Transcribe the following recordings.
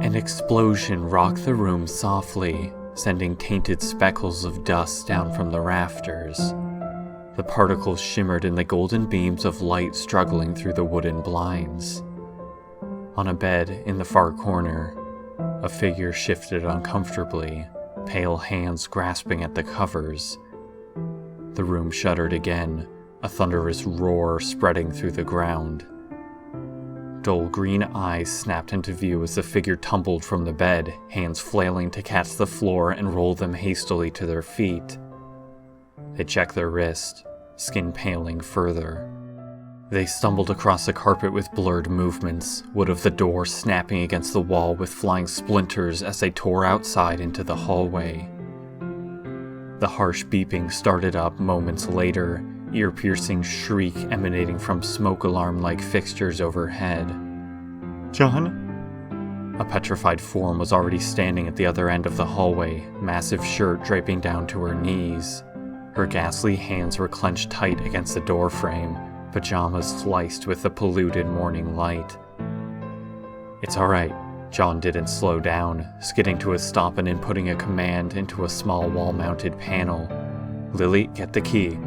An explosion rocked the room softly, sending tainted speckles of dust down from the rafters. The particles shimmered in the golden beams of light struggling through the wooden blinds. On a bed in the far corner, a figure shifted uncomfortably, pale hands grasping at the covers. The room shuddered again, a thunderous roar spreading through the ground. Dull green eyes snapped into view as the figure tumbled from the bed, hands flailing to catch the floor and roll them hastily to their feet. They checked their wrist, skin paling further. They stumbled across the carpet with blurred movements, wood of the door snapping against the wall with flying splinters as they tore outside into the hallway. The harsh beeping started up moments later, ear-piercing shriek emanating from smoke alarm-like fixtures overhead. John? A petrified form was already standing at the other end of the hallway, massive shirt draping down to her knees. Her ghastly hands were clenched tight against the doorframe, pajamas sliced with the polluted morning light. It's alright. John didn't slow down, skidding to a stop and inputting a command into a small wall-mounted panel. Lily, get the key.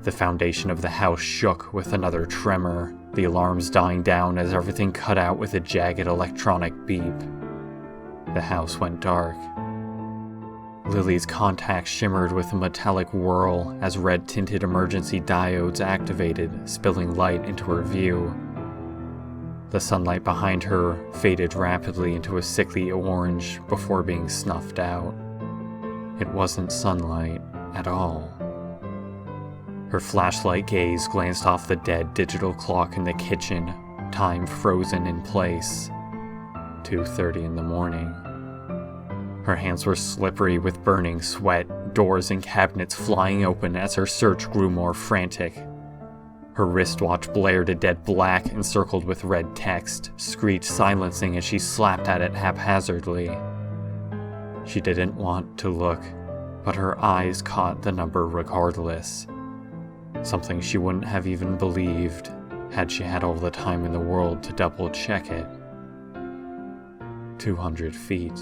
The foundation of the house shook with another tremor, the alarms dying down as everything cut out with a jagged electronic beep. The house went dark. Lily's contacts shimmered with a metallic whirl as red-tinted emergency diodes activated, spilling light into her view. The sunlight behind her faded rapidly into a sickly orange before being snuffed out. It wasn't sunlight at all. Her flashlight gaze glanced off the dead digital clock in the kitchen, time frozen in place. 2:30 in the morning. Her hands were slippery with burning sweat, doors and cabinets flying open as her search grew more frantic. Her wristwatch blared a dead black encircled with red text, screech silencing as she slapped at it haphazardly. She didn't want to look, but her eyes caught the number regardless. Something she wouldn't have even believed had she had all the time in the world to double-check it. 200 feet.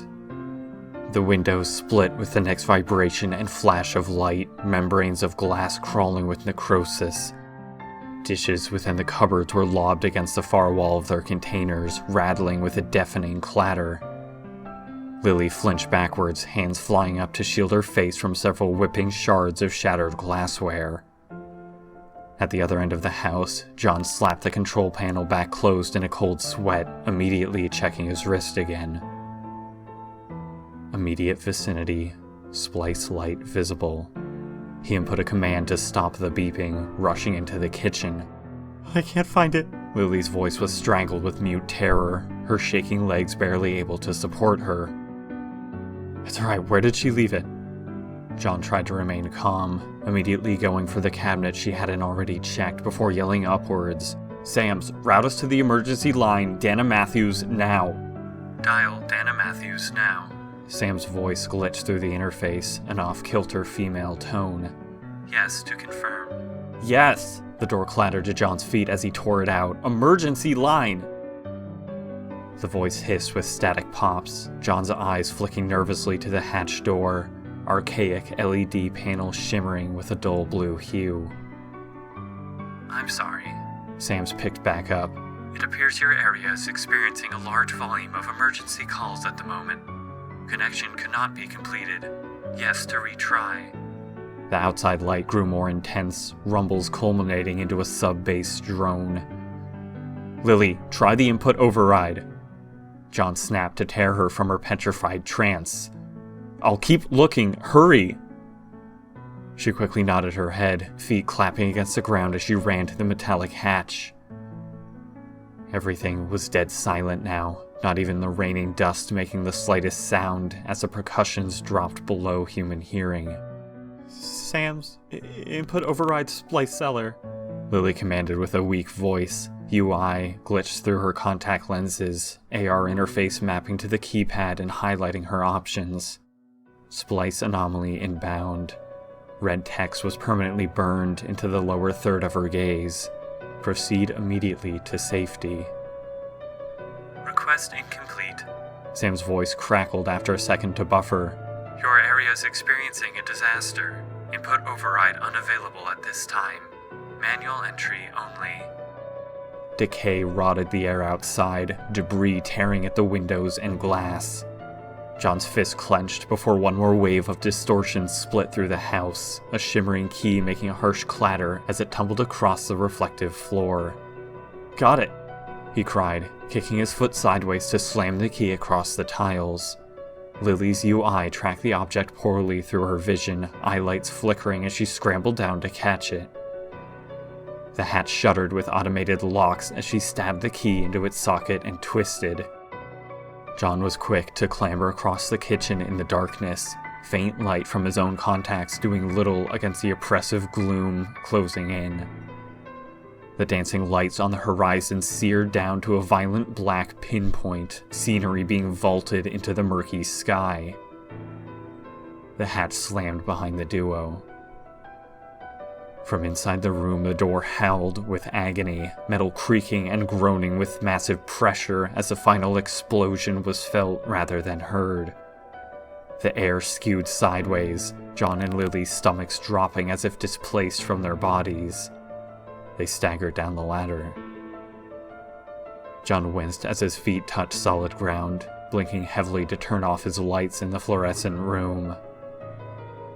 The windows split with the next vibration and flash of light, membranes of glass crawling with necrosis. Dishes within the cupboards were lobbed against the far wall of their containers, rattling with a deafening clatter. Lily flinched backwards, hands flying up to shield her face from several whipping shards of shattered glassware. At the other end of the house, John slapped the control panel back closed in a cold sweat, immediately checking his wrist again. Immediate vicinity, splice light visible. He input a command to stop the beeping, rushing into the kitchen. I can't find it. Lily's voice was strangled with mute terror, her shaking legs barely able to support her. It's alright, where did she leave it? John tried to remain calm, immediately going for the cabinet she hadn't already checked before yelling upwards. Sams, route us to the emergency line, Dana Matthews, now. Dial Dana Matthews now. Sam's voice glitched through the interface, an off-kilter female tone. Yes, to confirm. Yes! The door clattered to John's feet as he tore it out. Emergency line! The voice hissed with static pops, John's eyes flicking nervously to the hatch door, archaic LED panel shimmering with a dull blue hue. I'm sorry. Sams picked back up. It appears your area is experiencing a large volume of emergency calls at the moment. Connection could not be completed. Yes to retry. The outside light grew more intense, rumbles culminating into a sub-bass drone. Lily, try the input override. John snapped to tear her from her petrified trance. I'll keep looking, hurry! She quickly nodded her head, feet clapping against the ground as she ran to the metallic hatch. Everything was dead silent now, not even the raining dust making the slightest sound as the percussions dropped below human hearing. Sam's, input override splice seller, Lily commanded with a weak voice. UI glitched through her contact lenses, AR interface mapping to the keypad and highlighting her options. Splice anomaly inbound. Red text was permanently burned into the lower third of her gaze. Proceed immediately to safety. Request Request incomplete. Sam's voice crackled after a second to buffer. Your area is experiencing a disaster. Input override unavailable at this time. Manual entry only. Decay rotted the air outside, debris tearing at the windows and glass. John's fist clenched before one more wave of distortion split through the house, a shimmering key making a harsh clatter as it tumbled across the reflective floor. Got it, he cried, kicking his foot sideways to slam the key across the tiles. Lily's UI tracked the object poorly through her vision, eye lights flickering as she scrambled down to catch it. The hatch shuddered with automated locks as she stabbed the key into its socket and twisted. John was quick to clamber across the kitchen in the darkness, faint light from his own contacts doing little against the oppressive gloom closing in. The dancing lights on the horizon seared down to a violent black pinpoint, scenery being vaulted into the murky sky. The hatch slammed behind the duo. From inside the room, the door howled with agony, metal creaking and groaning with massive pressure as the final explosion was felt rather than heard. The air skewed sideways, John and Lily's stomachs dropping as if displaced from their bodies. They staggered down the ladder. John winced as his feet touched solid ground, blinking heavily to turn off his lights in the fluorescent room.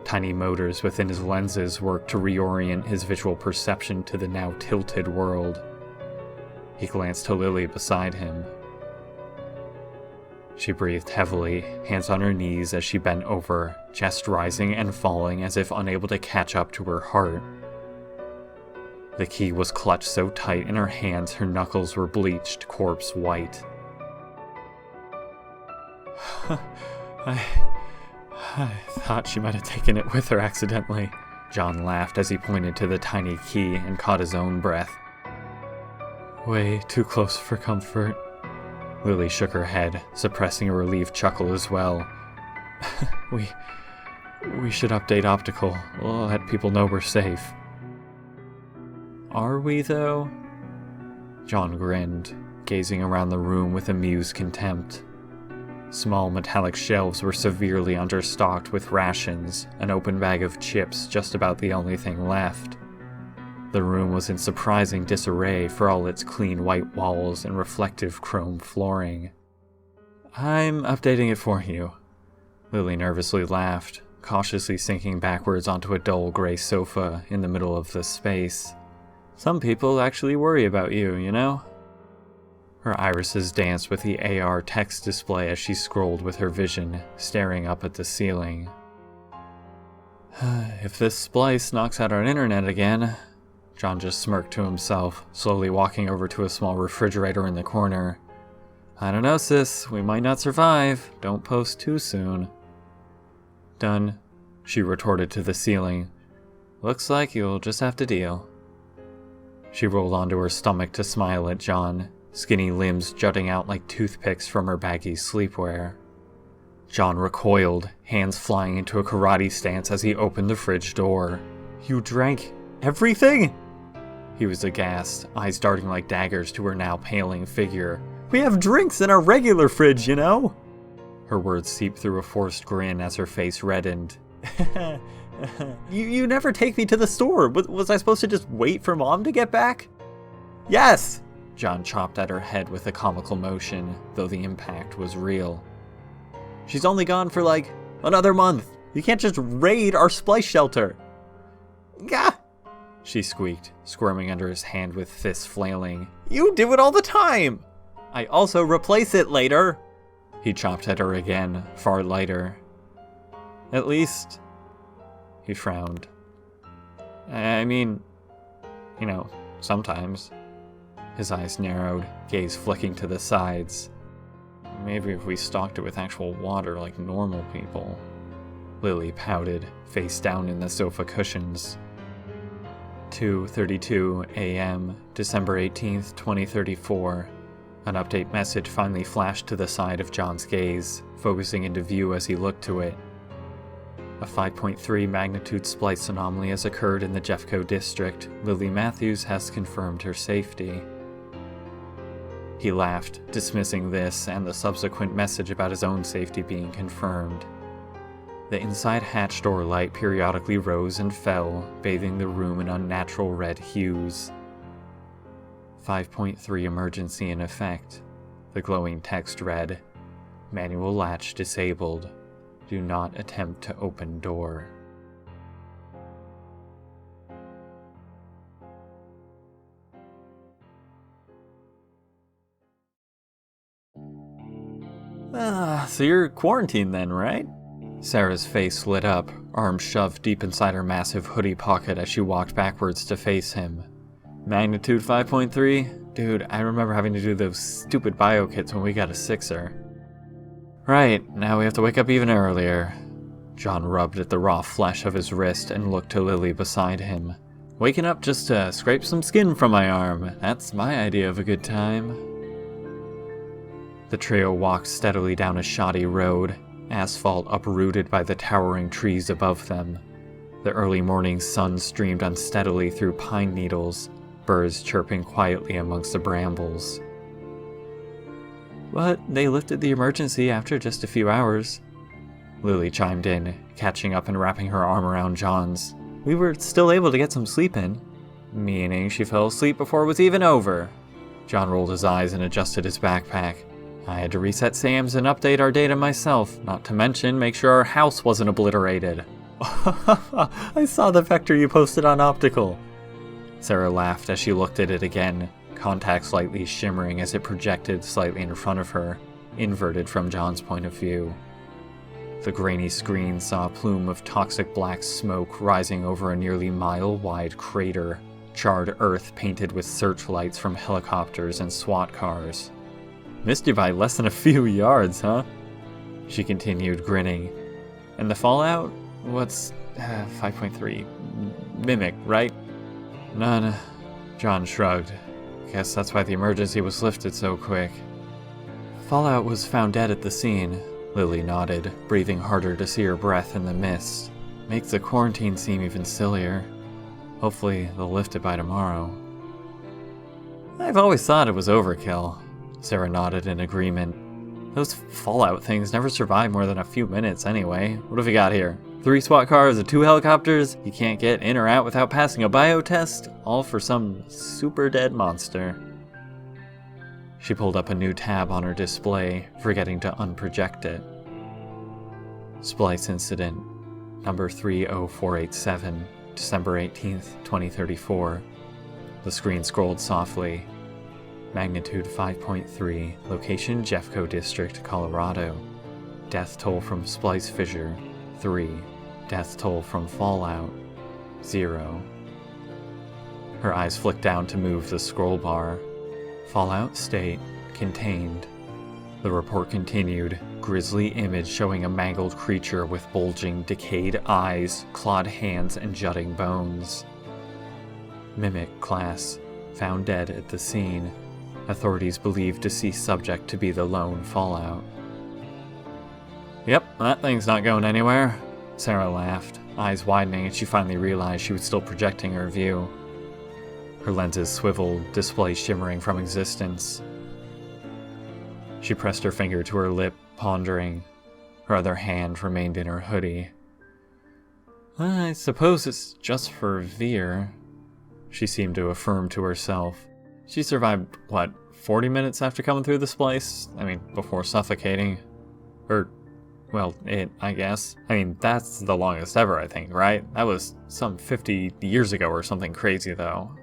Tiny motors within his lenses worked to reorient his visual perception to the now tilted world. He glanced to Lily beside him. She breathed heavily, hands on her knees as she bent over, chest rising and falling as if unable to catch up to her heart. The key was clutched so tight in her hands her knuckles were bleached corpse white. I thought she might have taken it with her accidentally. John laughed as he pointed to the tiny key and caught his own breath. Way too close for comfort. Lily shook her head, suppressing a relieved chuckle as well. We should update optical. We'll let people know we're safe. Are we, though? John grinned, gazing around the room with amused contempt. Small metallic shelves were severely understocked with rations, an open bag of chips just about the only thing left. The room was in surprising disarray for all its clean white walls and reflective chrome flooring. I'm updating it for you. Lily nervously laughed, cautiously sinking backwards onto a dull gray sofa in the middle of the space. Some people actually worry about you, you know? Her irises danced with the AR text display as she scrolled with her vision, staring up at the ceiling. If this splice knocks out our internet again... John just smirked to himself, slowly walking over to a small refrigerator in the corner. I don't know, sis. We might not survive. Don't post too soon. Done, she retorted to the ceiling. Looks like you'll just have to deal. She rolled onto her stomach to smile at John, skinny limbs jutting out like toothpicks from her baggy sleepwear. John recoiled, hands flying into a karate stance as he opened the fridge door. You drank everything? He was aghast, eyes darting like daggers to her now paling figure. We have drinks in our regular fridge, you know? Her words seeped through a forced grin as her face reddened. You never take me to the store. Was I supposed to just wait for Mom to get back? Yes! John chopped at her head with a comical motion, though the impact was real. She's only gone for like another month. You can't just raid our splice shelter. Gah! She squeaked, squirming under his hand with fists flailing. You do it all the time! I also replace it later. He chopped at her again, far lighter. At least... He frowned. I mean, sometimes. His eyes narrowed, gaze flicking to the sides. Maybe if we stocked it with actual water like normal people. Lily pouted, face down in the sofa cushions. 2:32 a.m., December 18th, 2034. An update message finally flashed to the side of John's gaze, focusing into view as he looked to it. A 5.3 magnitude splice anomaly has occurred in the Jeffco district. Lily Matthews has confirmed her safety. He laughed, dismissing this and the subsequent message about his own safety being confirmed. The inside hatch door light periodically rose and fell, bathing the room in unnatural red hues. 5.3 emergency in effect. The glowing text read, "Manual latch disabled. Do not attempt to open door." So you're quarantined then, right? Sarah's face lit up, arms shoved deep inside her massive hoodie pocket as she walked backwards to face him. Magnitude 5.3? Dude, I remember having to do those stupid bio kits when we got a 6er. Right, now we have to wake up even earlier. John rubbed at the raw flesh of his wrist and looked to Lily beside him. Waking up just to scrape some skin from my arm. That's my idea of a good time. The trio walked steadily down a shoddy road, asphalt uprooted by the towering trees above them. The early morning sun streamed unsteadily through pine needles, birds chirping quietly amongst the brambles. But they lifted the emergency after just a few hours. Lily chimed in, catching up and wrapping her arm around John's. We were still able to get some sleep in. Meaning she fell asleep before it was even over. John rolled his eyes and adjusted his backpack. I had to reset SAMs and update our data myself, not to mention make sure our house wasn't obliterated. I saw the vector you posted on Optical. Sarah laughed as she looked at it again, contact slightly shimmering as it projected slightly in front of her, inverted from John's point of view. The grainy screen saw a plume of toxic black smoke rising over a nearly mile-wide crater, charred earth painted with searchlights from helicopters and SWAT cars. Missed you by less than a few yards, huh? She continued, grinning. And the fallout? What's 5.3? Mimic, right? None. John shrugged. Guess that's why the emergency was lifted so quick. Fallout was found dead at the scene. Lily nodded, breathing harder to see her breath in the mist. Makes the quarantine seem even sillier. Hopefully they'll lift it by tomorrow. I've always thought it was overkill. Sarah nodded in agreement. Those fallout things never survive more than a few minutes anyway. What have we got here? 3 SWAT cars and 2 helicopters? You can't get in or out without passing a biotest? All for some super dead monster. She pulled up a new tab on her display, forgetting to unproject it. Splice Incident, number 30487, December 18th, 2034. The screen scrolled softly. Magnitude 5.3, location Jeffco District, Colorado. Death toll from splice fissure, 3. Death toll from fallout, 0. Her eyes flicked down to move the scroll bar. Fallout state, contained. The report continued, grisly image showing a mangled creature with bulging, decayed eyes, clawed hands, and jutting bones. Mimic class, found dead at the scene. Authorities believe deceased subject to be the lone fallout. Yep, that thing's not going anywhere. Sarah laughed, eyes widening as she finally realized she was still projecting her view. Her lenses swiveled, display shimmering from existence. She pressed her finger to her lip, pondering. Her other hand remained in her hoodie. I suppose it's just for Veer, she seemed to affirm to herself. She survived, 40 minutes after coming through this place? Before suffocating. I guess. That's the longest ever, I think, right? That was some 50 years ago or something crazy, though.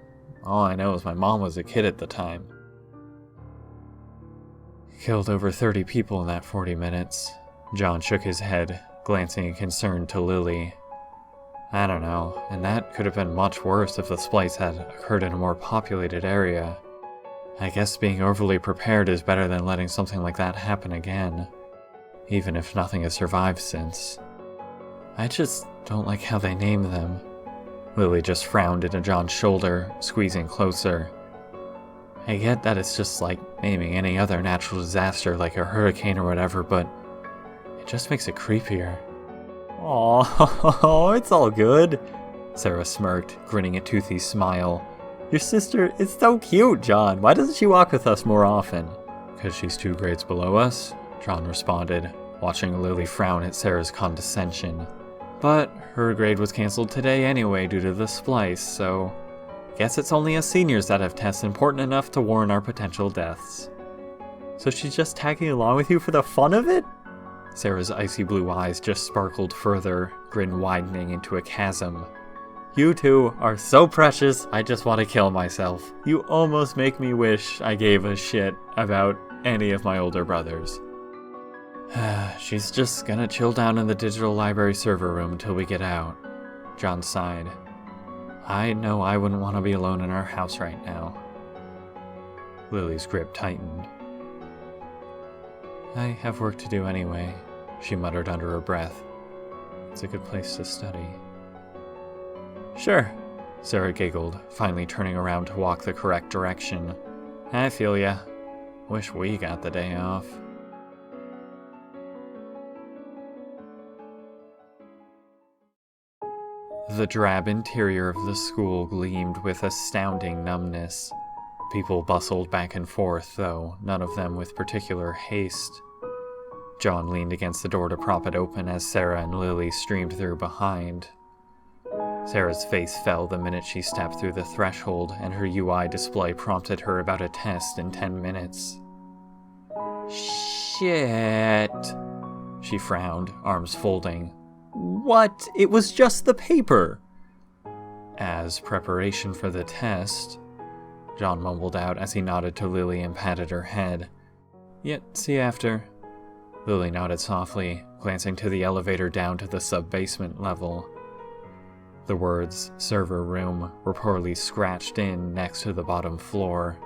All I know is my mom was a kid at the time. Killed over 30 people in that 40 minutes. John shook his head, glancing in concern to Lily. I don't know, and that could have been much worse if the splice had occurred in a more populated area. I guess being overly prepared is better than letting something like that happen again, even if nothing has survived since. I just don't like how they name them. Lily just frowned into John's shoulder, squeezing closer. I get that it's just like naming any other natural disaster like a hurricane or whatever, but it just makes it creepier. Oh, it's all good, Sarah smirked, grinning a toothy smile. Your sister is so cute, John. Why doesn't she walk with us more often? Because she's 2 grades below us, John responded, watching Lily frown at Sarah's condescension. But her grade was canceled today anyway due to the splice, so guess it's only us seniors that have tests important enough to warrant our potential deaths. So she's just tagging along with you for the fun of it? Sarah's icy blue eyes just sparkled further, grin widening into a chasm. You two are so precious, I just want to kill myself. You almost make me wish I gave a shit about any of my older brothers. She's just gonna chill down in the digital library server room until we get out. John sighed. I know I wouldn't want to be alone in our house right now. Lily's grip tightened. I have work to do anyway, she muttered under her breath. It's a good place to study. Sure, Sarah giggled, finally turning around to walk the correct direction. I feel ya. Wish we got the day off. The drab interior of the school gleamed with astounding numbness. People bustled back and forth, though none of them with particular haste. John leaned against the door to prop it open as Sarah and Lily streamed through behind. Sarah's face fell the minute she stepped through the threshold, and her UI display prompted her about a test in 10 minutes. Shit, she frowned, arms folding. What? It was just the paper. As preparation for the test, John mumbled out as he nodded to Lily and patted her head. Yet, see you after. Lily nodded softly, glancing to the elevator down to the sub-basement level. The words, server room, were poorly scratched in next to the bottom floor.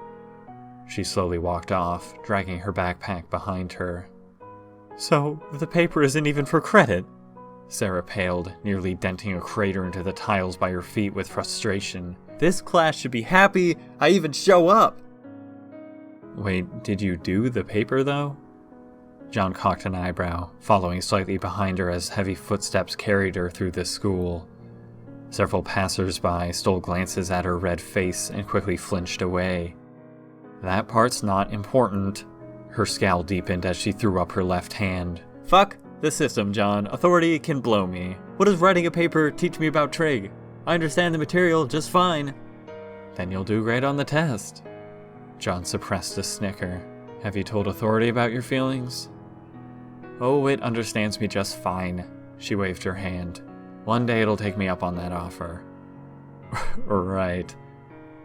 She slowly walked off, dragging her backpack behind her. So, the paper isn't even for credit? Sarah paled, nearly denting a crater into the tiles by her feet with frustration. This class should be happy I even show up! Wait, did you do the paper, though? John cocked an eyebrow, following slightly behind her as heavy footsteps carried her through the school. Several passers-by stole glances at her red face and quickly flinched away. That part's not important. Her scowl deepened as she threw up her left hand. Fuck the system, John. Authority can blow me. What does writing a paper teach me about trig? I understand the material just fine. Then you'll do great on the test. John suppressed a snicker. Have you told authority about your feelings? Oh, it understands me just fine. She waved her hand. One day it'll take me up on that offer. Right.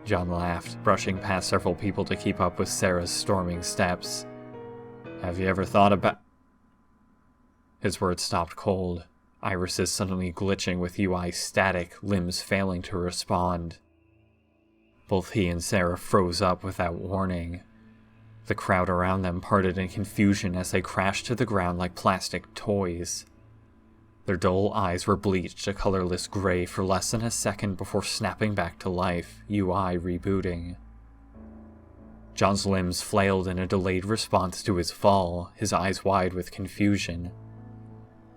John laughed, brushing past several people to keep up with Sarah's storming steps. Have you ever thought about... His words stopped cold, irises suddenly glitching with UI static, limbs failing to respond. Both he and Sarah froze up without warning. The crowd around them parted in confusion as they crashed to the ground like plastic toys. Their dull eyes were bleached a colorless gray for less than a second before snapping back to life, UI rebooting. John's limbs flailed in a delayed response to his fall, his eyes wide with confusion.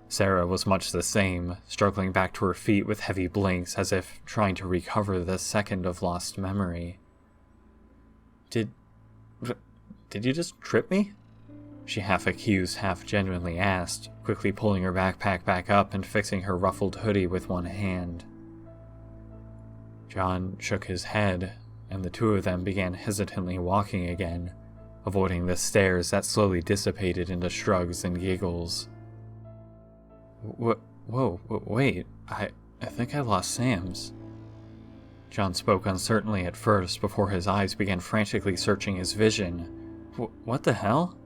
Sarah was much the same, struggling back to her feet with heavy blinks as if trying to recover the second of lost memory. Did you just trip me? She half accused, half genuinely asked, quickly pulling her backpack back up and fixing her ruffled hoodie with one hand. John shook his head, and the two of them began hesitantly walking again, avoiding the stares that slowly dissipated into shrugs and giggles. Wait, I think I lost Sam's. John spoke uncertainly at first before his eyes began frantically searching his vision. What the hell?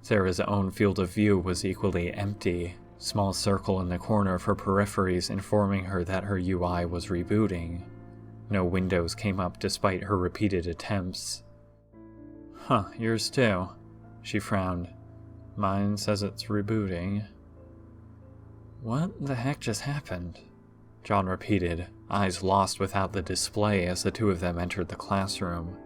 Sarah's own field of view was equally empty, small circle in the corner of her peripheries informing her that her UI was rebooting. No windows came up despite her repeated attempts. Huh, yours too, she frowned. Mine says it's rebooting. What the heck just happened? John repeated, eyes lost without the display as the two of them entered the classroom.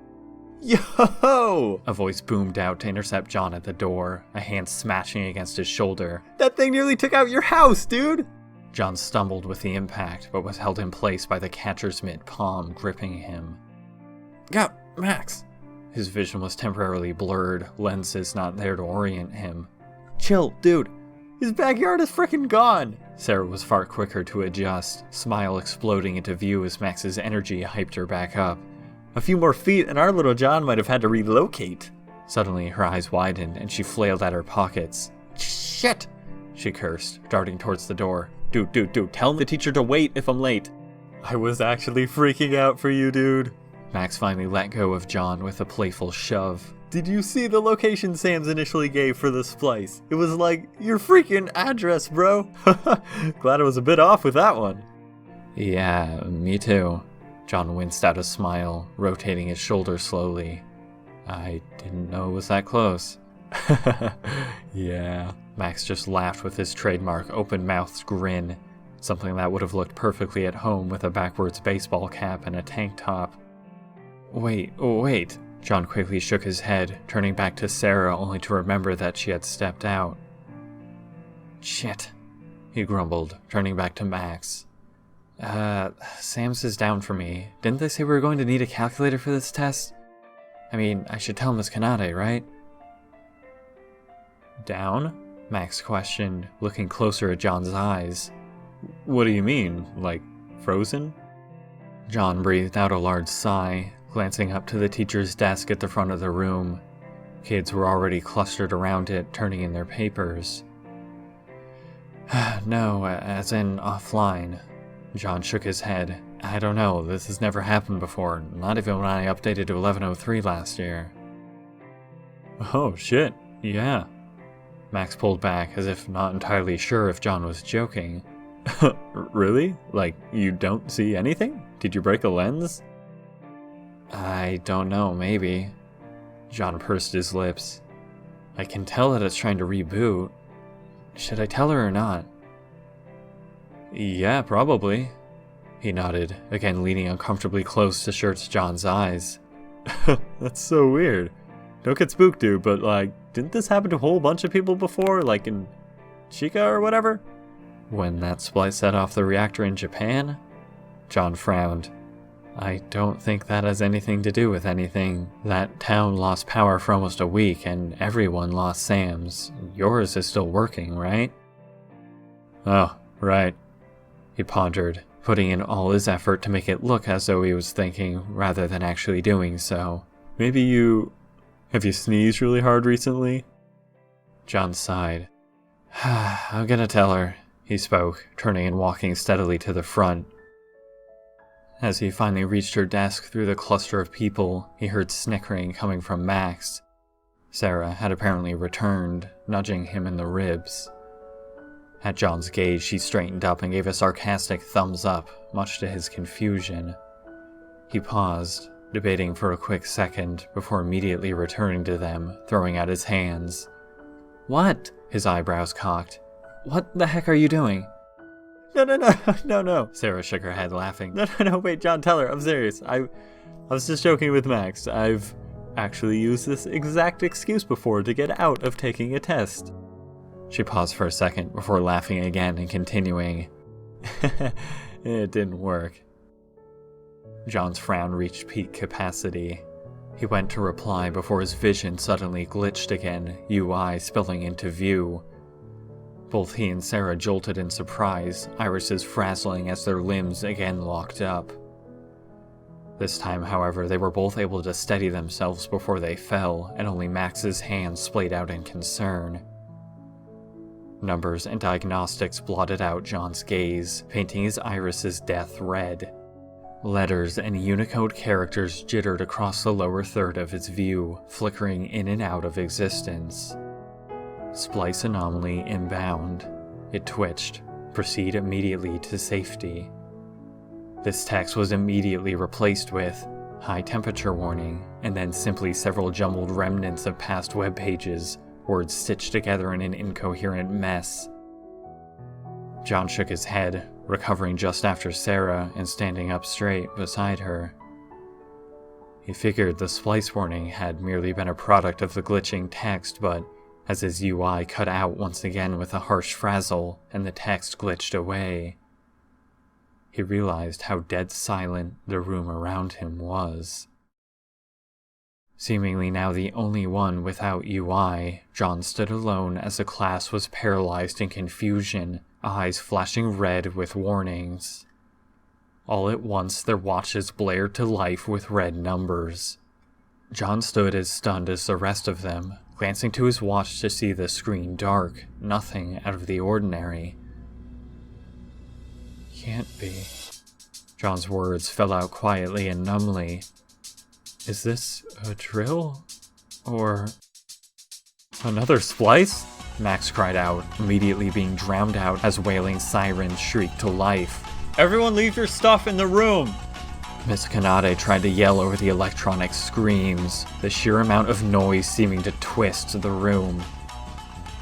Yo! A voice boomed out to intercept John at the door, a hand smashing against his shoulder. That thing nearly took out your house, dude! John stumbled with the impact, but was held in place by the catcher's mitt palm gripping him. "Go, Max!" His vision was temporarily blurred, lenses not there to orient him. "Chill, dude. His backyard is frickin' gone!" Sarah was far quicker to adjust, smile exploding into view as Max's energy hyped her back up. "A few more feet and our little John might have had to relocate." Suddenly, her eyes widened and she flailed at her pockets. "Shit!" she cursed, darting towards the door. Dude, tell the teacher to wait if I'm late." "I was actually freaking out for you, dude." Max finally let go of John with a playful shove. "Did you see the location Sam's initially gave for the splice? It was like, your freaking address, bro." "Glad I was a bit off with that one." "Yeah, me too." John winced out a smile, rotating his shoulder slowly. "I didn't know it was that close." "Yeah." Max just laughed with his trademark open-mouthed grin, something that would have looked perfectly at home with a backwards baseball cap and a tank top. Wait. John quickly shook his head, turning back to Sarah only to remember that she had stepped out. "Shit," he grumbled, turning back to Max. Sam's is down for me. Didn't they say we were going to need a calculator for this test? I mean, I should tell Miss Kanade, right?" "Down?" Max questioned, looking closer at John's eyes. "What do you mean? Like, frozen?" John breathed out a large sigh, glancing up to the teacher's desk at the front of the room. Kids were already clustered around it, turning in their papers. "No, as in offline." John shook his head. "I don't know, this has never happened before, not even when I updated to 1103 last year." "Oh, shit, yeah." Max pulled back, as if not entirely sure if John was joking. "Really? Like, you don't see anything? Did you break a lens?" "I don't know, maybe." John pursed his lips. "I can tell that it's trying to reboot. Should I tell her or not?" "Yeah, probably." He nodded, again leaning uncomfortably close to search John's eyes. "That's so weird. Don't get spooked, dude, but like, didn't this happen to a whole bunch of people before, like in Chica or whatever?" "When that splice set off the reactor in Japan?" John frowned. "I don't think that has anything to do with anything. That town lost power for almost a week, and everyone lost Sam's. Yours is still working, right?" "Oh, right." He pondered, putting in all his effort to make it look as though he was thinking, rather than actually doing so. Have you sneezed really hard recently?" John sighed. "I'm gonna tell her," he spoke, turning and walking steadily to the front. As he finally reached her desk through the cluster of people, he heard snickering coming from Max. Sarah had apparently returned, nudging him in the ribs. At John's gaze, she straightened up and gave a sarcastic thumbs up, much to his confusion. He paused, debating for a quick second, before immediately returning to them, throwing out his hands. "What?" His eyebrows cocked. "What the heck are you doing?" No. Sarah shook her head, laughing. No, wait, John, tell her, I'm serious. I was just joking with Max. I've actually used this exact excuse before to get out of taking a test. She paused for a second before laughing again and continuing. It didn't work. John's frown reached peak capacity. He went to reply before his vision suddenly glitched again, UI spilling into view. Both he and Sarah jolted in surprise, irises frazzling as their limbs again locked up. This time, however, they were both able to steady themselves before they fell, and only Max's hands splayed out in concern. Numbers and diagnostics blotted out John's gaze, painting his irises death red. Letters and Unicode characters jittered across the lower third of his view, flickering in and out of existence. Splice anomaly inbound. It twitched. Proceed immediately to safety. This text was immediately replaced with high temperature warning, and then simply several jumbled remnants of past web pages, words stitched together in an incoherent mess. John shook his head, recovering just after Sarah and standing up straight beside her. He figured the splice warning had merely been a product of the glitching text, but as his UI cut out once again with a harsh frazzle and the text glitched away. He realized how dead silent the room around him was. Seemingly now the only one without UI, John stood alone as the class was paralyzed in confusion, eyes flashing red with warnings. All at once their watches blared to life with red numbers. John stood as stunned as the rest of them, glancing to his watch to see the screen dark, nothing out of the ordinary. Can't be. John's words fell out quietly and numbly. Is this a drill? Or another splice? Max cried out, immediately being drowned out as wailing sirens shrieked to life. Everyone leave your stuff in the room! Miss Kanade tried to yell over the electronic screams, the sheer amount of noise seeming to twist the room.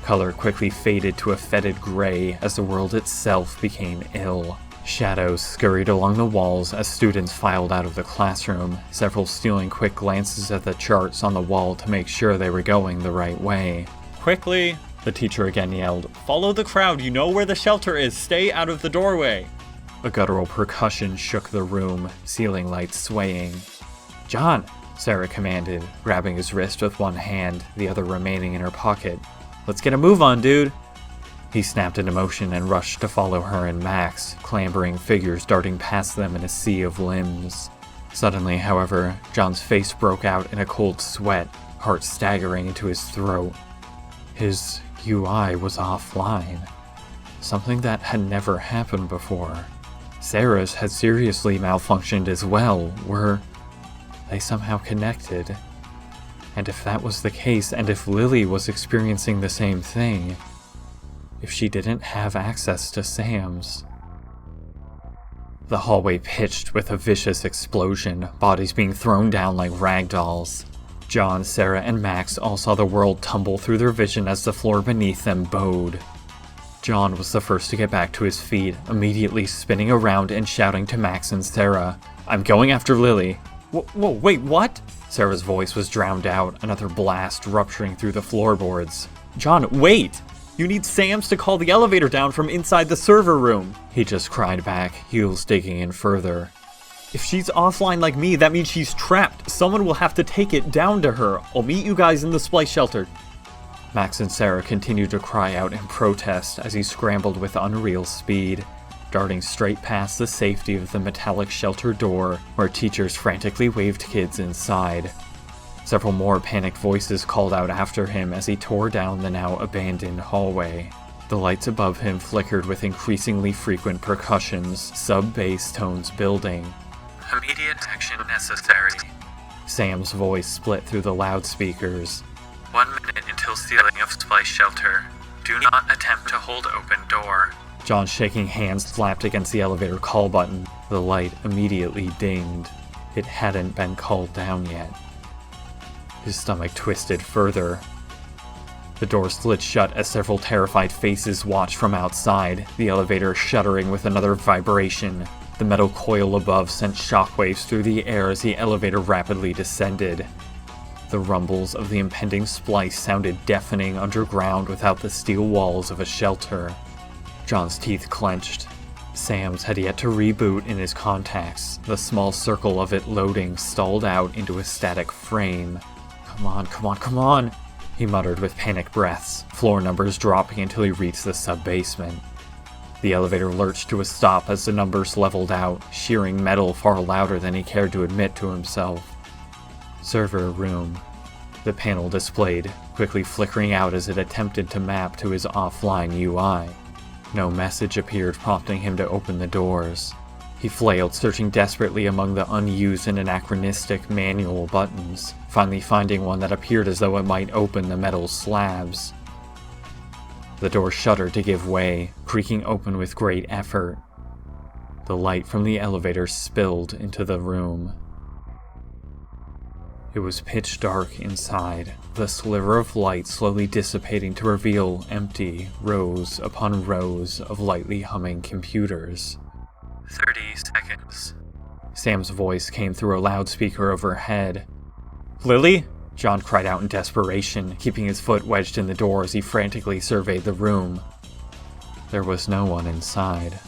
Color quickly faded to a fetid gray as the world itself became ill. Shadows scurried along the walls as students filed out of the classroom, several stealing quick glances at the charts on the wall to make sure they were going the right way. Quickly, the teacher again yelled. Follow the crowd, you know where the shelter is, stay out of the doorway. A guttural percussion shook the room, ceiling lights swaying. John, Sarah commanded, grabbing his wrist with one hand, the other remaining in her pocket. Let's get a move on, dude. He snapped into motion and rushed to follow her and Max, clambering figures darting past them in a sea of limbs. Suddenly, however, John's face broke out in a cold sweat, heart staggering into his throat. His UI was offline. Something that had never happened before. Sarah's had seriously malfunctioned as well. Were they somehow connected? And if that was the case, and if Lily was experiencing the same thing, if she didn't have access to Sam's? The hallway pitched with a vicious explosion, bodies being thrown down like ragdolls. John, Sarah, and Max all saw the world tumble through their vision as the floor beneath them bowed. John was the first to get back to his feet, immediately spinning around and shouting to Max and Sarah, "I'm going after Lily." Whoa, wait, what? Sarah's voice was drowned out, another blast rupturing through the floorboards. John, wait! You need Sam's to call the elevator down from inside the server room, he just cried back, heels digging in further. If she's offline like me, that means she's trapped. Someone will have to take it down to her. I'll meet you guys in the splice shelter. Max and Sarah continued to cry out in protest as he scrambled with unreal speed, darting straight past the safety of the metallic shelter door, where teachers frantically waved kids inside. Several more panicked voices called out after him as he tore down the now abandoned hallway. The lights above him flickered with increasingly frequent percussions, sub-bass tones building. Immediate action necessary. Sam's voice split through the loudspeakers. 1 minute until sealing of splice shelter. Do not attempt to hold open door. John's shaking hands slapped against the elevator call button. The light immediately dinged. It hadn't been called down yet. His stomach twisted further. The door slid shut as several terrified faces watched from outside, the elevator shuddering with another vibration. The metal coil above sent shockwaves through the air as the elevator rapidly descended. The rumbles of the impending splice sounded deafening underground without the steel walls of a shelter. John's teeth clenched. Sam's had yet to reboot in his contacts, the small circle of it loading stalled out into a static frame. Come on, he muttered with panicked breaths, floor numbers dropping until he reached the sub-basement. The elevator lurched to a stop as the numbers leveled out, shearing metal far louder than he cared to admit to himself. Server room. The panel displayed, quickly flickering out as it attempted to map to his offline UI. No message appeared prompting him to open the doors. He flailed, searching desperately among the unused and anachronistic manual buttons, finally finding one that appeared as though it might open the metal slabs. The door shuddered to give way, creaking open with great effort. The light from the elevator spilled into the room. It was pitch dark inside, the sliver of light slowly dissipating to reveal empty rows upon rows of lightly humming computers. 30 seconds. Sam's voice came through a loudspeaker overhead. Lily? John cried out in desperation, keeping his foot wedged in the door as he frantically surveyed the room. There was no one inside.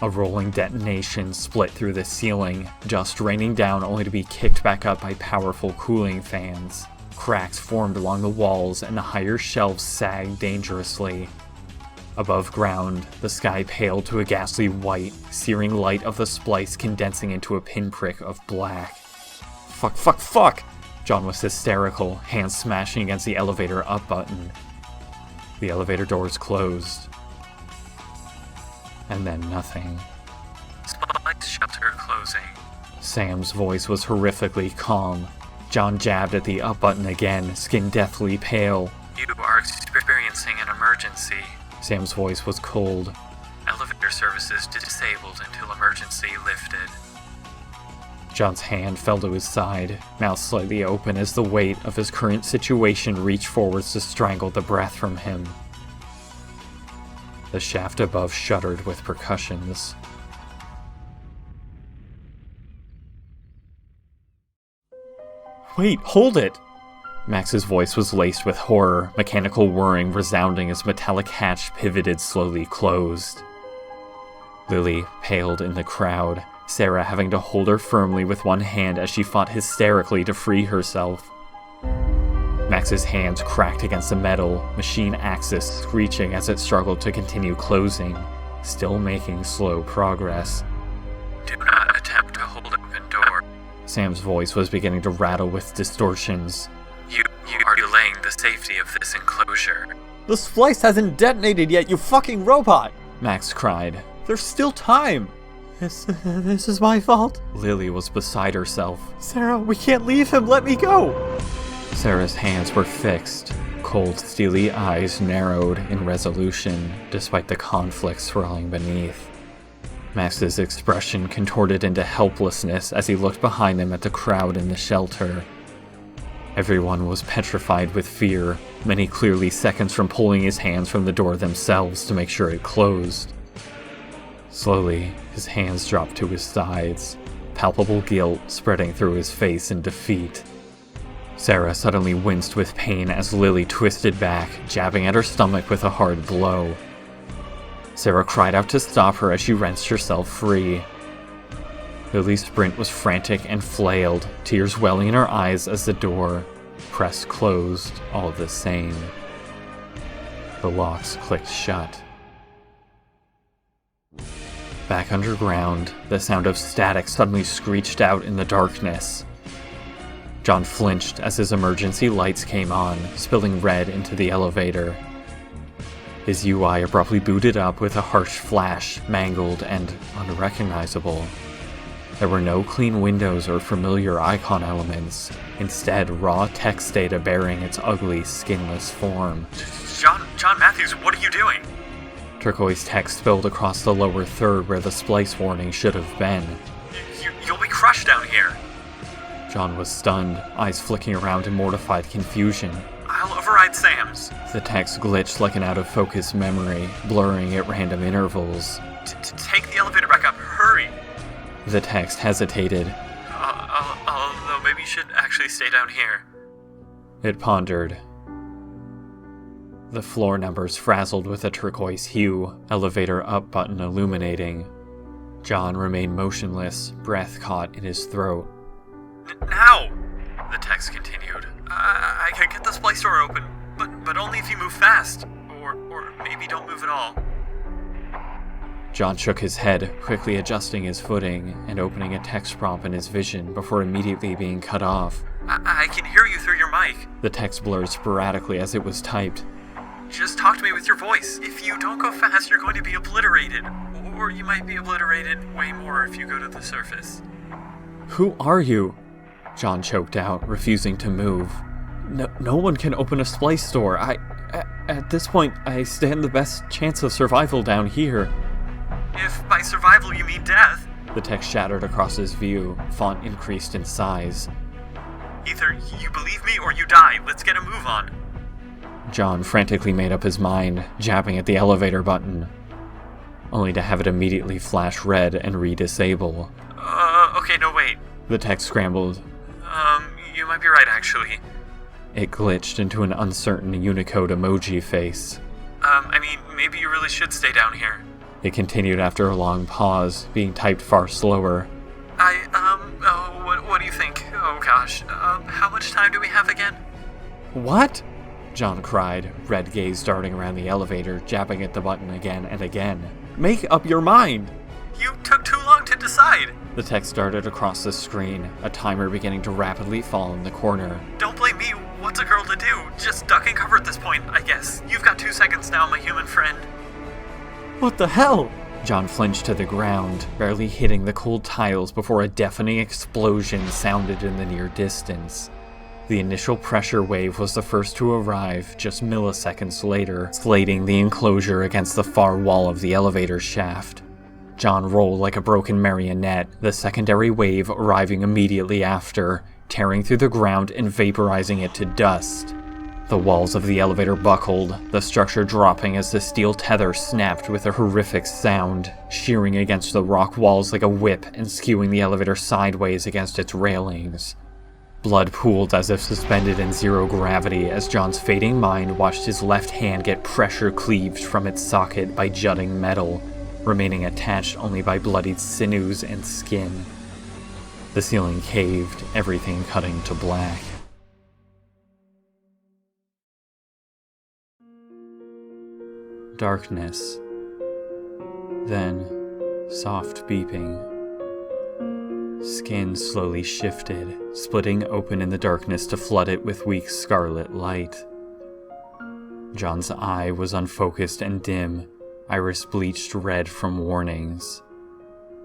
A rolling detonation split through the ceiling, dust raining down only to be kicked back up by powerful cooling fans. Cracks formed along the walls and the higher shelves sagged dangerously. Above ground, the sky paled to a ghastly white, searing light of the splice condensing into a pinprick of black. Fuck, fuck, fuck! John was hysterical, hands smashing against the elevator up button. The elevator doors closed. And then nothing. Splice shutter closing. Sam's voice was horrifically calm. John jabbed at the up button again, skin deathly pale. You are experiencing an emergency. Sam's voice was cold. Elevator services disabled until emergency lifted. John's hand fell to his side, mouth slightly open as the weight of his current situation reached forwards to strangle the breath from him. The shaft above shuddered with percussions. Wait, hold it! Max's voice was laced with horror, mechanical whirring resounding as metallic hatch pivoted slowly closed. Lily paled in the crowd, Sarah having to hold her firmly with one hand as she fought hysterically to free herself. Max's hands cracked against the metal, machine axis screeching as it struggled to continue closing, still making slow progress. Do not attempt to hold open door. Sam's voice was beginning to rattle with distortions. You are delaying the safety of this enclosure. The splice hasn't detonated yet, you fucking robot! Max cried. There's still time! This is my fault. Lily was beside herself. Sarah, we can't leave him, let me go! Sarah's hands were fixed. Cold, steely eyes narrowed in resolution, despite the conflict swirling beneath. Max's expression contorted into helplessness as he looked behind him at the crowd in the shelter. Everyone was petrified with fear, many clearly seconds from pulling his hands from the door themselves to make sure it closed. Slowly, his hands dropped to his sides, palpable guilt spreading through his face in defeat. Sarah suddenly winced with pain as Lily twisted back, jabbing at her stomach with a hard blow. Sarah cried out to stop her as she wrenched herself free. Lily's sprint was frantic and flailed, tears welling in her eyes as the door, pressed closed all the same. The locks clicked shut. Back underground, the sound of static suddenly screeched out in the darkness. John flinched as his emergency lights came on, spilling red into the elevator. His UI abruptly booted up with a harsh flash, mangled and unrecognizable. There were no clean windows or familiar icon elements, instead raw text data bearing its ugly, skinless form. John Matthews, what are you doing? Turquoise text spilled across the lower third where the splice warning should have been. You'll be crushed down here. John was stunned, eyes flicking around in mortified confusion. I'll override Sam's. The text glitched like an out-of-focus memory, blurring at random intervals. Take the elevator back up, hurry! The text hesitated. Although maybe you should actually stay down here. It pondered. The floor numbers frazzled with a turquoise hue, elevator up button illuminating. John remained motionless, breath caught in his throat. Now! The text continued. I can get the splice door open, but only if you move fast. Or maybe don't move at all. John shook his head, quickly adjusting his footing and opening a text prompt in his vision before immediately being cut off. I can hear you through your mic. The text blurred sporadically as it was typed. Just talk to me with your voice. If you don't go fast, you're going to be obliterated. Or you might be obliterated way more if you go to the surface. Who are you? John choked out, refusing to move. No one can open a splice door. At this point, I stand the best chance of survival down here. If by survival you mean death. The text shattered across his view, font increased in size. Either you believe me or you die. Let's get a move on. John frantically made up his mind, jabbing at the elevator button, only to have it immediately flash red and re-disable. Okay, no wait. The text scrambled. You might be right, actually. It glitched into an uncertain Unicode emoji face. Maybe you really should stay down here. It continued after a long pause, being typed far slower. What do you think? Oh gosh, how much time do we have again? What? John cried, red gaze darting around the elevator, jabbing at the button again and again. Make up your mind! You took too long to decide! The text darted across the screen, a timer beginning to rapidly fall in the corner. Don't blame me, what's a girl to do? Just duck and cover at this point, I guess. You've got 2 seconds now, my human friend. What the hell? John flinched to the ground, barely hitting the cold tiles before a deafening explosion sounded in the near distance. The initial pressure wave was the first to arrive just milliseconds later, slating the enclosure against the far wall of the elevator shaft. John rolled like a broken marionette, the secondary wave arriving immediately after, tearing through the ground and vaporizing it to dust. The walls of the elevator buckled, the structure dropping as the steel tether snapped with a horrific sound, shearing against the rock walls like a whip and skewing the elevator sideways against its railings. Blood pooled as if suspended in zero gravity as John's fading mind watched his left hand get pressure cleaved from its socket by jutting metal, remaining attached only by bloodied sinews and skin. The ceiling caved, everything cutting to black. Darkness. Then, soft beeping. Skin slowly shifted, splitting open in the darkness to flood it with weak scarlet light. John's eye was unfocused and dim, iris bleached red from warnings.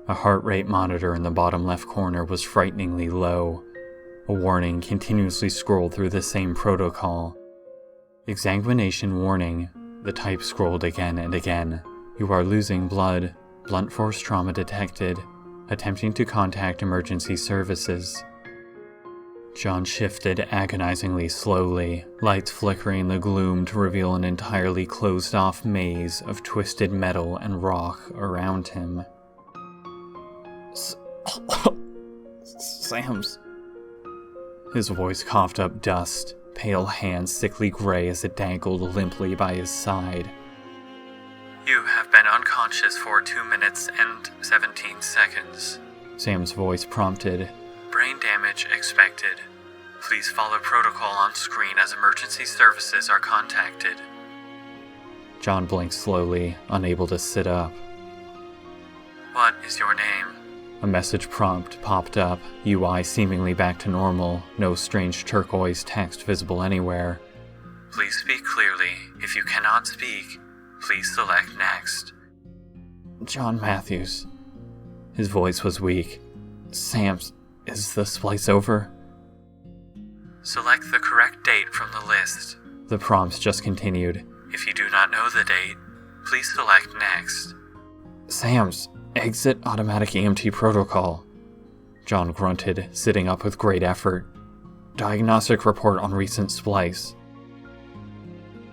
A heart rate monitor in the bottom left corner was frighteningly low. A warning continuously scrolled through the same protocol. Exsanguination warning. The type scrolled again and again. You are losing blood. Blunt force trauma detected. Attempting to contact emergency services. John shifted agonizingly slowly, lights flickering in the gloom to reveal an entirely closed-off maze of twisted metal and rock around him. Sam's. His voice coughed up dust, pale hands sickly gray as it dangled limply by his side. You have been unconscious for 2 minutes and 17 seconds. Sam's voice prompted. Brain damage expected. Please follow protocol on screen as emergency services are contacted. John blinked slowly, unable to sit up. What is your name? A message prompt popped up, UI seemingly back to normal, no strange turquoise text visible anywhere. Please speak clearly. If you cannot speak, please select next. John Matthews. His voice was weak. Sam's, is the splice over? Select the correct date from the list. The prompts just continued. If you do not know the date, please select next. Sam's, exit automatic EMT protocol. John grunted, sitting up with great effort. Diagnostic report on recent splice.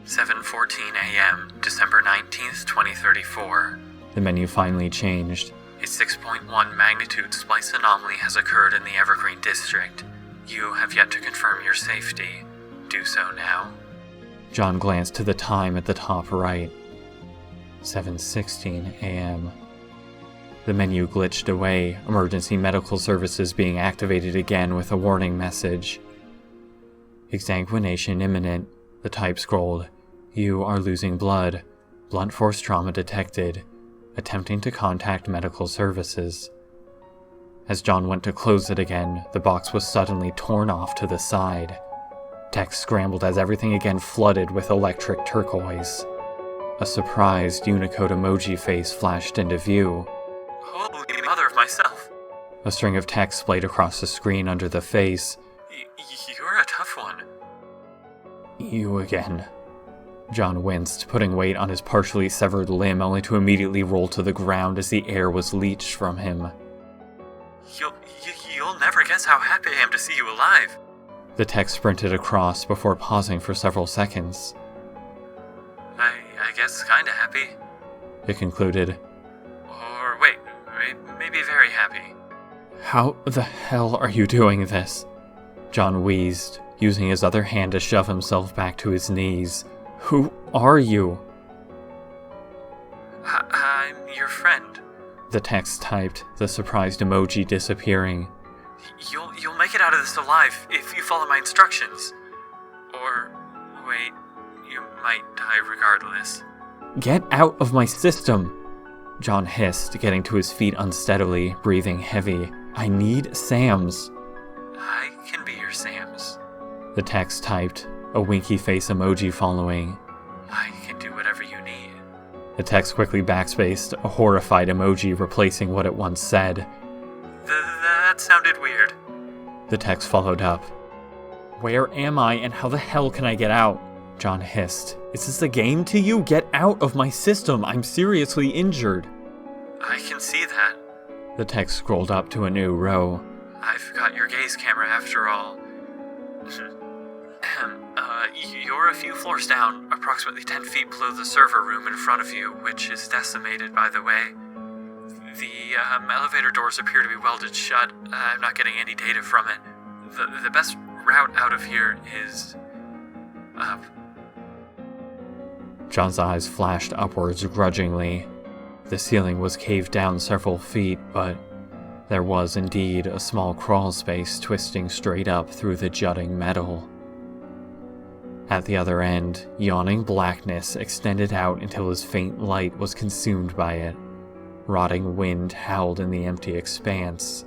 7:14 a.m., December 19th, 2034. The menu finally changed. A 6.1 magnitude splice anomaly has occurred in the Evergreen District. You have yet to confirm your safety. Do so now. John glanced to the time at the top right. 7:16 a.m. The menu glitched away, emergency medical services being activated again with a warning message. Exsanguination imminent. The type scrolled. You are losing blood. Blunt force trauma detected. Attempting to contact medical services. As John went to close it again, the box was suddenly torn off to the side. Text scrambled as everything again flooded with electric turquoise. A surprised Unicode emoji face flashed into view. Holy mother of myself. A string of text splayed across the screen under the face. You're a tough one. You again. John winced, putting weight on his partially severed limb only to immediately roll to the ground as the air was leached from him. You'll never guess how happy I am to see you alive. The text sprinted across before pausing for several seconds. I guess kinda happy. It concluded. Or wait, maybe very happy. How the hell are you doing this? John wheezed, using his other hand to shove himself back to his knees. Who are you? I'm your friend. The text typed, the surprised emoji disappearing. You'll make it out of this alive if you follow my instructions. Or, wait, you might die regardless. Get out of my system! John hissed, getting to his feet unsteadily, breathing heavy. I need Sam's. I can be your Sam's. The text typed, a winky face emoji following. I can do whatever you need. The text quickly backspaced, a horrified emoji replacing what it once said. That sounded weird. The text followed up. Where am I and how the hell can I get out? John hissed. Is this a game to you? Get out of my system. I'm seriously injured. I can see that. The text scrolled up to a new row. I've got your gaze camera after all. You're a few floors down, approximately 10 feet below the server room in front of you, which is decimated, by the way. The elevator doors appear to be welded shut. I'm not getting any data from it. The best route out of here is up. John's eyes flashed upwards grudgingly. The ceiling was caved down several feet, but there was indeed a small crawl space twisting straight up through the jutting metal. At the other end, yawning blackness extended out until his faint light was consumed by it. Rotting wind howled in the empty expanse.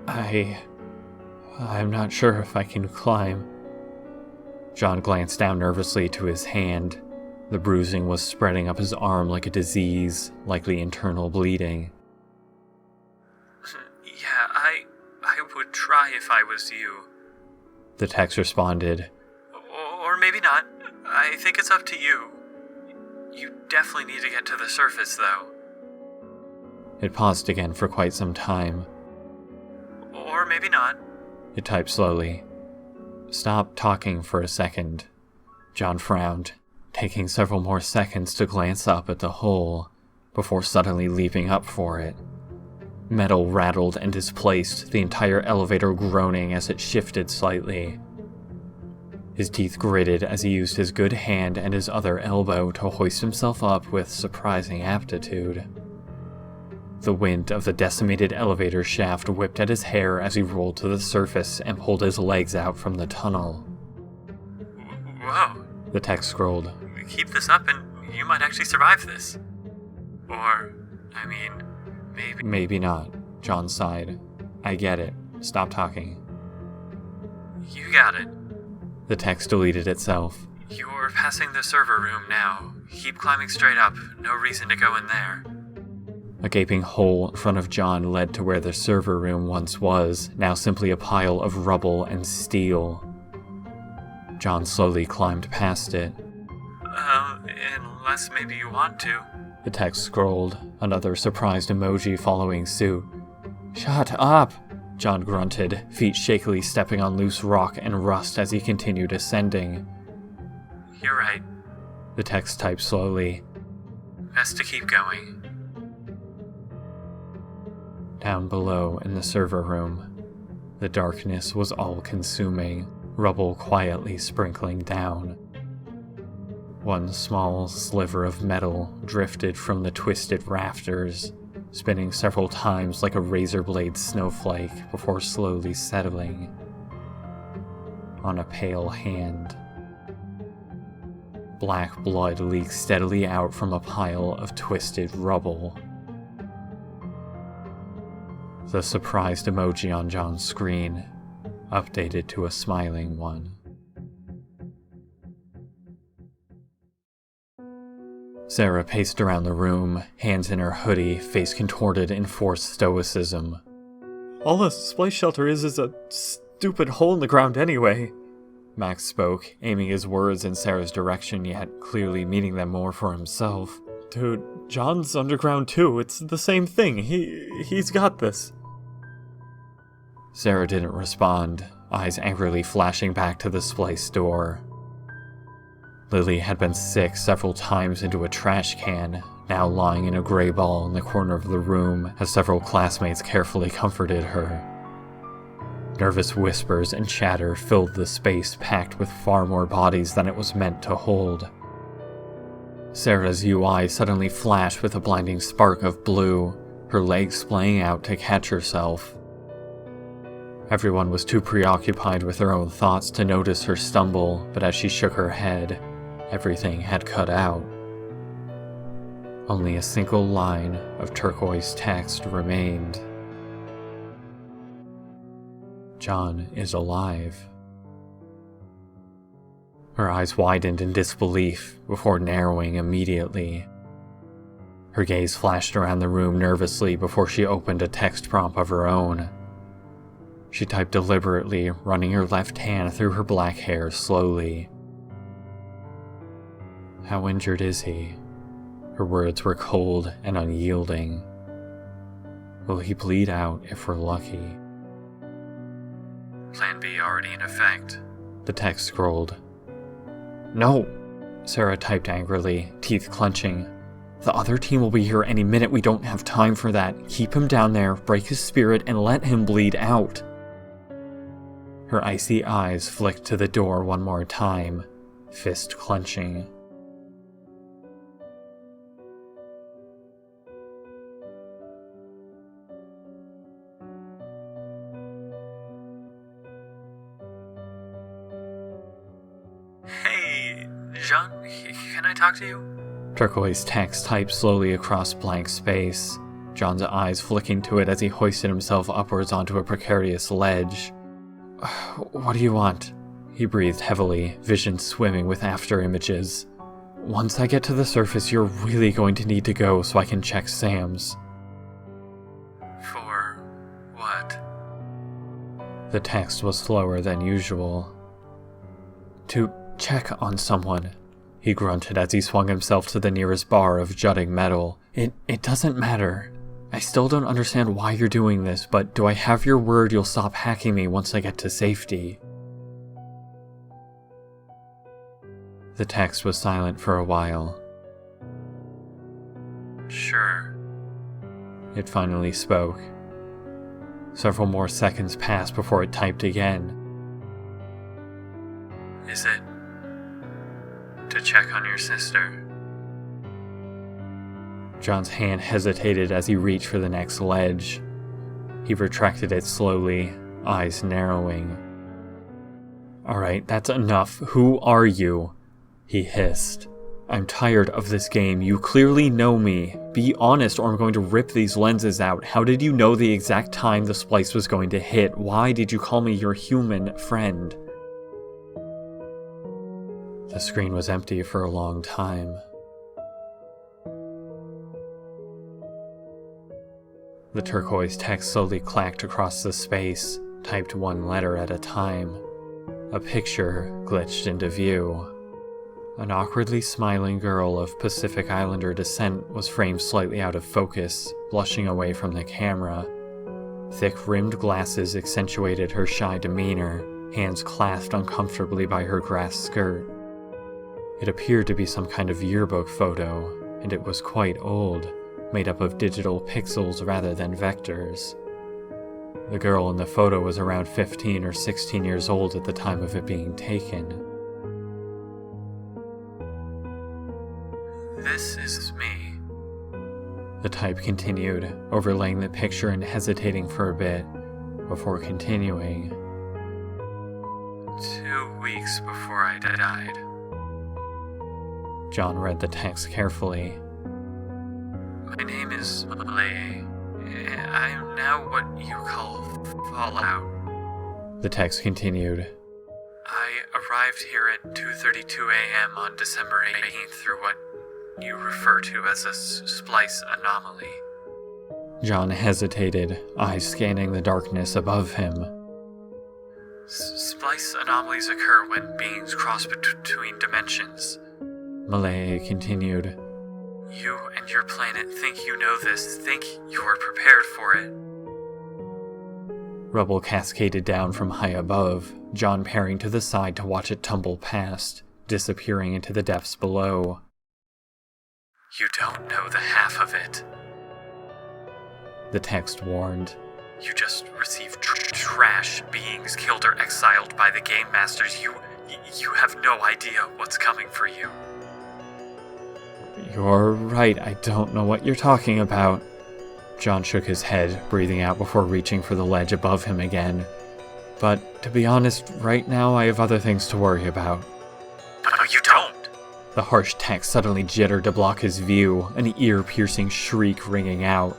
I'm not sure if I can climb. John glanced down nervously to his hand. The bruising was spreading up his arm like a disease, likely internal bleeding. Yeah, I would try if I was you. The text responded. Or maybe not. I think it's up to you. You definitely need to get to the surface, though. It paused again for quite some time. Or maybe not. It typed slowly. Stop talking for a second. John frowned, taking several more seconds to glance up at the hole, before suddenly leaping up for it. Metal rattled and displaced, the entire elevator groaning as it shifted slightly. His teeth gritted as he used his good hand and his other elbow to hoist himself up with surprising aptitude. The wind of the decimated elevator shaft whipped at his hair as he rolled to the surface and pulled his legs out from the tunnel. Whoa. The text scrolled. Keep this up and you might actually survive this. Or, maybe... Maybe not, John sighed. I get it. Stop talking. You got it. The text deleted itself. You're passing the server room now. Keep climbing straight up. No reason to go in there. A gaping hole in front of John led to where the server room once was, now simply a pile of rubble and steel. John slowly climbed past it. Unless maybe you want to. The text scrolled, another surprised emoji following suit. Shut up! John grunted, feet shakily stepping on loose rock and rust as he continued ascending. You're right. The text typed slowly. Best to keep going. Down below in the server room, the darkness was all-consuming, rubble quietly sprinkling down. One small sliver of metal drifted from the twisted rafters, spinning several times like a razor blade snowflake before slowly settling on a pale hand. Black blood leaked steadily out from a pile of twisted rubble. The surprised emoji on John's screen updated to a smiling one. Sarah paced around the room, hands in her hoodie, face contorted in forced stoicism. All a space shelter is a stupid hole in the ground anyway. Max spoke, aiming his words in Sarah's direction, yet clearly meaning them more for himself. Dude, John's underground too. It's the same thing. He's got this. Sarah didn't respond, eyes angrily flashing back to the splice door. Lily had been sick several times into a trash can, now lying in a gray ball in the corner of the room as several classmates carefully comforted her. Nervous whispers and chatter filled the space packed with far more bodies than it was meant to hold. Sarah's UI suddenly flashed with a blinding spark of blue, her legs splaying out to catch herself. Everyone was too preoccupied with their own thoughts to notice her stumble, but as she shook her head, everything had cut out. Only a single line of turquoise text remained. John is alive. Her eyes widened in disbelief before narrowing immediately. Her gaze flashed around the room nervously before she opened a text prompt of her own. She typed deliberately, running her left hand through her black hair slowly. How injured is he? Her words were cold and unyielding. Will he bleed out if we're lucky? Plan B already in effect, the text scrolled. No, Sarah typed angrily, teeth clenching. The other team will be here any minute. We don't have time for that. Keep him down there, break his spirit, and let him bleed out. Her icy eyes flicked to the door one more time, fist clenching. Hey, John, can I talk to you? Turquoise text typed slowly across blank space, John's eyes flicking to it as he hoisted himself upwards onto a precarious ledge. What do you want? He breathed heavily, vision swimming with after images. Once I get to the surface, you're really going to need to go so I can check Sam's. For what? The text was slower than usual. To check on someone, he grunted as he swung himself to the nearest bar of jutting metal. It doesn't matter. I still don't understand why you're doing this, but do I have your word you'll stop hacking me once I get to safety? The text was silent for a while. Sure. It finally spoke. Several more seconds passed before it typed again. Is it to check on your sister? John's hand hesitated as he reached for the next ledge. He retracted it slowly, eyes narrowing. Alright, that's enough. Who are you? He hissed. I'm tired of this game. You clearly know me. Be honest or I'm going to rip these lenses out. How did you know the exact time the splice was going to hit? Why did you call me your human friend? The screen was empty for a long time. The turquoise text slowly clacked across the space, typed one letter at a time. A picture glitched into view. An awkwardly smiling girl of Pacific Islander descent was framed slightly out of focus, blushing away from the camera. Thick rimmed glasses accentuated her shy demeanor, hands clasped uncomfortably by her grass skirt. It appeared to be some kind of yearbook photo, and it was quite old, made up of digital pixels rather than vectors. The girl in the photo was around 15 or 16 years old at the time of it being taken. This is me. The type continued, overlaying the picture and hesitating for a bit, before continuing. 2 weeks before I died. John read the text carefully. My name is Malay. I am now what you call Fallout. The text continued. I arrived here at 2:32 a.m. on December 18th through what you refer to as a splice anomaly. John hesitated, eyes scanning the darkness above him. Splice anomalies occur when beings cross between dimensions. Malay continued. You and your planet think you know this, think you are prepared for it. Rubble cascaded down from high above, John peering to the side to watch it tumble past, disappearing into the depths below. You don't know the half of it. The text warned. You just received trash beings killed or exiled by the Game Masters. You have no idea what's coming for you. You're right, I don't know what you're talking about. John shook his head, breathing out before reaching for the ledge above him again. But to be honest, right now I have other things to worry about. No, you don't. The harsh text suddenly jittered to block his view, an ear-piercing shriek ringing out.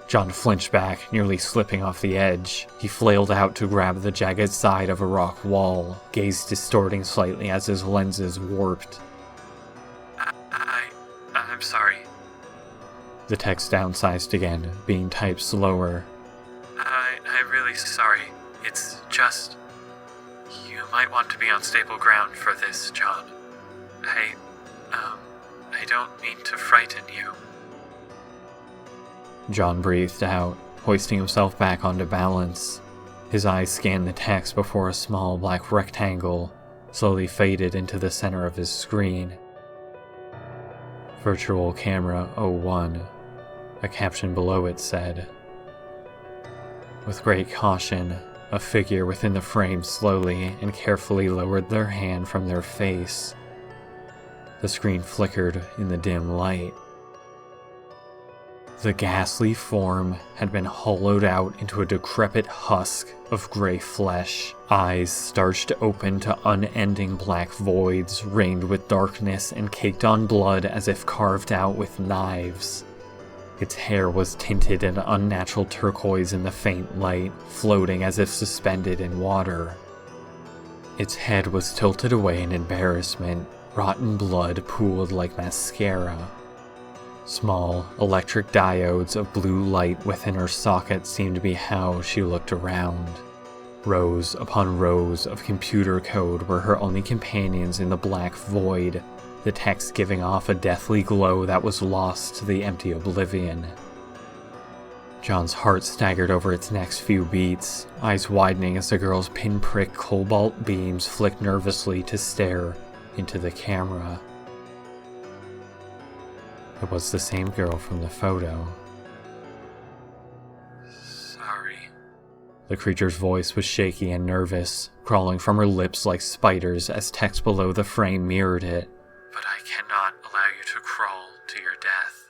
John flinched back, nearly slipping off the edge. He flailed out to grab the jagged side of a rock wall, gaze distorting slightly as his lenses warped. I'm sorry. The text downsized again, being typed slower. I'm really sorry. It's just... You might want to be on stable ground for this, John. I don't mean to frighten you. John breathed out, hoisting himself back onto balance. His eyes scanned the text before a small black rectangle slowly faded into the center of his screen. Virtual Camera 01. A caption below it said, "With great caution, a figure within the frame slowly and carefully lowered their hand from their face. The screen flickered in the dim light. The ghastly form had been hollowed out into a decrepit husk of gray flesh. Eyes starched open to unending black voids, ringed with darkness and caked on blood as if carved out with knives. Its hair was tinted an unnatural turquoise in the faint light, floating as if suspended in water. Its head was tilted away in embarrassment. Rotten blood pooled like mascara. Small, electric diodes of blue light within her socket seemed to be how she looked around. Rows upon rows of computer code were her only companions in the black void, the text giving off a deathly glow that was lost to the empty oblivion. John's heart staggered over its next few beats, eyes widening as the girl's pinprick cobalt beams flicked nervously to stare into the camera. It was the same girl from the photo. Sorry. The creature's voice was shaky and nervous, crawling from her lips like spiders as text below the frame mirrored it. But I cannot allow you to crawl to your death.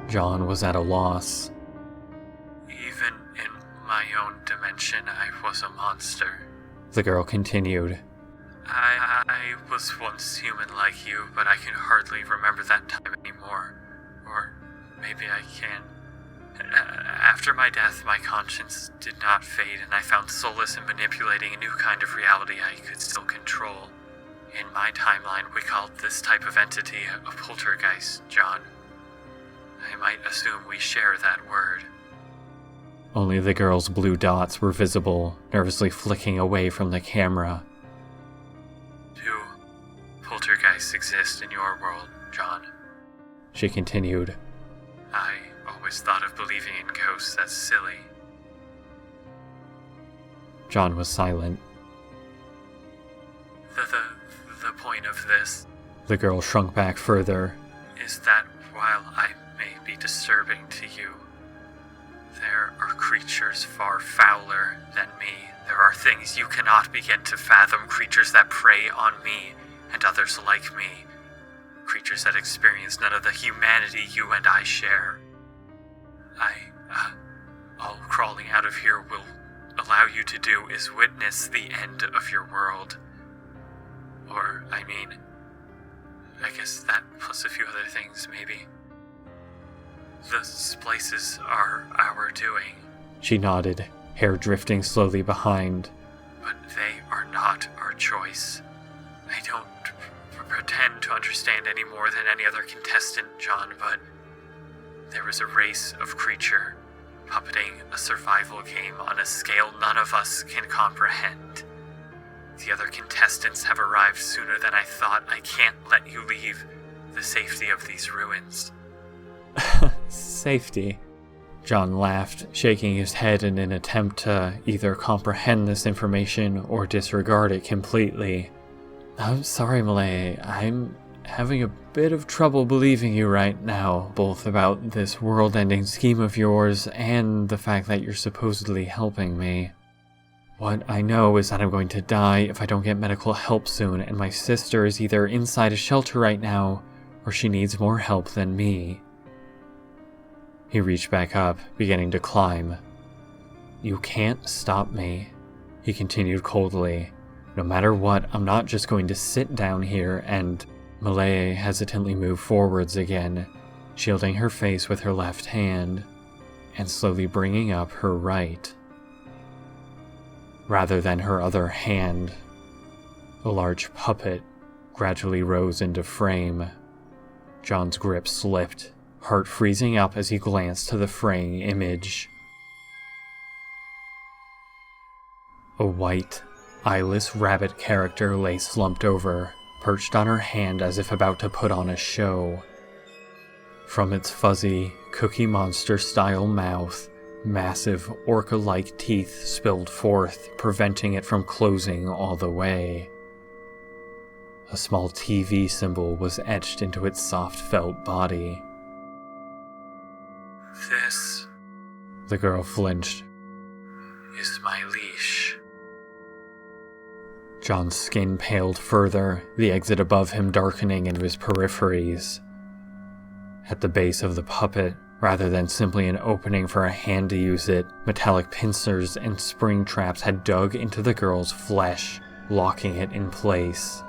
John was at a loss. Even in my own dimension, I was a monster. The girl continued. I was once human like you, but I can hardly remember that time anymore. Or maybe I can. After my death, my conscience did not fade, and I found solace in manipulating a new kind of reality I could still control. In my timeline, we called this type of entity a poltergeist, John. I might assume we share that word. Only the girl's blue dots were visible, nervously flicking away from the camera. Do poltergeists exist in your world, John? She continued. I always thought of believing in ghosts as silly. John was silent. The point of this The girl shrunk back further. is that while I may be disturbing to you, there are creatures far fouler than me. There are things you cannot begin to fathom, creatures that prey on me and others like me. Creatures that experience none of the humanity you and I share. All crawling out of here will allow you to do is witness the end of your world. Or, I guess that plus a few other things, maybe. Those places are our doing, She nodded, hair drifting slowly behind. but they are not our choice. I don't pretend to understand any more than any other contestant, John, but there is a race of creature puppeting a survival game on a scale none of us can comprehend. The other contestants have arrived sooner than I thought. I can't let you leave the safety of these ruins. Safety. John laughed, shaking his head in an attempt to either comprehend this information or disregard it completely. I'm sorry, Malay. I'm having a bit of trouble believing you right now, both about this world-ending scheme of yours and the fact that you're supposedly helping me. What I know is that I'm going to die if I don't get medical help soon, and my sister is either inside a shelter right now, or she needs more help than me. He reached back up, beginning to climb. You can't stop me, he continued coldly. No matter what, I'm not just going to sit down here and... Malaya hesitantly moved forwards again, shielding her face with her left hand, and slowly bringing up her right. Rather than her other hand, a large puppet gradually rose into frame. John's grip slipped, heart freezing up as he glanced to the fraying image. A white, eyeless rabbit character lay slumped over, perched on her hand as if about to put on a show. From its fuzzy, Cookie Monster-style mouth, massive orca-like teeth spilled forth, preventing it from closing all the way. A small TV symbol was etched into its soft felt body. This The girl flinched. is my leash. John's skin paled further, the exit above him darkening into his peripheries. At the base of the puppet, rather than simply an opening for a hand to use it, metallic pincers and spring traps had dug into the girl's flesh, locking it in place.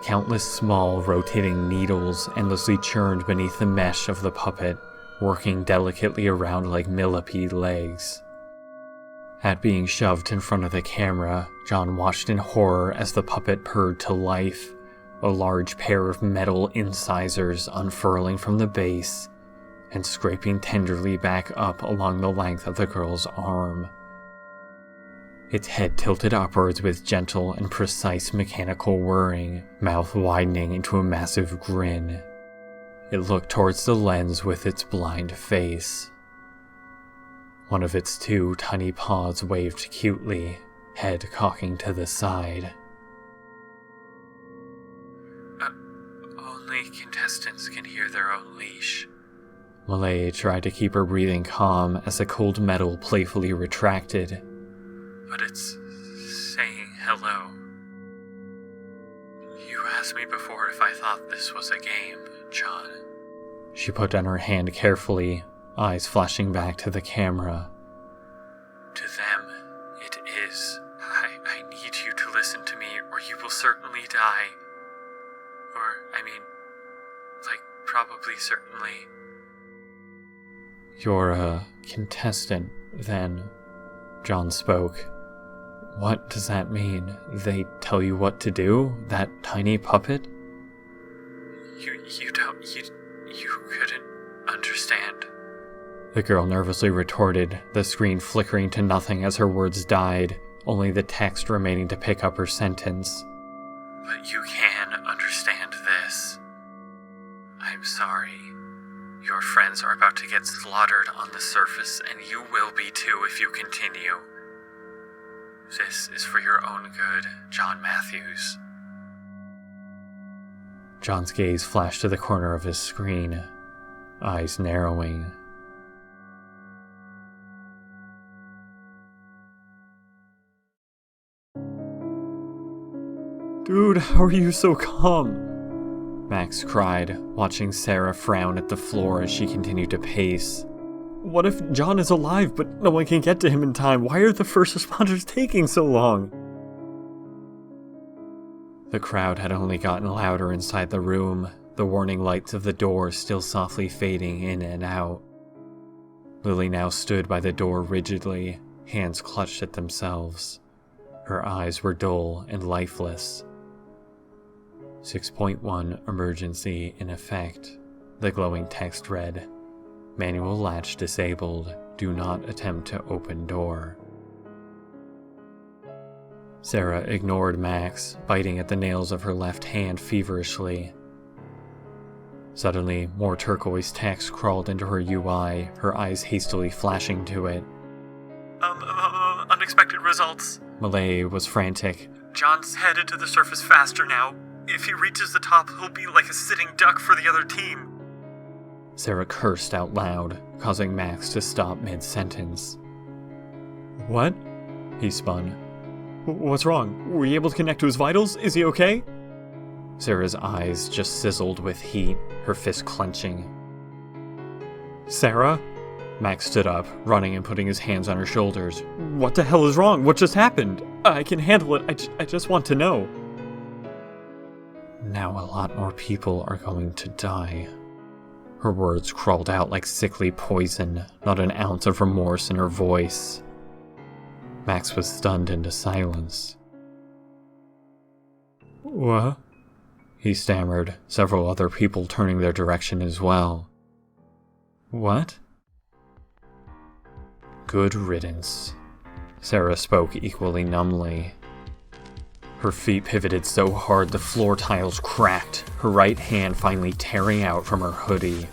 Countless small, rotating needles endlessly churned beneath the mesh of the puppet, working delicately around like millipede legs. At being shoved in front of the camera, John watched in horror as the puppet purred to life, a large pair of metal incisors unfurling from the base and scraping tenderly back up along the length of the girl's arm. Its head tilted upwards with gentle and precise mechanical whirring, mouth widening into a massive grin. It looked towards the lens with its blind face. One of its two tiny paws waved cutely, head cocking to the side. Only contestants can hear their own leash. Malaya tried to keep her breathing calm as the cold metal playfully retracted. But it's saying hello. You asked me before if I thought this was a game, John. She put down her hand carefully, eyes flashing back to the camera. To them, it is. I need you to listen to me, or you will certainly die. Probably certainly. You're a contestant, then, John spoke. What does that mean? They tell you what to do? That tiny puppet? You couldn't understand. The girl nervously retorted, the screen flickering to nothing as her words died, only the text remaining to pick up her sentence. But you can understand this. I'm sorry. Your friends are about to get slaughtered on the surface, and you will be too if you continue. This is for your own good, John Matthews. John's gaze flashed to the corner of his screen, eyes narrowing. Dude, how are you so calm? Max cried, watching Sarah frown at the floor as she continued to pace. What if John is alive, but no one can get to him in time? Why are the first responders taking so long? The crowd had only gotten louder inside the room, the warning lights of the door still softly fading in and out. Lily now stood by the door rigidly, hands clutched at themselves. Her eyes were dull and lifeless. 6.1 emergency in effect. The glowing text read, "Manual latch disabled. Do not attempt to open door." Sarah ignored Max, biting at the nails of her left hand feverishly. Suddenly, more turquoise text crawled into her UI, her eyes hastily flashing to it. Unexpected results. Malay was frantic. John's headed to the surface faster now. If he reaches the top, he'll be like a sitting duck for the other team. Sarah cursed out loud, causing Max to stop mid-sentence. What? He spun. What's wrong? Were you able to connect to his vitals? Is he okay? Sarah's eyes just sizzled with heat, her fist clenching. Sarah? Max stood up, running and putting his hands on her shoulders. What the hell is wrong? What just happened? I can handle it. I just want to know. Now a lot more people are going to die. Her words crawled out like sickly poison, not an ounce of remorse in her voice. Max was stunned into silence. What? He stammered, several other people turning their direction as well. What? Good riddance. Sarah spoke equally numbly. Her feet pivoted so hard the floor tiles cracked, her right hand finally tearing out from her hoodie.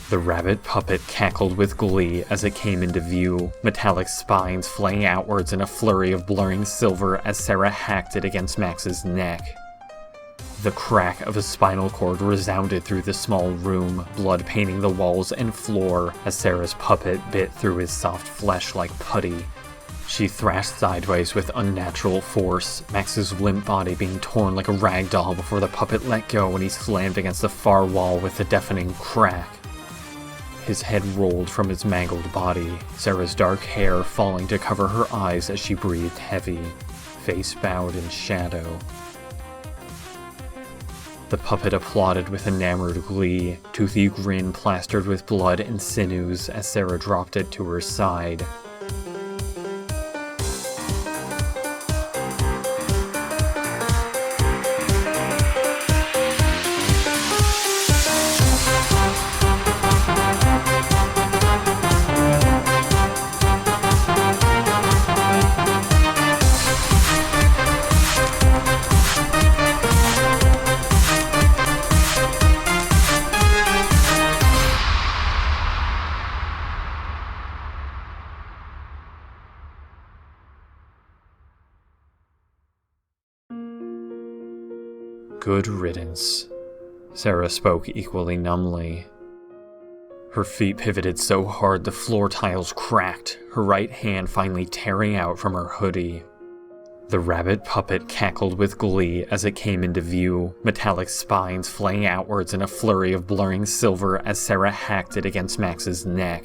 The rabbit puppet cackled with glee as it came into view, metallic spines flaying outwards in a flurry of blurring silver as Sarah hacked it against Max's neck. The crack of a spinal cord resounded through the small room, blood painting the walls and floor as Sarah's puppet bit through his soft flesh like putty. She thrashed sideways with unnatural force, Max's limp body being torn like a rag doll before the puppet let go when he slammed against the far wall with a deafening crack. His head rolled from his mangled body, Sarah's dark hair falling to cover her eyes as she breathed heavy, face bowed in shadow. The puppet applauded with enamored glee, toothy grin plastered with blood and sinews as Sarah dropped it to her side. Good riddance. Sarah spoke equally numbly. Her feet pivoted so hard the floor tiles cracked, her right hand finally tearing out from her hoodie. The rabbit puppet cackled with glee as it came into view, metallic spines flaying outwards in a flurry of blurring silver as Sarah hacked it against Max's neck.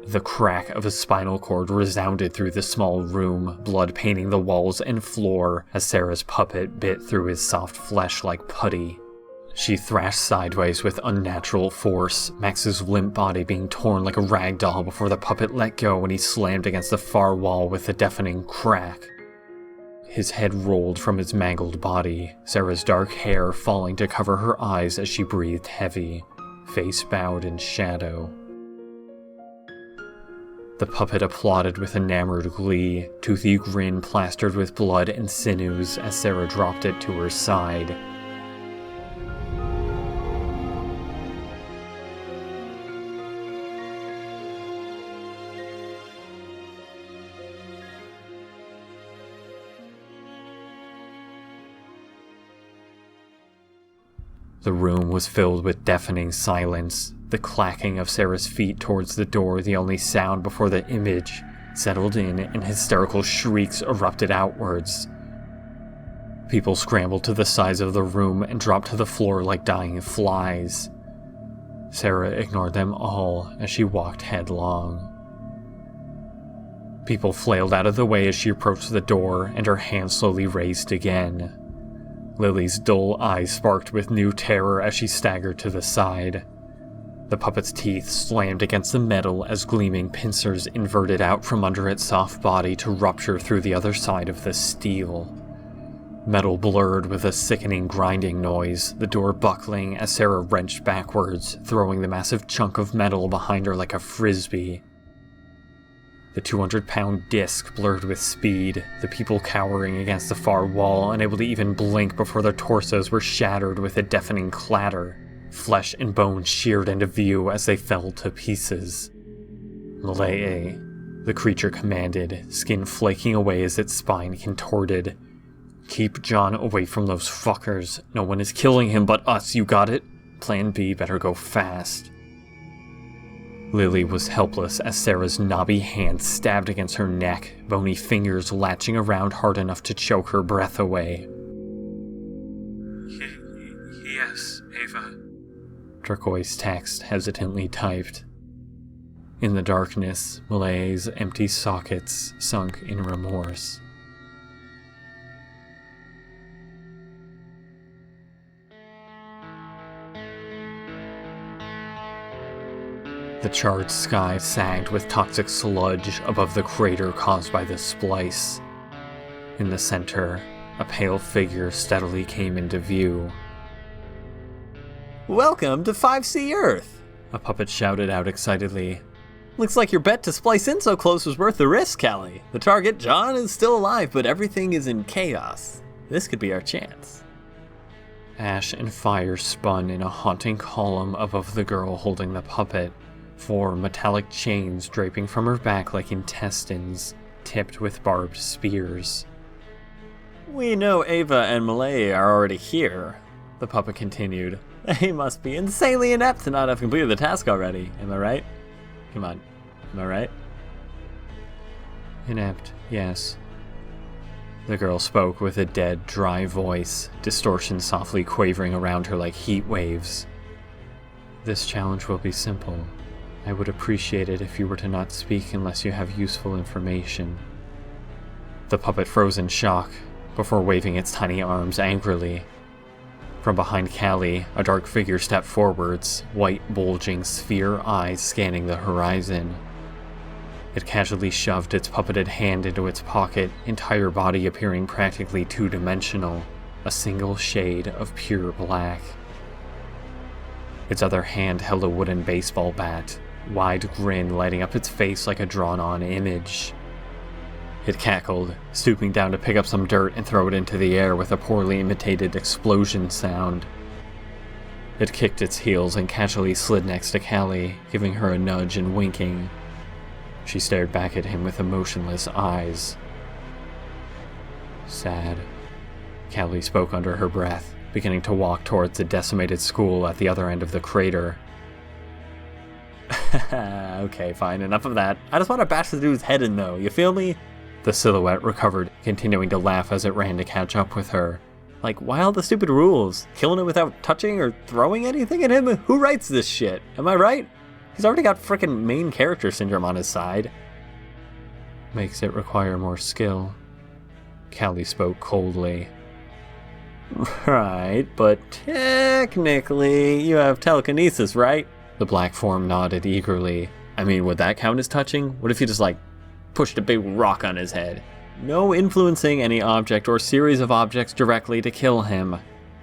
The crack of a spinal cord resounded through the small room, blood painting the walls and floor as Sarah's puppet bit through his soft flesh like putty. She thrashed sideways with unnatural force, Max's limp body being torn like a rag doll before the puppet let go when he slammed against the far wall with a deafening crack. His head rolled from his mangled body, Sarah's dark hair falling to cover her eyes as she breathed heavy, face bowed in shadow. The puppet applauded with enamored glee, toothy grin plastered with blood and sinews as Sarah dropped it to her side. The room was filled with deafening silence, the clacking of Sarah's feet towards the door the only sound before the image settled in and hysterical shrieks erupted outwards. People scrambled to the sides of the room and dropped to the floor like dying flies. Sarah ignored them all as she walked headlong. People flailed out of the way as she approached the door, and her hand slowly raised again. Lily's dull eyes sparked with new terror as she staggered to the side. The puppet's teeth slammed against the metal as gleaming pincers inverted out from under its soft body to rupture through the other side of the steel. Metal blurred with a sickening grinding noise, the door buckling as Sarah wrenched backwards, throwing the massive chunk of metal behind her like a frisbee. The 200-pound disc blurred with speed, the people cowering against the far wall, unable to even blink before their torsos were shattered with a deafening clatter. Flesh and bone sheared into view as they fell to pieces. "Malay," the creature commanded, skin flaking away as its spine contorted. Keep John away from those fuckers. No one is killing him but us, you got it? Plan B better go fast. Lily was helpless as Sarah's knobby hand stabbed against her neck, bony fingers latching around hard enough to choke her breath away. Yes, Ava. Turquoise text hesitantly typed. In the darkness, Malay's empty sockets sunk in remorse. The charred sky sagged with toxic sludge above the crater caused by the splice. In the center, a pale figure steadily came into view. Welcome to 5C Earth, a puppet shouted out excitedly. Looks like your bet to splice in so close was worth the risk, Callie. The target, John, is still alive, but everything is in chaos. This could be our chance. Ash and fire spun in a haunting column above the girl holding the puppet. 4 metallic chains draping from her back like intestines, tipped with barbed spears. We know Ava and Malay are already here, the puppet continued. They must be insanely inept to not have completed the task already, am I right? Come on, am I right? Inept, yes. The girl spoke with a dead, dry voice, distortion softly quavering around her like heat waves. This challenge will be simple. I would appreciate it if you were to not speak unless you have useful information. The puppet froze in shock, before waving its tiny arms angrily. From behind Callie, a dark figure stepped forwards, white bulging sphere eyes scanning the horizon. It casually shoved its puppeted hand into its pocket, entire body appearing practically two-dimensional, a single shade of pure black. Its other hand held a wooden baseball bat, wide grin lighting up its face like a drawn-on image. It cackled, stooping down to pick up some dirt and throw it into the air with a poorly imitated explosion sound. It kicked its heels and casually slid next to Callie, giving her a nudge and winking. She stared back at him with emotionless eyes. Sad. Callie spoke under her breath, beginning to walk towards the decimated school at the other end of the crater. Okay, fine, enough of that. I just want to bash the dude's head in though, you feel me? The silhouette recovered, continuing to laugh as it ran to catch up with her. Like, why all the stupid rules? Killing it without touching or throwing anything at him? Who writes this shit? Am I right? He's already got frickin' main character syndrome on his side. Makes it require more skill. Callie spoke coldly. Right, but technically you have telekinesis, right? The black form nodded eagerly. I mean, would that count as touching? What if you just, pushed a big rock on his head? No influencing any object or series of objects directly to kill him.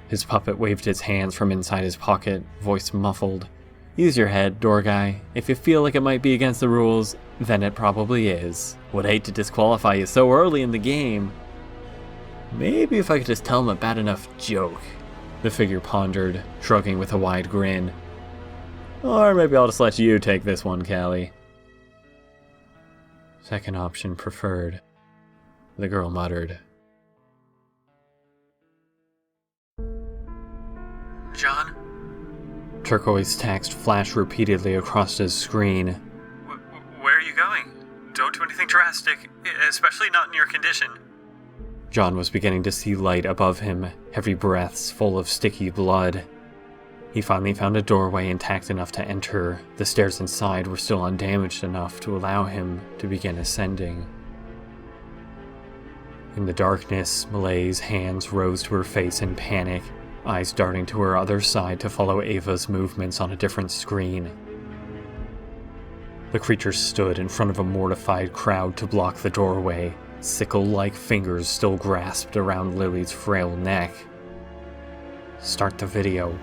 His puppet waved his hands from inside his pocket, voice muffled. Use your head, door guy. If you feel like it might be against the rules, then it probably is. Would hate to disqualify you so early in the game. Maybe if I could just tell him a bad enough joke. The figure pondered, shrugging with a wide grin. Or maybe I'll just let you take this one, Callie. Second option preferred, the girl muttered. John? Turquoise text flashed repeatedly across his screen. Where are you going? Don't do anything drastic, especially not in your condition. John was beginning to see light above him, heavy breaths full of sticky blood. He finally found a doorway intact enough to enter. The stairs inside were still undamaged enough to allow him to begin ascending. In the darkness, Malay's hands rose to her face in panic, eyes darting to her other side to follow Ava's movements on a different screen. The creature stood in front of a mortified crowd to block the doorway, sickle-like fingers still grasped around Lily's frail neck. Start the video.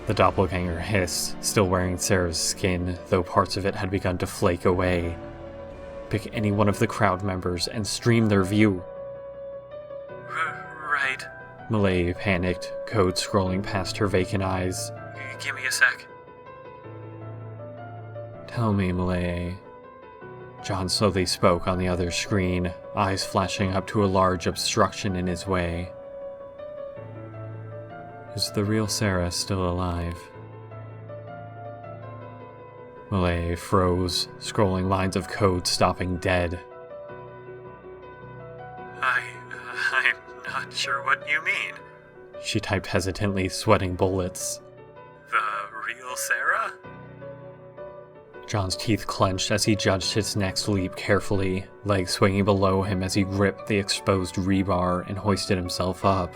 The doppelganger hissed, still wearing Sarah's skin, though parts of it had begun to flake away. Pick any one of the crowd members and stream their view. Right. Malay panicked, code scrolling past her vacant eyes. Give me a sec. Tell me, Malay. John slowly spoke on the other screen, eyes flashing up to a large obstruction in his way. Is the real Sarah still alive? Malay froze, scrolling lines of code stopping dead. I'm not sure what you mean. She typed hesitantly, sweating bullets. The real Sarah? John's teeth clenched as he judged his next leap carefully, legs swinging below him as he gripped the exposed rebar and hoisted himself up.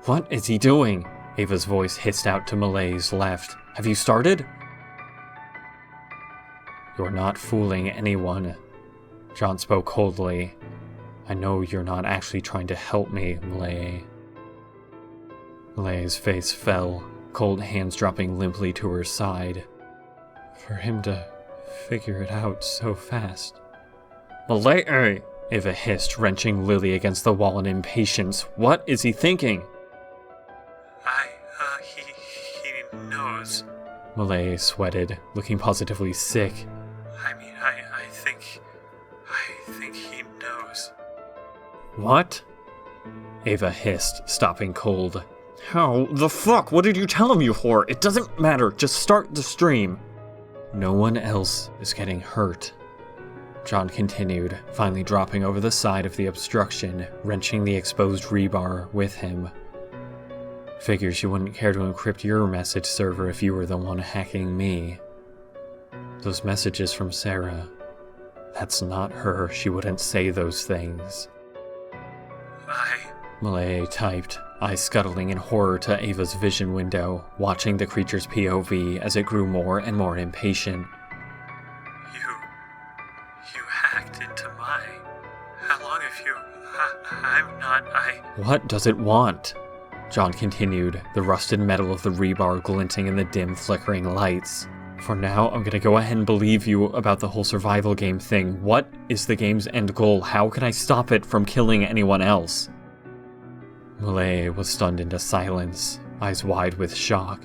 What is he doing? Ava's voice hissed out to Malay's left. Have you started? You're not fooling anyone. John spoke coldly. I know you're not actually trying to help me, Malay. Malay's face fell, cold hands dropping limply to her side. For him to figure it out so fast. Malay! Ava hissed, wrenching Lily against the wall in impatience. What is he thinking? He knows. Malay sweated, looking positively sick. I think he knows. What? Ava hissed, stopping cold. How the fuck? What did you tell him, you whore? It doesn't matter. Just start the stream. No one else is getting hurt. John continued, finally dropping over the side of the obstruction, wrenching the exposed rebar with him. Figures you wouldn't care to encrypt your message server if you were the one hacking me. Those messages from Sarah. That's not her. She wouldn't say those things. Malay typed, eyes scuttling in horror to Ava's vision window, watching the creature's POV as it grew more and more impatient. You hacked into my... How long have you... What does it want? John continued, the rusted metal of the rebar glinting in the dim, flickering lights. For now, I'm gonna go ahead and believe you about the whole survival game thing. What is the game's end goal? How can I stop it from killing anyone else? Malay was stunned into silence, eyes wide with shock.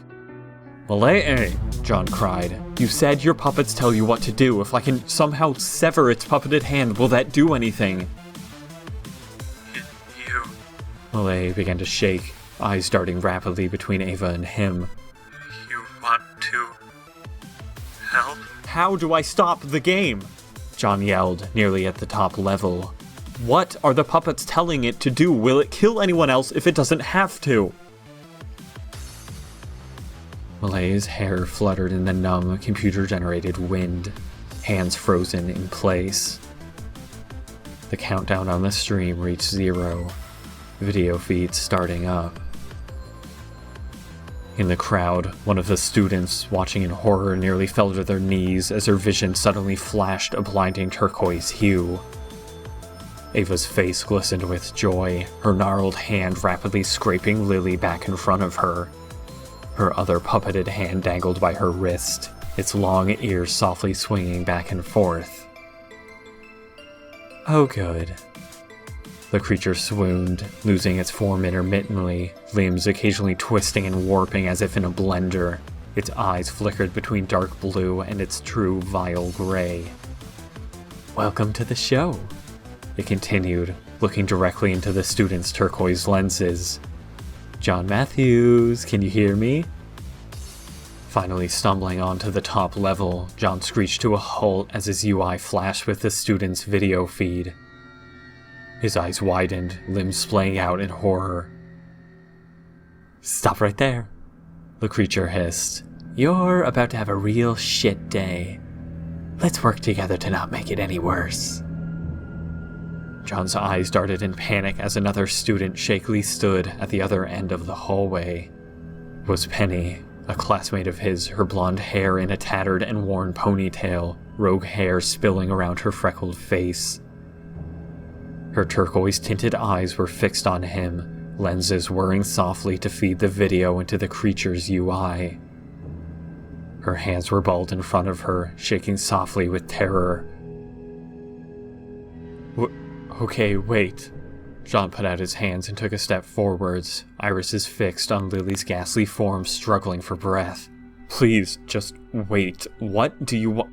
Malay! John cried. You said your puppets tell you what to do. If I can somehow sever its puppeted hand, will that do anything? You... Malay began to shake, eyes darting rapidly between Ava and him. You want to... help? How do I stop the game? John yelled, nearly at the top level. What are the puppets telling it to do? Will it kill anyone else if it doesn't have to? Malay's hair fluttered in the numb, computer-generated wind, hands frozen in place. The countdown on the stream reached 0, video feed starting up. In the crowd, one of the students, watching in horror, nearly fell to their knees as her vision suddenly flashed a blinding turquoise hue. Ava's face glistened with joy, her gnarled hand rapidly scraping Lily back in front of her. Her other puppeted hand dangled by her wrist, its long ears softly swinging back and forth. Oh good. The creature swooned, losing its form intermittently, limbs occasionally twisting and warping as if in a blender. Its eyes flickered between dark blue and its true vile gray. Welcome to the show, it continued, looking directly into the student's turquoise lenses. John Matthews, can you hear me? Finally stumbling onto the top level, John screeched to a halt as his UI flashed with the student's video feed. His eyes widened, limbs splaying out in horror. Stop right there, the creature hissed. You're about to have a real shit day. Let's work together to not make it any worse. John's eyes darted in panic as another student shakily stood at the other end of the hallway. It was Penny, a classmate of his, her blonde hair in a tattered and worn ponytail, rogue hair spilling around her freckled face. Her turquoise-tinted eyes were fixed on him, lenses whirring softly to feed the video into the creature's UI. Her hands were balled in front of her, shaking softly with terror. Okay, wait. John put out his hands and took a step forwards, irises fixed on Lily's ghastly form, struggling for breath. Please, just wait. What do you want?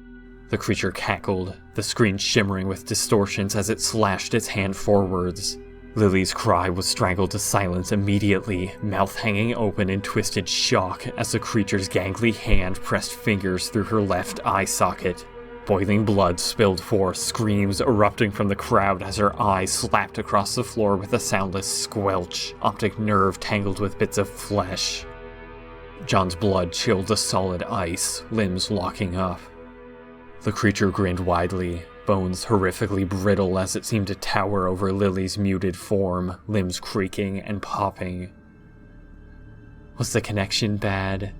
The creature cackled, the screen shimmering with distortions as it slashed its hand forwards. Lily's cry was strangled to silence immediately, mouth hanging open in twisted shock as the creature's gangly hand pressed fingers through her left eye socket. Boiling blood spilled forth, screams erupting from the crowd as her eyes slapped across the floor with a soundless squelch, optic nerve tangled with bits of flesh. John's blood chilled the solid ice, limbs locking up. The creature grinned widely, bones horrifically brittle as it seemed to tower over Lily's muted form, limbs creaking and popping. Was the connection bad?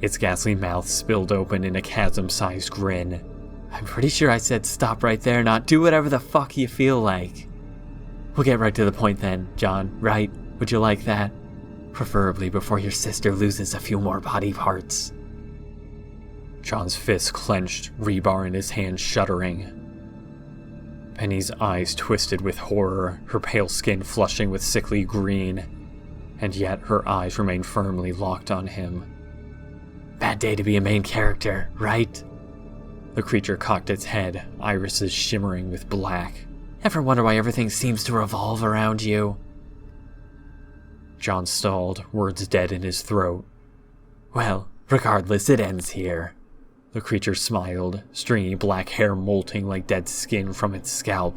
Its ghastly mouth spilled open in a chasm-sized grin. I'm pretty sure I said stop right there, not do whatever the fuck you feel like. We'll get right to the point then, John, right? Would you like that? Preferably before your sister loses a few more body parts. John's fist clenched, rebar in his hand shuddering. Penny's eyes twisted with horror, her pale skin flushing with sickly green, and yet her eyes remained firmly locked on him. Bad day to be a main character, right? The creature cocked its head, irises shimmering with black. Ever wonder why everything seems to revolve around you? John stalled, words dead in his throat. Well, regardless, it ends here. The creature smiled, stringy black hair molting like dead skin from its scalp.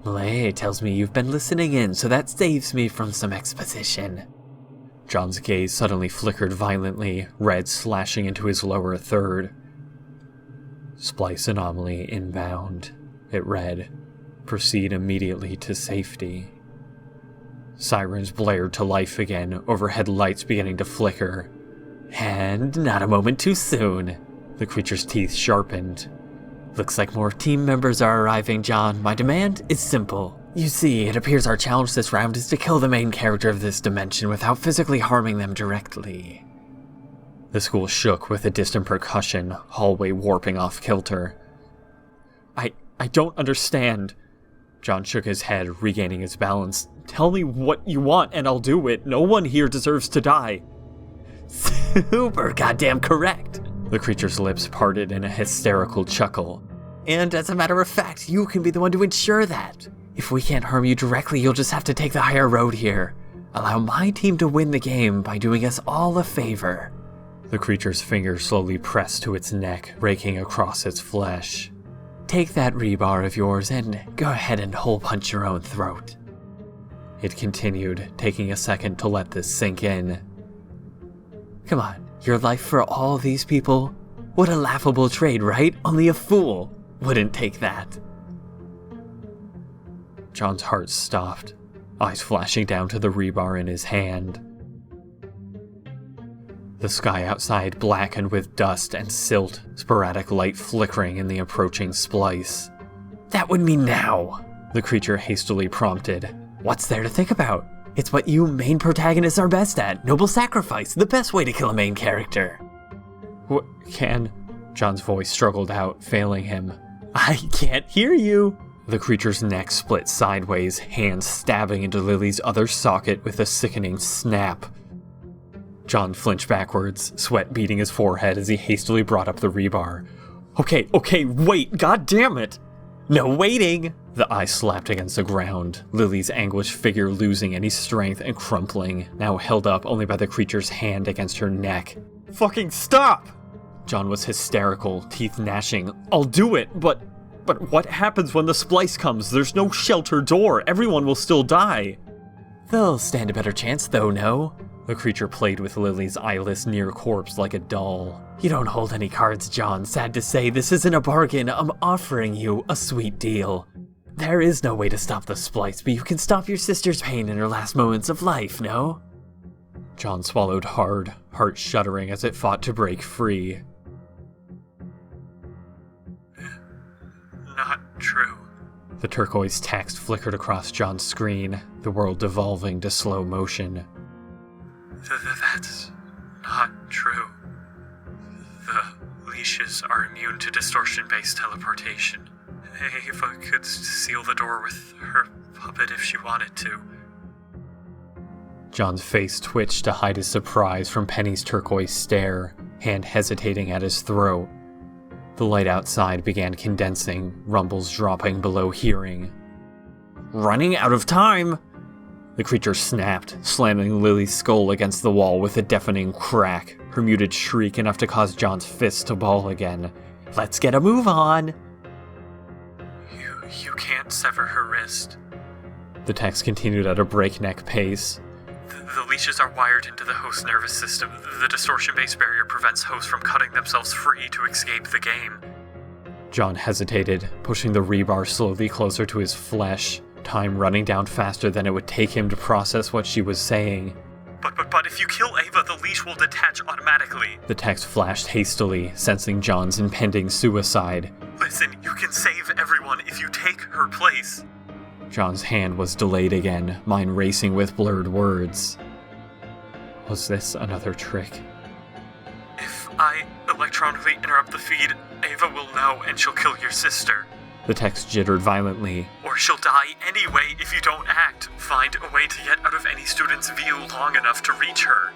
Malay tells me you've been listening in, so that saves me from some exposition. John's gaze suddenly flickered violently, red slashing into his lower third. Splice anomaly inbound, it read. Proceed immediately to safety. Sirens blared to life again, overhead lights beginning to flicker. And not a moment too soon. The creature's teeth sharpened. Looks like more team members are arriving, John. My demand is simple. You see, it appears our challenge this round is to kill the main character of this dimension without physically harming them directly. The school shook with a distant percussion, hallway warping off kilter. I don't understand. John shook his head, regaining his balance. Tell me what you want and I'll do it. No one here deserves to die. Super goddamn correct. The creature's lips parted in a hysterical chuckle. And as a matter of fact, you can be the one to ensure that. If we can't harm you directly, you'll just have to take the higher road here. Allow my team to win the game by doing us all a favor. The creature's fingers slowly pressed to its neck, raking across its flesh. Take that rebar of yours and go ahead and hole punch your own throat. It continued, taking a second to let this sink in. Come on, your life for all these people? What a laughable trade, right? Only a fool wouldn't take that. John's heart stopped, eyes flashing down to the rebar in his hand. The sky outside blackened with dust and silt, sporadic light flickering in the approaching splice. That would mean now, the creature hastily prompted. What's there to think about? It's what you main protagonists are best at. Noble sacrifice, the best way to kill a main character. What can... John's voice struggled out, failing him. I can't hear you. The creature's neck split sideways, hands stabbing into Lily's other socket with a sickening snap. John flinched backwards, sweat beading his forehead as he hastily brought up the rebar. Okay, wait, god damn it! No waiting! The eye slapped against the ground, Lily's anguished figure losing any strength and crumpling, now held up only by the creature's hand against her neck. Fucking stop! John was hysterical, teeth gnashing. I'll do it, but what happens when the splice comes? There's no shelter door, everyone will still die. They'll stand a better chance though, no? The creature played with Lily's eyeless near corpse like a doll. You don't hold any cards, John. Sad to say, this isn't a bargain. I'm offering you a sweet deal. There is no way to stop the splice, but you can stop your sister's pain in her last moments of life, no? John swallowed hard, heart shuddering as it fought to break free. Not true. The turquoise text flickered across John's screen, the world devolving to slow motion. That's not true. The leashes are immune to distortion-based teleportation. Ava could seal the door with her puppet if she wanted to. John's face twitched to hide his surprise from Penny's turquoise stare, hand hesitating at his throat. The light outside began condensing, rumbles dropping below hearing. Running out of time! The creature snapped, slamming Lily's skull against the wall with a deafening crack, her muted shriek enough to cause John's fist to ball again. Let's get a move on! You can't sever her wrist. The text continued at a breakneck pace. The leashes are wired into the host nervous system. The distortion-based barrier prevents hosts from cutting themselves free to escape the game. John hesitated, pushing the rebar slowly closer to his flesh, time running down faster than it would take him to process what she was saying. But if you kill Ava, the leash will detach automatically. The text flashed hastily, sensing John's impending suicide. Listen, you can save everyone if you take her place. John's hand was delayed again, mind racing with blurred words. Was this another trick? If I electronically interrupt the feed, Ava will know and she'll kill your sister. The text jittered violently. Or she'll die anyway if you don't act. Find a way to get out of any student's view long enough to reach her.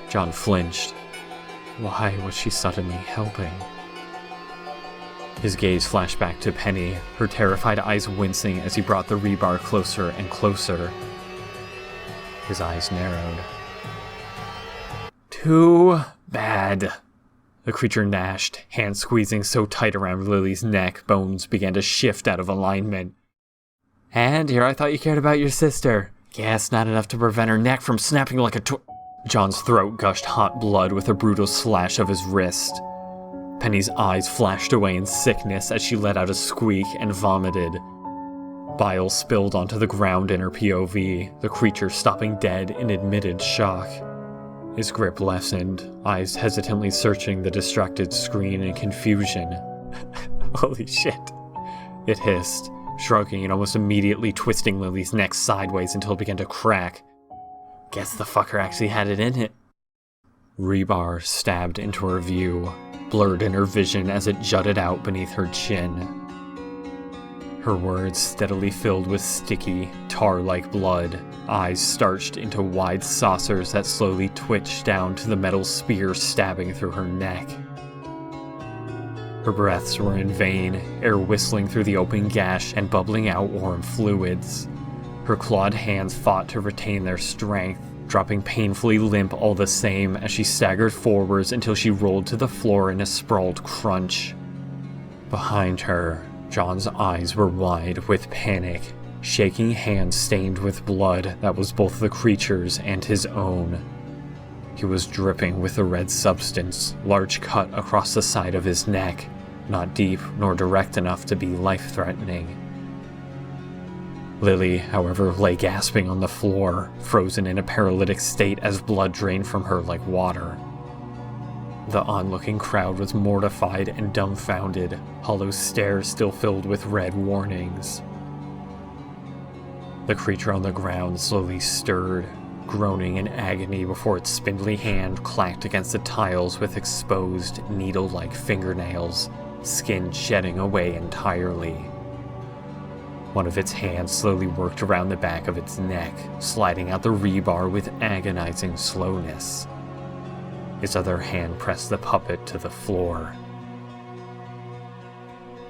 John flinched. Why was she suddenly helping? His gaze flashed back to Penny, her terrified eyes wincing as he brought the rebar closer and closer. His eyes narrowed. Too bad. The creature gnashed, hands squeezing so tight around Lily's neck, bones began to shift out of alignment. And here I thought you cared about your sister. Guess not enough to prevent her neck from snapping like a John's throat gushed hot blood with a brutal slash of his wrist. Penny's eyes flashed away in sickness as she let out a squeak and vomited. Bile spilled onto the ground in her POV, the creature stopping dead in admitted shock. His grip lessened, eyes hesitantly searching the distracted screen in confusion. Holy shit, it hissed, shrugging and almost immediately twisting Lily's neck sideways until it began to crack. Guess the fucker actually had it in it. Rebar stabbed into her view, blurred in her vision as it jutted out beneath her chin. Her words steadily filled with sticky, tar-like blood, eyes starched into wide saucers that slowly twitched down to the metal spear stabbing through her neck. Her breaths were in vain, air whistling through the open gash and bubbling out warm fluids. Her clawed hands fought to retain their strength, dropping painfully limp all the same as she staggered forwards until she rolled to the floor in a sprawled crunch. Behind her, John's eyes were wide with panic, shaking hand stained with blood that was both the creature's and his own. He was dripping with a red substance, large cut across the side of his neck, not deep nor direct enough to be life-threatening. Lily, however, lay gasping on the floor, frozen in a paralytic state as blood drained from her like water. The onlooking crowd was mortified and dumbfounded, hollow stares still filled with red warnings. The creature on the ground slowly stirred, groaning in agony before its spindly hand clacked against the tiles with exposed, needle-like fingernails, skin shedding away entirely. One of its hands slowly worked around the back of its neck, sliding out the rebar with agonizing slowness. Its other hand pressed the puppet to the floor.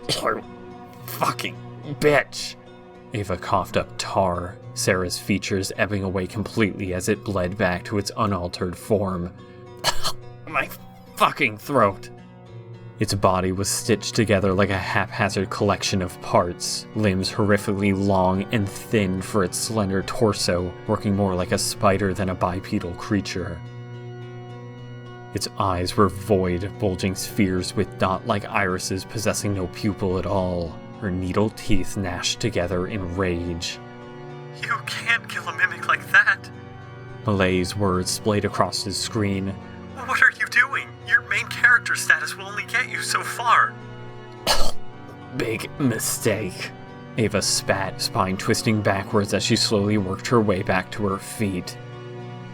You fucking bitch! Ava coughed up tar, Sarah's features ebbing away completely as it bled back to its unaltered form. My fucking throat! Its body was stitched together like a haphazard collection of parts, limbs horrifically long and thin for its slender torso, working more like a spider than a bipedal creature. Its eyes were void, bulging spheres with dot-like irises possessing no pupil at all, her needle teeth gnashed together in rage. You can't kill a mimic like that! Malay's words splayed across his screen. What are you doing? Your main character status will only get you so far. Big mistake. Ava spat, spine twisting backwards as she slowly worked her way back to her feet.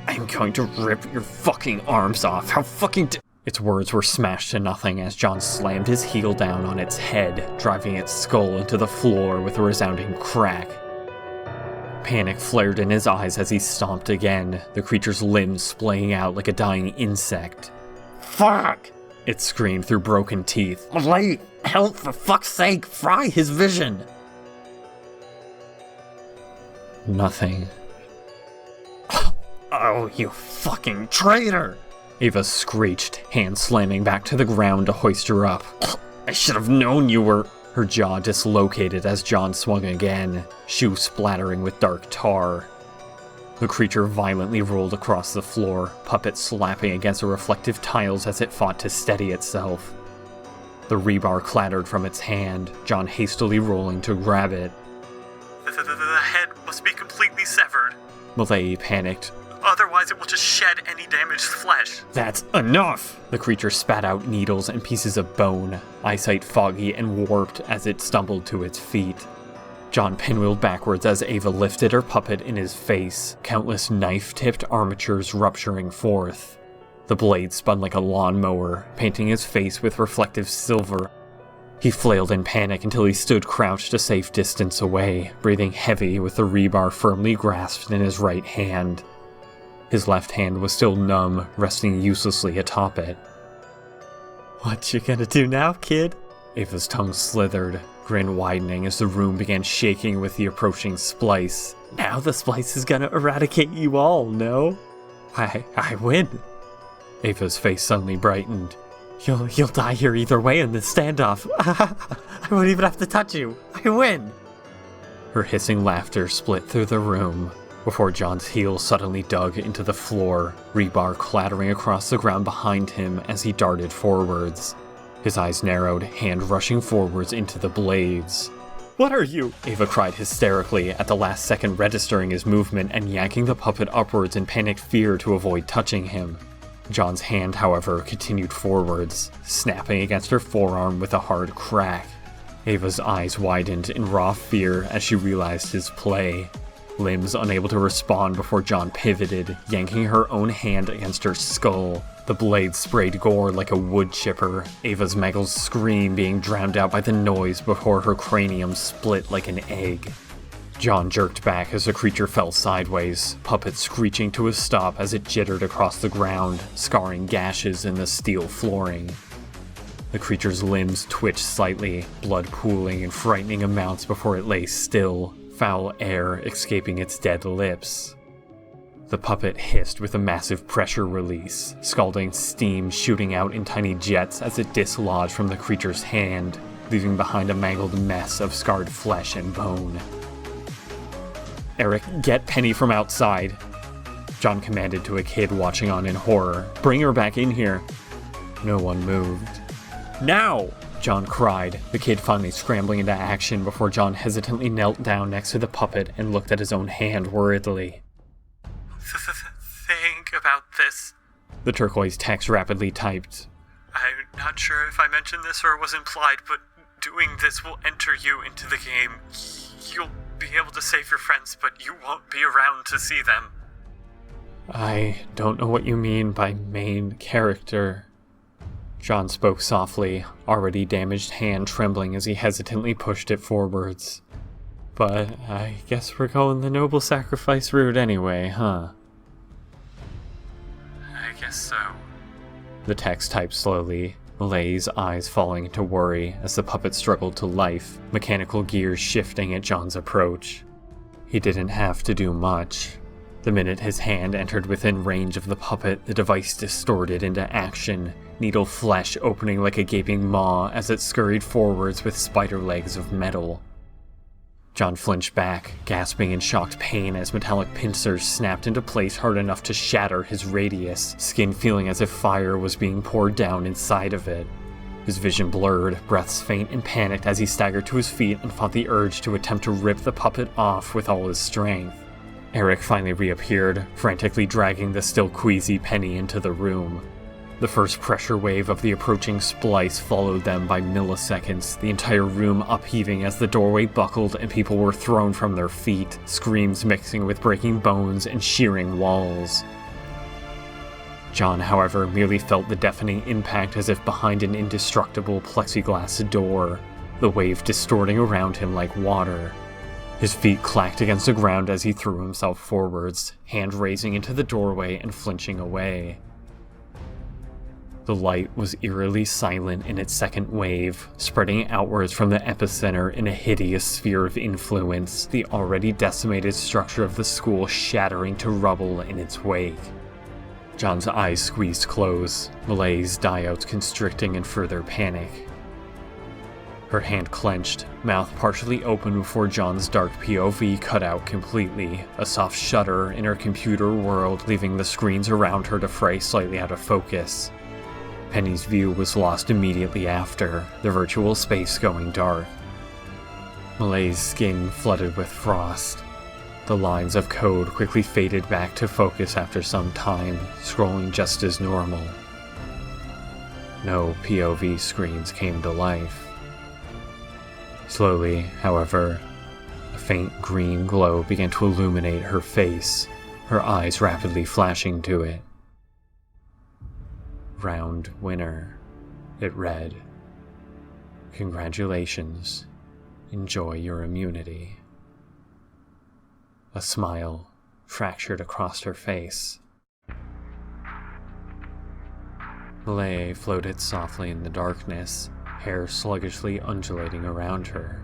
I'm going to rip your fucking arms off. How fucking Its words were smashed to nothing as John slammed his heel down on its head, driving its skull into the floor with a resounding crack. Panic flared in his eyes as he stomped again, the creature's limbs splaying out like a dying insect. Fuck! it screamed through broken teeth. Malay, help for fuck's sake, fry his vision! Nothing. Oh, you fucking traitor! Ava screeched, hand slamming back to the ground to hoist her up. I should have known you were... Her jaw dislocated as John swung again, shoe splattering with dark tar. The creature violently rolled across the floor, Puppet slapping against the reflective tiles as it fought to steady itself. The rebar clattered from its hand, John hastily rolling to grab it. The head must be completely severed. Malay panicked. Otherwise it will just shed any damaged flesh. That's enough! The creature spat out needles and pieces of bone, eyesight foggy and warped as it stumbled to its feet. John pinwheeled backwards as Ava lifted her puppet in his face, countless knife-tipped armatures rupturing forth. The blade spun like a lawnmower, painting his face with reflective silver. He flailed in panic until he stood crouched a safe distance away, breathing heavy with the rebar firmly grasped in his right hand. His left hand was still numb, resting uselessly atop it. What you gonna do now, kid? Ava's tongue slithered, grin widening as the room began shaking with the approaching splice. Now the splice is gonna eradicate you all, no? I win. Ava's face suddenly brightened. You'll die here either way in this standoff. I won't even have to touch you. I win. Her hissing laughter split through the room, before John's heel suddenly dug into the floor, rebar clattering across the ground behind him as he darted forwards. His eyes narrowed, hand rushing forwards into the blades. What are you? Ava cried hysterically, at the last second registering his movement and yanking the puppet upwards in panicked fear to avoid touching him. John's hand, however, continued forwards, snapping against her forearm with a hard crack. Ava's eyes widened in raw fear as she realized his play. Limbs unable to respond before John pivoted, yanking her own hand against her skull. The blade sprayed gore like a wood chipper, Ava's mangled scream being drowned out by the noise before her cranium split like an egg. John jerked back as the creature fell sideways, Puppet screeching to a stop as it jittered across the ground, scarring gashes in the steel flooring. The creature's limbs twitched slightly, blood pooling in frightening amounts before it lay still, foul air escaping its dead lips. The puppet hissed with a massive pressure release, scalding steam shooting out in tiny jets as it dislodged from the creature's hand, leaving behind a mangled mess of scarred flesh and bone. "Eric, get Penny from outside," John commanded to a kid watching on in horror. "Bring her back in here." No one moved. "Now!" John cried, the kid finally scrambling into action before John hesitantly knelt down next to the puppet and looked at his own hand worriedly. Think about this. The turquoise text rapidly typed. I'm not sure if I mentioned this or it was implied, but doing this will enter you into the game. You'll be able to save your friends, but you won't be around to see them. I don't know what you mean by main character. John spoke softly, already damaged hand trembling as he hesitantly pushed it forwards. But I guess we're going the noble sacrifice route anyway, huh? I guess so. The text typed slowly, Malay's eyes falling into worry as the puppet struggled to life, mechanical gears shifting at John's approach. He didn't have to do much. The minute his hand entered within range of the puppet, the device distorted into action, needle flesh opening like a gaping maw as it scurried forwards with spider legs of metal. John flinched back, gasping in shocked pain as metallic pincers snapped into place hard enough to shatter his radius, skin feeling as if fire was being poured down inside of it. His vision blurred, breaths faint and panicked as he staggered to his feet and fought the urge to attempt to rip the puppet off with all his strength. Eric finally reappeared, frantically dragging the still queasy Penny into the room. The first pressure wave of the approaching splice followed them by milliseconds, the entire room upheaving as the doorway buckled and people were thrown from their feet, screams mixing with breaking bones and shearing walls. John, however, merely felt the deafening impact as if behind an indestructible plexiglass door, the wave distorting around him like water. His feet clacked against the ground as he threw himself forwards, hand raising into the doorway and flinching away. The The light was eerily silent in its second wave, spreading outwards from the epicenter in a hideous sphere of influence, the already decimated structure of the school shattering to rubble in its wake. John's eyes squeezed close, Malay's diodes constricting in further panic. Her hand clenched, mouth partially open before John's dark POV cut out completely, a soft shudder in her computer world leaving the screens around her to fray slightly out of focus. Penny's view was lost immediately after, the virtual space going dark. Malay's skin flooded with frost. The lines of code quickly faded back to focus after some time, scrolling just as normal. No POV screens came to life. Slowly, however, a faint green glow began to illuminate her face, her eyes rapidly flashing to it. Round winner, it read. Congratulations. Enjoy your immunity. A smile fractured across her face. Malay floated softly in the darkness, hair sluggishly undulating around her.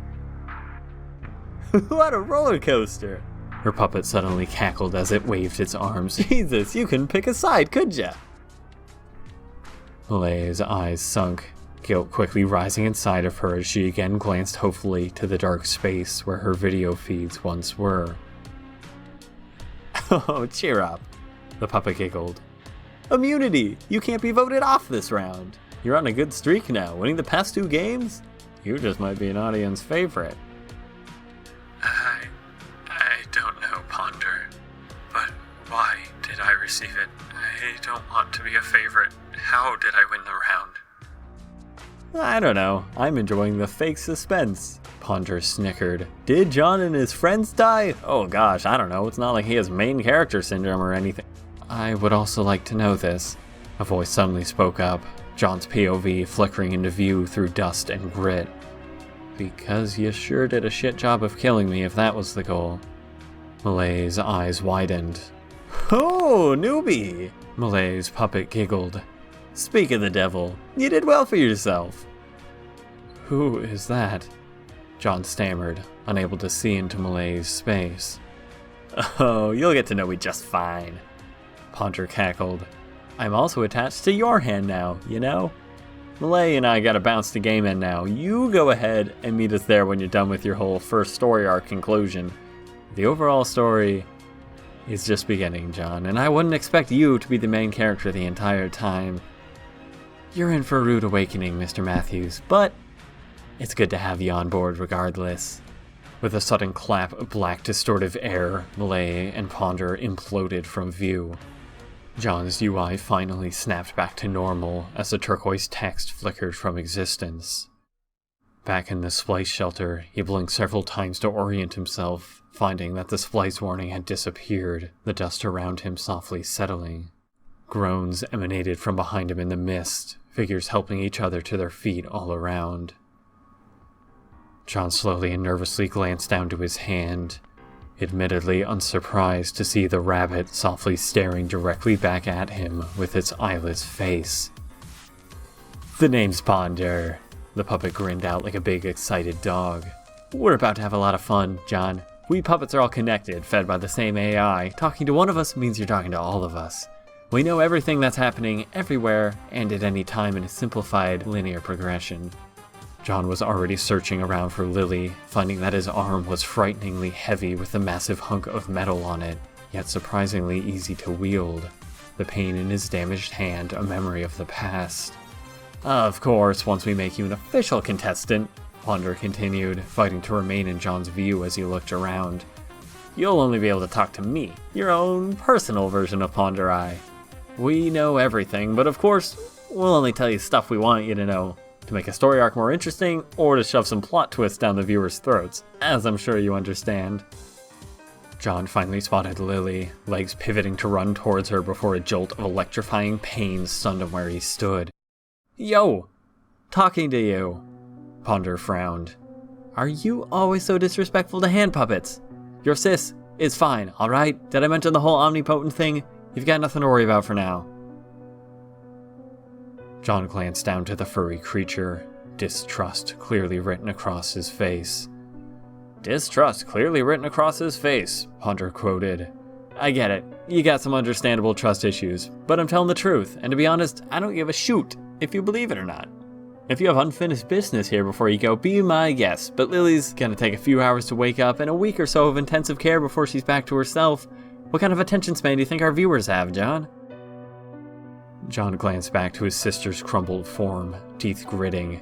What a roller coaster! Her puppet suddenly cackled as it waved its arms. Jesus, you couldn't pick a side, could ya? Malay's eyes sunk, guilt quickly rising inside of her as she again glanced hopefully to the dark space where her video feeds once were. Oh, cheer up, the puppet giggled. Immunity! You can't be voted off this round. You're on a good streak now, winning the past 2 games. You just might be an audience favorite. I don't know, Ponder. But why did I receive it? I don't want to be a favorite. How did I win the round? I don't know. I'm enjoying the fake suspense. Ponder snickered. Did John and his friends die? Oh gosh, I don't know. It's not like he has main character syndrome or anything. I would also like to know this. A voice suddenly spoke up, John's POV flickering into view through dust and grit. Because you sure did a shit job of killing me if that was the goal. Malay's eyes widened. Oh, newbie! Malay's puppet giggled. Speak of the devil, you did well for yourself. Who is that? John stammered, unable to see into Malay's space. Oh, you'll get to know me just fine. Ponder cackled. I'm also attached to your hand now, you know? Malay and I gotta bounce the game in now. You go ahead and meet us there when you're done with your whole first story arc conclusion. The overall story is just beginning, John, and I wouldn't expect you to be the main character the entire time. You're in for a rude awakening, Mr. Matthews, but it's good to have you on board regardless. With a sudden clap of black distortive air, Malay and Ponder imploded from view. John's UI finally snapped back to normal as the turquoise text flickered from existence. Back in the splice shelter, he blinked several times to orient himself, finding that the splice warning had disappeared, the dust around him softly settling. Groans emanated from behind him in the mist, figures helping each other to their feet all around. John slowly and nervously glanced down to his hand, admittedly unsurprised to see the rabbit softly staring directly back at him with its eyeless face. The name's Ponder. The puppet grinned out like a big, excited dog. We're about to have a lot of fun, John. We puppets are all connected, fed by the same AI. Talking to one of us means you're talking to all of us. We know everything that's happening everywhere and at any time in a simplified, linear progression. John was already searching around for Lily, finding that his arm was frighteningly heavy with a massive hunk of metal on it, yet surprisingly easy to wield. The pain in his damaged hand a memory of the past. Of course, once we make you an official contestant, Ponder continued, fighting to remain in John's view as he looked around. You'll only be able to talk to me, your own personal version of Ponder Eye. We know everything, but of course, we'll only tell you stuff we want you to know, to make a story arc more interesting, or to shove some plot twists down the viewers' throats, as I'm sure you understand. John finally spotted Lily, legs pivoting to run towards her before a jolt of electrifying pain stunned him where he stood. Yo! Talking to you. Ponder frowned. Are you always so disrespectful to hand puppets? Your sis is fine, alright? Did I mention the whole omnipotent thing? You've got nothing to worry about for now. John glanced down to the furry creature, distrust clearly written across his face. "Distrust clearly written across his face," Ponder quoted. "I get it. You got some understandable trust issues, but I'm telling the truth, and to be honest, I don't give a shoot if you believe it or not. If you have unfinished business here before you go, be my guest, but Lily's gonna take a few hours to wake up and a week or so of intensive care before she's back to herself. What kind of attention span do you think our viewers have, John?" John glanced back to his sister's crumpled form, teeth gritting.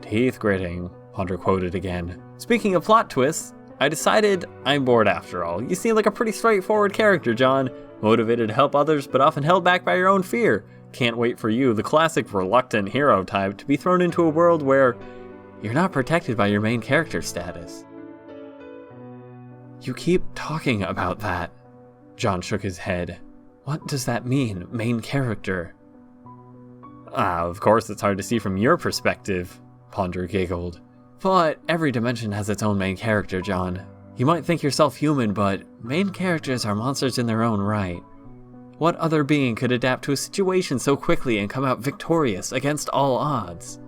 "Teeth gritting," Ponder quoted again. "Speaking of plot twists, I decided I'm bored after all. You seem like a pretty straightforward character, John. Motivated to help others, but often held back by your own fear. Can't wait for you, the classic reluctant hero type, to be thrown into a world where you're not protected by your main character status." "You keep talking about that." John shook his head. "What does that mean, main character?" Of course it's hard to see from your perspective," Ponder giggled. "But every dimension has its own main character, John. You might think yourself human, but main characters are monsters in their own right. What other being could adapt to a situation so quickly and come out victorious against all odds?"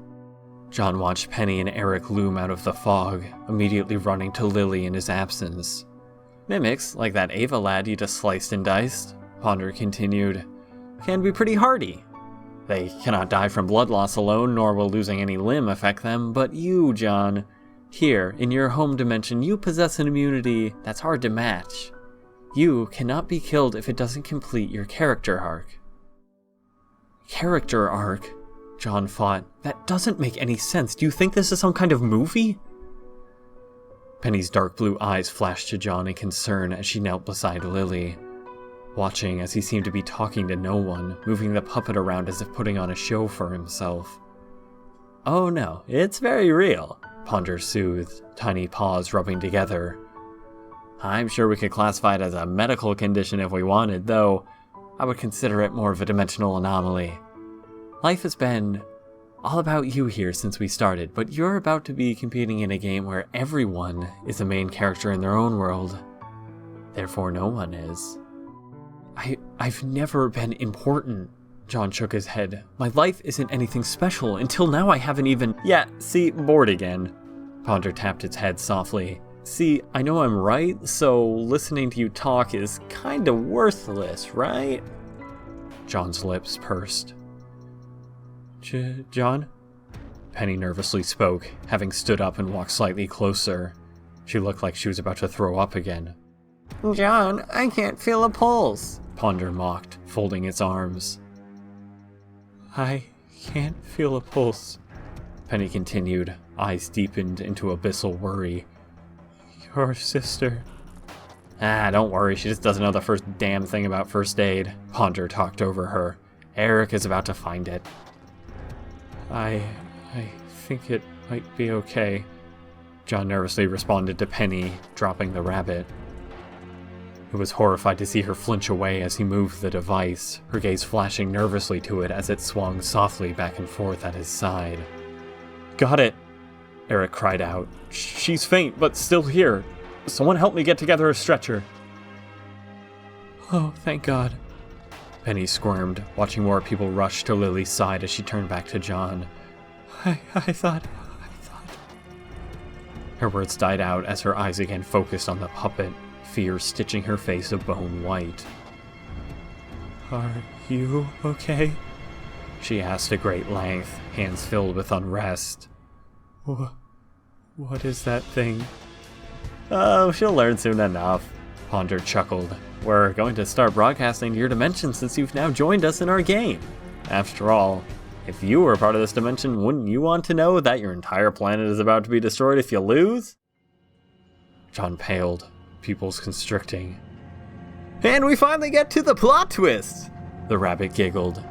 John watched Penny and Eric loom out of the fog, immediately running to Lily in his absence. "Mimics, like that Ava lad you just sliced and diced," Ponder continued, "can be pretty hardy. They cannot die from blood loss alone, nor will losing any limb affect them, but you, John, here, in your home dimension, you possess an immunity that's hard to match. You cannot be killed if it doesn't complete your character arc." "Character arc?" John thought. "That doesn't make any sense. Do you think this is some kind of movie?" Penny's dark blue eyes flashed to John in concern as she knelt beside Lily, watching as he seemed to be talking to no one, moving the puppet around as if putting on a show for himself. "Oh no, it's very real," Ponder soothed, tiny paws rubbing together. "I'm sure we could classify it as a medical condition if we wanted, though I would consider it more of a dimensional anomaly. Life has been all about you here since we started, but you're about to be competing in a game where everyone is a main character in their own world. Therefore, no one is." I've never been important. John shook his head. "My life isn't anything special. Until now I haven't even—" "Yeah, see, bored again." Ponder tapped its head softly. "See, I know I'm right, so listening to you talk is kinda worthless, right?" John's lips pursed. John?" Penny nervously spoke, having stood up and walked slightly closer. She looked like she was about to throw up again. "John, I can't feel a pulse," Ponder mocked, folding its arms. "I can't feel a pulse," Penny continued, eyes deepened into abyssal worry. "Your sister..." Don't worry, she just doesn't know the first damn thing about first aid," Ponder talked over her. "Eric is about to find it." I think it might be okay," John nervously responded to Penny, dropping the rabbit. He was horrified to see her flinch away as he moved the device, her gaze flashing nervously to it as it swung softly back and forth at his side. "Got it!" Eric cried out. "She's faint, but still here. Someone help me get together a stretcher." "Oh, thank God." Penny squirmed, watching more people rush to Lily's side as she turned back to John. I thought... Her words died out as her eyes again focused on the puppet, fear stitching her face a bone white. "Are you okay?" she asked at great length, hands filled with unrest. What is that thing?" "Oh, she'll learn soon enough," Ponder chuckled. "We're going to start broadcasting to your dimension since you've now joined us in our game. After all, if you were a part of this dimension, wouldn't you want to know that your entire planet is about to be destroyed if you lose?" John paled, pupils constricting. "And we finally get to the plot twist!" The rabbit giggled.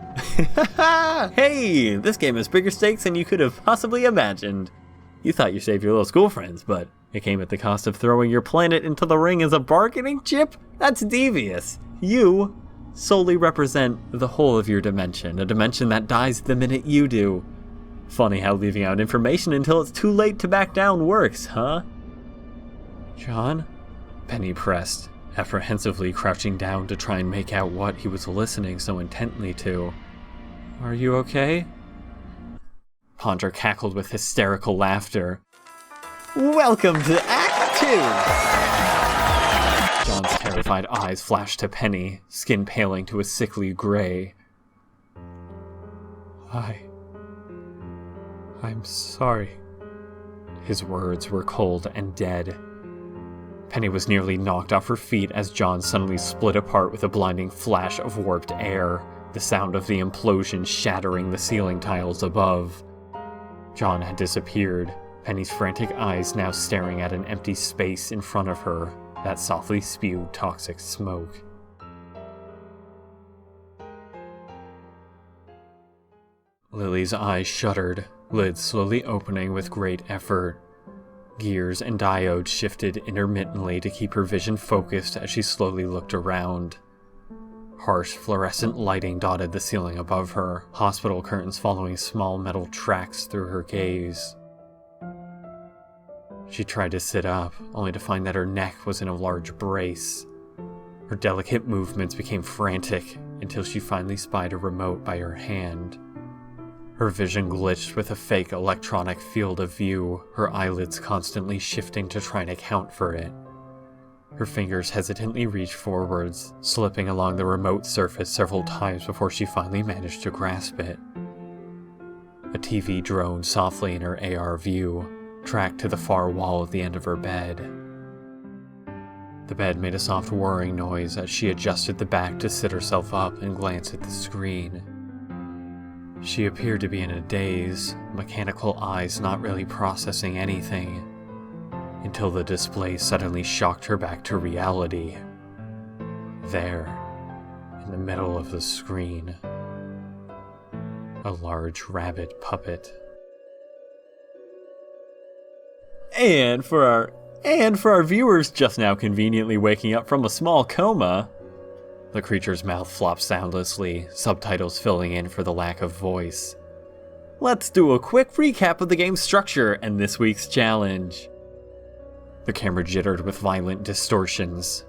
"Hey, this game has bigger stakes than you could have possibly imagined. You thought you saved your little school friends, but it came at the cost of throwing your planet into the ring as a bargaining chip? That's devious. You solely represent the whole of your dimension, a dimension that dies the minute you do. Funny how leaving out information until it's too late to back down works, huh?" "John?" Penny pressed, apprehensively crouching down to try and make out what he was listening so intently to. "Are you okay?" Ponder cackled with hysterical laughter. Welcome to Act 2! John's terrified eyes flashed to Penny, skin paling to a sickly gray. I'm sorry. His words were cold and dead. Penny was nearly knocked off her feet as John suddenly split apart with a blinding flash of warped air, the sound of the implosion shattering the ceiling tiles above. John had disappeared, Penny's frantic eyes now staring at an empty space in front of her that softly spewed toxic smoke. Lily's eyes shuddered, lids slowly opening with great effort. Gears and diodes shifted intermittently to keep her vision focused as she slowly looked around. Harsh fluorescent lighting dotted the ceiling above her, hospital curtains following small metal tracks through her gaze. She tried to sit up, only to find that her neck was in a large brace. Her delicate movements became frantic until she finally spied a remote by her hand. Her vision glitched with a fake electronic field of view, her eyelids constantly shifting to try and account for it. Her fingers hesitantly reached forwards, slipping along the remote surface several times before she finally managed to grasp it. A TV droned softly in her AR view, tracked to the far wall at the end of her bed. The bed made a soft whirring noise as she adjusted the back to sit herself up and glance at the screen. She appeared to be in a daze, mechanical eyes not really processing anything, until the display suddenly shocked her back to reality. There, in the middle of the screen, a large rabbit puppet. And for our viewers just now conveniently waking up from a small coma, the creature's mouth flopped soundlessly, subtitles filling in for the lack of voice. Let's do a quick recap of the game's structure and this week's challenge. The camera jittered with violent distortions.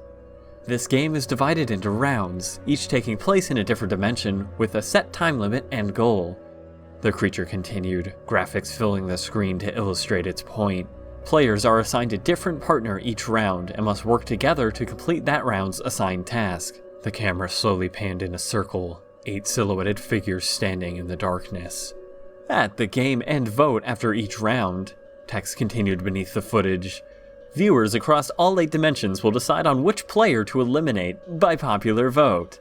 This game is divided into rounds, each taking place in a different dimension with a set time limit and goal. The creature continued, graphics filling the screen to illustrate its point. Players are assigned a different partner each round and must work together to complete that round's assigned task. The camera slowly panned in a circle, 8 silhouetted figures standing in the darkness. At the game end vote after each round, text continued beneath the footage. Viewers across all 8 dimensions will decide on which player to eliminate by popular vote.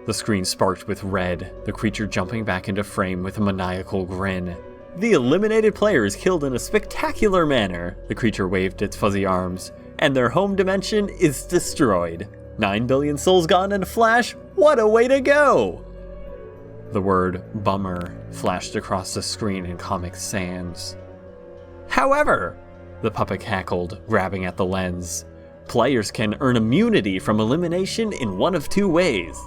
The screen sparked with red, the creature jumping back into frame with a maniacal grin. The eliminated player is killed in a spectacular manner, the creature waved its fuzzy arms, and their home dimension is destroyed. 9 billion souls gone in a flash? What a way to go! The word bummer flashed across the screen in Comic Sans. However, the puppet cackled, grabbing at the lens. Players can earn immunity from elimination in one of 2 ways.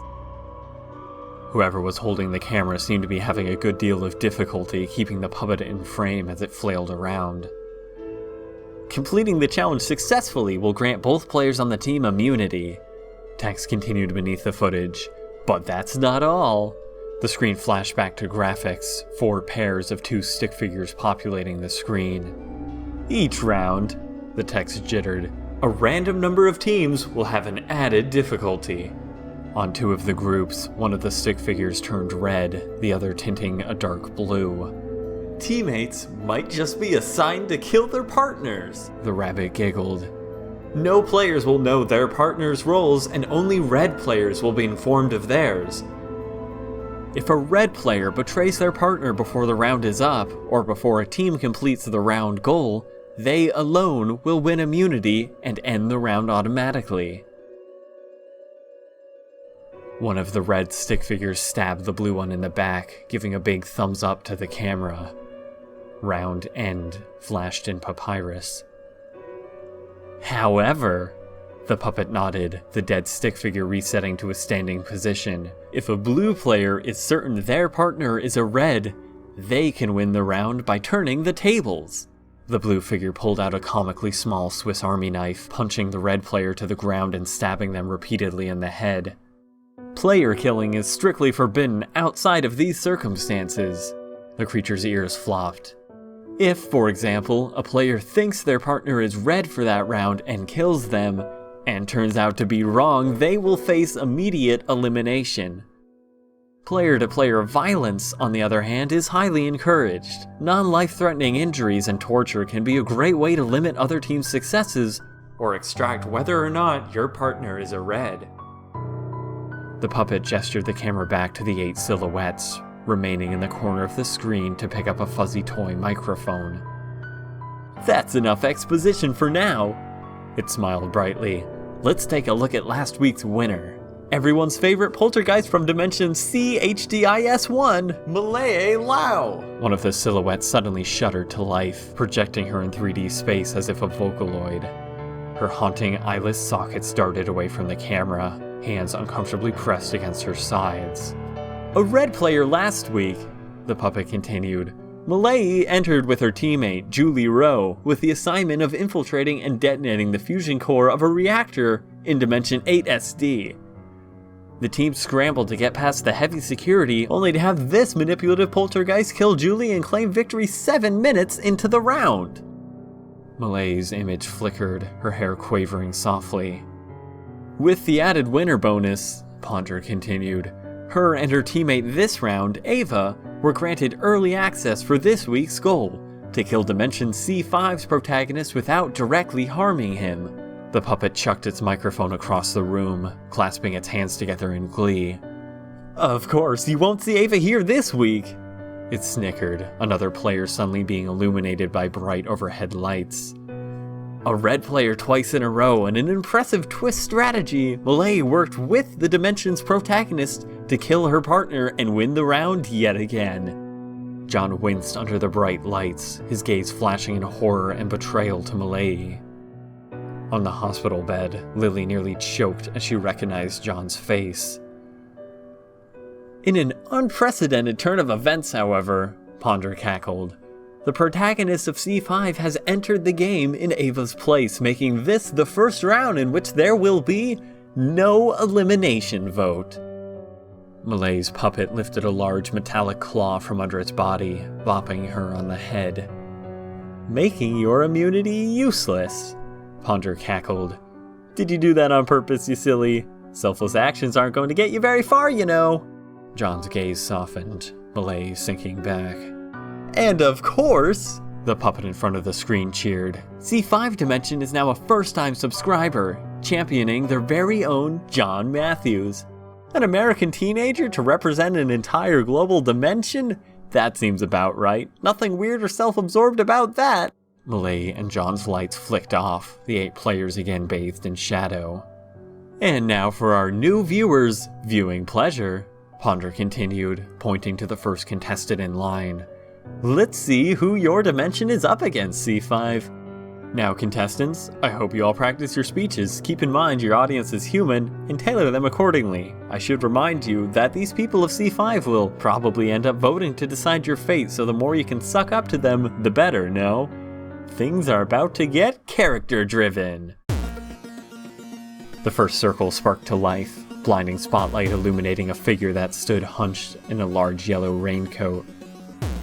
Whoever was holding the camera seemed to be having a good deal of difficulty keeping the puppet in frame as it flailed around. Completing the challenge successfully will grant both players on the team immunity. Text continued beneath the footage, but that's not all. The screen flashed back to graphics, 4 pairs of 2 stick figures populating the screen. Each round, the text jittered, a random number of teams will have an added difficulty. On 2 of the groups, one of the stick figures turned red, the other tinting a dark blue. Teammates might just be assigned to kill their partners, the rabbit giggled. No players will know their partner's roles, and only red players will be informed of theirs. If a red player betrays their partner before the round is up, or before a team completes the round goal, they alone will win immunity and end the round automatically. One of the red stick figures stabbed the blue one in the back, giving a big thumbs up to the camera. Round end flashed in papyrus. However, the puppet nodded, the dead stick figure resetting to a standing position. If a blue player is certain their partner is a red, they can win the round by turning the tables. The blue figure pulled out a comically small Swiss Army knife, punching the red player to the ground and stabbing them repeatedly in the head. Player killing is strictly forbidden outside of these circumstances. The creature's ears flopped. If, for example, a player thinks their partner is red for that round and kills them, and turns out to be wrong, they will face immediate elimination. Player-to-player violence, on the other hand, is highly encouraged. Non-life-threatening injuries and torture can be a great way to limit other teams' successes, or extract whether or not your partner is a red. The puppet gestured the camera back to the 8 silhouettes, remaining in the corner of the screen to pick up a fuzzy toy microphone. That's enough exposition for now, it smiled brightly. Let's take a look at last week's winner. Everyone's favorite poltergeist from Dimension CHDIS1, Malay Lau! One of the silhouettes suddenly shuddered to life, projecting her in 3D space as if a Vocaloid. Her haunting eyeless sockets darted away from the camera, hands uncomfortably pressed against her sides. A red player last week, the puppet continued. Malay entered with her teammate, Julie Rowe, with the assignment of infiltrating and detonating the fusion core of a reactor in Dimension 8SD. The team scrambled to get past the heavy security, only to have this manipulative poltergeist kill Julie and claim victory 7 minutes into the round. Malay's image flickered, her hair quavering softly. With the added winner bonus, Ponder continued, her and her teammate this round, Ava, were granted early access for this week's goal, to kill Dimension C5's protagonist without directly harming him. The puppet chucked its microphone across the room, clasping its hands together in glee. Of course, you won't see Ava here this week! It snickered, another player suddenly being illuminated by bright overhead lights. A red player twice in a row, and an impressive twist strategy, Malay worked with the Dimension's protagonist to kill her partner and win the round yet again. John winced under the bright lights, his gaze flashing in horror and betrayal to Malay. On the hospital bed, Lily nearly choked as she recognized John's face. In an unprecedented turn of events, however, Ponder cackled, the protagonist of C5 has entered the game in Ava's place, making this the first round in which there will be no elimination vote. Malay's puppet lifted a large metallic claw from under its body, bopping her on the head. Making your immunity useless, Ponder cackled. Did you do that on purpose, you silly? Selfless actions aren't going to get you very far, you know. John's gaze softened, Malay sinking back. And of course, the puppet in front of the screen cheered, C5 Dimension is now a first-time subscriber, championing their very own John Matthews. An American teenager to represent an entire global dimension? That seems about right. Nothing weird or self-absorbed about that. Malay and John's lights flicked off, the 8 players again bathed in shadow. And now for our new viewers' viewing pleasure, Ponder continued, pointing to the first contestant in line. Let's see who your dimension is up against, C5. Now, contestants, I hope you all practice your speeches, keep in mind your audience is human, and tailor them accordingly. I should remind you that these people of C5 will probably end up voting to decide your fate, so the more you can suck up to them, the better, no? Things are about to get character-driven. The first circle sparked to life, blinding spotlight illuminating a figure that stood hunched in a large yellow raincoat.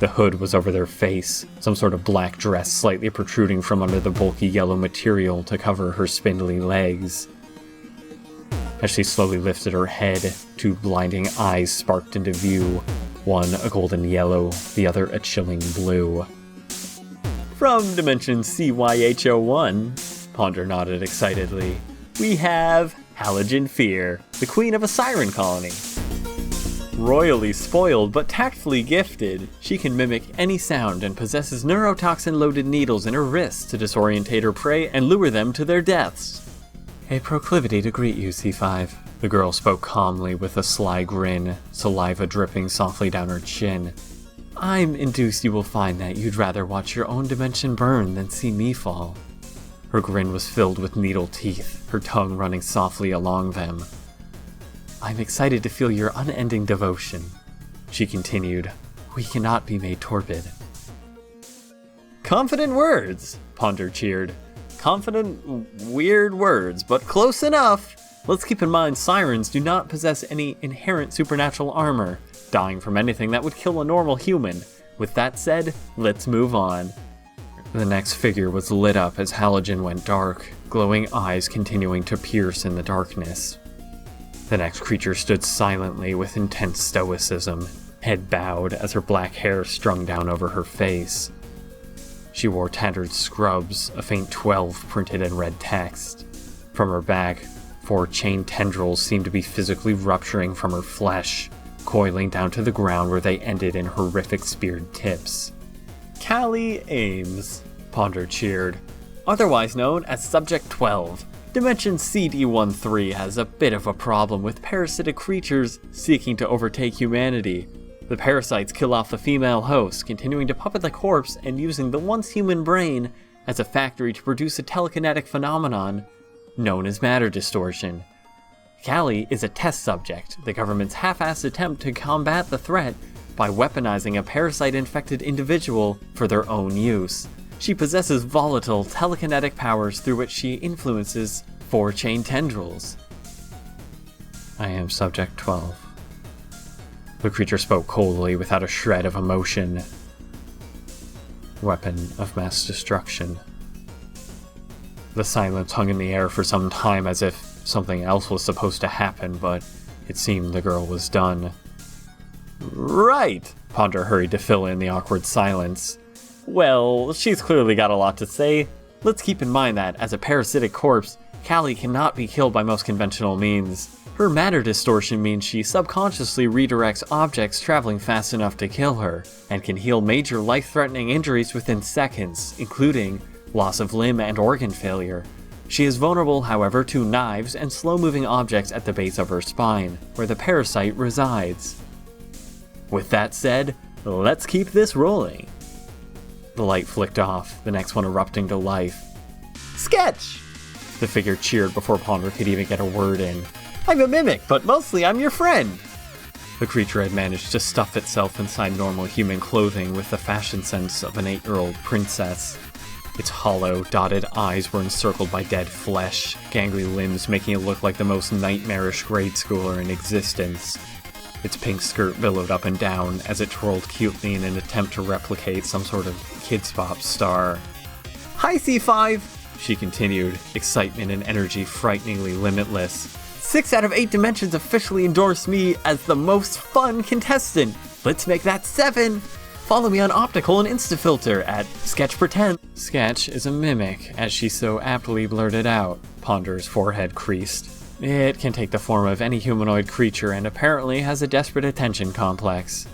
The hood was over their face, some sort of black dress slightly protruding from under the bulky yellow material to cover her spindly legs. As she slowly lifted her head, 2 blinding eyes sparked into view, one a golden yellow, the other a chilling blue. From Dimension CYH01, Ponder nodded excitedly, we have Halogen Fear, the queen of a siren colony. Royally spoiled but tactfully gifted, she can mimic any sound and possesses neurotoxin-loaded needles in her wrists to disorientate her prey and lure them to their deaths. A proclivity to greet you, C5. The girl spoke calmly with a sly grin, saliva dripping softly down her chin. I'm induced you will find that you'd rather watch your own dimension burn than see me fall. Her grin was filled with needle teeth, her tongue running softly along them. I'm excited to feel your unending devotion. She continued, we cannot be made torpid. Confident words, Ponder cheered. Confident, weird words, but close enough. Let's keep in mind sirens do not possess any inherent supernatural armor, dying from anything that would kill a normal human. With that said, let's move on. The next figure was lit up as halogen went dark, glowing eyes continuing to pierce in the darkness. The next creature stood silently with intense stoicism, head bowed as her black hair strung down over her face. She wore tattered scrubs, a faint 12 printed in red text. From her back, 4 chain tendrils seemed to be physically rupturing from her flesh, coiling down to the ground where they ended in horrific speared tips. Callie Ames, Ponder cheered, otherwise known as Subject 12. Dimension CD13 has a bit of a problem with parasitic creatures seeking to overtake humanity. The parasites kill off the female host, continuing to puppet the corpse and using the once human brain as a factory to produce a telekinetic phenomenon known as matter distortion. Callie is a test subject, the government's half-assed attempt to combat the threat by weaponizing a parasite-infected individual for their own use. She possesses volatile telekinetic powers through which she influences 4 chain tendrils. I am Subject 12. The creature spoke coldly without a shred of emotion. Weapon of mass destruction. The silence hung in the air for some time as if something else was supposed to happen, but it seemed the girl was done. Right, Ponder hurried to fill in the awkward silence. Well, she's clearly got a lot to say. Let's keep in mind that, as a parasitic corpse, Callie cannot be killed by most conventional means. Her matter distortion means she subconsciously redirects objects traveling fast enough to kill her, and can heal major life-threatening injuries within seconds, including loss of limb and organ failure. She is vulnerable, however, to knives and slow-moving objects at the base of her spine, where the parasite resides. With that said, let's keep this rolling. The light flicked off, the next one erupting to life. Sketch! The figure cheered before Ponder could even get a word in. I'm a mimic, but mostly I'm your friend. The creature had managed to stuff itself inside normal human clothing with the fashion sense of an 8-year-old princess. Its hollow, dotted eyes were encircled by dead flesh, gangly limbs making it look like the most nightmarish grade schooler in existence. Its pink skirt billowed up and down as it twirled cutely in an attempt to replicate some sort of Kids Bop star. Hi, C5, she continued, excitement and energy frighteningly limitless. 6 out of 8 dimensions officially endorse me as the most fun contestant. Let's make that 7. Follow me on Optical and Instafilter at Sketch Pretend. Sketch is a mimic, as she so aptly blurted out. Ponder's forehead creased. It can take the form of any humanoid creature and apparently has a desperate attention complex.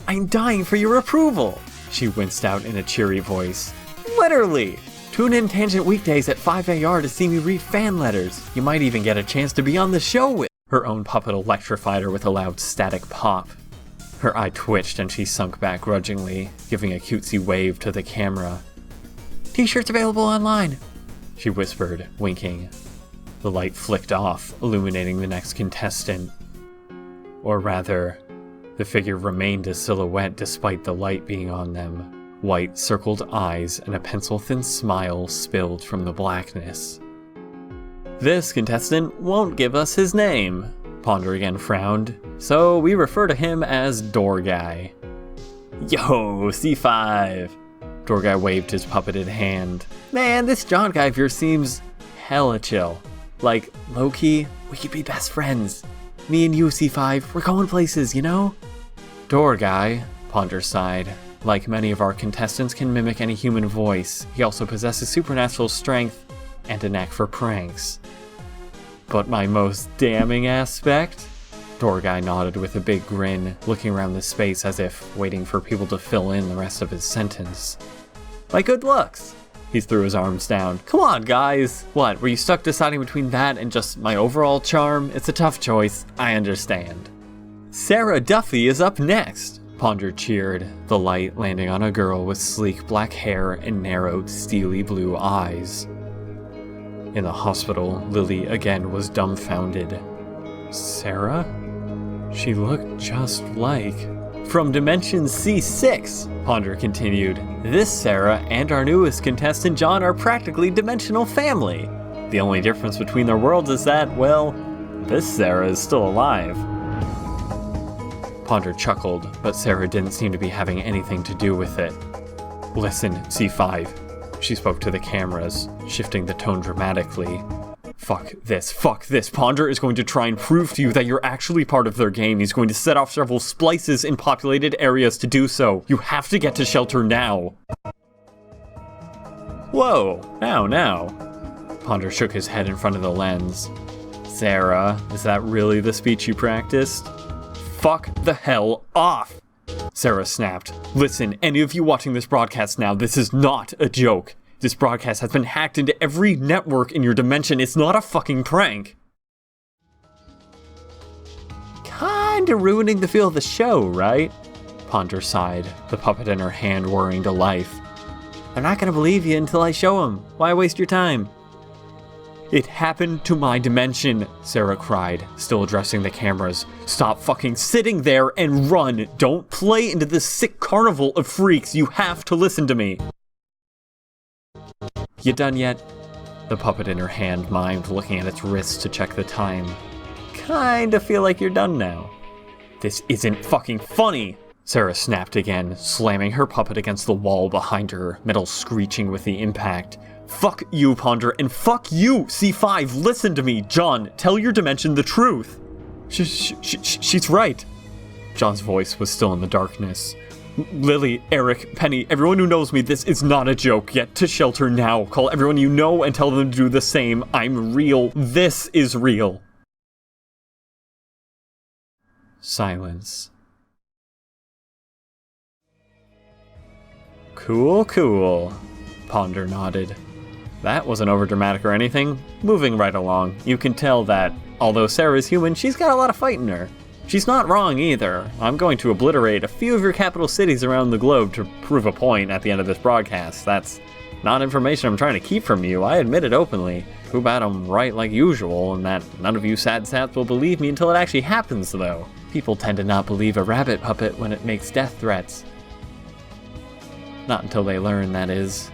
I'm dying for your approval, she winced out in a cheery voice. Literally! Tune in Tangent weekdays at 5 AR to see me read fan letters. You might even get a chance to be on the show with. Her own puppet electrified her with a loud static pop. Her eye twitched and she sunk back grudgingly, giving a cutesy wave to the camera. T-shirts available online, she whispered, winking. The light flicked off, illuminating the next contestant. Or rather, the figure remained a silhouette despite the light being on them. White circled eyes and a pencil-thin smile spilled from the blackness. This contestant won't give us his name, Ponder again frowned, so we refer to him as Door Guy. Yo, C5! Door Guy waved his puppeted hand. Man, this John guy of yours seems hella chill. Like, low-key, we could be best friends. Me and you, C5, we're going places, you know? Door Guy, Ponder sighed. Like many of our contestants can mimic any human voice, he also possesses supernatural strength and a knack for pranks. But my most damning aspect? Door Guy nodded with a big grin, looking around the space as if waiting for people to fill in the rest of his sentence. My good looks! He threw his arms down. Come on, guys! What, were you stuck deciding between that and just my overall charm? It's a tough choice, I understand. Sarah Duffy is up next! Ponder cheered, the light landing on a girl with sleek black hair and narrowed, steely blue eyes. In the hospital, Lily again was dumbfounded. Sarah? She looked just like... From Dimension C6, Ponder continued. This Sarah and our newest contestant John are practically dimensional family. The only difference between their worlds is that, well, this Sarah is still alive. Ponder chuckled, but Sarah didn't seem to be having anything to do with it. Listen, C5. She spoke to the cameras, shifting the tone dramatically. Fuck this. Ponder is going to try and prove to you that you're actually part of their game. He's going to set off several splices in populated areas to do so. You have to get to shelter now. Whoa, now. Ponder shook his head in front of the lens. Sarah, is that really the speech you practiced? Fuck the hell off! Sarah snapped. Listen, any of you watching this broadcast now, this is not a joke. This broadcast has been hacked into every network in your dimension. It's not a fucking prank. Kinda ruining the feel of the show, right? Ponder sighed, the puppet in her hand whirring to life. They're not gonna believe you until I show them. Why waste your time? It happened to my dimension, Sarah cried, still addressing the cameras. Stop fucking sitting there and run. Don't play into this sick carnival of freaks. You have to listen to me. You done yet? The puppet in her hand mimed, looking at its wrist to check the time. Kinda feel like you're done now. This isn't fucking funny, Sarah snapped again, slamming her puppet against the wall behind her, metal screeching with the impact. Fuck you, Ponder, and fuck you, C5, listen to me. John, tell your dimension the truth. She's right. John's voice was still in the darkness. Lily, Eric, Penny, everyone who knows me, this is not a joke. Get to shelter now. Call everyone you know and tell them to do the same. I'm real. This is real. Silence. Cool. Ponder nodded. That wasn't overdramatic or anything. Moving right along, you can tell that, although Sarah's human, she's got a lot of fight in her. She's not wrong either. I'm going to obliterate a few of your capital cities around the globe to prove a point at the end of this broadcast. That's not information I'm trying to keep from you. I admit it openly. Too bad I'm right like usual, and that none of you sad sats will believe me until it actually happens, though. People tend to not believe a rabbit puppet when it makes death threats. Not until they learn, that is.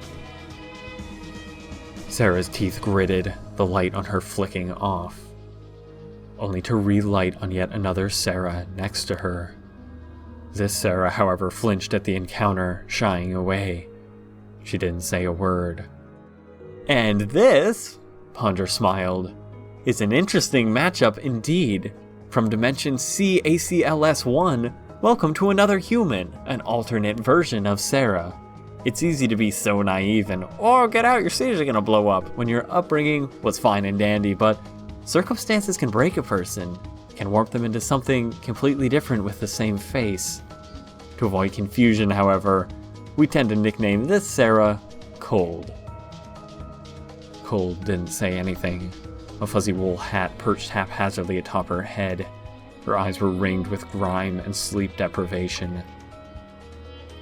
Sarah's teeth gritted, the light on her flicking off, only to relight on yet another Sarah next to her. This Sarah, however, flinched at the encounter, shying away. She didn't say a word. And this, Ponder smiled, is an interesting matchup indeed. From Dimension CACLS1, welcome to another human, an alternate version of Sarah. It's easy to be so naive and, oh, get out, your cities are gonna blow up, when your upbringing was fine and dandy, but circumstances can break a person, can warp them into something completely different with the same face. To avoid confusion, however, we tend to nickname this Sarah Cold. Cold didn't say anything. A fuzzy wool hat perched haphazardly atop her head. Her eyes were ringed with grime and sleep deprivation.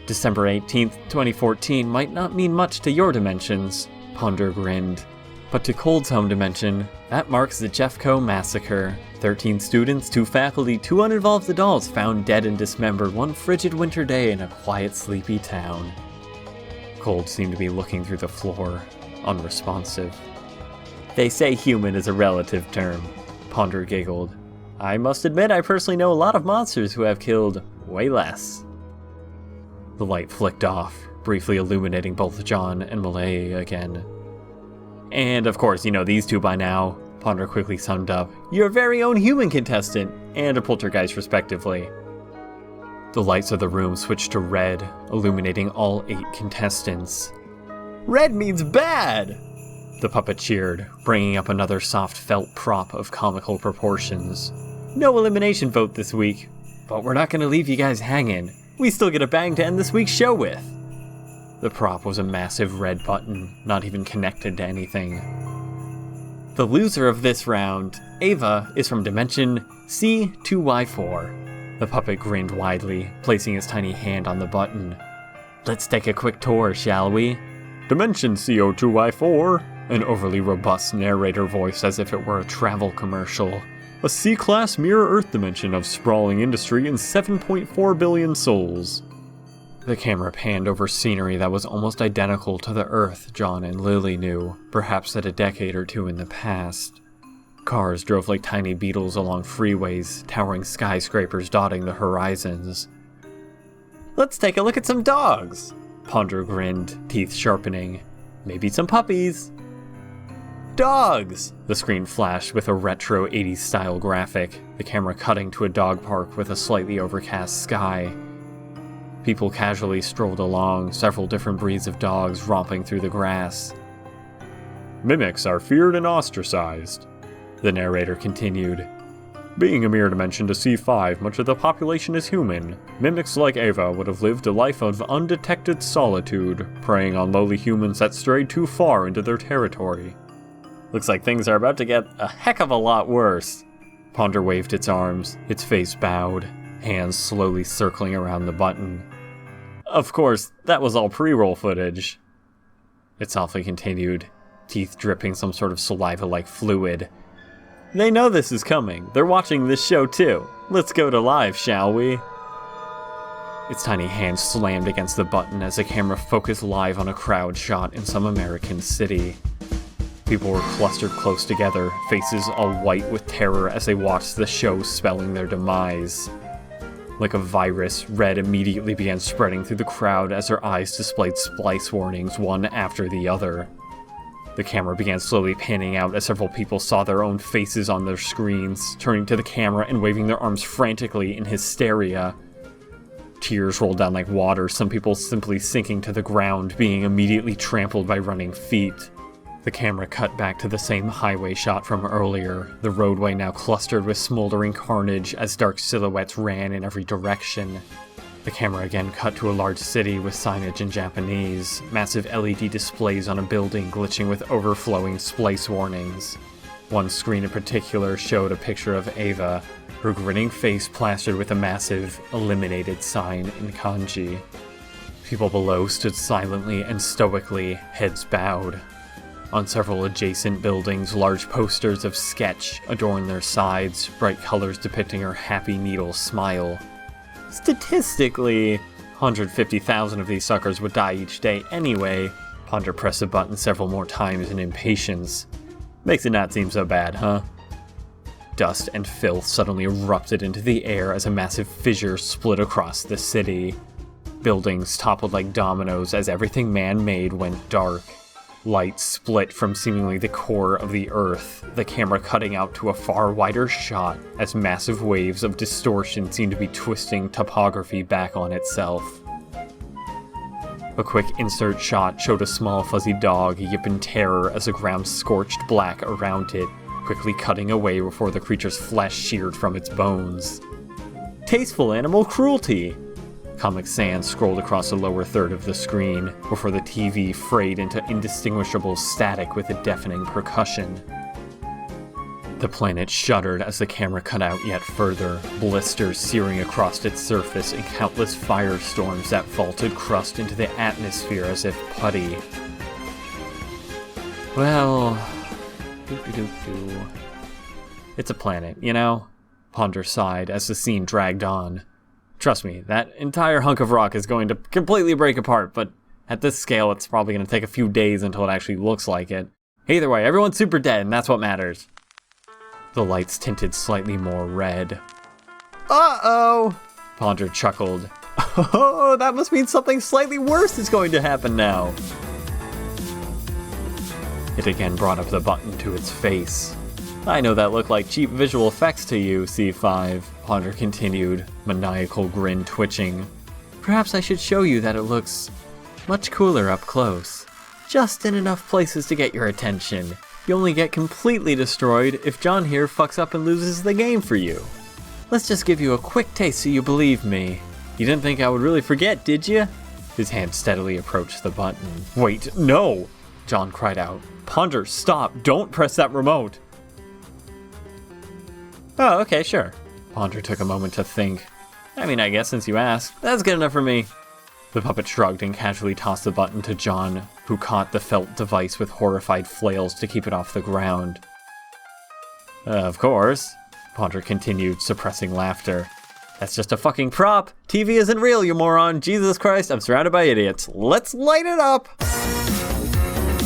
December 18th, 2014 might not mean much to your dimensions, Ponder grinned. But to Cold's home dimension, that marks the Jeffco massacre. 13 students, 2 faculty, 2 uninvolved adults found dead and dismembered one frigid winter day in a quiet, sleepy town. Cold seemed to be looking through the floor, unresponsive. They say human is a relative term, Ponder giggled. I must admit I personally know a lot of monsters who have killed way less. The light flicked off, briefly illuminating both John and Malay again. And of course, you know these two by now, Ponder quickly summed up. Your very own human contestant, and a poltergeist respectively. The lights of the room switched to red, illuminating all 8 contestants. Red means bad! The puppet cheered, bringing up another soft felt prop of comical proportions. No elimination vote this week, but we're not going to leave you guys hanging. We still get a bang to end this week's show with. The prop was a massive red button, not even connected to anything. The loser of this round, Ava, is from Dimension C2Y4. The puppet grinned widely, placing his tiny hand on the button. Let's take a quick tour, shall we? Dimension CO2Y4, an overly robust narrator voiced as if it were a travel commercial. A C-class mirror Earth dimension of sprawling industry and 7.4 billion souls. The camera panned over scenery that was almost identical to the Earth John and Lily knew, perhaps at a decade or two in the past. Cars drove like tiny beetles along freeways, towering skyscrapers dotting the horizons. Let's take a look at some dogs! Ponder grinned, teeth sharpening. Maybe some puppies. Dogs! The screen flashed with a retro 80s style graphic, the camera cutting to a dog park with a slightly overcast sky. People casually strolled along, several different breeds of dogs romping through the grass. Mimics are feared and ostracized, the narrator continued. Being a mere dimension to C5, much of the population is human. Mimics like Ava would have lived a life of undetected solitude, preying on lowly humans that strayed too far into their territory. Looks like things are about to get a heck of a lot worse. Ponder waved its arms, its face bowed, hands slowly circling around the button. Of course, that was all pre-roll footage. It softly continued, teeth dripping some sort of saliva-like fluid. They know this is coming. They're watching this show too. Let's go to live, shall we? Its tiny hand slammed against the button as the camera focused live on a crowd shot in some American city. People were clustered close together, faces all white with terror as they watched the show spelling their demise. Like a virus, red immediately began spreading through the crowd as their eyes displayed splice warnings one after the other. The camera began slowly panning out as several people saw their own faces on their screens, turning to the camera and waving their arms frantically in hysteria. Tears rolled down like water, some people simply sinking to the ground, being immediately trampled by running feet. The camera cut back to the same highway shot from earlier, the roadway now clustered with smoldering carnage as dark silhouettes ran in every direction. The camera again cut to a large city with signage in Japanese, massive LED displays on a building glitching with overflowing splice warnings. One screen in particular showed a picture of Ava, her grinning face plastered with a massive "eliminated" sign in kanji. People below stood silently and stoically, heads bowed. On several adjacent buildings, large posters of Sketch adorned their sides, bright colors depicting her happy needle smile. Statistically, 150,000 of these suckers would die each day anyway. Ponder pressed the button several more times in impatience. Makes it not seem so bad, huh? Dust and filth suddenly erupted into the air as a massive fissure split across the city. Buildings toppled like dominoes as everything man-made went dark. Light split from seemingly the core of the earth, the camera cutting out to a far wider shot as massive waves of distortion seemed to be twisting topography back on itself. A quick insert shot showed a small fuzzy dog yip in terror as the ground scorched black around it, quickly cutting away before the creature's flesh sheared from its bones. Tasteful animal cruelty! Comic Sans scrolled across the lower third of the screen, before the TV frayed into indistinguishable static with a deafening percussion. The planet shuddered as the camera cut out yet further, blisters searing across its surface and countless firestorms that vaulted crust into the atmosphere as if putty. Well... It's a planet, you know? Ponder sighed as the scene dragged on. Trust me, that entire hunk of rock is going to completely break apart, but at this scale it's probably going to take a few days until it actually looks like it. Either way, everyone's super dead, and that's what matters. The lights tinted slightly more red. Uh-oh! Ponder chuckled. Oh, that must mean something slightly worse is going to happen now. It again brought up the button to its face. I know that looked like cheap visual effects to you, C5, Ponder continued, maniacal grin twitching. Perhaps I should show you that it looks much cooler up close. Just in enough places to get your attention. You only get completely destroyed if John here fucks up and loses the game for you. Let's just give you a quick taste so you believe me. You didn't think I would really forget, did you? His hand steadily approached the button. Wait, no! John cried out. Ponder, stop! Don't press that remote! Oh, okay, sure. Ponder took a moment to think. I mean, I guess since you asked, that's good enough for me. The puppet shrugged and casually tossed the button to John, who caught the felt device with horrified flails to keep it off the ground. Of course, Ponder continued, suppressing laughter. That's just a fucking prop. TV isn't real, you moron. Jesus Christ, I'm surrounded by idiots. Let's light it up!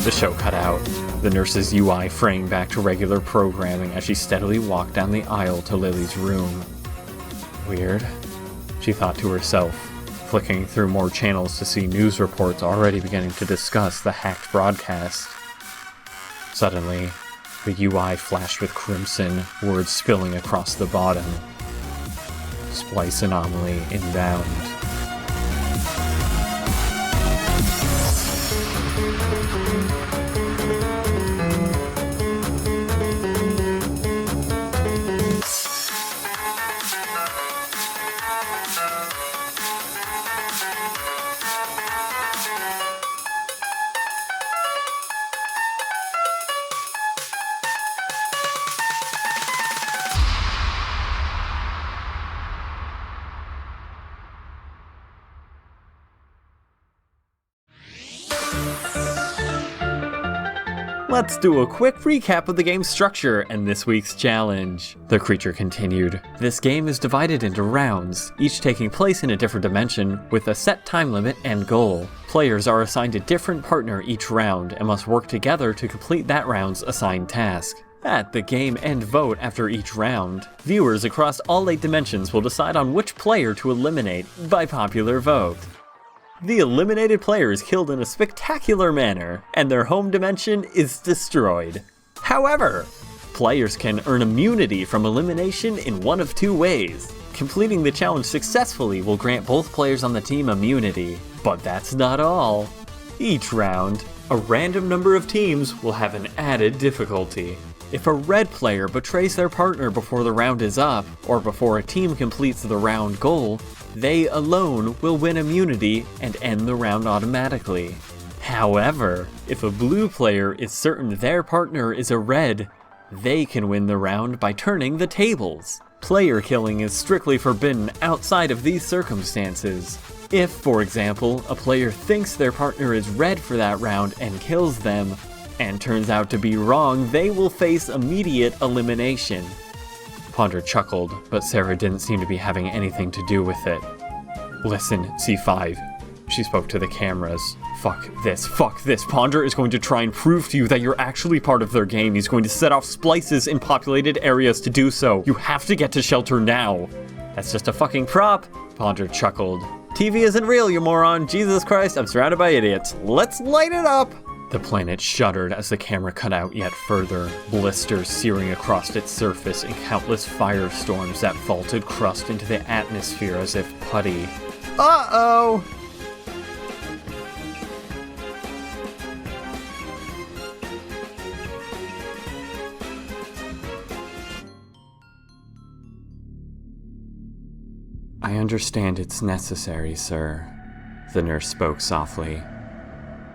The show cut out. The nurse's UI framed back to regular programming as she steadily walked down the aisle to Lily's room. Weird, she thought to herself, flicking through more channels to see news reports already beginning to discuss the hacked broadcast. Suddenly, the UI flashed with crimson, words spilling across the bottom. Splice anomaly inbound. Let's do a quick recap of the game's structure and this week's challenge. The creature continued. This game is divided into rounds, each taking place in a different dimension with a set time limit and goal. Players are assigned a different partner each round and must work together to complete that round's assigned task. At the game end vote after each round, viewers across all 8 dimensions will decide on which player to eliminate by popular vote. The eliminated player is killed in a spectacular manner, and their home dimension is destroyed. However, players can earn immunity from elimination in one of 2 ways. Completing the challenge successfully will grant both players on the team immunity, but that's not all. Each round, a random number of teams will have an added difficulty. If a red player betrays their partner before the round is up, or before a team completes the round goal, they alone will win immunity and end the round automatically. However, if a blue player is certain their partner is a red, they can win the round by turning the tables. Player killing is strictly forbidden outside of these circumstances. If, for example, a player thinks their partner is red for that round and kills them, and turns out to be wrong, they will face immediate elimination. Ponder chuckled, but Sarah didn't seem to be having anything to do with it. Listen, C5. She spoke to the cameras. Fuck this. Ponder is going to try and prove to you that you're actually part of their game. He's going to set off splices in populated areas to do so. You have to get to shelter now. That's just a fucking prop, Ponder chuckled. TV isn't real, you moron. Jesus Christ, I'm surrounded by idiots. Let's light it up. The planet shuddered as the camera cut out yet further, blisters searing across its surface and countless firestorms that vaulted crust into the atmosphere as if putty. Uh-oh! I understand it's necessary, sir, the nurse spoke softly.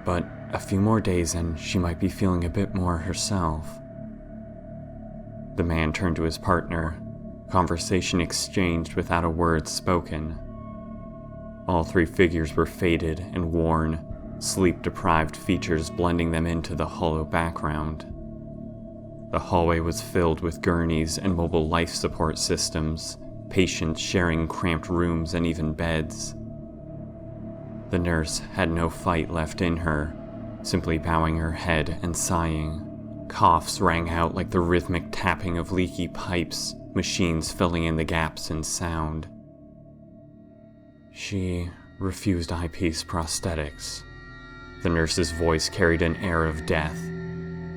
But a few more days and she might be feeling a bit more herself. The man turned to his partner, conversation exchanged without a word spoken. All 3 figures were faded and worn, sleep-deprived features blending them into the hollow background. The hallway was filled with gurneys and mobile life support systems, patients sharing cramped rooms and even beds. The nurse had no fight left in her, simply bowing her head and sighing. Coughs rang out like the rhythmic tapping of leaky pipes, machines filling in the gaps in sound. She refused eyepiece prosthetics. The nurse's voice carried an air of death.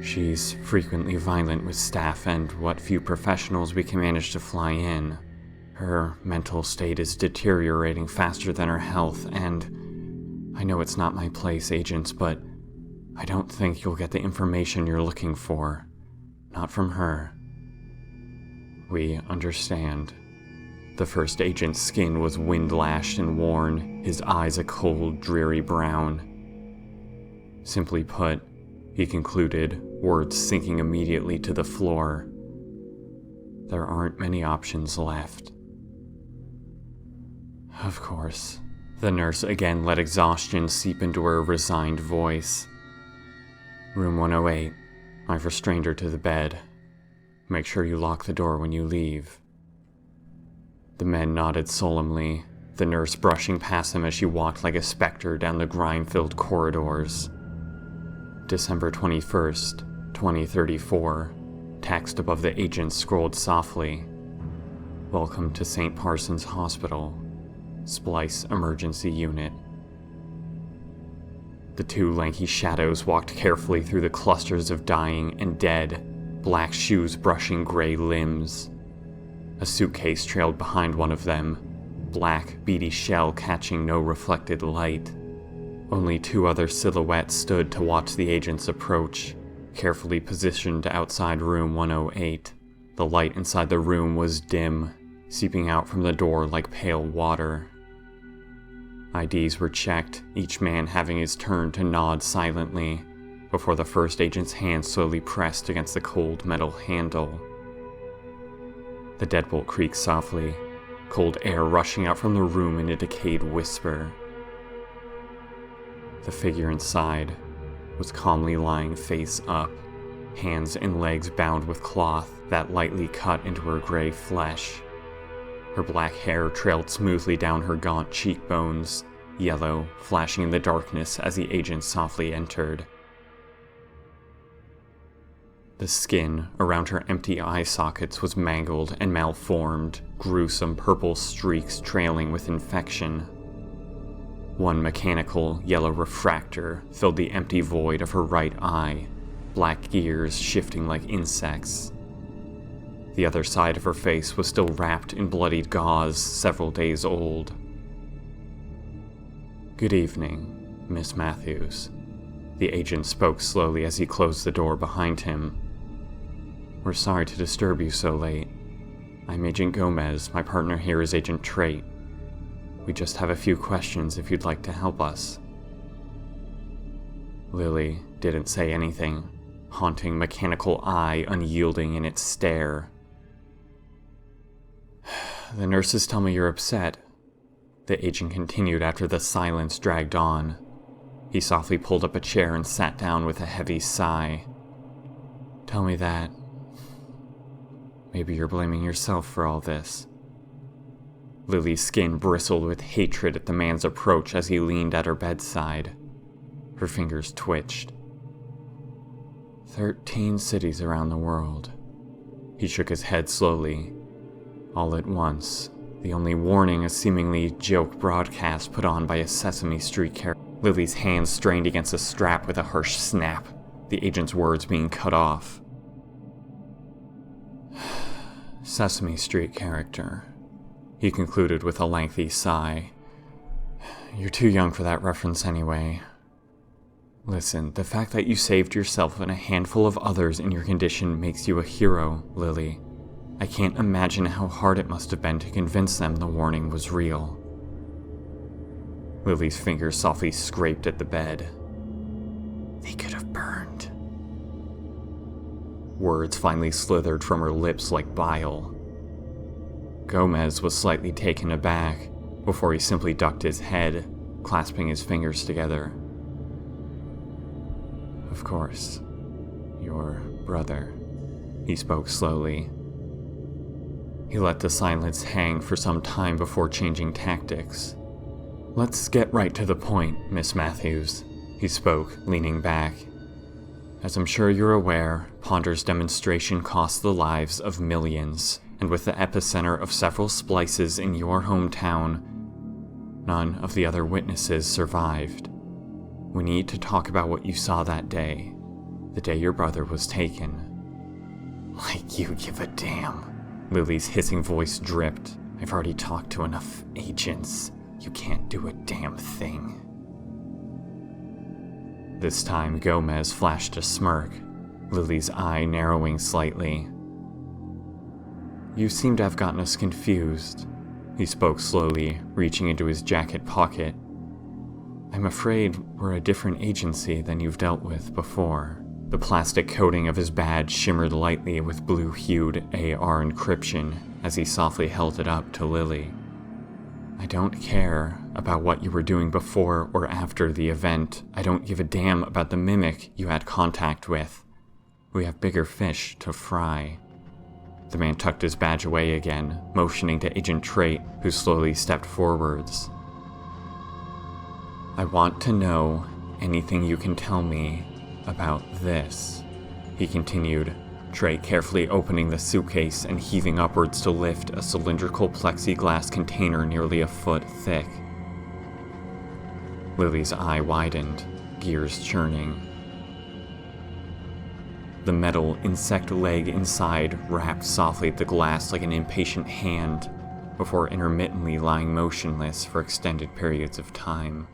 She's frequently violent with staff and what few professionals we can manage to fly in. Her mental state is deteriorating faster than her health, and I know it's not my place, agents, but I don't think you'll get the information you're looking for. Not from her. We understand. The first agent's skin was wind-lashed and worn, his eyes a cold, dreary brown. Simply put, he concluded, words sinking immediately to the floor. There aren't many options left. Of course. The nurse again let exhaustion seep into her resigned voice. Room 108. I've restrained her to the bed. Make sure you lock the door when you leave. The men nodded solemnly, the nurse brushing past them as she walked like a specter down the grime-filled corridors. December 21st, 2034. Text above the agent scrolled softly. Welcome to St. Parsons Hospital. Splice Emergency Unit. The two lanky shadows walked carefully through the clusters of dying and dead, black shoes brushing gray limbs. A suitcase trailed behind one of them, black, beady shell catching no reflected light. Only two other silhouettes stood to watch the agents approach, carefully positioned outside room 108. The light inside the room was dim, seeping out from the door like pale water. IDs were checked, each man having his turn to nod silently, before the first agent's hand slowly pressed against the cold metal handle. The deadbolt creaked softly, cold air rushing out from the room in a decayed whisper. The figure inside was calmly lying face up, hands and legs bound with cloth that lightly cut into her gray flesh. Her black hair trailed smoothly down her gaunt cheekbones, yellow, flashing in the darkness as the agent softly entered. The skin around her empty eye sockets was mangled and malformed, gruesome purple streaks trailing with infection. One mechanical yellow refractor filled the empty void of her right eye, black gears shifting like insects. The other side of her face was still wrapped in bloodied gauze several days old. "Good evening, Miss Matthews," the agent spoke slowly as he closed the door behind him. "We're sorry to disturb you so late. I'm Agent Gomez, my partner here is Agent Trait. We just have a few questions if you'd like to help us." Lily didn't say anything, haunting mechanical eye unyielding in its stare. "The nurses tell me you're upset," the agent continued after the silence dragged on. He softly pulled up a chair and sat down with a heavy sigh. "Tell me that. Maybe you're blaming yourself for all this." Lily's skin bristled with hatred at the man's approach as he leaned at her bedside. Her fingers twitched. 13 cities around the world. He shook his head slowly. All at once, the only warning a seemingly joke broadcast put on by a Sesame Street character. Lily's hand strained against a strap with a harsh snap, the agent's words being cut off. "Sesame Street character," he concluded with a lengthy sigh. "You're too young for that reference anyway. Listen, the fact that you saved yourself and a handful of others in your condition makes you a hero, Lily. I can't imagine how hard it must have been to convince them the warning was real." Lily's fingers softly scraped at the bed. "They could have burned." Words finally slithered from her lips like bile. Gomez was slightly taken aback, before he simply ducked his head, clasping his fingers together. "Of course, your brother," he spoke slowly. He let the silence hang for some time before changing tactics. "Let's get right to the point, Miss Matthews," he spoke, leaning back. "As I'm sure you're aware, Ponder's demonstration cost the lives of millions, and with the epicenter of several splices in your hometown, none of the other witnesses survived. We need to talk about what you saw that day, the day your brother was taken." "Like you give a damn," Lily's hissing voice dripped. "I've already talked to enough agents. You can't do a damn thing." This time, Gomez flashed a smirk, Lily's eye narrowing slightly. "You seem to have gotten us confused," he spoke slowly, reaching into his jacket pocket. "I'm afraid we're a different agency than you've dealt with before." The plastic coating of his badge shimmered lightly with blue-hued AR encryption as he softly held it up to Lily. "I don't care about what you were doing before or after the event. I don't give a damn about the mimic you had contact with. We have bigger fish to fry." The man tucked his badge away again, motioning to Agent Trait, who slowly stepped forwards. "I want to know anything you can tell me about this," he continued, Trey carefully opening the suitcase and heaving upwards to lift a cylindrical plexiglass container nearly a foot thick. Lily's eye widened, gears churning. The metal insect leg inside rapped softly at the glass like an impatient hand, before intermittently lying motionless for extended periods of time.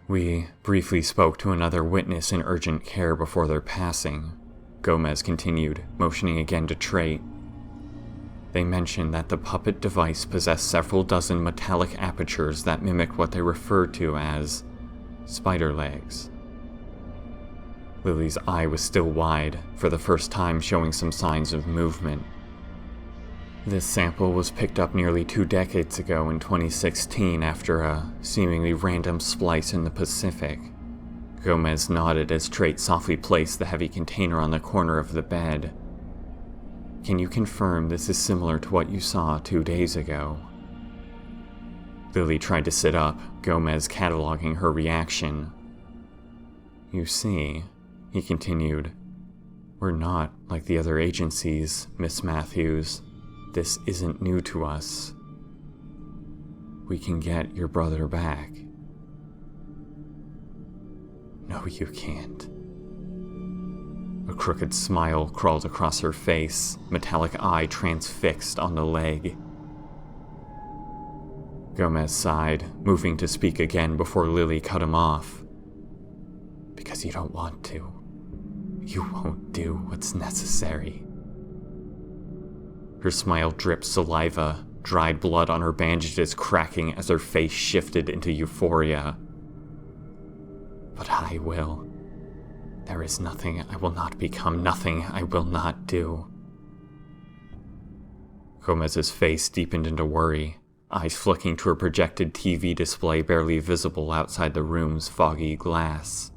"We briefly spoke to another witness in urgent care before their passing," Gomez continued, motioning again to Trey. "They mentioned that the puppet device possessed several dozen metallic apertures that mimicked what they referred to as spider legs." Lily's eye was still wide, for the first time showing some signs of movement. "This sample was picked up nearly 2 decades ago in 2016 after a seemingly random splice in the Pacific." Gomez nodded as Trey softly placed the heavy container on the corner of the bed. "Can you confirm this is similar to what you saw 2 days ago?" Lily tried to sit up, Gomez cataloging her reaction. "You see," he continued, "we're not like the other agencies, Miss Matthews. This isn't new to us. We can get your brother back." "No, you can't." A crooked smile crawled across her face, metallic eye transfixed on the leg. Gomez sighed, moving to speak again before Lily cut him off. "Because you don't want to. You won't do what's necessary." Her smile dripped saliva, dried blood on her bandages cracking as her face shifted into euphoria. "But I will. There is nothing I will not become, nothing I will not do." Gomez's face deepened into worry, eyes flicking to a projected TV display barely visible outside the room's foggy glass.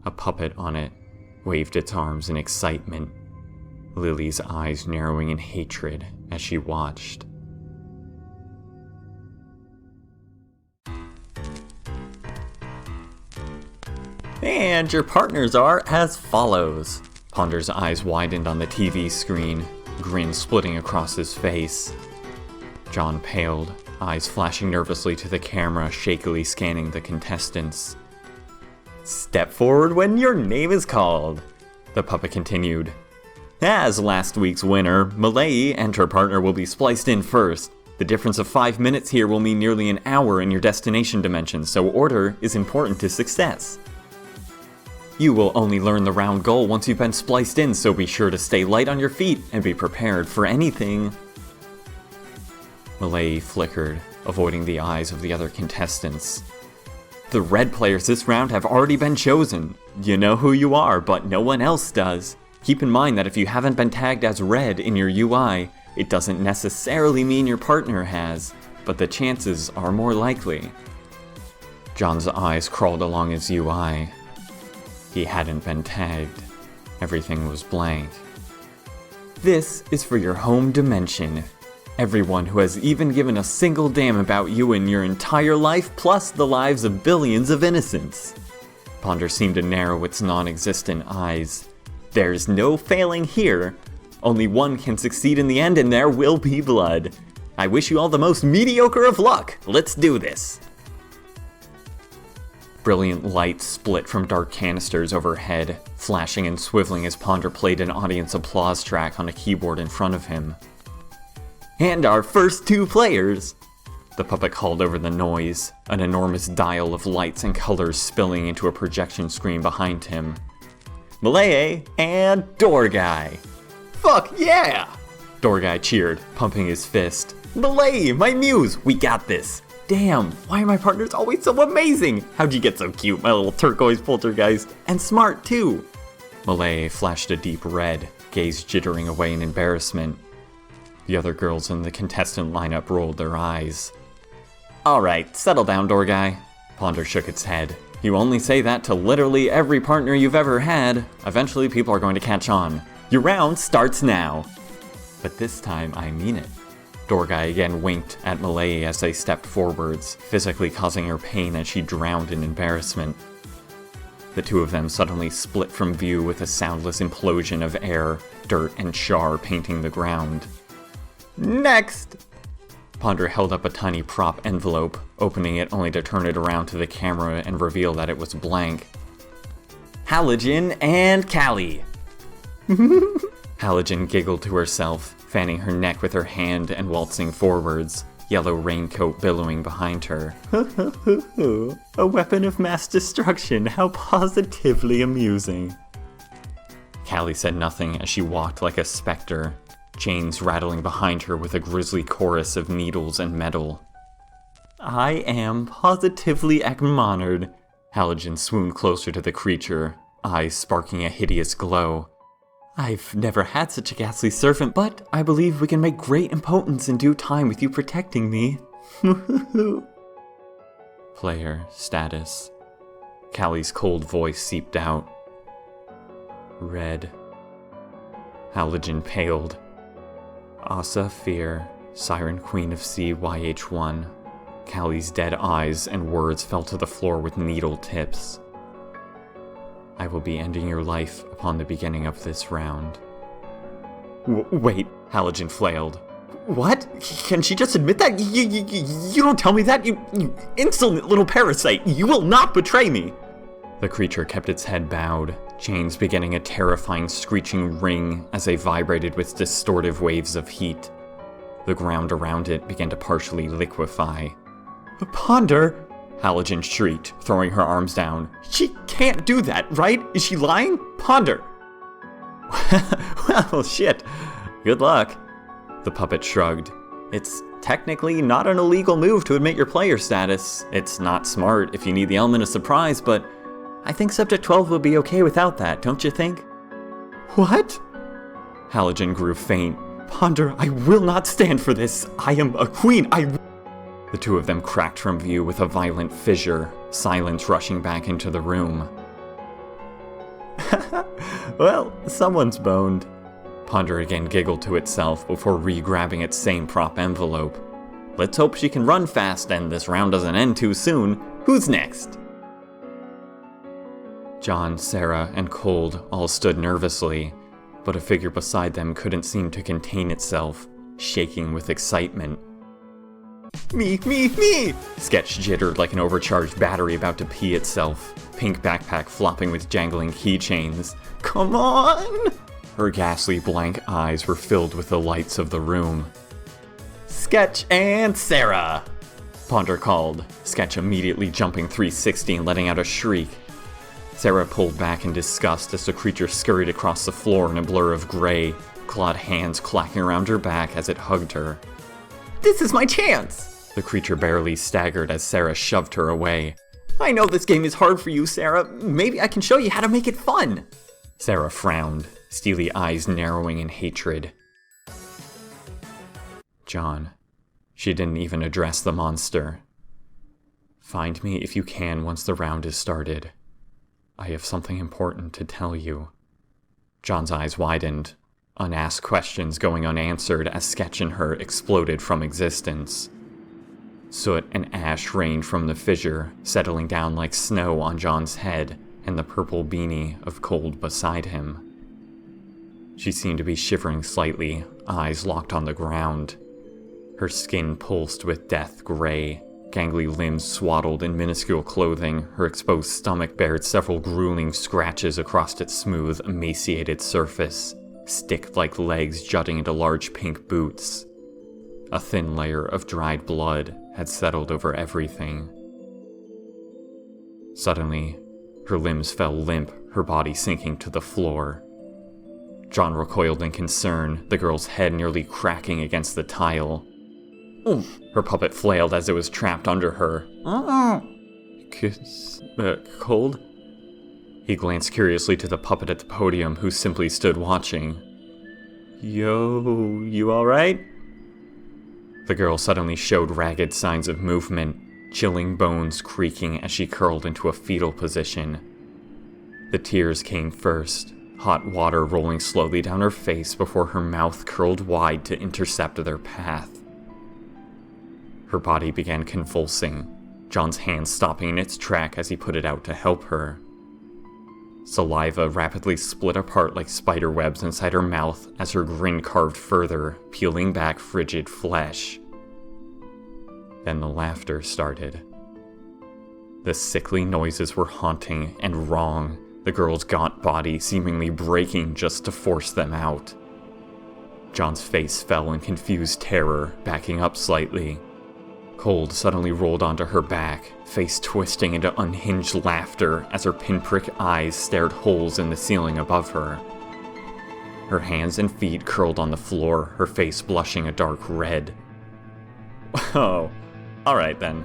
A puppet on it waved its arms in excitement, Lily's eyes narrowing in hatred as she watched. And your partners are as follows. Ponder's eyes widened on the TV screen, grin splitting across his face. John paled, eyes flashing nervously to the camera, shakily scanning the contestants. "Step forward when your name is called," the puppet continued. "As last week's winner, Malay and her partner will be spliced in first. The difference of 5 minutes here will mean nearly an hour in your destination dimension, so order is important to success. You will only learn the round goal once you've been spliced in, so be sure to stay light on your feet and be prepared for anything." Malay flickered, avoiding the eyes of the other contestants. "The red players this round have already been chosen. You know who you are, but no one else does. Keep in mind that if you haven't been tagged as red in your UI, it doesn't necessarily mean your partner has, but the chances are more likely." John's eyes crawled along his UI. He hadn't been tagged. Everything was blank. "This is for your home dimension. Everyone who has even given a single damn about you in your entire life, plus the lives of billions of innocents." Ponder seemed to narrow its non-existent eyes. "There's no failing here. Only one can succeed in the end, and there will be blood. I wish you all the most mediocre of luck. Let's do this." Brilliant light split from dark canisters overhead, flashing and swiveling as Ponder played an audience applause track on a keyboard in front of him. "And our first 2 players," the puppet called over the noise, an enormous dial of lights and colors spilling into a projection screen behind him. "Malay and Door Guy." "Fuck yeah!" Door Guy cheered, pumping his fist. "Malay, my muse, we got this. Damn, why are my partners always so amazing? How'd you get so cute, my little turquoise poltergeist? And smart, too." Malay flashed a deep red, gaze jittering away in embarrassment. The other girls in the contestant lineup rolled their eyes. "Alright, settle down, Door Guy." Ponder shook its head. "You only say that to literally every partner you've ever had. Eventually people are going to catch on. Your round starts now." "But this time I mean it." Door Guy again winked at Malay as they stepped forwards, physically causing her pain as she drowned in embarrassment. The two of them suddenly split from view with a soundless implosion of air, dirt, and char painting the ground. Next! Ponder held up a tiny prop envelope, opening it only to turn it around to the camera and reveal that it was blank. Halogen and Callie! Halogen giggled to herself, fanning her neck with her hand and waltzing forwards, yellow raincoat billowing behind her. A weapon of mass destruction, how positively amusing. Callie said nothing as she walked like a specter, chains rattling behind her with a grisly chorus of needles and metal. I am positively admonered. Halogen swooned closer to the creature, eyes sparking a hideous glow. I've never had such a ghastly servant, but I believe we can make great impotence in due time with you protecting me. Player status. Callie's cold voice seeped out. Red. Halogen paled. Asa Fear, Siren Queen of Sea YH1. Callie's dead eyes and words fell to the floor with needle tips. I will be ending your life upon the beginning of this round. Wait, Halogen flailed. What? Can she just admit that? You don't tell me that, you insolent little parasite! You will not betray me! The creature kept its head bowed, chains beginning a terrifying screeching ring as they vibrated with distortive waves of heat. The ground around it began to partially liquefy. Ponder! Halogen shrieked, throwing her arms down. She can't do that, right? Is she lying? Ponder! Well, shit. Good luck. The puppet shrugged. It's technically not an illegal move to admit your player status. It's not smart if you need the element of surprise, but I think Subject 12 will be okay without that, don't you think? What? Halogen grew faint. Ponder, I will not stand for this. I am a queen. The two of them cracked from view with a violent fissure, silence rushing back into the room. Well, someone's boned. Ponder again giggled to itself before re-grabbing its same prop envelope. Let's hope she can run fast and this round doesn't end too soon. Who's next? John, Sarah, and Cold all stood nervously, but a figure beside them couldn't seem to contain itself, shaking with excitement. Me! Sketch jittered like an overcharged battery about to pee itself, pink backpack flopping with jangling keychains. Come on! Her ghastly blank eyes were filled with the lights of the room. Sketch and Sarah! Ponder called, Sketch immediately jumping 360 and letting out a shriek. Sarah pulled back in disgust as the creature scurried across the floor in a blur of gray, clawed hands clacking around her back as it hugged her. This is my chance! The creature barely staggered as Sarah shoved her away. I know this game is hard for you, Sarah. Maybe I can show you how to make it fun. Sarah frowned, steely eyes narrowing in hatred. John. She didn't even address the monster. Find me if you can once the round is started. I have something important to tell you. John's eyes widened, unasked questions going unanswered as Sketch and her exploded from existence. Soot and ash rained from the fissure, settling down like snow on John's head and the purple beanie of Cold beside him. She seemed to be shivering slightly, eyes locked on the ground. Her skin pulsed with death gray, gangly limbs swaddled in minuscule clothing, her exposed stomach bared several grueling scratches across its smooth, emaciated surface, stick-like legs jutting into large pink boots. A thin layer of dried blood had settled over everything. Suddenly, her limbs fell limp, her body sinking to the floor. John recoiled in concern, the girl's head nearly cracking against the tile. Oof! Her puppet flailed as it was trapped under her. Cold? He glanced curiously to the puppet at the podium, who simply stood watching. Yo, you alright? The girl suddenly showed ragged signs of movement, chilling bones creaking as she curled into a fetal position. The tears came first, hot water rolling slowly down her face before her mouth curled wide to intercept their path. Her body began convulsing, John's hand stopping in its track as he put it out to help her. Saliva rapidly split apart like spider webs inside her mouth as her grin carved further, peeling back frigid flesh. Then the laughter started. The sickly noises were haunting and wrong, the girl's gaunt body seemingly breaking just to force them out. John's face fell in confused terror, backing up slightly. Cold suddenly rolled onto her back, face twisting into unhinged laughter as her pinprick eyes stared holes in the ceiling above her. Her hands and feet curled on the floor, her face blushing a dark red. "Oh, alright then."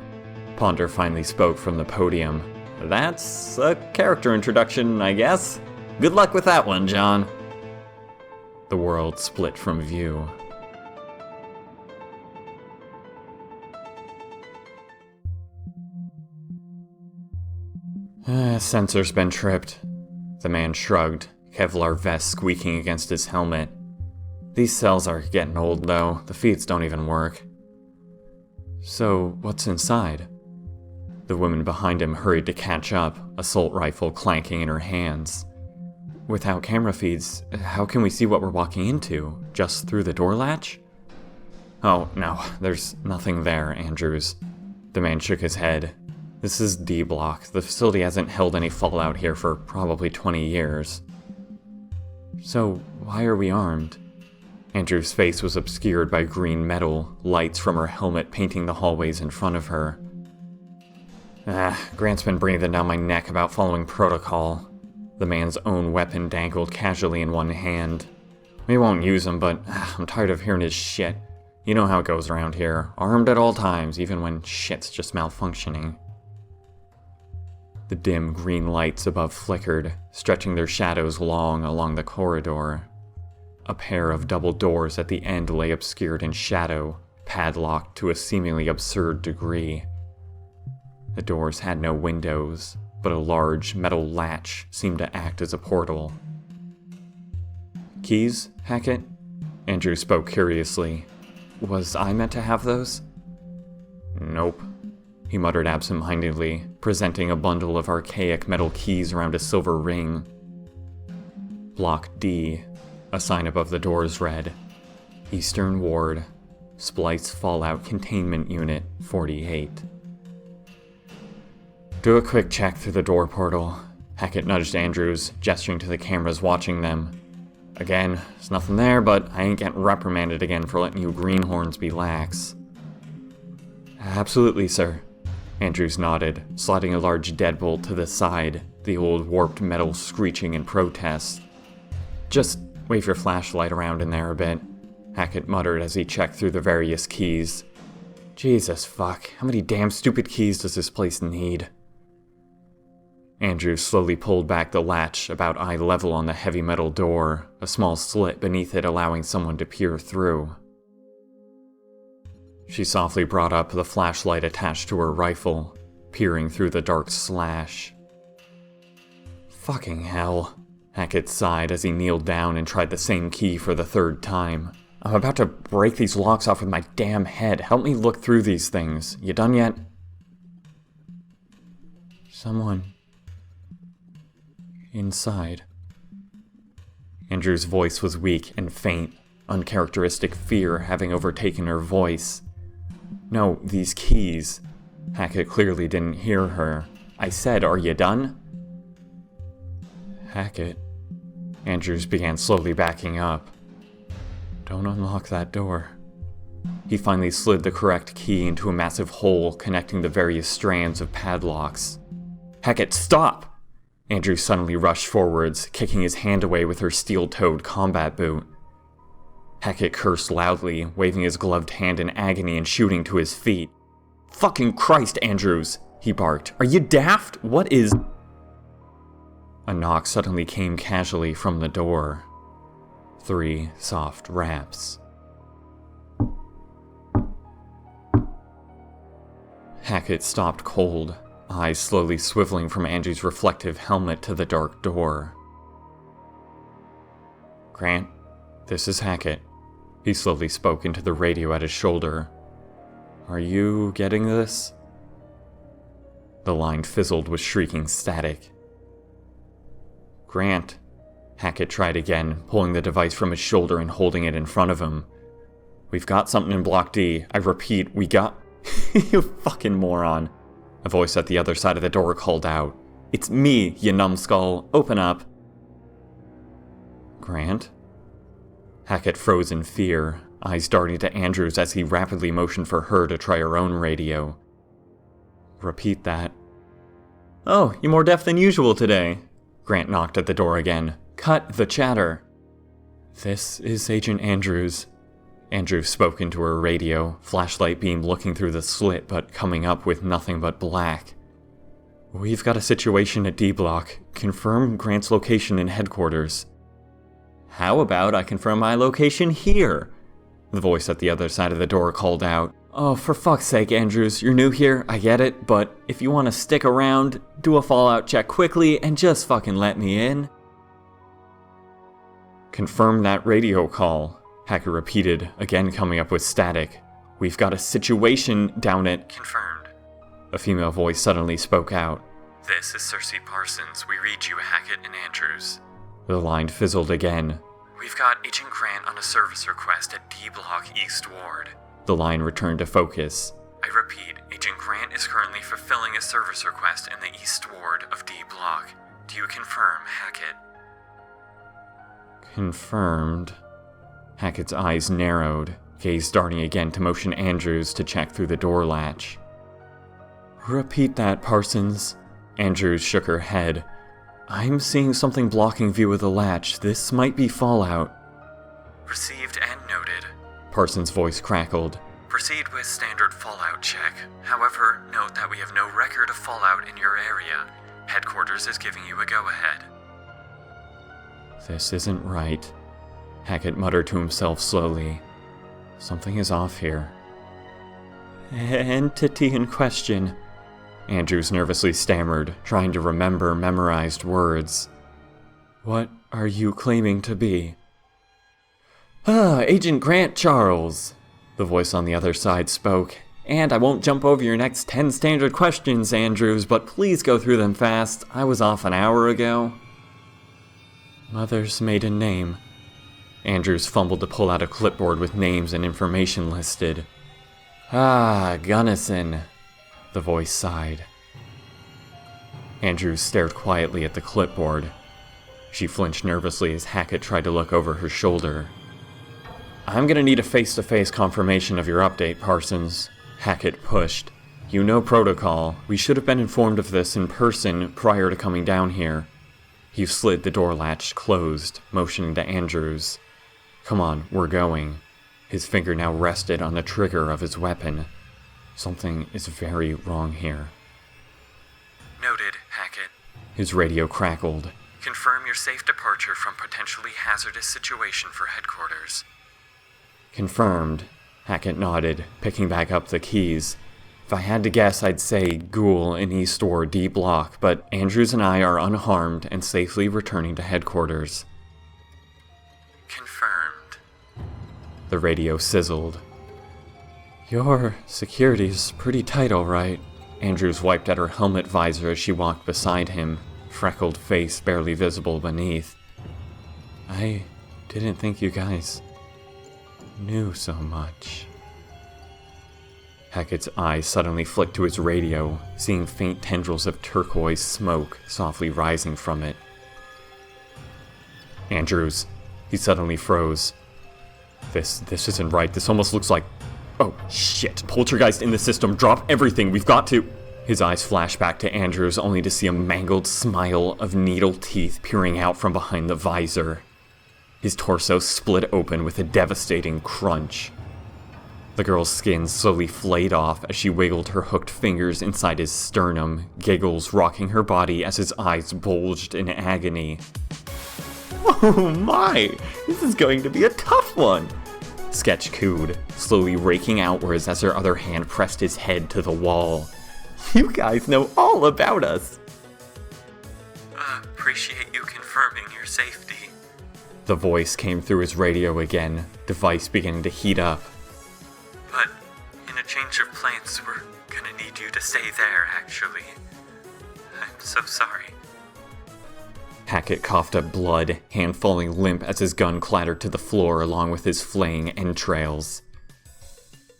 Ponder finally spoke from the podium. "That's a character introduction, I guess. Good luck with that one, John." The world split from view. Sensor's been tripped. The man shrugged, Kevlar vest squeaking against his helmet. These cells are getting old though, the feeds don't even work. So, what's inside? The woman behind him hurried to catch up, assault rifle clanking in her hands. Without camera feeds, how can we see what we're walking into? Just through the door latch? Oh, no, there's nothing there, Andrews. The man shook his head. This is D Block. The facility hasn't held any fallout here for probably 20 years. So, why are we armed? Andrew's face was obscured by green metal, lights from her helmet painting the hallways in front of her. Grant's been breathing down my neck about following protocol. The man's own weapon dangled casually in one hand. We won't use him, but I'm tired of hearing his shit. You know how it goes around here. Armed at all times, even when shit's just malfunctioning. The dim green lights above flickered, stretching their shadows long along the corridor. A pair of double doors at the end lay obscured in shadow, padlocked to a seemingly absurd degree. The doors had no windows, but a large metal latch seemed to act as a portal. Keys, Hackett? Andrew spoke curiously. Was I meant to have those? Nope, he muttered absent-mindedly, presenting a bundle of archaic metal keys around a silver ring. Block D, a sign above the doors read, Eastern Ward, Splice Fallout Containment Unit 48. Do a quick check through the door portal. Hackett nudged Andrews, gesturing to the cameras watching them. Again, there's nothing there, but I ain't getting reprimanded again for letting you greenhorns be lax. Absolutely, sir. Andrews nodded, sliding a large deadbolt to the side, the old warped metal screeching in protest. Just wave your flashlight around in there a bit, Hackett muttered as he checked through the various keys. Jesus fuck, how many damn stupid keys does this place need? Andrews slowly pulled back the latch about eye level on the heavy metal door, a small slit beneath it allowing someone to peer through. She softly brought up the flashlight attached to her rifle, peering through the dark slash. Fucking hell, Hackett sighed as he kneeled down and tried the same key for the third time. I'm about to break these locks off with my damn head. Help me look through these things. You done yet? Someone inside. Andrew's voice was weak and faint, uncharacteristic fear having overtaken her voice. No, these keys. Hackett clearly didn't hear her. I said, are you done? Hackett. Andrews began slowly backing up. Don't unlock that door. He finally slid the correct key into a massive hole connecting the various strands of padlocks. Hackett, stop! Andrew suddenly rushed forwards, kicking his hand away with her steel-toed combat boot. Hackett cursed loudly, waving his gloved hand in agony and shooting to his feet. Fucking Christ, Andrews! He barked. Are you daft? What is... A knock suddenly came casually from the door. 3 soft raps. Hackett stopped cold, eyes slowly swiveling from Andrew's reflective helmet to the dark door. Grant, this is Hackett. He slowly spoke into the radio at his shoulder. Are you getting this? The line fizzled with shrieking static. Grant. Hackett tried again, pulling the device from his shoulder and holding it in front of him. We've got something in Block D. I repeat, we got... You fucking moron. A voice at the other side of the door called out. It's me, you numbskull. Open up. Grant? Hackett froze in fear, eyes darting to Andrews as he rapidly motioned for her to try her own radio. Repeat that. Oh, you're more deaf than usual today. Grant knocked at the door again. Cut the chatter. This is Agent Andrews. Andrews spoke into her radio, flashlight beam looking through the slit but coming up with nothing but black. We've got a situation at D Block. Confirm Grant's location in headquarters. How about I confirm my location here? The voice at the other side of the door called out. Oh, for fuck's sake, Andrews, you're new here, I get it, but if you want to stick around, do a fallout check quickly and just fucking let me in. Confirm that radio call, Hacker repeated, again coming up with static. We've got a situation down at... Confirmed. A female voice suddenly spoke out. This is Cersei Parsons. We read you, Hackett and Andrews. The line fizzled again. We've got Agent Grant on a service request at D Block East Ward. The line returned to focus. I repeat, Agent Grant is currently fulfilling a service request in the East Ward of D Block. Do you confirm, Hackett? Confirmed. Hackett's eyes narrowed, gaze darting again to motion Andrews to check through the door latch. Repeat that, Parsons. Andrews shook her head. I'm seeing something blocking view of the latch. This might be fallout. Received and noted. Parsons' voice crackled. Proceed with standard fallout check. However, note that we have no record of fallout in your area. Headquarters is giving you a go-ahead. This isn't right. Hackett muttered to himself slowly. Something is off here. Entity in question. Andrews nervously stammered, trying to remember memorized words. What are you claiming to be? Agent Grant Charles, the voice on the other side spoke. And I won't jump over your next 10 standard questions, Andrews, but please go through them fast. I was off an hour ago. Mother's maiden name. Andrews fumbled to pull out a clipboard with names and information listed. Gunnison. The voice sighed. Andrews stared quietly at the clipboard. She flinched nervously as Hackett tried to look over her shoulder. I'm gonna need a face-to-face confirmation of your update, Parsons. Hackett pushed. You know protocol. We should have been informed of this in person prior to coming down here. He slid the door latch closed, motioning to Andrews. Come on, we're going. His finger now rested on the trigger of his weapon. Something is very wrong here. Noted, Hackett. His radio crackled. Confirm your safe departure from potentially hazardous situation for headquarters. Confirmed. Hackett nodded, picking back up the keys. If I had to guess, I'd say Ghoul in East Ward D Block, but Andrews and I are unharmed and safely returning to headquarters. Confirmed. The radio sizzled. Your security's pretty tight, all right. Andrews wiped at her helmet visor as she walked beside him, freckled face barely visible beneath. I didn't think you guys knew so much. Hackett's eyes suddenly flicked to his radio, seeing faint tendrils of turquoise smoke softly rising from it. Andrews, he suddenly froze. This isn't right. This almost looks like... Oh, shit. Poltergeist in the system. Drop everything. We've got to... His eyes flashed back to Andrews, only to see a mangled smile of needle teeth peering out from behind the visor. His torso split open with a devastating crunch. The girl's skin slowly flayed off as she wiggled her hooked fingers inside his sternum, giggles rocking her body as his eyes bulged in agony. Oh my! This is going to be a tough one! Sketch cooed, slowly raking outwards as her other hand pressed his head to the wall. You guys know all about us! Appreciate you confirming your safety. The voice came through his radio again, device beginning to heat up. But in a change of plans, we're gonna need you to stay there, actually. I'm so sorry. Hackett coughed up blood, hand falling limp as his gun clattered to the floor along with his flaying entrails.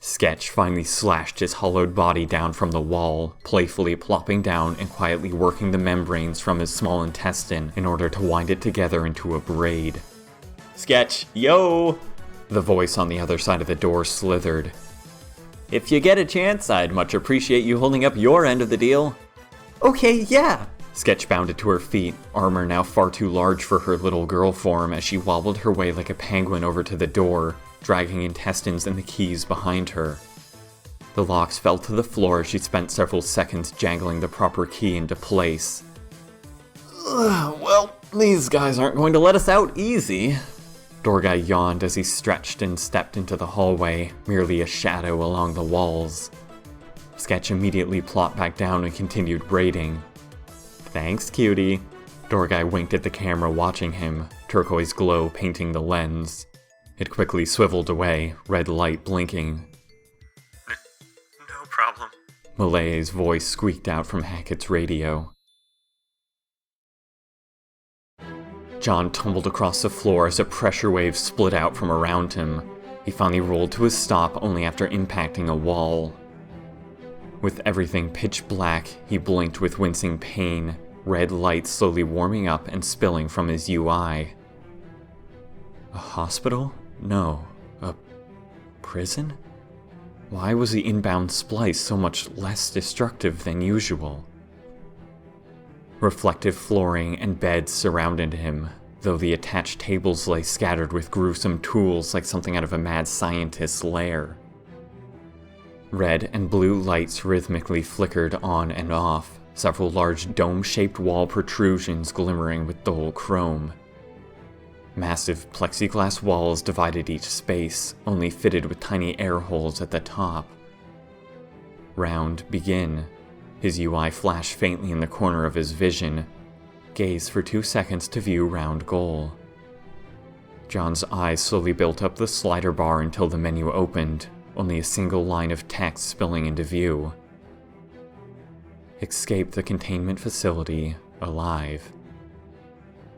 Sketch finally slashed his hollowed body down from the wall, playfully plopping down and quietly working the membranes from his small intestine in order to wind it together into a braid. Sketch, yo! The voice on the other side of the door slithered. If you get a chance, I'd much appreciate you holding up your end of the deal. Okay, yeah! Sketch bounded to her feet, armor now far too large for her little girl form as she wobbled her way like a penguin over to the door, dragging intestines and the keys behind her. The locks fell to the floor as she spent several seconds jangling the proper key into place. Well, these guys aren't going to let us out easy. Doorguy yawned as he stretched and stepped into the hallway, merely a shadow along the walls. Sketch immediately plopped back down and continued braiding. Thanks, cutie. Doorguy winked at the camera watching him, turquoise glow painting the lens. It quickly swiveled away, red light blinking. No problem. Malaya's voice squeaked out from Hackett's radio. John tumbled across the floor as a pressure wave split out from around him. He finally rolled to a stop only after impacting a wall. With everything pitch black, he blinked with wincing pain, red light slowly warming up and spilling from his UI. A hospital? No. A prison? Why was the inbound splice so much less destructive than usual? Reflective flooring and beds surrounded him, though the attached tables lay scattered with gruesome tools like something out of a mad scientist's lair. Red and blue lights rhythmically flickered on and off, several large dome-shaped wall protrusions glimmering with dull chrome. Massive plexiglass walls divided each space, only fitted with tiny air holes at the top. Round, begin. His UI flashed faintly in the corner of his vision. Gaze for 2 seconds to view round goal. John's eyes slowly built up the slider bar until the menu opened, only a single line of text spilling into view. Escape the containment facility, alive.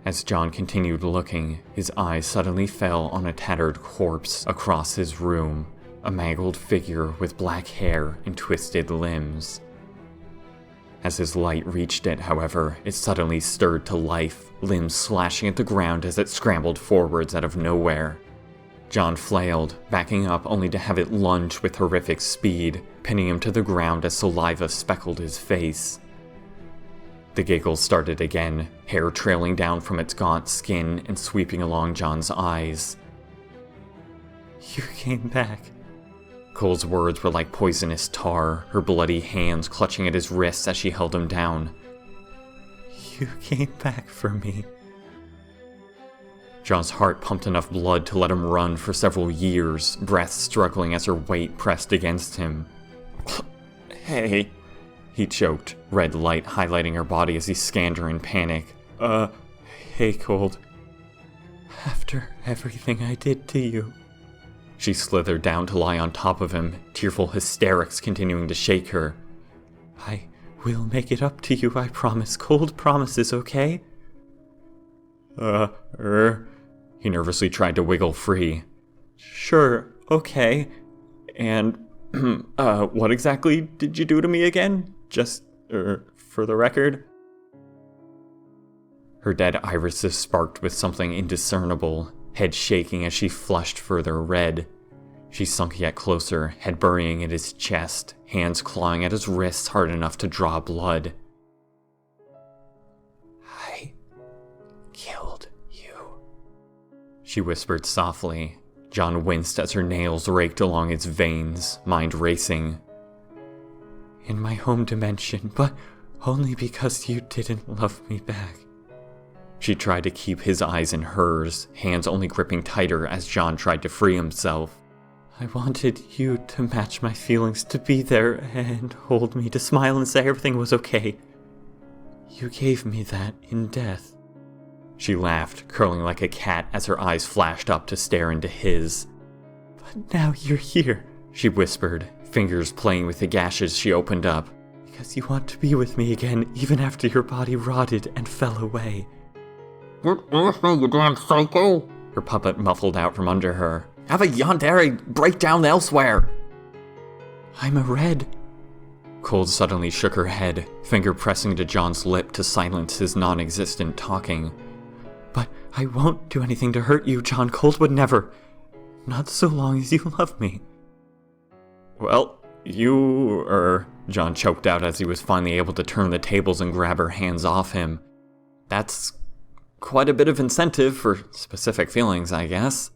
As John continued looking, his eyes suddenly fell on a tattered corpse across his room, a mangled figure with black hair and twisted limbs. As his light reached it, however, it suddenly stirred to life, limbs slashing at the ground as it scrambled forwards out of nowhere. John flailed, backing up only to have it lunge with horrific speed, pinning him to the ground as saliva speckled his face. The giggles started again, hair trailing down from its gaunt skin and sweeping along John's eyes. You came back. Cole's words were like poisonous tar, her bloody hands clutching at his wrists as she held him down. You came back for me. John's heart pumped enough blood to let him run for several years, breath struggling as her weight pressed against him. Hey, he choked, red light highlighting her body as he scanned her in panic. Hey, Cold. After everything I did to you. She slithered down to lie on top of him, tearful hysterics continuing to shake her. I will make it up to you, I promise. Cold promises, okay? He nervously tried to wiggle free. Sure, okay. And, what exactly did you do to me again? Just, for the record? Her dead irises sparked with something indiscernible, head shaking as she flushed further red. She sunk yet closer, head burying in his chest, hands clawing at his wrists hard enough to draw blood. I killed you, she whispered softly. John winced as her nails raked along his veins, mind racing. In my home dimension, but only because you didn't love me back. She tried to keep his eyes in hers, hands only gripping tighter as John tried to free himself. I wanted you to match my feelings, to be there and hold me, to smile and say everything was okay. You gave me that in death. She laughed, curling like a cat as her eyes flashed up to stare into his. But now you're here, she whispered, fingers playing with the gashes she opened up. Because you want to be with me again, even after your body rotted and fell away. Get off me, you damn psycho! Her puppet muffled out from under her. Have a yandere break down elsewhere! I'm a red. Cold suddenly shook her head, finger pressing to John's lip to silence his non-existent talking. But I won't do anything to hurt you, John. Cold would never. Not so long as you love me. Well, John choked out as he was finally able to turn the tables and grab her hands off him. That's quite a bit of incentive for specific feelings, I guess.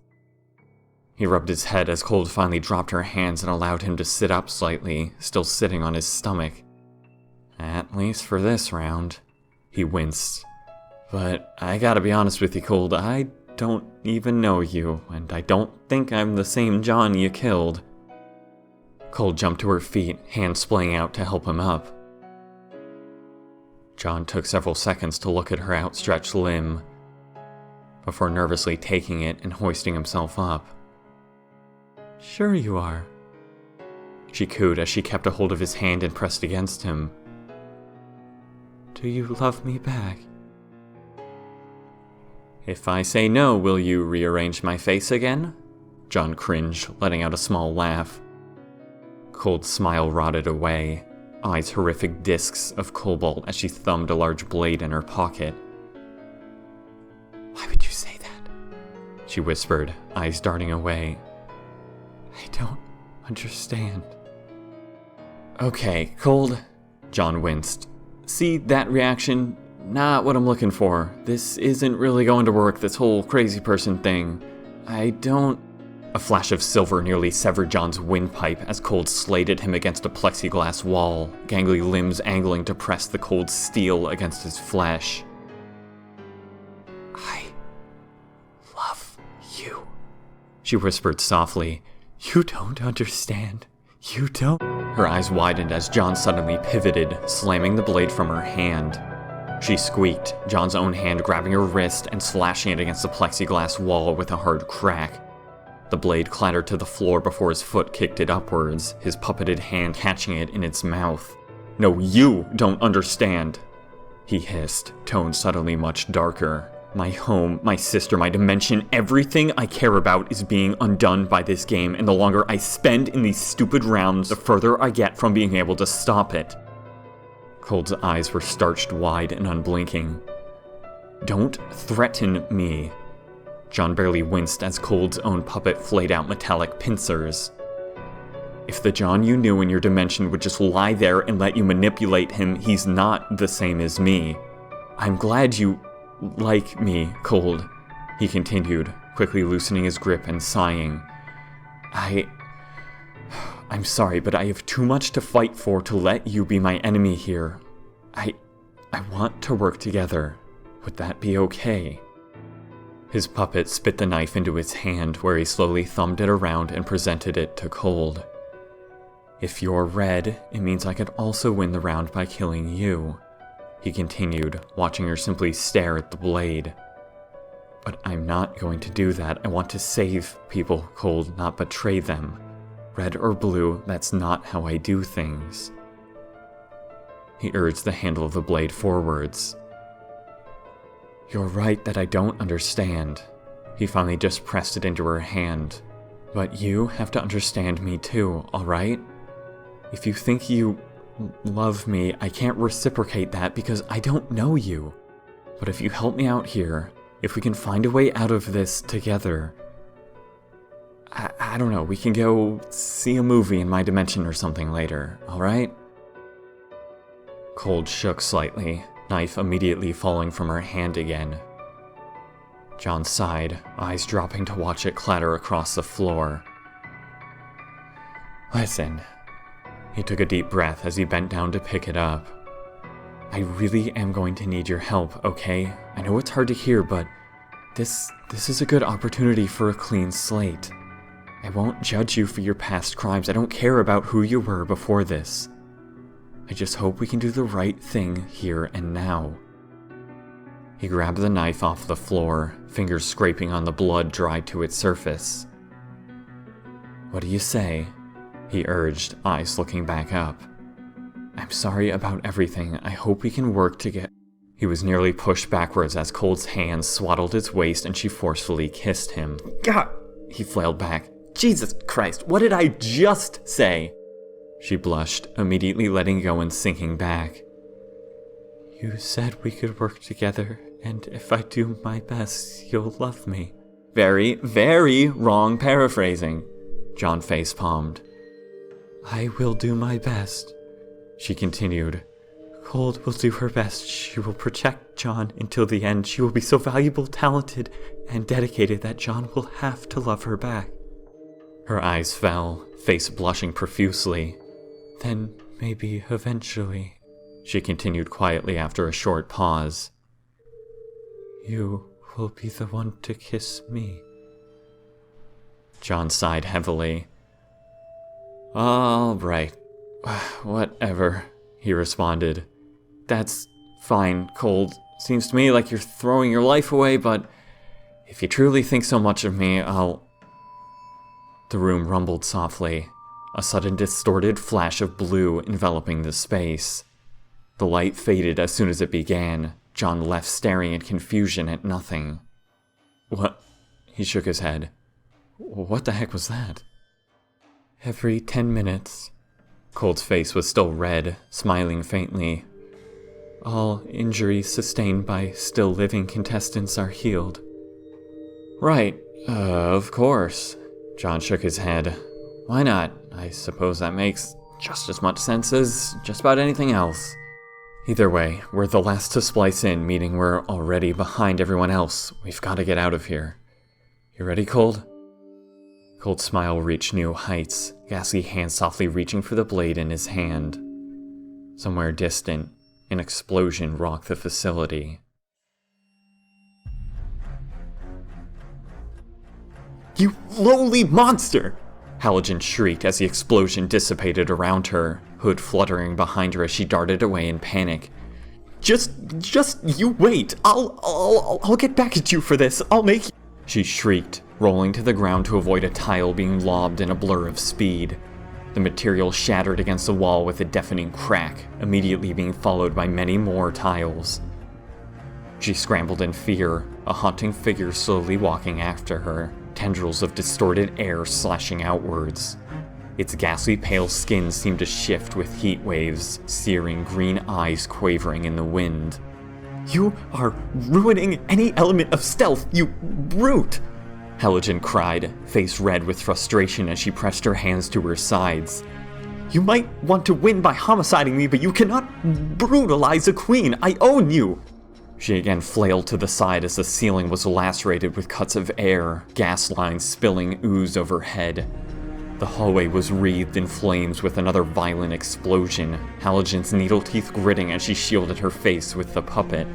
He rubbed his head as Cold finally dropped her hands and allowed him to sit up slightly, still sitting on his stomach. At least for this round. He winced. But I gotta be honest with you, Cold, I don't even know you, and I don't think I'm the same John you killed. Cold jumped to her feet, hands splaying out to help him up. John took several seconds to look at her outstretched limb, before nervously taking it and hoisting himself up. Sure you are, she cooed as she kept a hold of his hand and pressed against him. Do you love me back? If I say no, will you rearrange my face again? John cringed, letting out a small laugh. Cold's smile rotted away, eyes horrific discs of cobalt as she thumbed a large blade in her pocket. Why would you say that? She whispered, eyes darting away. I don't understand. Okay, Cold. John winced. See that reaction? Not what I'm looking for. This isn't really going to work, this whole crazy person thing. I don't... A flash of silver nearly severed John's windpipe as Cold slayed him against a plexiglass wall, gangly limbs angling to press the cold steel against his flesh. I love you, she whispered softly. You don't understand. You don't. Her eyes widened as John suddenly pivoted, slamming the blade from her hand. She squeaked, John's own hand grabbing her wrist and slashing it against the plexiglass wall with a hard crack. The blade clattered to the floor before his foot kicked it upwards, his puppeted hand catching it in its mouth. No, you don't understand, he hissed, tone suddenly much darker. My home, my sister, my dimension, everything I care about is being undone by this game, and the longer I spend in these stupid rounds, the further I get from being able to stop it. Cold's eyes were starched wide and unblinking. Don't threaten me. John barely winced as Cold's own puppet flayed out metallic pincers. If the John you knew in your dimension would just lie there and let you manipulate him, he's not the same as me. I'm glad you like me, Cold, he continued, quickly loosening his grip and sighing. I'm sorry, but I have too much to fight for to let you be my enemy here. I want to work together. Would that be okay? His puppet spit the knife into his hand, where he slowly thumbed it around and presented it to Cold. If you're red, it means I could also win the round by killing you, he continued, watching her simply stare at the blade. But I'm not going to do that. I want to save people, Cold, not betray them. Red or blue, that's not how I do things. He urged the handle of the blade forwards. You're right that I don't understand. He finally just pressed it into her hand. But you have to understand me too, alright? If you think you love me, I can't reciprocate that because I don't know you. But if you help me out here, if we can find a way out of this together, I don't know, we can go see a movie in my dimension or something later, alright? Cold shook slightly, knife immediately falling from her hand again. John sighed, eyes dropping to watch it clatter across the floor. Listen. He took a deep breath as he bent down to pick it up. I really am going to need your help, okay? I know it's hard to hear, but this is a good opportunity for a clean slate. I won't judge you for your past crimes. I don't care about who you were before this. I just hope we can do the right thing here and now. He grabbed the knife off the floor, fingers scraping on the blood dried to its surface. What do you say? He urged, eyes looking back up. I'm sorry about everything. I hope we can work together. He was nearly pushed backwards as Cold's hands swaddled his waist and she forcefully kissed him. God, he flailed back. Jesus Christ, what did I just say? She blushed, immediately letting go and sinking back. You said we could work together, and if I do my best, you'll love me. Very, very wrong paraphrasing. John face-palmed. I will do my best, she continued. Cold will do her best. She will protect John until the end. She will be so valuable, talented, and dedicated that John will have to love her back. Her eyes fell, face blushing profusely. Then maybe eventually, she continued quietly after a short pause, you will be the one to kiss me. John sighed heavily. All right. Whatever, he responded. That's fine, Cold. Seems to me like you're throwing your life away, but if you truly think so much of me, I'll... The room rumbled softly, a sudden distorted flash of blue enveloping the space. The light faded as soon as it began, John left staring in confusion at nothing. What? He shook his head. What the heck was that? Every 10 minutes. Cold's face was still red, smiling faintly. All injuries sustained by still living contestants are healed. Right, of course. John shook his head. Why not? I suppose that makes just as much sense as just about anything else. Either way, we're the last to splice in, meaning we're already behind everyone else. We've got to get out of here. You ready, Cold? Cold's smile reached new heights, ghastly hand softly reaching for the blade in his hand. Somewhere distant, an explosion rocked the facility. You lowly monster! Halogen shrieked as the explosion dissipated around her, hood fluttering behind her as she darted away in panic. Just you wait! I'll get back at you for this! I'll make you... She shrieked, rolling to the ground to avoid a tile being lobbed in a blur of speed. The material shattered against the wall with a deafening crack, immediately being followed by many more tiles. She scrambled in fear, a haunting figure slowly walking after her, tendrils of distorted air slashing outwards. Its ghastly pale skin seemed to shift with heat waves, searing green eyes quavering in the wind. You are ruining any element of stealth, you brute! Halogen cried, face red with frustration as she pressed her hands to her sides. You might want to win by homiciding me, but you cannot brutalize a queen! I own you! She again flailed to the side as the ceiling was lacerated with cuts of air, gas lines spilling ooze overhead. The hallway was wreathed in flames with another violent explosion, Halogen's needle teeth gritting as she shielded her face with the puppet.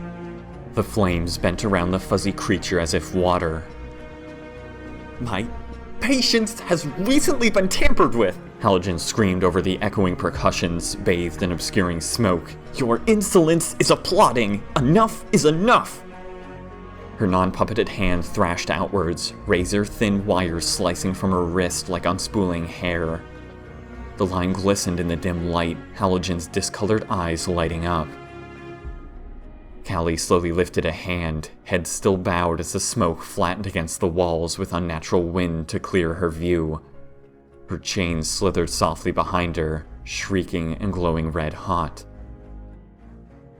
The flames bent around the fuzzy creature as if water. My patience has recently been tampered with! Halogen screamed over the echoing percussions, bathed in obscuring smoke. Your insolence is applauding! Enough is enough! Her non-puppeted hand thrashed outwards, razor-thin wires slicing from her wrist like unspooling hair. The line glistened in the dim light, Halogen's discolored eyes lighting up. Callie slowly lifted a hand, head still bowed as the smoke flattened against the walls with unnatural wind to clear her view. Her chains slithered softly behind her, shrieking and glowing red-hot.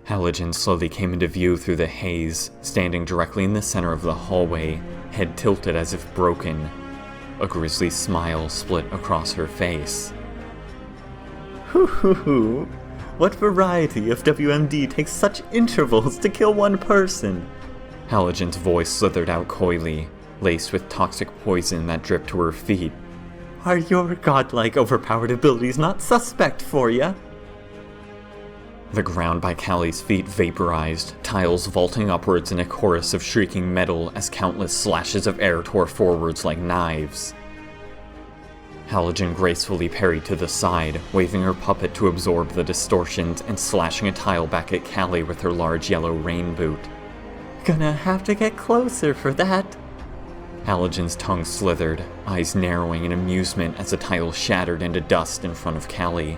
Halogen slowly came into view through the haze, standing directly in the center of the hallway, head tilted as if broken. A grisly smile split across her face. Hoo hoo hoo! What variety of WMD takes such intervals to kill one person? Halogen's voice slithered out coyly, laced with toxic poison that dripped to her feet. Are your godlike overpowered abilities not suspect for ya? The ground by Callie's feet vaporized, tiles vaulting upwards in a chorus of shrieking metal as countless slashes of air tore forwards like knives. Halogen gracefully parried to the side, waving her puppet to absorb the distortions and slashing a tile back at Callie with her large yellow rain boot. Gonna have to get closer for that. Halogen's tongue slithered, eyes narrowing in amusement as the tile shattered into dust in front of Callie.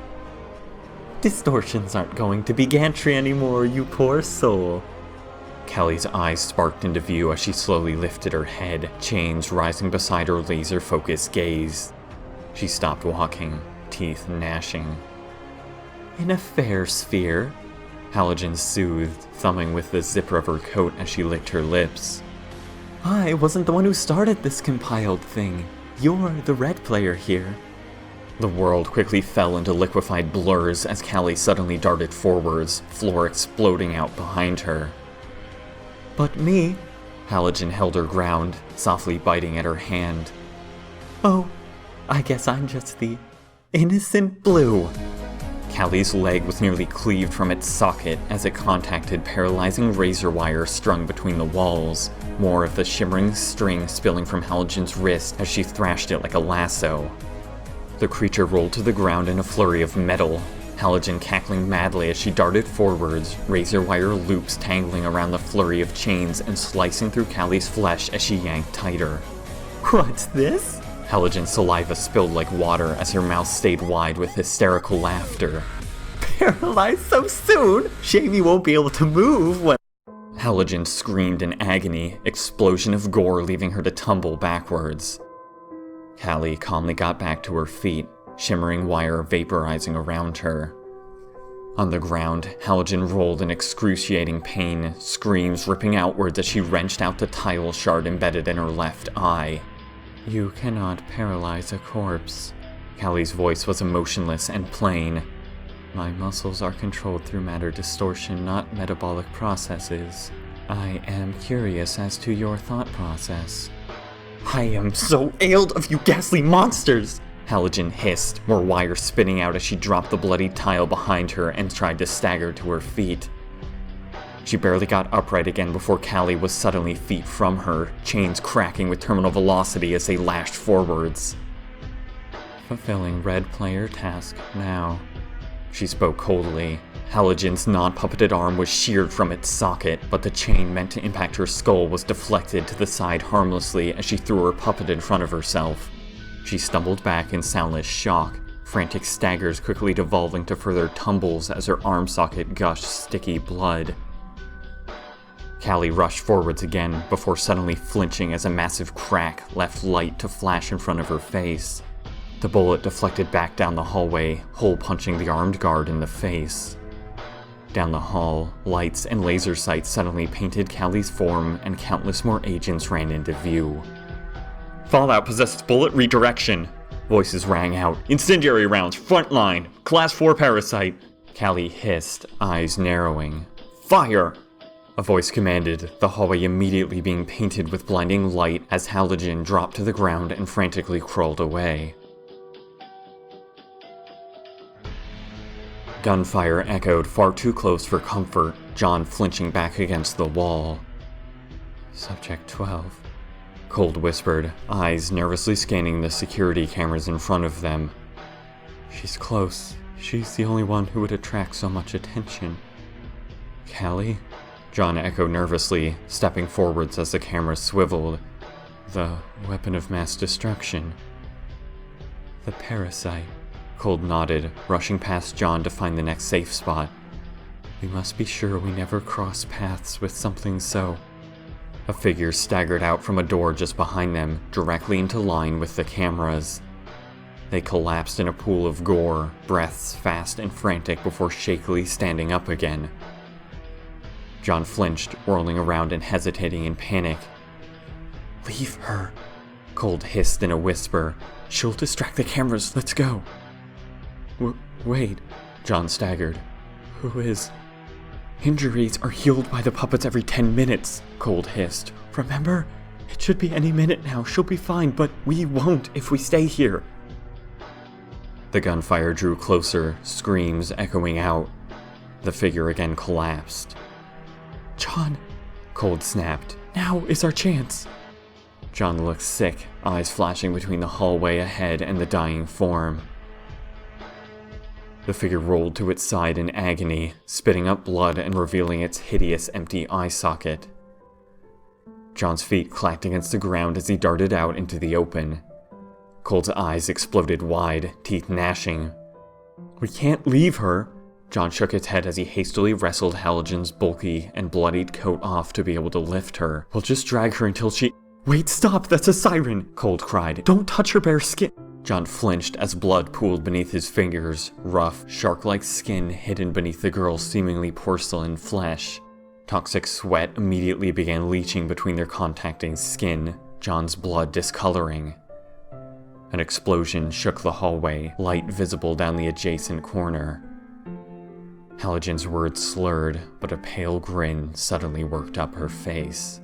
Distortions aren't going to be gantry anymore, you poor soul. Kelly's eyes sparked into view as she slowly lifted her head, chains rising beside her laser-focused gaze. She stopped walking, teeth gnashing. "In a fair sphere," Halogen soothed, thumbing with the zipper of her coat as she licked her lips. "I wasn't the one who started this compiled thing. You're the red player here." The world quickly fell into liquefied blurs as Callie suddenly darted forwards, floor exploding out behind her. "But me?" Halogen held her ground, softly biting at her hand. "Oh, I guess I'm just the innocent blue." Callie's leg was nearly cleaved from its socket as it contacted paralyzing razor wire strung between the walls, more of the shimmering string spilling from Halogen's wrist as she thrashed it like a lasso. The creature rolled to the ground in a flurry of metal, Halogen cackling madly as she darted forwards, razor wire loops tangling around the flurry of chains and slicing through Callie's flesh as she yanked tighter. "What's this?" Halogen's saliva spilled like water as her mouth stayed wide with hysterical laughter. "Paralyzed so soon? Shame you won't be able to move when—" Halogen screamed in agony, explosion of gore leaving her to tumble backwards. Callie calmly got back to her feet, shimmering wire vaporizing around her. On the ground, Halogen rolled in excruciating pain, screams ripping outwards as she wrenched out the tile shard embedded in her left eye. "You cannot paralyze a corpse." Callie's voice was emotionless and plain. "My muscles are controlled through matter distortion, not metabolic processes. I am curious as to your thought process." "I am so ailed of you ghastly monsters!" Halogen hissed, more wire spinning out as she dropped the bloody tile behind her and tried to stagger to her feet. She barely got upright again before Callie was suddenly feet from her, chains cracking with terminal velocity as they lashed forwards. "Fulfilling red player task now." She spoke coldly. Halogen's non-puppeted arm was sheared from its socket, but the chain meant to impact her skull was deflected to the side harmlessly as she threw her puppet in front of herself. She stumbled back in soundless shock, frantic staggers quickly devolving to further tumbles as her arm socket gushed sticky blood. Callie rushed forwards again before suddenly flinching as a massive crack left light to flash in front of her face. The bullet deflected back down the hallway, hole-punching the armed guard in the face. Down the hall, lights and laser sights suddenly painted Callie's form and countless more agents ran into view. "Fallout-possessed bullet redirection!" Voices rang out. "Incendiary rounds, front line! Class 4 parasite!" Callie hissed, eyes narrowing. "Fire!" A voice commanded, the hallway immediately being painted with blinding light as Halogen dropped to the ground and frantically crawled away. Gunfire echoed far too close for comfort, John flinching back against the wall. "Subject 12. Cold whispered, eyes nervously scanning the security cameras in front of them. "She's close. She's the only one who would attract so much attention." "Callie?" John echoed nervously, stepping forwards as the camera swiveled. "The weapon of mass destruction." "The parasite." Cold nodded, rushing past John to find the next safe spot. "We must be sure we never cross paths with something so—" A figure staggered out from a door just behind them, directly into line with the cameras. They collapsed in a pool of gore, breaths fast and frantic before shakily standing up again. John flinched, whirling around and hesitating in panic. "Leave her," Cold hissed in a whisper. "She'll distract the cameras, let's go." Wait, John staggered. "Who is—" "Injuries are healed by the puppets every 10 minutes, Cold hissed. "Remember? It should be any minute now, she'll be fine, but we won't if we stay here." The gunfire drew closer, screams echoing out. The figure again collapsed. "John," Cold snapped, "now is our chance." John looked sick, eyes flashing between the hallway ahead and the dying form. The figure rolled to its side in agony, spitting up blood and revealing its hideous empty eye socket. John's feet clacked against the ground as he darted out into the open. Cold's eyes exploded wide, teeth gnashing. "We can't leave her!" John shook his head as he hastily wrestled Halogen's bulky and bloodied coat off to be able to lift her. We'll just drag her until she— Wait, stop! That's a siren! Cold cried. Don't touch her bare skin! John flinched as blood pooled beneath his fingers, rough, shark-like skin hidden beneath the girl's seemingly porcelain flesh. Toxic sweat immediately began leaching between their contacting skin, John's blood discoloring. An explosion shook the hallway, light visible down the adjacent corner. Halogen's words slurred, but a pale grin suddenly worked up her face.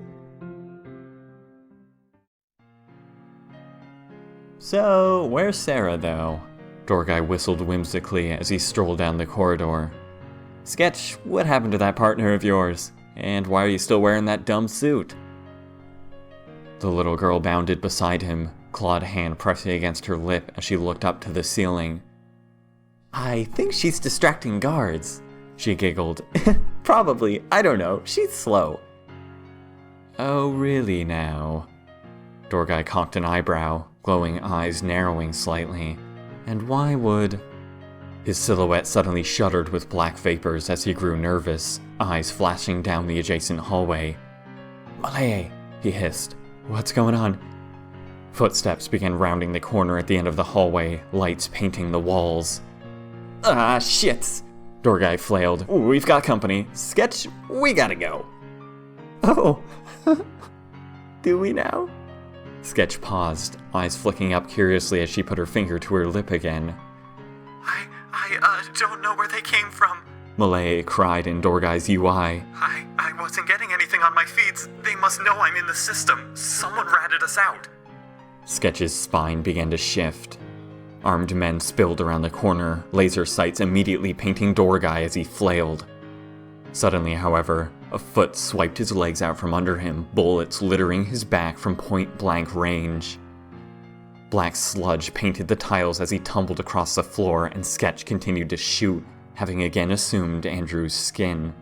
So, where's Sarah, though? Dorgai whistled whimsically as he strolled down the corridor. Sketch, what happened to that partner of yours? And why are you still wearing that dumb suit? The little girl bounded beside him, clawed hand pressing against her lip as she looked up to the ceiling. I think she's distracting guards, she giggled. Probably, I don't know, she's slow. Oh, really now? Dorgai cocked an eyebrow, glowing eyes narrowing slightly. And why would— His silhouette suddenly shuddered with black vapors as he grew nervous, eyes flashing down the adjacent hallway. Malay, he hissed. What's going on? Footsteps began rounding the corner at the end of the hallway, lights painting the walls. Ah, shit! Dorgai flailed. We've got company. Sketch, we gotta go. Oh, do we now? Sketch paused, eyes flicking up curiously as she put her finger to her lip again. I don't know where they came from. Malay cried in Dorgai's UI. I wasn't getting anything on my feeds. They must know I'm in the system. Someone ratted us out. Sketch's spine began to shift. Armed men spilled around the corner, laser sights immediately painting Dorgai as he flailed. Suddenly, however, a foot swiped his legs out from under him, bullets littering his back from point-blank range. Black sludge painted the tiles as he tumbled across the floor, and Sketch continued to shoot, having again assumed Andrew's skin.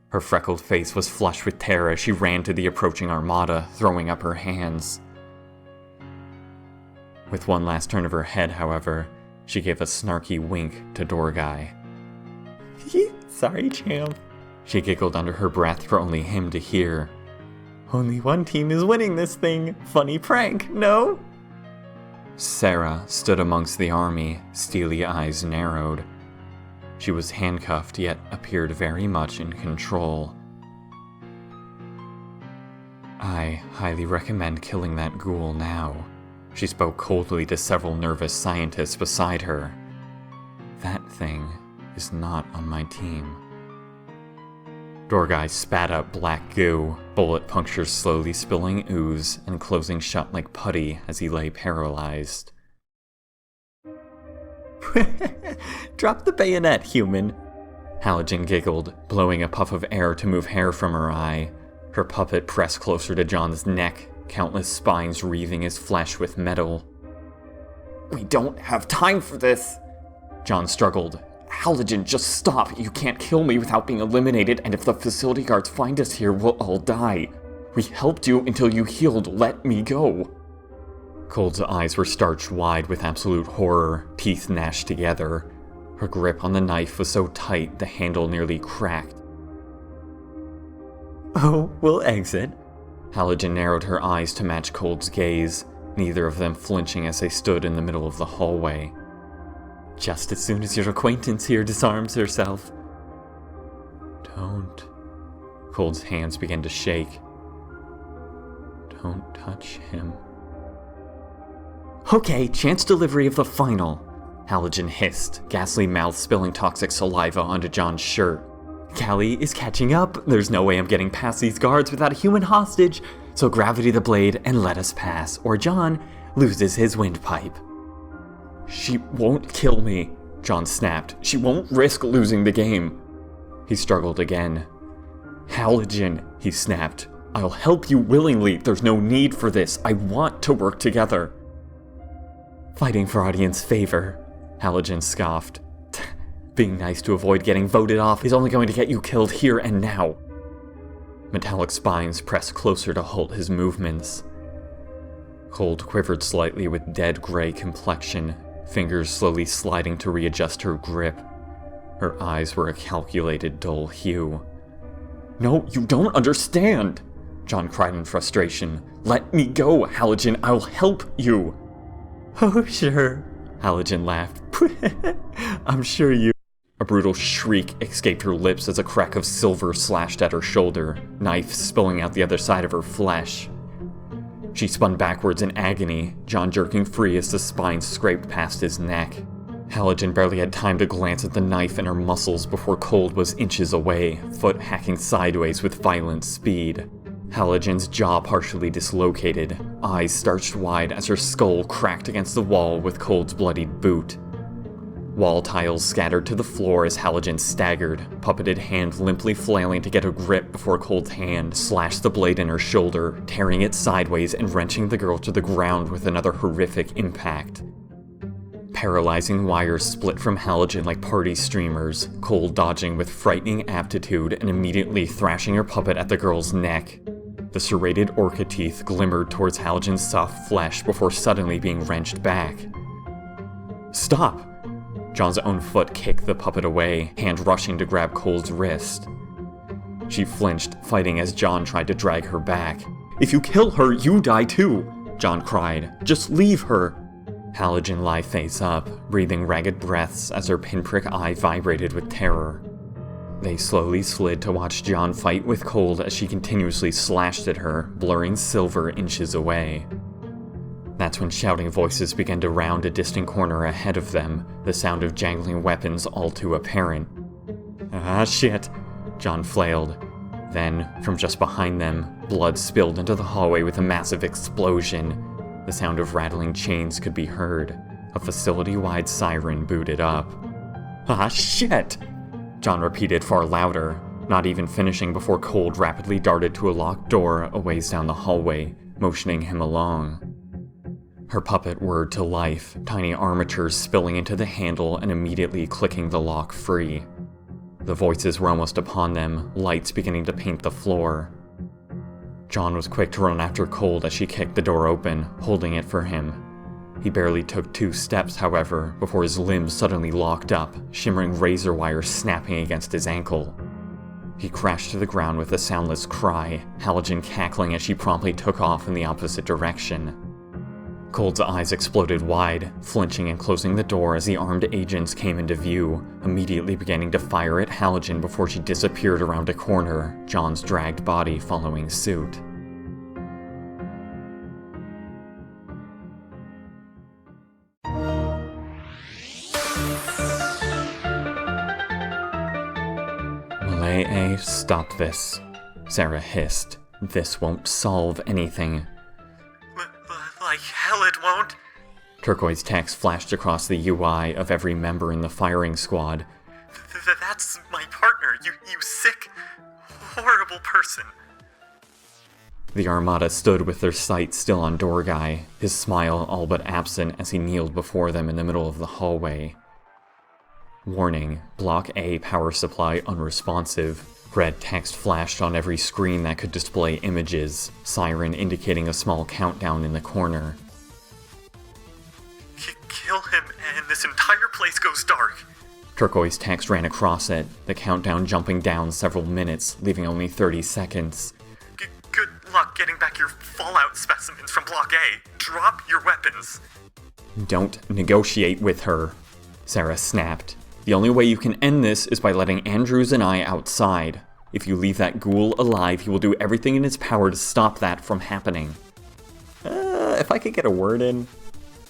Her freckled face was flushed with terror as she ran to the approaching armada, throwing up her hands. With one last turn of her head, however, she gave a snarky wink to Dorgai. Sorry, champ. She giggled under her breath for only him to hear. Only one team is winning this thing. Funny prank, no? Sarah stood amongst the army, steely eyes narrowed. She was handcuffed, yet appeared very much in control. I highly recommend killing that ghoul now. She spoke coldly to several nervous scientists beside her. That thing is not on my team. Dorgai spat up black goo, bullet punctures slowly spilling ooze and closing shut like putty as he lay paralyzed. Drop the bayonet, human. Halogen giggled, blowing a puff of air to move hair from her eye. Her puppet pressed closer to John's neck, countless spines wreathing his flesh with metal. We don't have time for this. John struggled. Halogen, just stop. You can't kill me without being eliminated, and if the facility guards find us here, we'll all die. We helped you until you healed. Let me go. Cold's eyes were starched wide with absolute horror, teeth gnashed together. Her grip on the knife was so tight the handle nearly cracked. Oh, we'll exit. Halogen narrowed her eyes to match Cold's gaze, neither of them flinching as they stood in the middle of the hallway. Just as soon as your acquaintance here disarms herself. Don't. Cold's hands began to shake. Don't touch him. Okay, chance delivery of the final. Halogen hissed, ghastly mouth spilling toxic saliva onto John's shirt. Callie is catching up. There's no way I'm getting past these guards without a human hostage, so gravity the blade and let us pass, or John loses his windpipe. She won't kill me, John snapped. She won't risk losing the game. He struggled again. Halogen, he snapped. I'll help you willingly. There's no need for this. I want to work together. Fighting for audience favor, Halogen scoffed. Being nice to avoid getting voted off is only going to get you killed here and now. Metallic spines pressed closer to halt his movements. Cold quivered slightly with dead gray complexion, fingers slowly sliding to readjust her grip. Her eyes were a calculated dull hue. "No, you don't understand!" John cried in frustration. "Let me go, Halogen, I'll help you!" "Oh, sure," Halogen laughed. "I'm sure you..." A brutal shriek escaped her lips as a crack of silver slashed at her shoulder, knife spilling out the other side of her flesh. She spun backwards in agony, John jerking free as the spine scraped past his neck. Halogen barely had time to glance at the knife in her muscles before Cold was inches away, foot hacking sideways with violent speed. Halogen's jaw partially dislocated, eyes starched wide as her skull cracked against the wall with Cold's bloodied boot. Wall tiles scattered to the floor as Halogen staggered, puppeted hand limply flailing to get a grip before Cold's hand slashed the blade in her shoulder, tearing it sideways and wrenching the girl to the ground with another horrific impact. Paralyzing wires split from Halogen like party streamers, Cold dodging with frightening aptitude and immediately thrashing her puppet at the girl's neck. The serrated orca teeth glimmered towards Halogen's soft flesh before suddenly being wrenched back. "Stop!" John's own foot kicked the puppet away, hand rushing to grab Cold's wrist. She flinched, fighting as John tried to drag her back. "If you kill her, you die too!" John cried. "Just leave her!" Halogen lay face up, breathing ragged breaths as her pinprick eye vibrated with terror. They slowly slid to watch John fight with Cold as she continuously slashed at her, blurring silver inches away. That's when shouting voices began to round a distant corner ahead of them, the sound of jangling weapons all too apparent. "Ah, shit," John flailed. Then, from just behind them, blood spilled into the hallway with a massive explosion. The sound of rattling chains could be heard. A facility-wide siren booted up. "Ah, shit!" John repeated far louder, not even finishing before Cold rapidly darted to a locked door a ways down the hallway, motioning him along. Her puppet whirred to life, tiny armatures spilling into the handle and immediately clicking the lock free. The voices were almost upon them, lights beginning to paint the floor. John was quick to run after Cold as she kicked the door open, holding it for him. He barely took 2 steps, however, before his limbs suddenly locked up, shimmering razor wires snapping against his ankle. He crashed to the ground with a soundless cry, Halogen cackling as she promptly took off in the opposite direction. Cold's eyes exploded wide, flinching and closing the door as the armed agents came into view, immediately beginning to fire at Halogen before she disappeared around a corner, John's dragged body following suit. Malay, stop this, Sarah hissed. "This won't solve anything." Like hell it won't. Turquoise text flashed across the UI of every member in the firing squad. That's my partner, you sick, horrible person. The Armada stood with their sights still on Doorguy, his smile all but absent as he kneeled before them in the middle of the hallway. Warning, Block A power supply unresponsive. Red text flashed on every screen that could display images, siren indicating a small countdown in the corner. Kill him and this entire place goes dark. Turquoise text ran across it, the countdown jumping down several minutes, leaving only 30 seconds. Good luck getting back your Fallout specimens from Block A. Drop your weapons. "Don't negotiate with her," Sarah snapped. "The only way you can end this is by letting Andrews and I outside. If you leave that ghoul alive, he will do everything in his power to stop that from happening." If I could get a word in?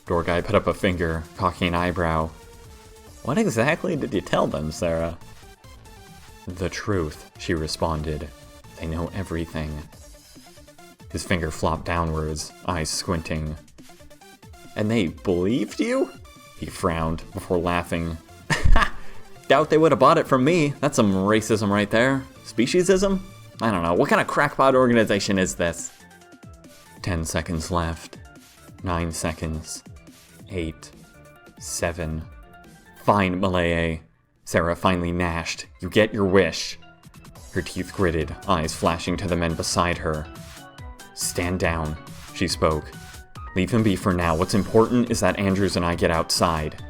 Doorguy put up a finger, cocking an eyebrow. "What exactly did you tell them, Sarah?" "The truth," she responded. "They know everything." His finger flopped downwards, eyes squinting. "And they believed you?" He frowned, before laughing. "Doubt they would have bought it from me. That's some racism right there. Speciesism? I don't know. What kind of crackpot organization is this?" 10 seconds left. 9 seconds. 8. 7. "Fine, Malay," Sarah finally gnashed. "You get your wish." Her teeth gritted, eyes flashing to the men beside her. "Stand down," she spoke. "Leave him be for now. What's important is that Andrews and I get outside."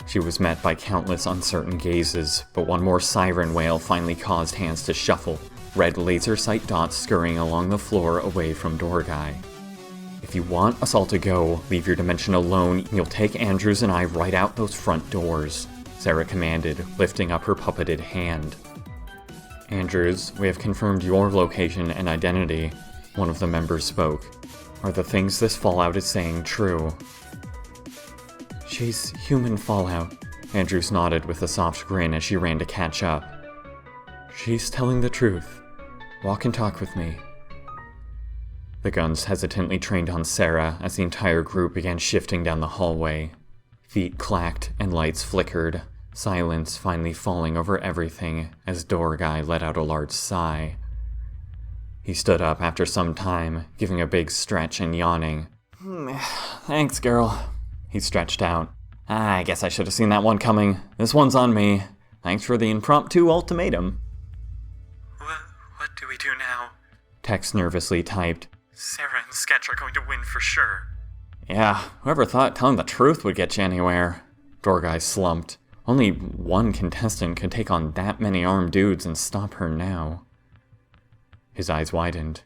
She was met by countless uncertain gazes, but one more siren wail finally caused hands to shuffle, red laser sight dots scurrying along the floor away from Dorgai. If you want us all to go, leave your dimension alone, and you'll take Andrews and I right out those front doors, Sarah commanded, lifting up her puppeted hand. Andrews, we have confirmed your location and identity, one of the members spoke. Are the things this Fallout is saying true? She's human Fallout, Andrews nodded with a soft grin as she ran to catch up. She's telling the truth. Walk and talk with me. The guns hesitantly trained on Sarah as the entire group began shifting down the hallway. Feet clacked and lights flickered, silence finally falling over everything as Dorgai let out a large sigh. He stood up after some time, giving a big stretch and yawning. Thanks, girl. He stretched out. I guess I should have seen that one coming. This one's on me. Thanks for the impromptu ultimatum. What do we do now? Tex nervously typed. Sarah and Sketch are going to win for sure. Yeah, whoever thought telling the truth would get you anywhere? Dorgai slumped. Only one contestant could take on that many armed dudes and stop her now. His eyes widened.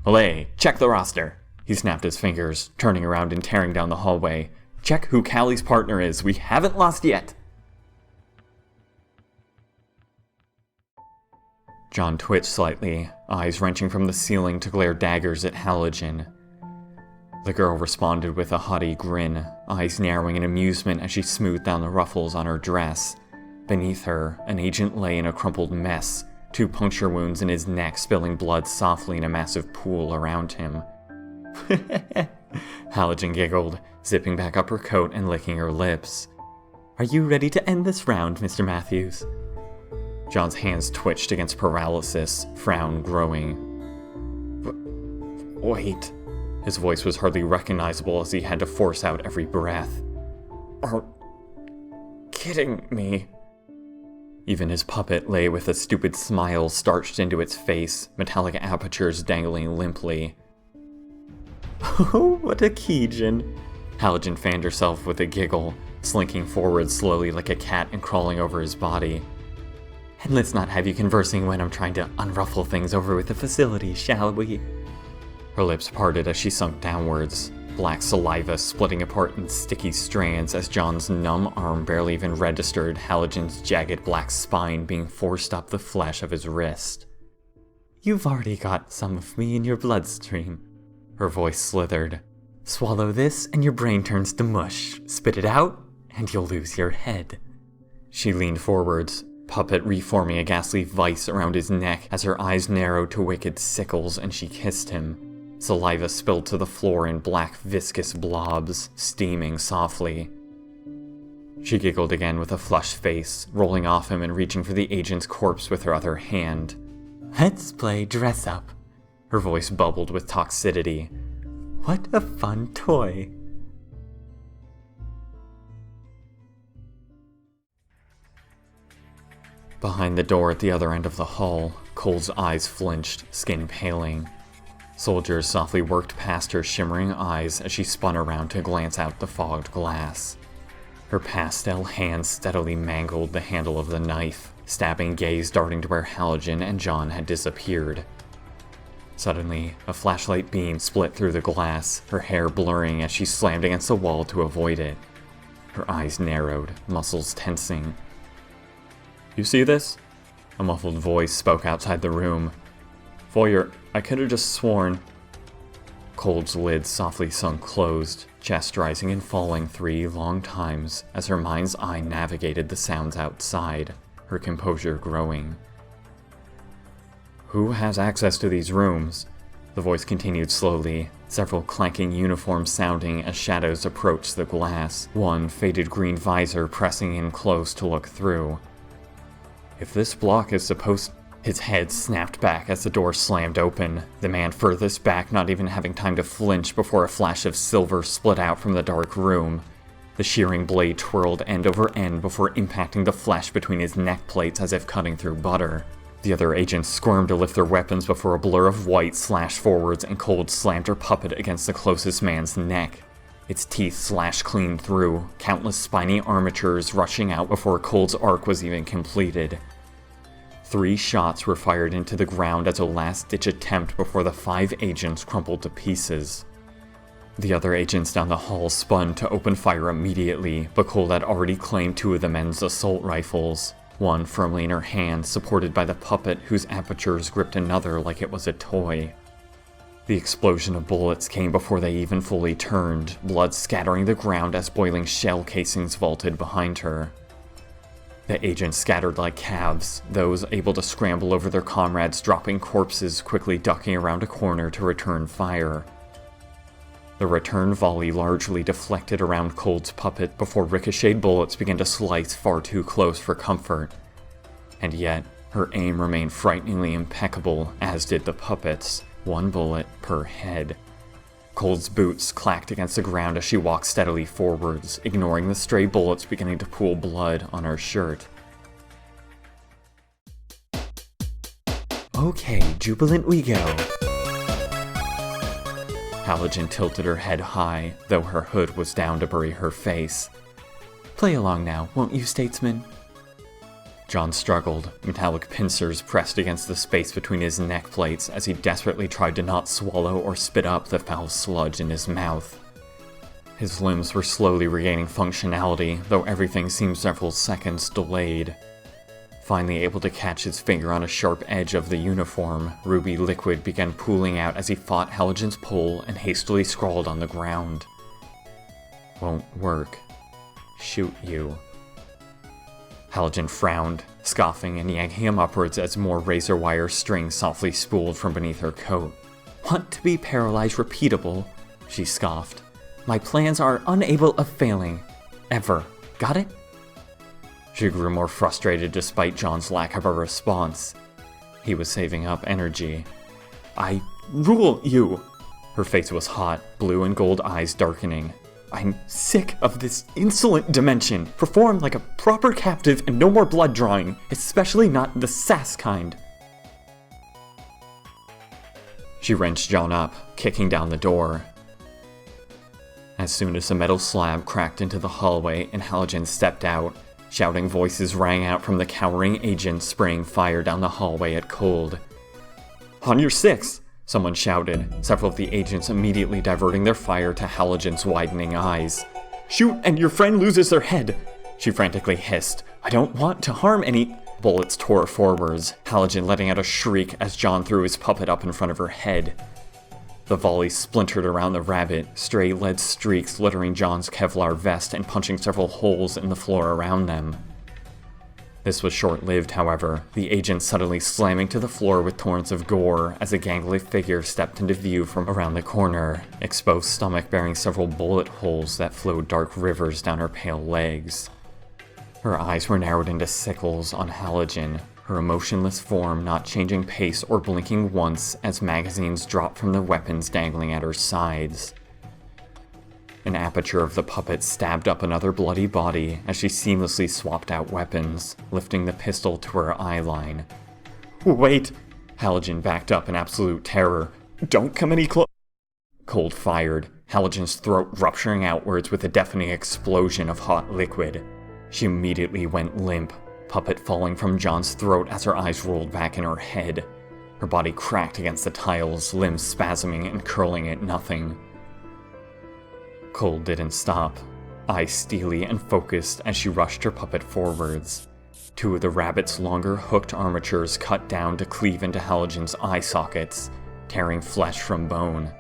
Olay, check the roster. He snapped his fingers, turning around and tearing down the hallway. Check who Callie's partner is. We haven't lost yet. John twitched slightly, eyes wrenching from the ceiling to glare daggers at Halogen. The girl responded with a haughty grin, eyes narrowing in amusement as she smoothed down the ruffles on her dress. Beneath her, an agent lay in a crumpled mess, 2 puncture wounds in his neck spilling blood softly in a massive pool around him. Halogen giggled, zipping back up her coat and licking her lips. Are you ready to end this round, Mr. Matthews? John's hands twitched against paralysis, frown growing. Wait. His voice was hardly recognizable as he had to force out every breath. Are kidding me? Even his puppet lay with a stupid smile starched into its face, metallic apertures dangling limply. Oh, what a Keegan! Halogen fanned herself with a giggle, slinking forward slowly like a cat and crawling over his body. And let's not have you conversing when I'm trying to unruffle things over with the facility, shall we? Her lips parted as she sunk downwards, black saliva splitting apart in sticky strands as John's numb arm barely even registered Halogen's jagged black spine being forced up the flesh of his wrist. You've already got some of me in your bloodstream. Her voice slithered. Swallow this and your brain turns to mush. Spit it out and you'll lose your head. She leaned forwards, puppet reforming a ghastly vice around his neck as her eyes narrowed to wicked sickles and she kissed him. Saliva spilled to the floor in black viscous blobs, steaming softly. She giggled again with a flushed face, rolling off him and reaching for the agent's corpse with her other hand. Let's play dress up. Her voice bubbled with toxicity. What a fun toy. Behind the door at the other end of the hall, Cole's eyes flinched, skin paling. Soldiers softly worked past her shimmering eyes as she spun around to glance out the fogged glass. Her pastel hands steadily mangled the handle of the knife, stabbing gaze darting to where Halogen and John had disappeared. Suddenly, a flashlight beam split through the glass, her hair blurring as she slammed against the wall to avoid it. Her eyes narrowed, muscles tensing. You see this? A muffled voice spoke outside the room. Foyer, I could have just sworn. Cole's lids softly sunk closed, chest rising and falling 3 long times as her mind's eye navigated the sounds outside, her composure growing. Who has access to these rooms? The voice continued slowly, several clanking uniforms sounding as shadows approached the glass, one faded green visor pressing in close to look through. If this block is supposed... His head snapped back as the door slammed open, the man furthest back not even having time to flinch before a flash of silver split out from the dark room. The shearing blade twirled end over end before impacting the flesh between his neck plates as if cutting through butter. The other agents squirmed to lift their weapons before a blur of white slashed forwards and Cold slammed her puppet against the closest man's neck. Its teeth slashed clean through, countless spiny armatures rushing out before Cold's arc was even completed. 3 shots were fired into the ground as a last-ditch attempt before the 5 agents crumpled to pieces. The other agents down the hall spun to open fire immediately, but Cold had already claimed 2 of the men's assault rifles, one firmly in her hand, supported by the puppet whose apertures gripped another like it was a toy. The explosion of bullets came before they even fully turned, blood scattering the ground as boiling shell casings vaulted behind her. The agents scattered like calves, those able to scramble over their comrades dropping corpses quickly ducking around a corner to return fire. The return volley largely deflected around Cold's puppet before ricocheted bullets began to slice far too close for comfort. And yet, her aim remained frighteningly impeccable, as did the puppet's, 1 bullet per head. Cold's boots clacked against the ground as she walked steadily forwards, ignoring the stray bullets beginning to pool blood on her shirt. Okay, jubilant we go. Halogen tilted her head high, though her hood was down to bury her face. Play along now, won't you, statesman? John struggled, metallic pincers pressed against the space between his neck plates as he desperately tried to not swallow or spit up the foul sludge in his mouth. His limbs were slowly regaining functionality, though everything seemed several seconds delayed. Finally able to catch his finger on a sharp edge of the uniform, ruby liquid began pooling out as he fought Halogen's pole and hastily scrawled on the ground. "Won't work. Shoot you." Halogen frowned, scoffing and yanking him upwards as more razor wire string softly spooled from beneath her coat. "Want to be paralyzed repeatable?" she scoffed. "My plans are unable of failing. Ever. Got it?" She grew more frustrated despite John's lack of a response. He was saving up energy. "I rule you!" Her face was hot, blue and gold eyes darkening. "I'm sick of this insolent dimension. Perform like a proper captive and no more blood drawing, especially not the sass kind." She wrenched John up, kicking down the door. As soon as the metal slab cracked into the hallway and Halogen stepped out, shouting voices rang out from the cowering agents spraying fire down the hallway at Cold. "On your 6!" someone shouted, several of the agents immediately diverting their fire to Halogen's widening eyes. "Shoot and your friend loses their head!" she frantically hissed. "I don't want to harm any—" Bullets tore forwards, Halogen letting out a shriek as John threw his puppet up in front of her head. The volley splintered around the rabbit, stray lead streaks littering John's Kevlar vest and punching several holes in the floor around them. This was short-lived, however, the agent suddenly slamming to the floor with torrents of gore as a gangly figure stepped into view from around the corner, exposed stomach bearing several bullet holes that flowed dark rivers down her pale legs. Her eyes were narrowed into sickles on Halogen, her emotionless form not changing pace or blinking once as magazines dropped from the weapons dangling at her sides. An aperture of the puppet stabbed up another bloody body as she seamlessly swapped out weapons, lifting the pistol to her eye line. "Wait!" Halogen backed up in absolute terror. "Don't come any close!" Cold fired, Halogen's throat rupturing outwards with a deafening explosion of hot liquid. She immediately went limp, puppet falling from John's throat as her eyes rolled back in her head. Her body cracked against the tiles, limbs spasming and curling at nothing. Cold didn't stop, eyes steely and focused as she rushed her puppet forwards. 2 of the rabbit's longer hooked armatures cut down to cleave into Halogen's eye sockets, tearing flesh from bone.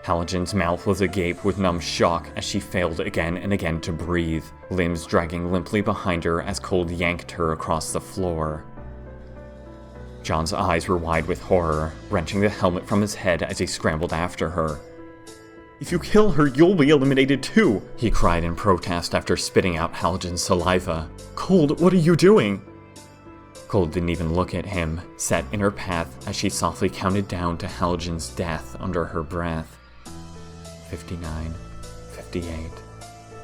Halogen's mouth was agape with numb shock as she failed again and again to breathe, limbs dragging limply behind her as Cold yanked her across the floor. John's eyes were wide with horror, wrenching the helmet from his head as he scrambled after her. "If you kill her, you'll be eliminated too!" he cried in protest after spitting out Halogen's saliva. "Cold, what are you doing?" Cold didn't even look at him, set in her path as she softly counted down to Halogen's death under her breath. 59, 58,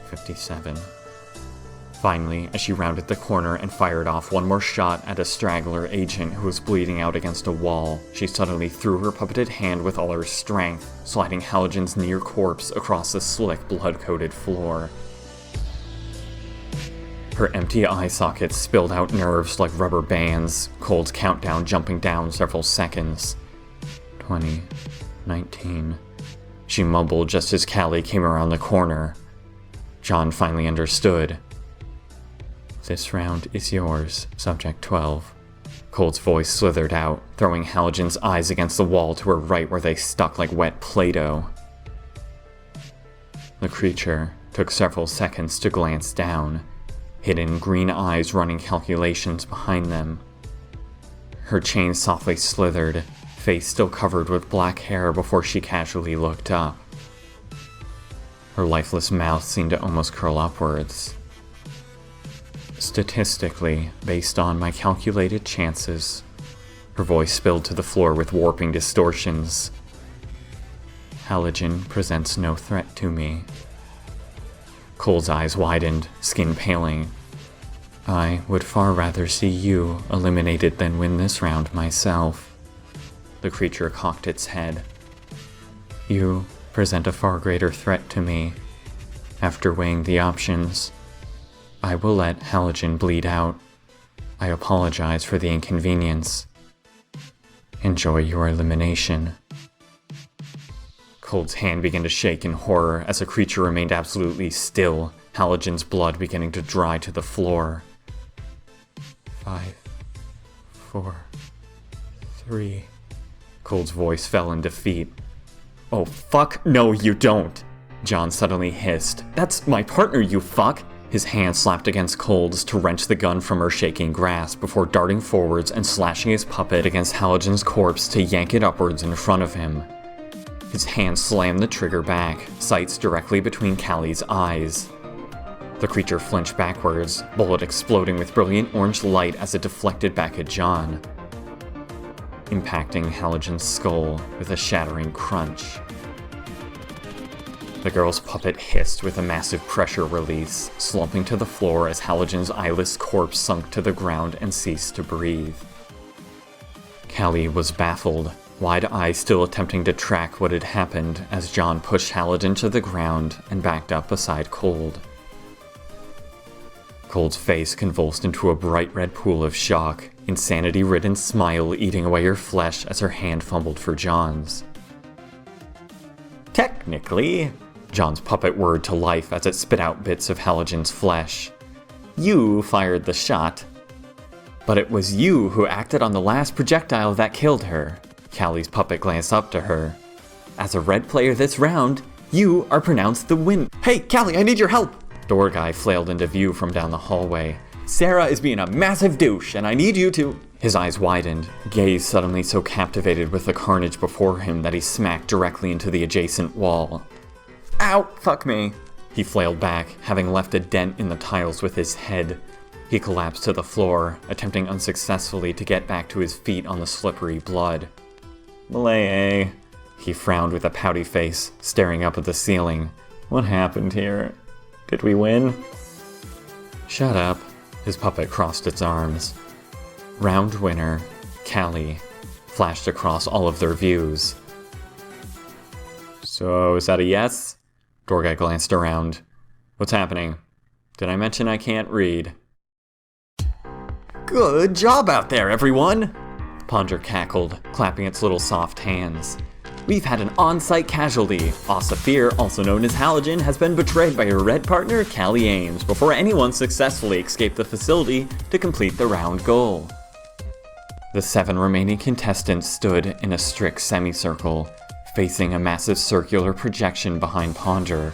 57. Finally, as she rounded the corner and fired off one more shot at a straggler agent who was bleeding out against a wall, she suddenly threw her puppeted hand with all her strength, sliding Halogen's near corpse across the slick, blood-coated floor. Her empty eye sockets spilled out nerves like rubber bands, Cold's countdown jumping down several seconds. 20, 19... She mumbled just as Callie came around the corner. John finally understood. "This round is yours, Subject 12. Cold's voice slithered out, throwing Halogen's eyes against the wall to her right where they stuck like wet Play-Doh. The creature took several seconds to glance down, hidden green eyes running calculations behind them. Her chain softly slithered, face still covered with black hair before she casually looked up. Her lifeless mouth seemed to almost curl upwards. "Statistically, based on my calculated chances," her voice spilled to the floor with warping distortions, "Halogen presents no threat to me." Cole's eyes widened, skin paling. "I would far rather see you eliminated than win this round myself." The creature cocked its head. "You present a far greater threat to me. After weighing the options, I will let Halogen bleed out. I apologize for the inconvenience. Enjoy your elimination." Cold's hand began to shake in horror as the creature remained absolutely still, Halogen's blood beginning to dry to the floor. 5, 4, 3... Cold's voice fell in defeat. "Oh fuck, no you don't!" John suddenly hissed. "That's my partner, you fuck!" His hand slapped against Cold's to wrench the gun from her shaking grasp before darting forwards and slashing his puppet against Halogen's corpse to yank it upwards in front of him. His hand slammed the trigger back, sights directly between Callie's eyes. The creature flinched backwards, bullet exploding with brilliant orange light as it deflected back at John, impacting Halogen's skull with a shattering crunch. The girl's puppet hissed with a massive pressure release, slumping to the floor as Halogen's eyeless corpse sunk to the ground and ceased to breathe. Callie was baffled, wide eyes still attempting to track what had happened as John pushed Halogen to the ground and backed up beside Cold. Cold's face convulsed into a bright red pool of shock, insanity-ridden smile eating away her flesh as her hand fumbled for John's. "Technically," John's puppet whirred to life as it spit out bits of Halogen's flesh, "you fired the shot. But it was you who acted on the last projectile that killed her." Callie's puppet glanced up to her. "As a red player this round, you are pronounced the win—" "Hey, Callie, I need your help!" Door guy flailed into view from down the hallway. "Sarah is being a massive douche, and I need you to—" His eyes widened, gaze suddenly so captivated with the carnage before him that he smacked directly into the adjacent wall. "Ow, fuck me!" He flailed back, having left a dent in the tiles with his head. He collapsed to the floor, attempting unsuccessfully to get back to his feet on the slippery blood. "Malay," he frowned with a pouty face, staring up at the ceiling. "What happened here? Did we win?" "Shut up." His puppet crossed its arms. "Round winner, Callie," flashed across all of their views. "So, is that a yes?" Dorgai glanced around. "What's happening? Did I mention I can't read?" "Good job out there, everyone!" Ponder cackled, clapping its little soft hands. "We've had an on-site casualty. Ossafir, also known as Halogen, has been betrayed by her red partner, Callie Ames, before anyone successfully escaped the facility to complete the round goal." The 7 remaining contestants stood in a strict semicircle, facing a massive circular projection behind Ponder.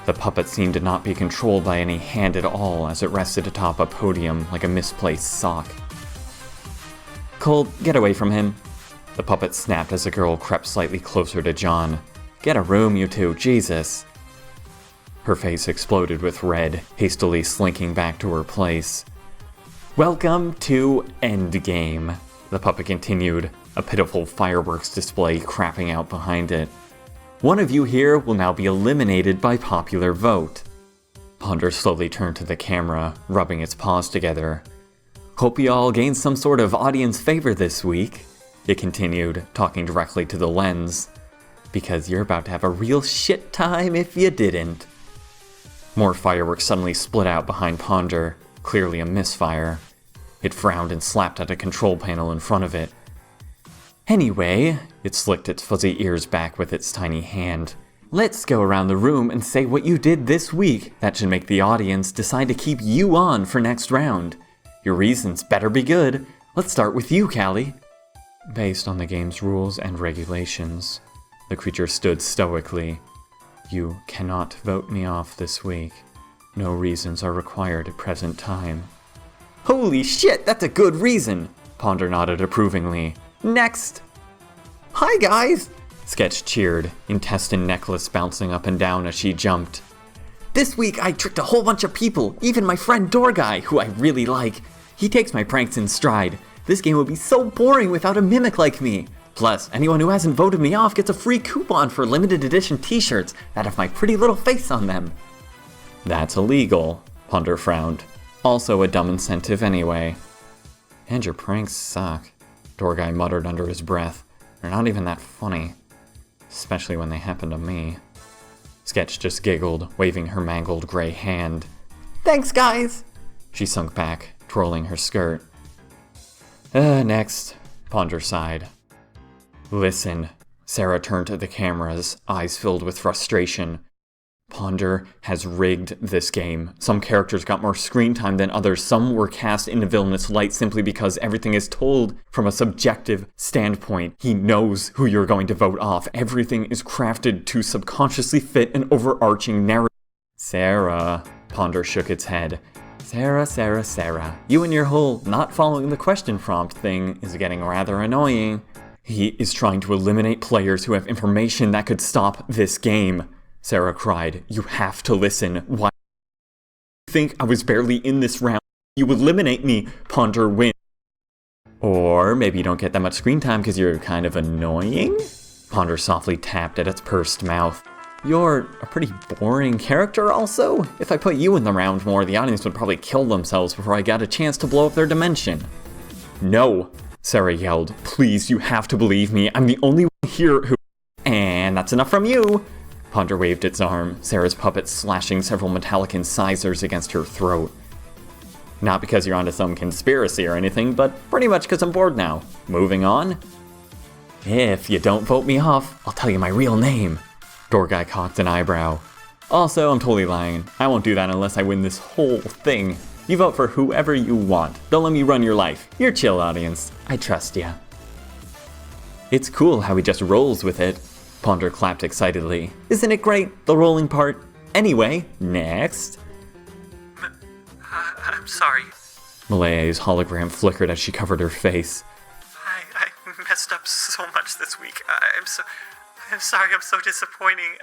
The puppet seemed to not be controlled by any hand at all as it rested atop a podium like a misplaced sock. "Cole, get away from him." The puppet snapped as the girl crept slightly closer to John. "Get a room, you two, Jesus." Her face exploded with red, hastily slinking back to her place. "Welcome to Endgame," the puppet continued, a pitiful fireworks display crapping out behind it. "One of you here will now be eliminated by popular vote." Ponder slowly turned to the camera, rubbing its paws together. Hope you all gained some sort of audience favor this week, it continued, talking directly to the lens. Because you're about to have a real shit time if you didn't. More fireworks suddenly split out behind Ponder, clearly a misfire. It frowned and slapped at a control panel in front of it. Anyway, it slicked its fuzzy ears back with its tiny hand. Let's go around the room and say what you did this week that should make the audience decide to keep you on for next round. Your reasons better be good. Let's start with you, Callie. Based on the game's rules and regulations, the creature stood stoically. You cannot vote me off this week. No reasons are required at present time. Holy shit, that's a good reason! Ponder nodded approvingly. Next! Hi guys! Sketch cheered, intestine necklace bouncing up and down as she jumped. This week I tricked a whole bunch of people, even my friend Dorguy, who I really like. He takes my pranks in stride. This game would be so boring without a mimic like me. Plus, anyone who hasn't voted me off gets a free coupon for limited edition t-shirts that have my pretty little face on them. That's illegal, Ponder frowned. Also a dumb incentive anyway. And your pranks suck, Dorguy muttered under his breath. They're not even that funny. Especially when they happen to me. Sketch just giggled, waving her mangled gray hand. Thanks, guys! She sunk back, twirling her skirt. Next, Ponder sighed. Listen, Sarah turned to the cameras, eyes filled with frustration. Ponder has rigged this game. Some characters got more screen time than others. Some were cast in a villainous light simply because everything is told from a subjective standpoint. He knows who you're going to vote off. Everything is crafted to subconsciously fit an overarching narrative. Sarah, Ponder shook its head. Sarah. You and your whole not following the question prompt thing is getting rather annoying. He is trying to eliminate players who have information that could stop this game. Sarah cried. You have to listen. Why do you think I was barely in this round? You eliminate me, Ponder wins. Or maybe you don't get that much screen time because you're kind of annoying? Ponder softly tapped at its pursed mouth. You're a pretty boring character also. If I put you in the round more, the audience would probably kill themselves before I got a chance to blow up their dimension. No, Sarah yelled. Please, you have to believe me. I'm the only one here who... And that's enough from you. Ponder waved its arm, Sarah's puppet slashing several metallic incisors against her throat. Not because you're onto some conspiracy or anything, but pretty much because I'm bored now. Moving on. If you don't vote me off, I'll tell you my real name. Dorguy cocked an eyebrow. Also, I'm totally lying. I won't do that unless I win this whole thing. You vote for whoever you want. Don't let me run your life. You're chill, audience. I trust ya. It's cool how he just rolls with it. Ponder clapped excitedly. Isn't it great, the rolling part? Anyway, next. I'm sorry. Malaya's hologram flickered as she covered her face. I messed up so much this week. I'm sorry, I'm so disappointing.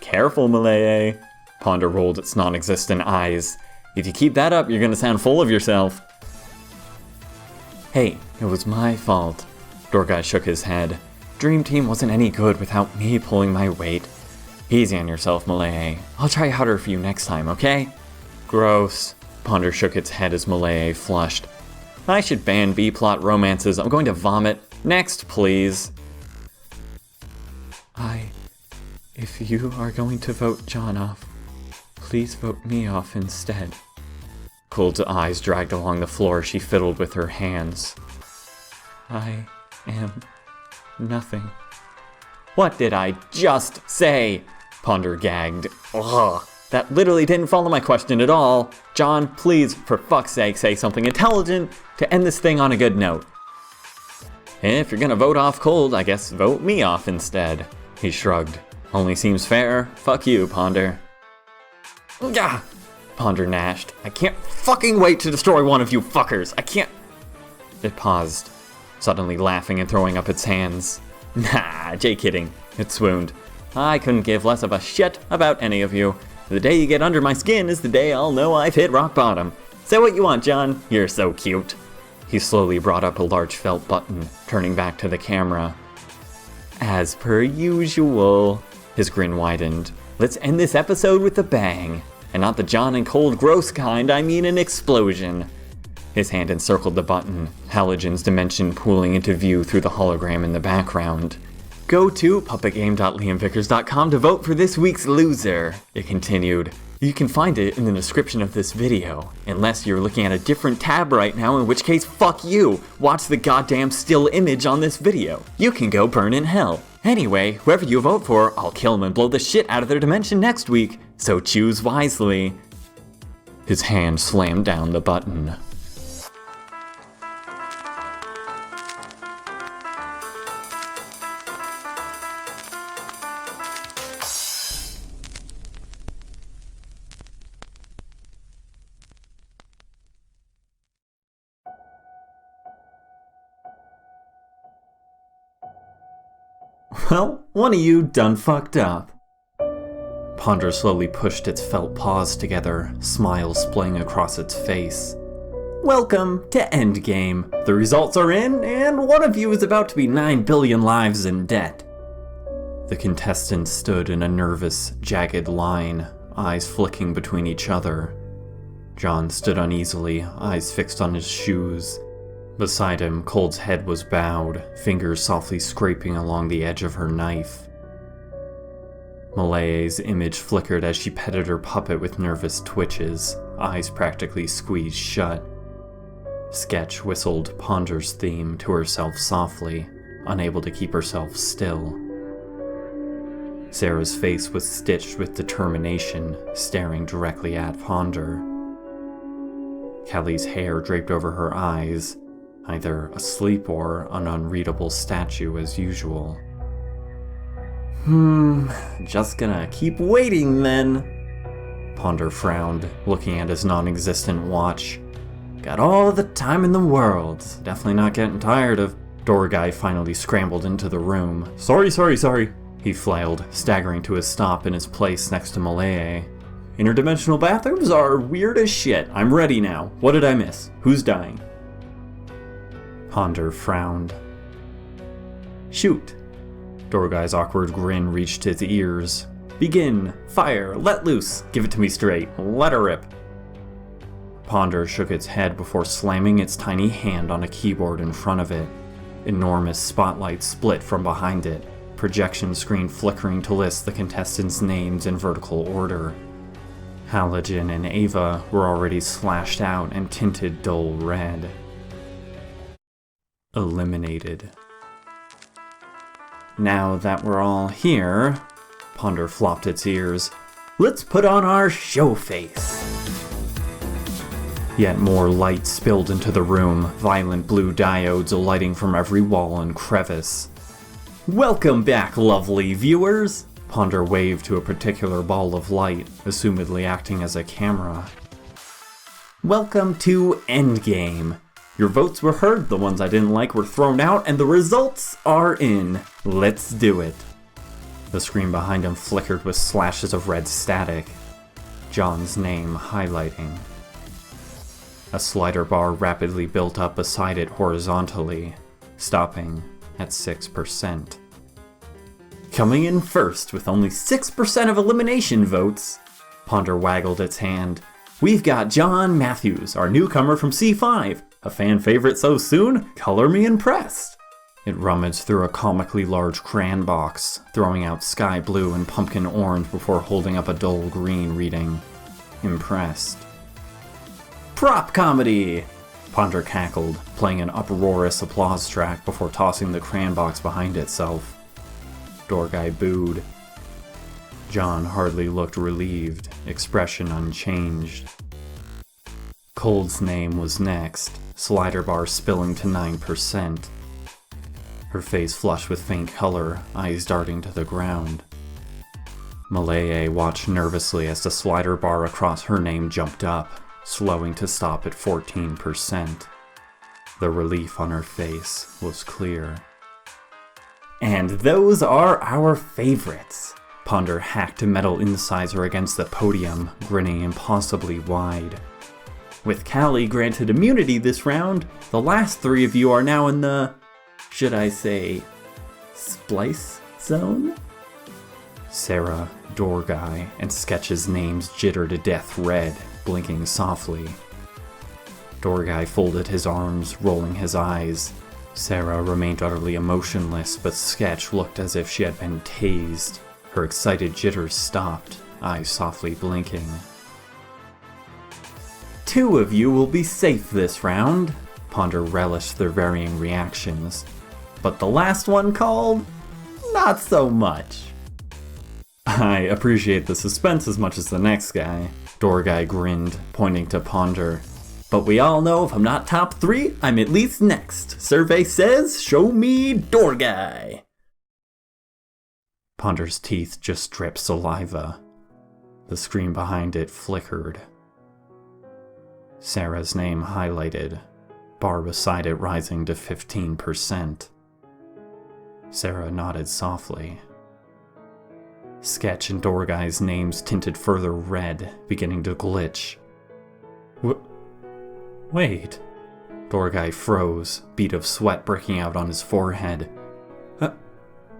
Careful, Malaya. Ponder rolled its non-existent eyes. If you keep that up, you're gonna sound full of yourself. Hey, it was my fault. Dorguy shook his head. Dream Team wasn't any good without me pulling my weight. Easy on yourself, Malaya. I'll try harder for you next time, okay? Gross. Ponder shook its head as Malaya flushed. I should ban B-plot romances. I'm going to vomit. Next, please. If you are going to vote John off, please vote me off instead. Cold's eyes dragged along the floor as she fiddled with her hands. I am nothing. What did I just say? Ponder gagged. Ugh, that literally didn't follow my question at all. John, please, for fuck's sake, say something intelligent to end this thing on a good note. If you're gonna vote off Cold, I guess vote me off instead. He shrugged. Only seems fair. Fuck you, Ponder. Gah! Ponder gnashed. I can't fucking wait to destroy one of you fuckers. I can't... It paused, suddenly laughing and throwing up its hands. Nah, Jay kidding. It swooned. I couldn't give less of a shit about any of you. The day you get under my skin is the day I'll know I've hit rock bottom. Say what you want, John. You're so cute. He slowly brought up a large felt button, turning back to the camera. As per usual. His grin widened. Let's end this episode with a bang. And not the John and cold gross kind, I mean an explosion. His hand encircled the button, Halogen's dimension pooling into view through the hologram in the background. Go to puppetgame.liamvickers.com to vote for this week's loser, it continued. You can find it in the description of this video, unless you're looking at a different tab right now, in which case, fuck you! Watch the goddamn still image on this video. You can go burn in hell. Anyway, whoever you vote for, I'll kill them and blow the shit out of their dimension next week, so choose wisely. His hand slammed down the button. Well, one of you done fucked up. Ponder slowly pushed its felt paws together, smiles playing across its face. Welcome to Endgame. The results are in, and one of you is about to be 9 billion lives in debt. The contestants stood in a nervous, jagged line, eyes flicking between each other. John stood uneasily, eyes fixed on his shoes. Beside him, Cold's head was bowed, fingers softly scraping along the edge of her knife. Malaya's image flickered as she petted her puppet with nervous twitches, eyes practically squeezed shut. Sketch whistled Ponder's theme to herself softly, unable to keep herself still. Sarah's face was stitched with determination, staring directly at Ponder. Kelly's hair draped over her eyes, either asleep or an unreadable statue as usual. Just gonna keep waiting then. Ponder frowned, looking at his non-existent watch. Got all the time in the world. Definitely not getting tired of... Door guy finally scrambled into the room. Sorry. He flailed, staggering to a stop in his place next to Malaya. Interdimensional bathrooms are weird as shit. I'm ready now. What did I miss? Who's dying? Ponder frowned. Shoot. Dorguy's awkward grin reached his ears. Begin. Fire. Let loose. Give it to me straight. Let her rip. Ponder shook its head before slamming its tiny hand on a keyboard in front of it. Enormous spotlights split from behind it, projection screen flickering to list the contestants' names in vertical order. Halogen and Ava were already slashed out and tinted dull red. Eliminated. Now that we're all here, Ponder flopped its ears, let's put on our show face. Yet more light spilled into the room, violent blue diodes alighting from every wall and crevice. Welcome back, lovely viewers! Ponder waved to a particular ball of light, assumedly acting as a camera. Welcome to Endgame. Your votes were heard, the ones I didn't like were thrown out, and the results are in. Let's do it. The screen behind him flickered with slashes of red static. John's name highlighting. A slider bar rapidly built up beside it horizontally, stopping at 6%. Coming in first with only 6% of elimination votes, Ponder waggled its hand. We've got John Matthews, our newcomer from C5. A fan favorite so soon? Color me impressed. It rummaged through a comically large crayon box, throwing out sky blue and pumpkin orange before holding up a dull green reading, impressed. Prop comedy! Ponder cackled, playing an uproarious applause track before tossing the crayon box behind itself. Door guy booed. John hardly looked relieved, expression unchanged. Cold's name was next, slider bar spilling to 9%. Her face flushed with faint color, eyes darting to the ground. Malaya watched nervously as the slider bar across her name jumped up, slowing to stop at 14%. The relief on her face was clear. And those are our favorites. Ponder hacked a metal incisor against the podium, grinning impossibly wide. With Callie granted immunity this round, the last three of you are now in the, should I say, splice zone? Sarah, door guy, and Sketch's names jitter to death red, blinking softly. Door guy folded his arms, rolling his eyes. Sarah remained utterly emotionless, but Sketch looked as if she had been tased. Her excited jitters stopped, eyes softly blinking. "Two of you will be safe this round," Ponder relished their varying reactions. "But the last one called? Not so much." "I appreciate the suspense as much as the next guy," Door guy grinned, pointing to Ponder. "But we all know if I'm not top 3, I'm at least next. Survey says, show me door guy." Ponder's teeth just dripped saliva. The screen behind it flickered. Sarah's name highlighted, bar beside it rising to 15%. Sarah nodded softly. Sketch and door guy's names tinted further red, beginning to glitch. Wait. Door guy froze, bead of sweat breaking out on his forehead.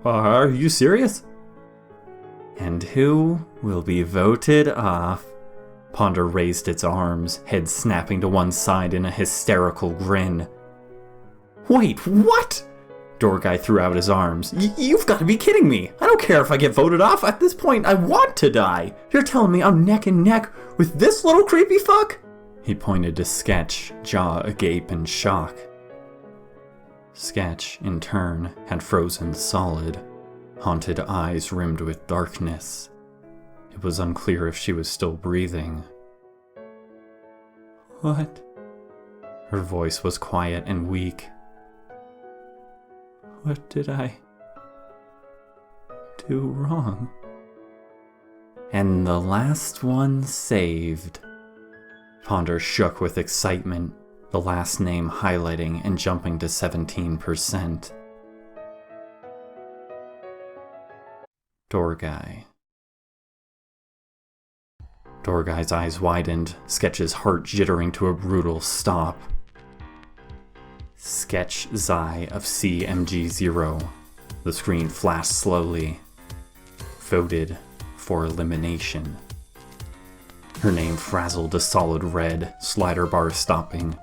Are you serious? And who will be voted off? Ponder raised its arms, head snapping to one side in a hysterical grin. Wait, what? Door guy threw out his arms. You've got to be kidding me! I don't care if I get voted off. At this point, I want to die. You're telling me I'm neck and neck with this little creepy fuck? He pointed to Sketch, jaw agape in shock. Sketch, in turn, had frozen solid, haunted eyes rimmed with darkness. It was unclear if she was still breathing. What? Her voice was quiet and weak. What did I do wrong? And the last one saved. Ponder shook with excitement, the last name highlighting and jumping to 17%. Door guy. Door guy's eyes widened, Sketch's heart jittering to a brutal stop. Sketch Zai of CMG0. The screen flashed slowly. Voted for elimination. Her name frazzled to solid red, slider bar stopping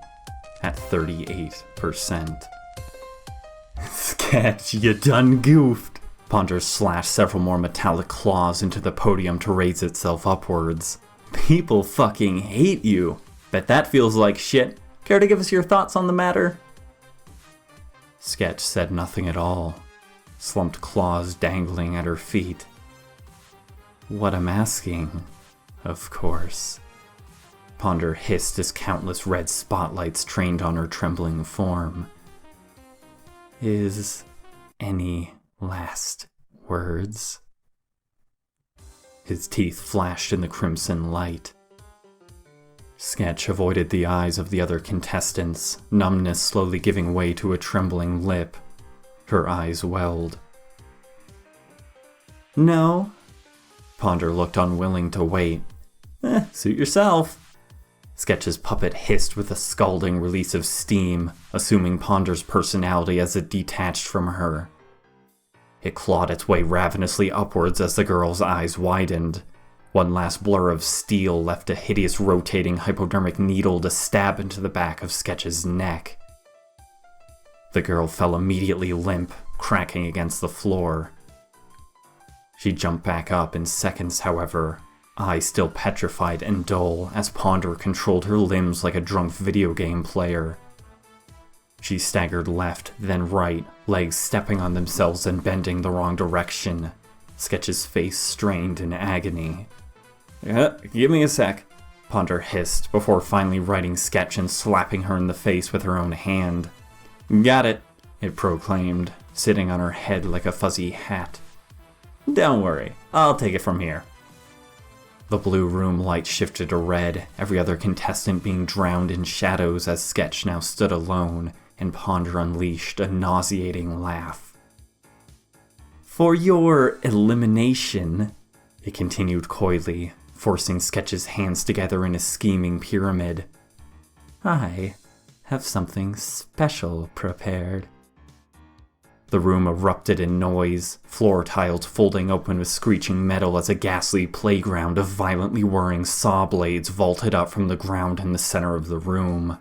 at 38%. Sketch, you done goofed. Ponder slashed several more metallic claws into the podium to raise itself upwards. People fucking hate you. Bet that feels like shit. Care to give us your thoughts on the matter? Sketch said nothing at all, slumped claws dangling at her feet. What I'm asking, of course. Ponder hissed as countless red spotlights trained on her trembling form. Is any last words? His teeth flashed in the crimson light. Sketch avoided the eyes of the other contestants, numbness slowly giving way to a trembling lip. Her eyes welled. No. Ponder looked unwilling to wait. Suit yourself. Sketch's puppet hissed with a scalding release of steam, assuming Ponder's personality as it detached from her. It clawed its way ravenously upwards as the girl's eyes widened. One last blur of steel left a hideous rotating hypodermic needle to stab into the back of Sketch's neck. The girl fell immediately limp, cracking against the floor. She jumped back up in seconds, however, eyes still petrified and dull as Ponder controlled her limbs like a drunk video game player. She staggered left, then right, legs stepping on themselves and bending the wrong direction. Sketch's face strained in agony. Give me a sec, Ponder hissed, before finally righting Sketch and slapping her in the face with her own hand. Got it, it proclaimed, sitting on her head like a fuzzy hat. Don't worry, I'll take it from here. The blue room light shifted to red, every other contestant being drowned in shadows as Sketch now stood alone, and Ponder unleashed a nauseating laugh. For your elimination, it continued coyly, forcing Sketch's hands together in a scheming pyramid. I have something special prepared. The room erupted in noise, floor tiles folding open with screeching metal as a ghastly playground of violently whirring saw blades vaulted up from the ground in the center of the room.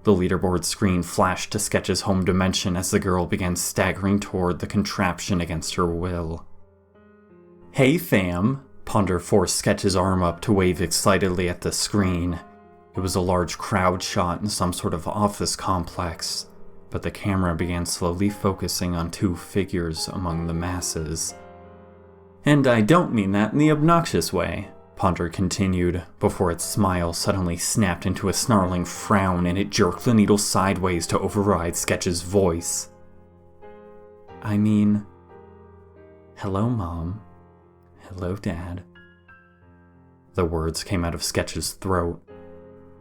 The leaderboard screen flashed to Sketch's home dimension as the girl began staggering toward the contraption against her will. "Hey fam!" Ponder forced Sketch's arm up to wave excitedly at the screen. It was a large crowd shot in some sort of office complex, but the camera began slowly focusing on two figures among the masses. "And I don't mean that in the obnoxious way," Ponder continued, before its smile suddenly snapped into a snarling frown and it jerked the needle sideways to override Sketch's voice. "I mean, hello, Mom. Hello, Dad." The words came out of Sketch's throat.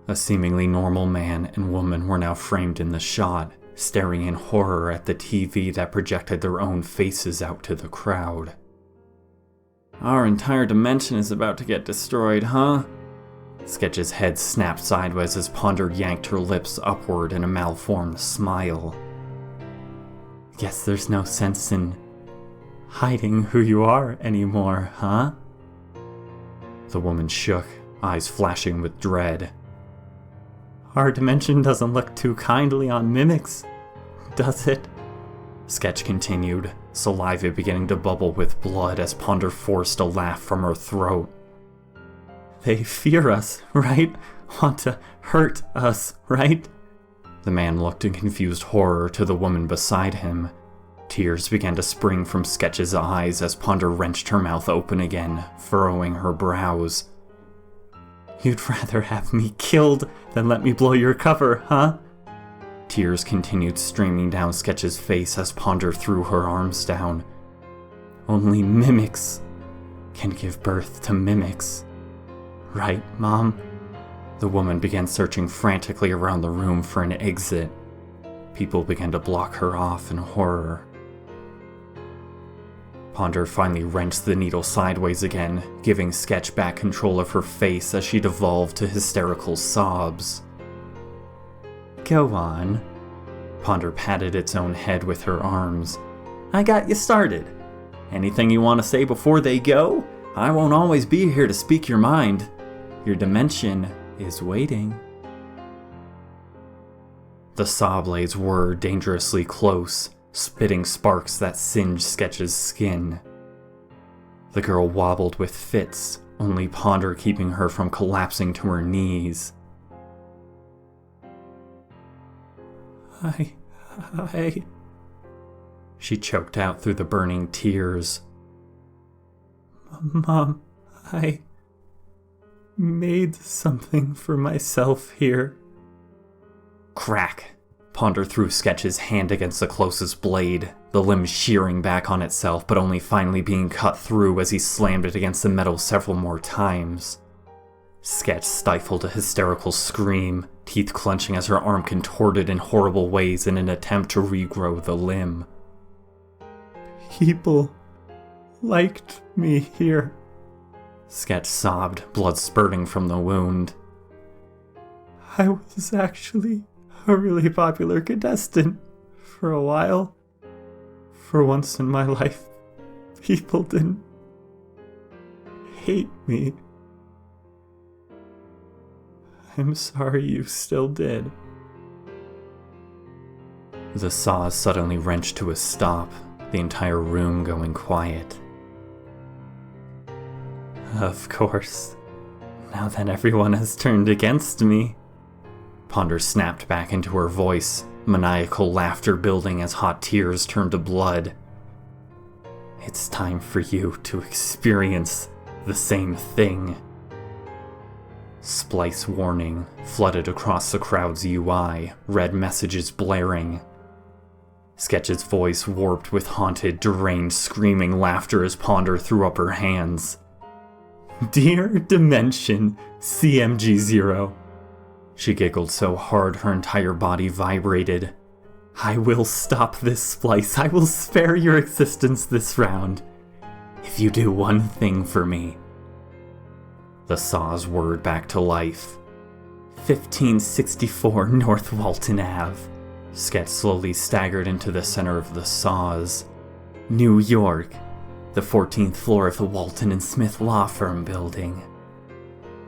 A seemingly normal man and woman were now framed in the shot, staring in horror at the TV that projected their own faces out to the crowd. "Our entire dimension is about to get destroyed, huh?" Sketch's head snapped sideways as Ponder yanked her lips upward in a malformed smile. "Guess there's no sense in hiding who you are anymore, huh?" The woman shook, eyes flashing with dread. "Our dimension doesn't look too kindly on mimics, does it?" Sketch continued, saliva beginning to bubble with blood as Ponder forced a laugh from her throat. "They fear us, right? Want to hurt us, right?" The man looked in confused horror to the woman beside him. Tears began to spring from Sketch's eyes as Ponder wrenched her mouth open again, furrowing her brows. "You'd rather have me killed than let me blow your cover, huh?" Tears continued streaming down Sketch's face as Ponder threw her arms down. "Only mimics can give birth to mimics. Right, Mom?" The woman began searching frantically around the room for an exit. People began to block her off in horror. Ponder finally wrenched the needle sideways again, giving Sketch back control of her face as she devolved to hysterical sobs. "Go on." Ponder patted its own head with her arms. "I got you started. Anything you want to say before they go? I won't always be here to speak your mind. Your dimension is waiting." The saw blades were dangerously close, spitting sparks that singed Sketch's skin. The girl wobbled with fits, only Ponder keeping her from collapsing to her knees. I... She choked out through the burning tears. "Mom, I made something for myself here." Crack! Ponder threw Sketch's hand against the closest blade, the limb shearing back on itself but only finally being cut through as he slammed it against the metal several more times. Sketch stifled a hysterical scream, teeth clenching as her arm contorted in horrible ways in an attempt to regrow the limb. "People liked me here," Sketch sobbed, blood spurting from the wound. "I was actually a really popular contestant for a while. For once in my life, people didn't hate me. I'm sorry you still did." The saw suddenly wrenched to a stop, the entire room going quiet. "Of course, now that everyone has turned against me," Ponder snapped back into her voice, maniacal laughter building as hot tears turned to blood. "It's time for you to experience the same thing." Splice warning flooded across the crowd's UI, red messages blaring. Sketch's voice warped with haunted, deranged, screaming laughter as Ponder threw up her hands. "Dear Dimension CMG0. She giggled so hard her entire body vibrated. "I will stop this splice. I will spare your existence this round. If you do one thing for me." The saws whirred back to life. 1564 North Walton Ave. Sketch slowly staggered into the center of the saws. New York, the 14th floor of the Walton and Smith law firm building.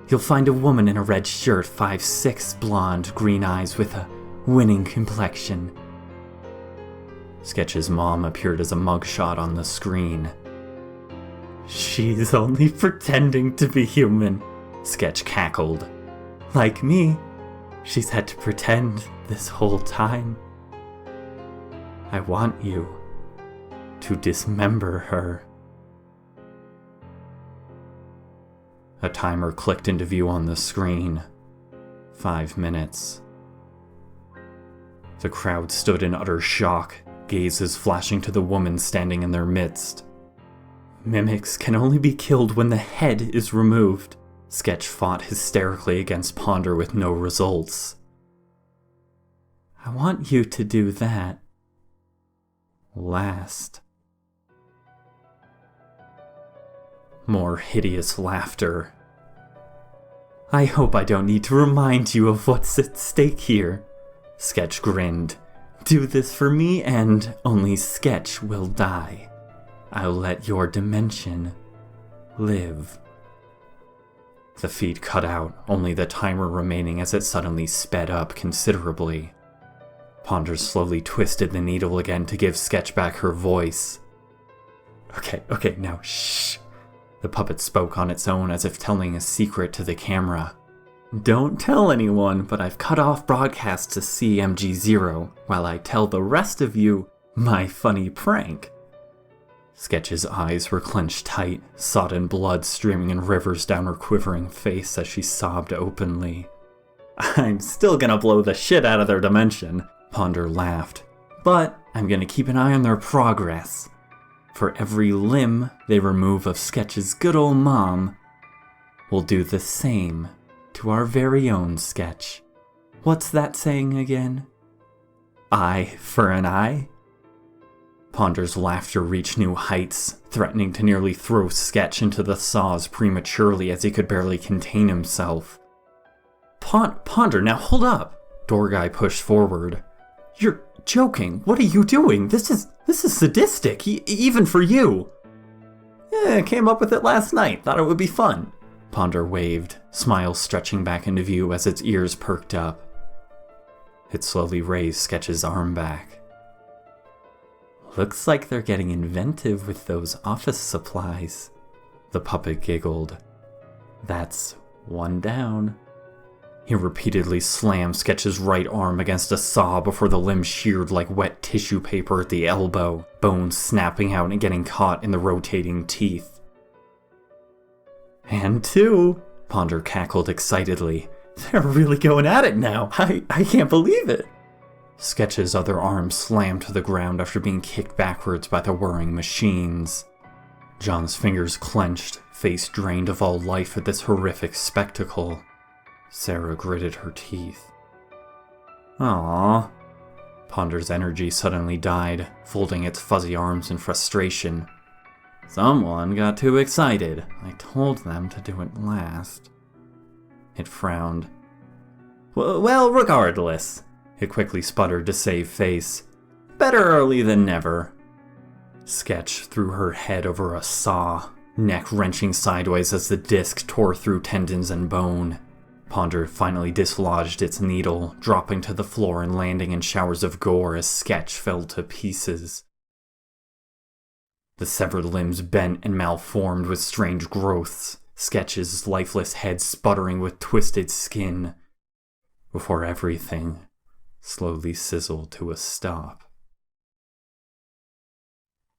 You'll find a woman in a red shirt, 5'6", blonde, green eyes with a winning complexion. Sketch's mom appeared as a mugshot on the screen. She's only pretending to be human, Sketch cackled. Like me, she's had to pretend this whole time. I want you to dismember her. A timer clicked into view on the screen. 5 minutes. The crowd stood in utter shock, gazes flashing to the woman standing in their midst. Mimics can only be killed when the head is removed. Sketch fought hysterically against Ponder with no results. I want you to do that. Last. More hideous laughter. I hope I don't need to remind you of what's at stake here. Sketch grinned. Do this for me and only Sketch will die. I'll let your dimension live. The feed cut out, only the timer remaining as it suddenly sped up considerably. Ponder slowly twisted the needle again to give Sketch back her voice. Okay, now shh. The puppet spoke on its own as if telling a secret to the camera. Don't tell anyone, but I've cut off broadcasts to CMG0 while I tell the rest of you my funny prank. Sketch's eyes were clenched tight, sodden blood streaming in rivers down her quivering face as she sobbed openly. I'm still gonna blow the shit out of their dimension, Ponder laughed. But I'm gonna keep an eye on their progress. For every limb they remove of Sketch's good old mom, we'll do the same to our very own Sketch. What's that saying again? Eye for an eye? Ponder's laughter reached new heights, threatening to nearly throw Sketch into the saws prematurely as he could barely contain himself. Ponder, now hold up! Doorguy pushed forward. You're joking. What are you doing? This is sadistic, even for you. Came up with it last night. Thought it would be fun. Ponder waved, smile stretching back into view as its ears perked up. It slowly raised Sketch's arm back. Looks like they're getting inventive with those office supplies. The puppet giggled. That's one down. He repeatedly slammed Sketch's right arm against a saw before the limb sheared like wet tissue paper at the elbow, bones snapping out and getting caught in the rotating teeth. And two, Ponder cackled excitedly. They're really going at it now. I can't believe it. Sketch's other arm slammed to the ground after being kicked backwards by the whirring machines. John's fingers clenched, face drained of all life at this horrific spectacle. Sarah gritted her teeth. Aww. Ponder's energy suddenly died, folding its fuzzy arms in frustration. Someone got too excited. I told them to do it last. It frowned. Well, regardless, it quickly sputtered to save face. Better early than never. Sketch threw her head over a saw, neck wrenching sideways as the disc tore through tendons and bone. Ponder finally dislodged its needle, dropping to the floor and landing in showers of gore as Sketch fell to pieces. The severed limbs bent and malformed with strange growths, Sketch's lifeless head sputtering with twisted skin, before everything slowly sizzled to a stop.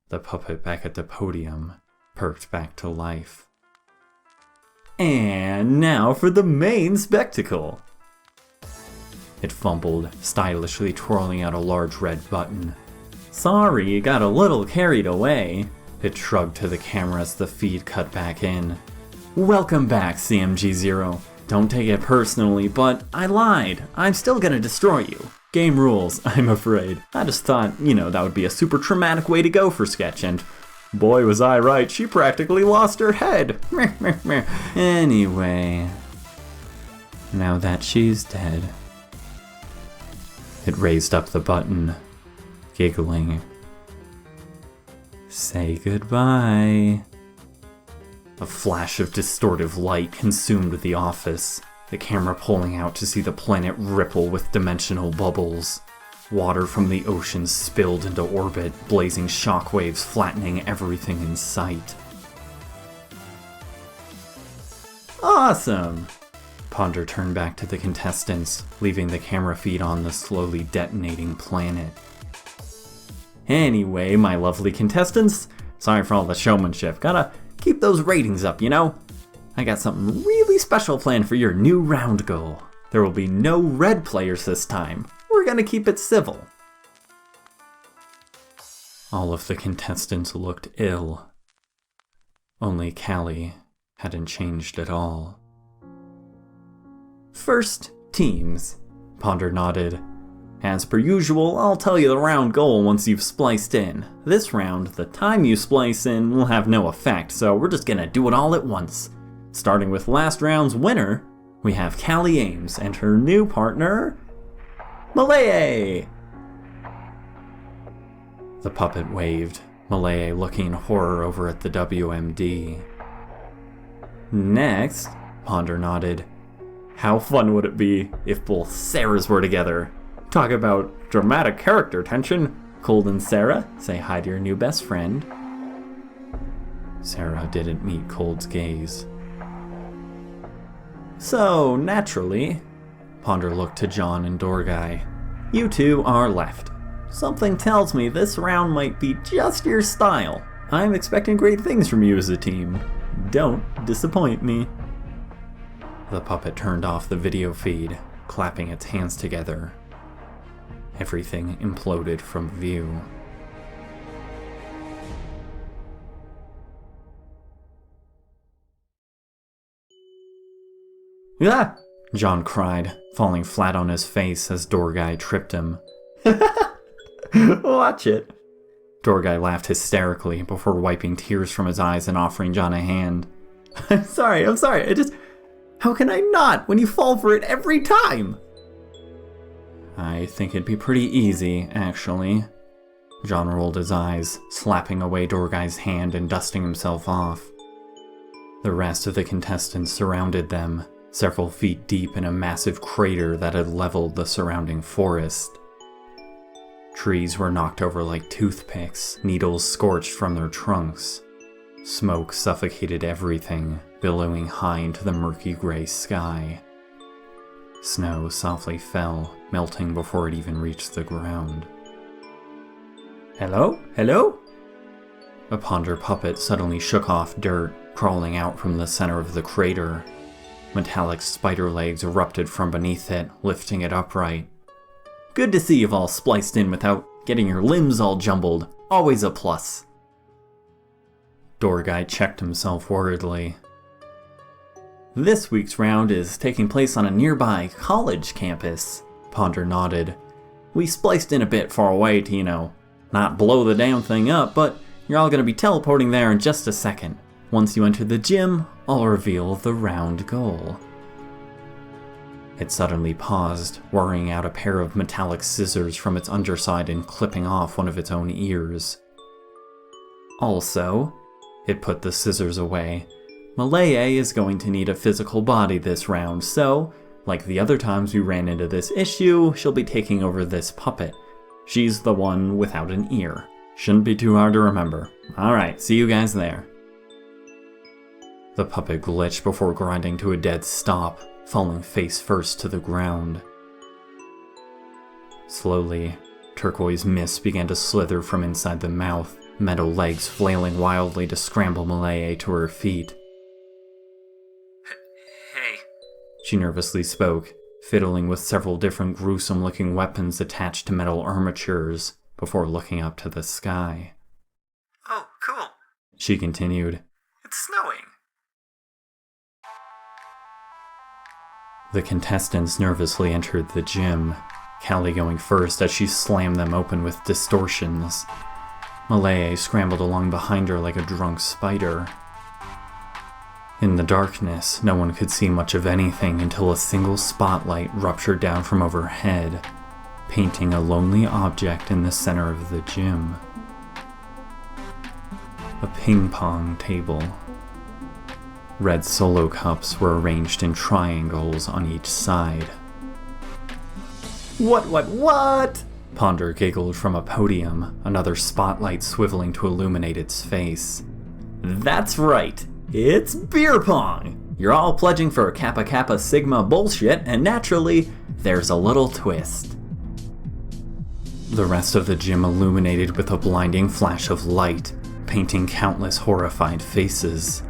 The puppet back at the podium perked back to life. And now for the main spectacle. It fumbled, stylishly twirling out a large red button. Sorry, you got a little carried away. It shrugged to the camera as the feed cut back in. Welcome back, CMG0. Don't take it personally, but I lied. I'm still gonna destroy you. Game rules, I'm afraid. I just thought, that would be a super traumatic way to go for Sketch, and boy was I right, she practically lost her head. Anyway, now that she's dead, It raised up the button, giggling. Say goodbye. A flash of distortive light consumed the office, the camera pulling out to see the planet ripple with dimensional bubbles. Water from the ocean spilled into orbit, blazing shockwaves flattening everything in sight. Awesome! Ponder turned back to the contestants, leaving the camera feed on the slowly detonating planet. Anyway, my lovely contestants, sorry for all the showmanship. Gotta keep those ratings up, you know? I got something really special planned for your new round goal. There will be no red players this time. We're gonna keep it civil. All of the contestants looked ill. Only Callie hadn't changed at all. First, teams. Ponder nodded. As per usual, I'll tell you the round goal once you've spliced in. This round, the time you splice in will have no effect, so we're just gonna do it all at once. Starting with last round's winner, we have Callie Ames and her new partner, Malaya! The puppet waved, Malaya looking in horror over at the WMD. Next, Ponder nodded. How fun would it be if both Sarahs were together? Talk about dramatic character tension. Cold and Sarah, say hi to your new best friend. Sarah didn't meet Cold's gaze. So, naturally, Ponder looked to John and Dorgai. You two are left. Something tells me this round might be just your style. I'm expecting great things from you as a team. Don't disappoint me. The puppet turned off the video feed, clapping its hands together. Everything imploded from view. Ah! John cried, falling flat on his face as Dorgai tripped him. Watch it. Dorgai laughed hysterically before wiping tears from his eyes and offering John a hand. I'm sorry. How can I not when you fall for it every time? I think it'd be pretty easy, actually. John rolled his eyes, slapping away Dorgai's hand and dusting himself off. The rest of the contestants surrounded them, several feet deep in a massive crater that had leveled the surrounding forest. Trees were knocked over like toothpicks, needles scorched from their trunks. Smoke suffocated everything, billowing high into the murky gray sky. Snow softly fell, melting before it even reached the ground. Hello? Hello? A Ponder puppet suddenly shook off dirt, crawling out from the center of the crater. Metallic spider legs erupted from beneath it, lifting it upright. Good to see you've all spliced in without getting your limbs all jumbled. Always a plus. Dorgai checked himself worriedly. This week's round is taking place on a nearby college campus, Ponder nodded. We spliced in a bit far away to, not blow the damn thing up, but you're all going to be teleporting there in just a second. Once you enter the gym, I'll reveal the round goal. It suddenly paused, worrying out a pair of metallic scissors from its underside and clipping off one of its own ears. Also, it put the scissors away. Malaya is going to need a physical body this round, so, like the other times we ran into this issue, she'll be taking over this puppet. She's the one without an ear. Shouldn't be too hard to remember. Alright, see you guys there. The puppet glitched before grinding to a dead stop, falling face first to the ground. Slowly, turquoise mist began to slither from inside the mouth, metal legs flailing wildly to scramble Malaya to her feet. Hey. She nervously spoke, fiddling with several different gruesome-looking weapons attached to metal armatures, before looking up to the sky. Oh, cool. She continued. It's snowing. The contestants nervously entered the gym, Callie going first as she slammed them open with distortions. Malaya scrambled along behind her like a drunk spider. In the darkness, no one could see much of anything until a single spotlight ruptured down from overhead. painting a lonely object in the center of the gym. A ping pong table. Red solo cups were arranged in triangles on each side. What? Ponder giggled from a podium, another spotlight swiveling to illuminate its face. That's right, it's beer pong! You're all pledging for Kappa Kappa Sigma bullshit, and naturally, there's a little twist. The rest of the gym illuminated with a blinding flash of light, painting countless horrified faces.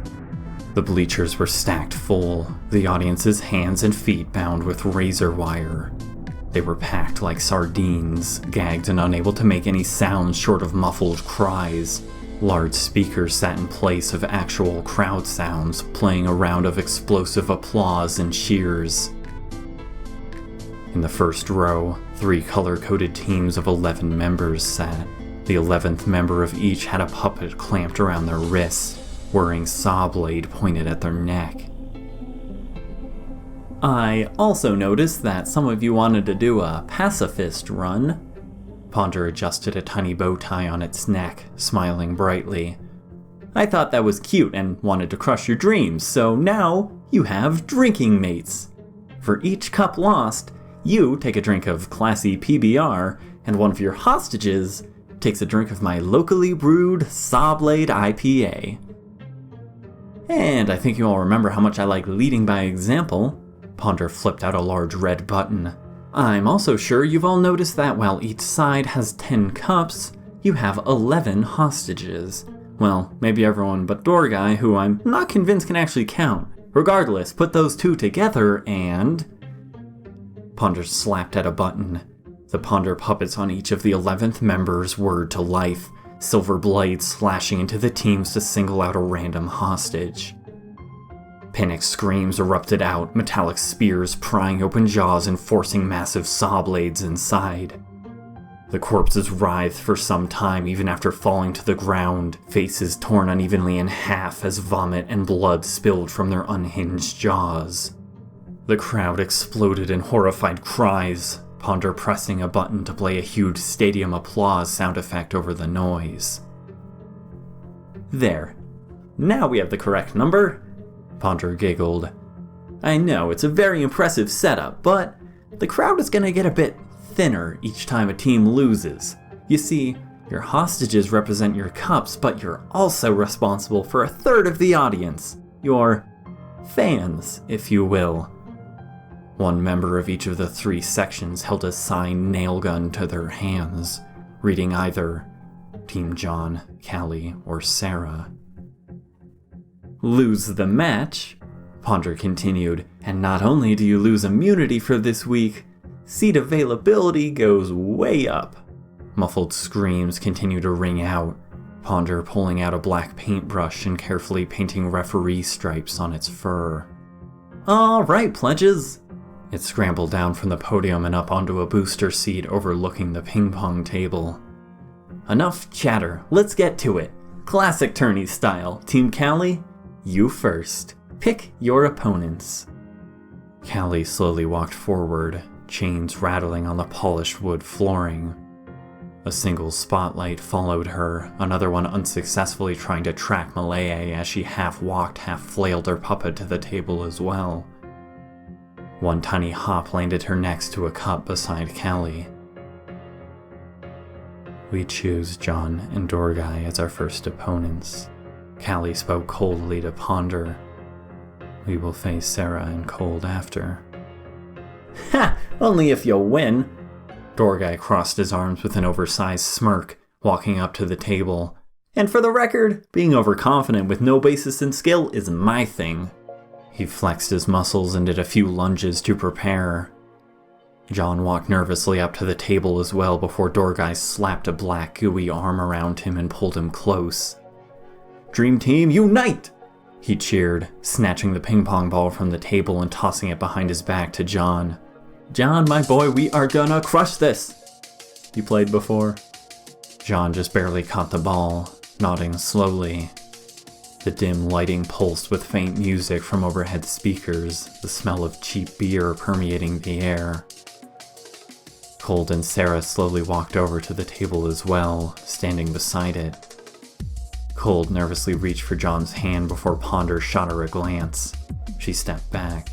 The bleachers were stacked full, the audience's hands and feet bound with razor wire. They were packed like sardines, gagged and unable to make any sound short of muffled cries. Large speakers sat in place of actual crowd sounds, playing a round of explosive applause and cheers. In the first row, 3 color-coded teams of 11 members sat. The 11th member of each had a puppet clamped around their wrist, wearing saw blade pointed at their neck. I also noticed that some of you wanted to do a pacifist run. Ponder adjusted a tiny bow tie on its neck, smiling brightly. I thought that was cute and wanted to crush your dreams, so now you have drinking mates. For each cup lost, you take a drink of classy PBR, and one of your hostages takes a drink of my locally brewed Sawblade IPA. And I think you all remember how much I like leading by example. Ponder flipped out a large red button. I'm also sure you've all noticed that while each side has 10 cups, you have 11 hostages. Well, maybe everyone but Door Guy, who I'm not convinced can actually count. Regardless, put those two together and... Ponder slapped at a button. The Ponder puppets on each of the 11th members whirred to life, silver blades slashing into the teams to single out a random hostage. Panic screams erupted out, metallic spears prying open jaws and forcing massive saw blades inside. The corpses writhed for some time even after falling to the ground, faces torn unevenly in half as vomit and blood spilled from their unhinged jaws. The crowd exploded in horrified cries, Ponder pressing a button to play a huge stadium applause sound effect over the noise. There. Now we have the correct number. Ponder giggled. I know, it's a very impressive setup, but the crowd is gonna get a bit thinner each time a team loses. You see, your hostages represent your cups, but you're also responsible for a third of the audience. Your fans, if you will. One member of each of the 3 sections held a signed nail gun to their hands, reading either Team John, Callie, or Sarah. Lose the match, Ponder continued, and not only do you lose immunity for this week, seat availability goes way up. Muffled screams continue to ring out, Ponder pulling out a black paintbrush and carefully painting referee stripes on its fur. All right, pledges. It scrambled down from the podium and up onto a booster seat overlooking the ping pong table. Enough chatter, let's get to it. Classic tourney style. Team Callie, you first. Pick your opponents. Callie slowly walked forward, chains rattling on the polished wood flooring. A single spotlight followed her, another one unsuccessfully trying to track Malaya as she half-walked, half-flailed her puppet to the table as well. One tiny hop landed her next to a cup beside Callie. We choose John and Dorgai as our first opponents. Callie spoke coldly to Ponder. We will face Sarah and Cold after. Ha! Only if you'll win. Dorgai crossed his arms with an oversized smirk, walking up to the table. And for the record, being overconfident with no basis in skill is my thing. He flexed his muscles and did a few lunges to prepare. John walked nervously up to the table as well before Dorgai slapped a black gooey arm around him and pulled him close. Dream Team, unite! He cheered, snatching the ping pong ball from the table and tossing it behind his back to John. John, my boy, we are gonna crush this! You played before? John just barely caught the ball, nodding slowly. The dim lighting pulsed with faint music from overhead speakers, the smell of cheap beer permeating the air. Cold and Sarah slowly walked over to the table as well, standing beside it. Cold nervously reached for John's hand before Ponder shot her a glance. She stepped back.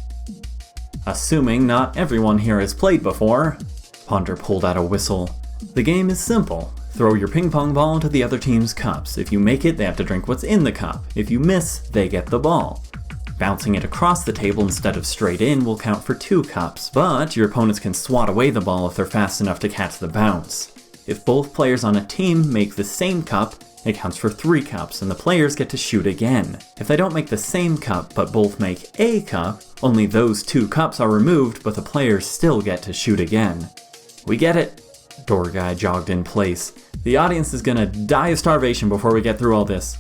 Assuming not everyone here has played before, Ponder pulled out a whistle. The game is simple. Throw your ping pong ball into the other team's cups. If you make it, they have to drink what's in the cup. If you miss, they get the ball. Bouncing it across the table instead of straight in will count for 2 cups, but your opponents can swat away the ball if they're fast enough to catch the bounce. If both players on a team make the same cup, it counts for 3 cups, and the players get to shoot again. If they don't make the same cup, but both make a cup, only those 2 cups are removed, but the players still get to shoot again. We get it? Door guy jogged in place. The audience is gonna die of starvation before we get through all this.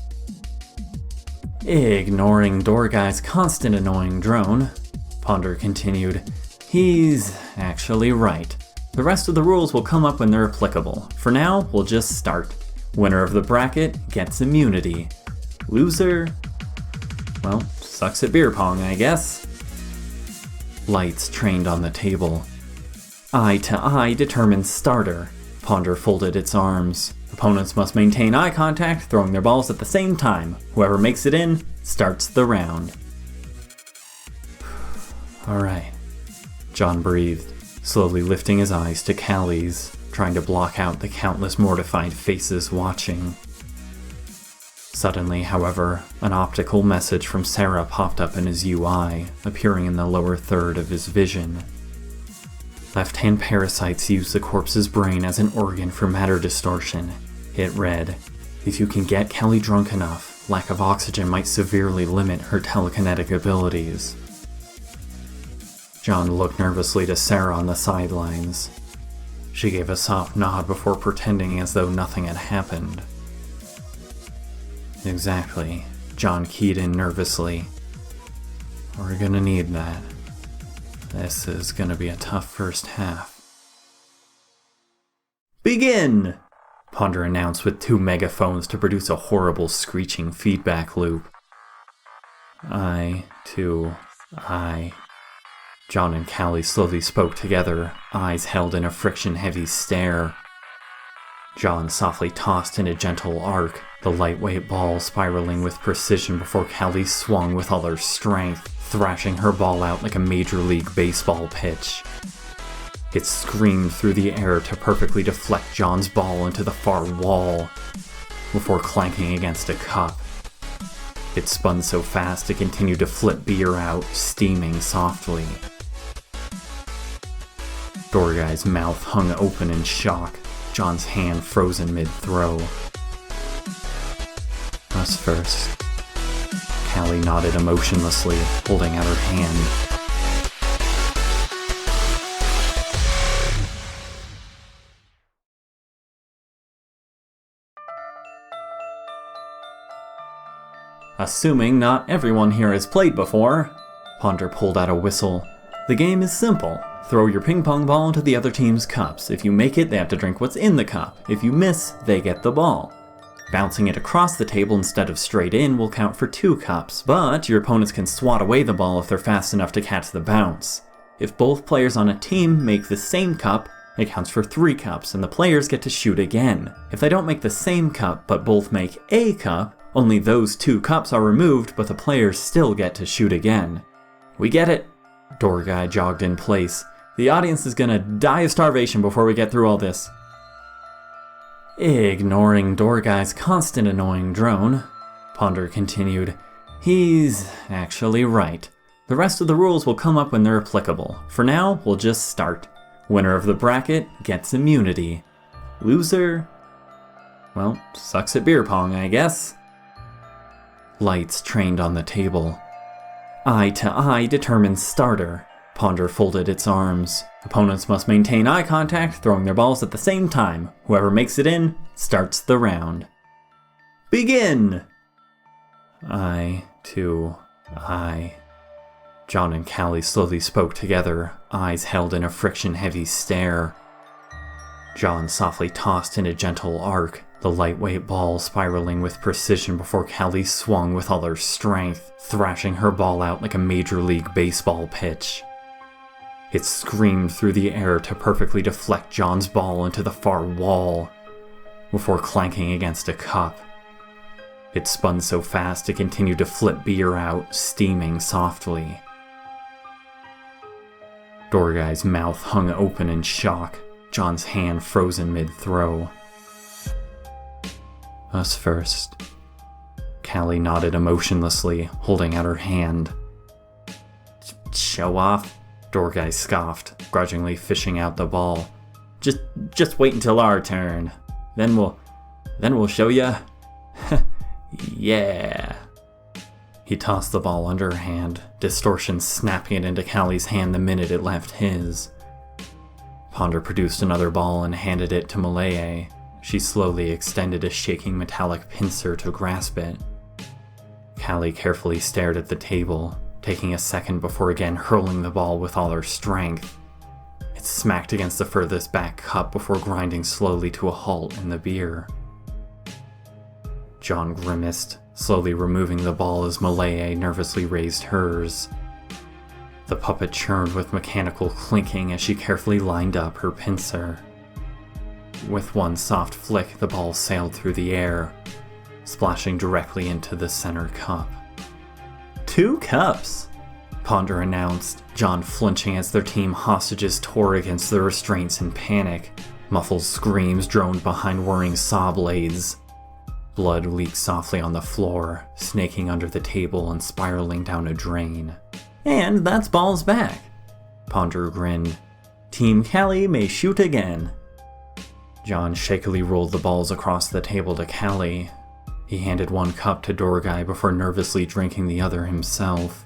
Ignoring Door guy's constant annoying drone, Ponder continued, he's actually right. The rest of the rules will come up when they're applicable. For now, we'll just start. Winner of the bracket gets immunity. Loser, well, sucks at beer pong, I guess. Lights trained on the table. Eye to eye determines starter. Ponder folded its arms. Opponents must maintain eye contact, throwing their balls at the same time. Whoever makes it in starts the round. Alright, John breathed, slowly lifting his eyes to Callie's, trying to block out the countless mortified faces watching. Suddenly, however, an optical message from Sarah popped up in his UI, appearing in the lower third of his vision. Left-hand parasites use the corpse's brain as an organ for matter distortion. It read, if you can get Kelly drunk enough, lack of oxygen might severely limit her telekinetic abilities. John looked nervously to Sarah on the sidelines. She gave a soft nod before pretending as though nothing had happened. Exactly, John keyed in nervously. We're gonna need that. This is gonna be a tough first half. Begin! Ponder announced with 2 megaphones to produce a horrible screeching feedback loop. Eye to eye. John and Callie slowly spoke together, eyes held in a friction-heavy stare. John softly tossed in a gentle arc, the lightweight ball spiraling with precision before Callie swung with all her strength, thrashing her ball out like a Major League Baseball pitch. It screamed through the air to perfectly deflect John's ball into the far wall, before clanking against a cup. It spun so fast it continued to flip beer out, steaming softly. Doorguy's mouth hung open in shock, John's hand frozen mid-throw. Us first. Callie nodded emotionlessly, holding out her hand. Assuming not everyone here has played before, Ponder pulled out a whistle. The game is simple. Throw your ping pong ball into the other team's cups. If you make it, they have to drink what's in the cup. If you miss, they get the ball. Bouncing it across the table instead of straight in will count for 2 cups, but your opponents can swat away the ball if they're fast enough to catch the bounce. If both players on a team make the same cup, it counts for 3 cups, and the players get to shoot again. If they don't make the same cup, but both make a cup, only those 2 cups are removed, but the players still get to shoot again. We get it? Door guy jogged in place. The audience is gonna die of starvation before we get through all this. Ignoring Door guy's constant annoying drone, Ponder continued, he's actually right. The rest of the rules will come up when they're applicable. For now, we'll just start. Winner of the bracket gets immunity. Loser, well, sucks at beer pong, I guess. Lights trained on the table. Eye to eye determines starter. Ponder folded its arms. Opponents must maintain eye contact, throwing their balls at the same time. Whoever makes it in starts the round. Begin! Eye to eye. John and Callie slowly spoke together, eyes held in a friction-heavy stare. John softly tossed in a gentle arc, the lightweight ball spiraling with precision before Callie swung with all her strength, thrashing her ball out like a Major League Baseball pitch. It screamed through the air to perfectly deflect John's ball into the far wall, before clanking against a cup. It spun so fast it continued to flip beer out, steaming softly. Dorgai's mouth hung open in shock, John's hand frozen mid-throw. Us first. Callie nodded emotionlessly, holding out her hand. Show off? Dorgai scoffed, grudgingly fishing out the ball. Just wait until our turn. Then we'll show ya. Yeah. He tossed the ball under her hand, distortion snapping it into Callie's hand the minute it left his. Ponder produced another ball and handed it to Malaya. She slowly extended a shaking metallic pincer to grasp it. Callie carefully stared at the table, taking a second before again hurling the ball with all her strength. It smacked against the furthest back cup before grinding slowly to a halt in the beer. John grimaced, slowly removing the ball as Malaya nervously raised hers. The puppet churned with mechanical clinking as she carefully lined up her pincer. With one soft flick, the ball sailed through the air, splashing directly into the center cup. 2 cups! Ponder announced, John flinching as their team hostages tore against the restraints in panic. Muffled screams droned behind whirring saw blades. Blood leaked softly on the floor, snaking under the table and spiraling down a drain. And that's balls back. Ponder grinned. Team Callie may shoot again. John shakily rolled the balls across the table to Callie. He handed one cup to Dorgai before nervously drinking the other himself.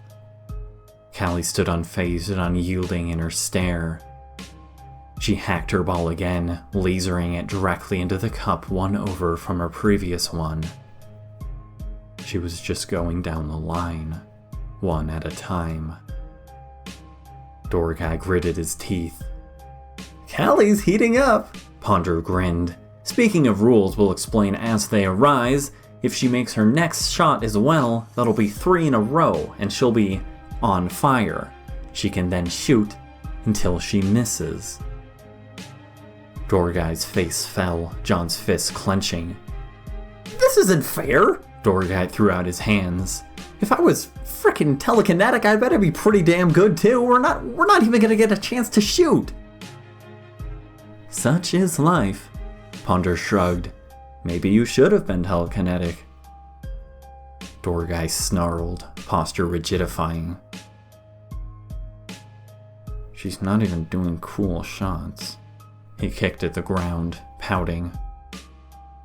Callie stood unfazed and unyielding in her stare. She hacked her ball again, lasering it directly into the cup one over from her previous one. She was just going down the line, one at a time. Dorgai gritted his teeth. Callie's heating up, Ponder grinned. Speaking of rules, we'll explain as they arise. If she makes her next shot as well, that'll be 3 in a row, and she'll be on fire. She can then shoot until she misses. Dorgai's face fell, John's fists clenching. This isn't fair! Dorgai threw out his hands. If I was frickin' telekinetic, I'd better be pretty damn good too. We're not even gonna get a chance to shoot. Such is life. Ponder shrugged. Maybe you should have been telekinetic. Dorgai snarled, posture rigidifying. She's not even doing cool shots. He kicked at the ground, pouting.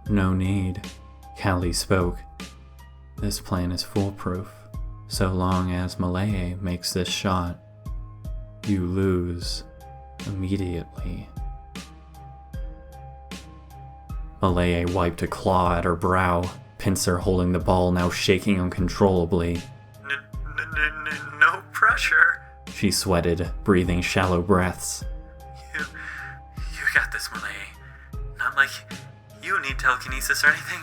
No need, Callie spoke. This plan is foolproof. So long as Malaya makes this shot, you lose immediately. Malaya wiped a claw at her brow, pincer holding the ball now shaking uncontrollably. No pressure. She sweated, breathing shallow breaths. You got this, Malaya. Not like you need telekinesis or anything.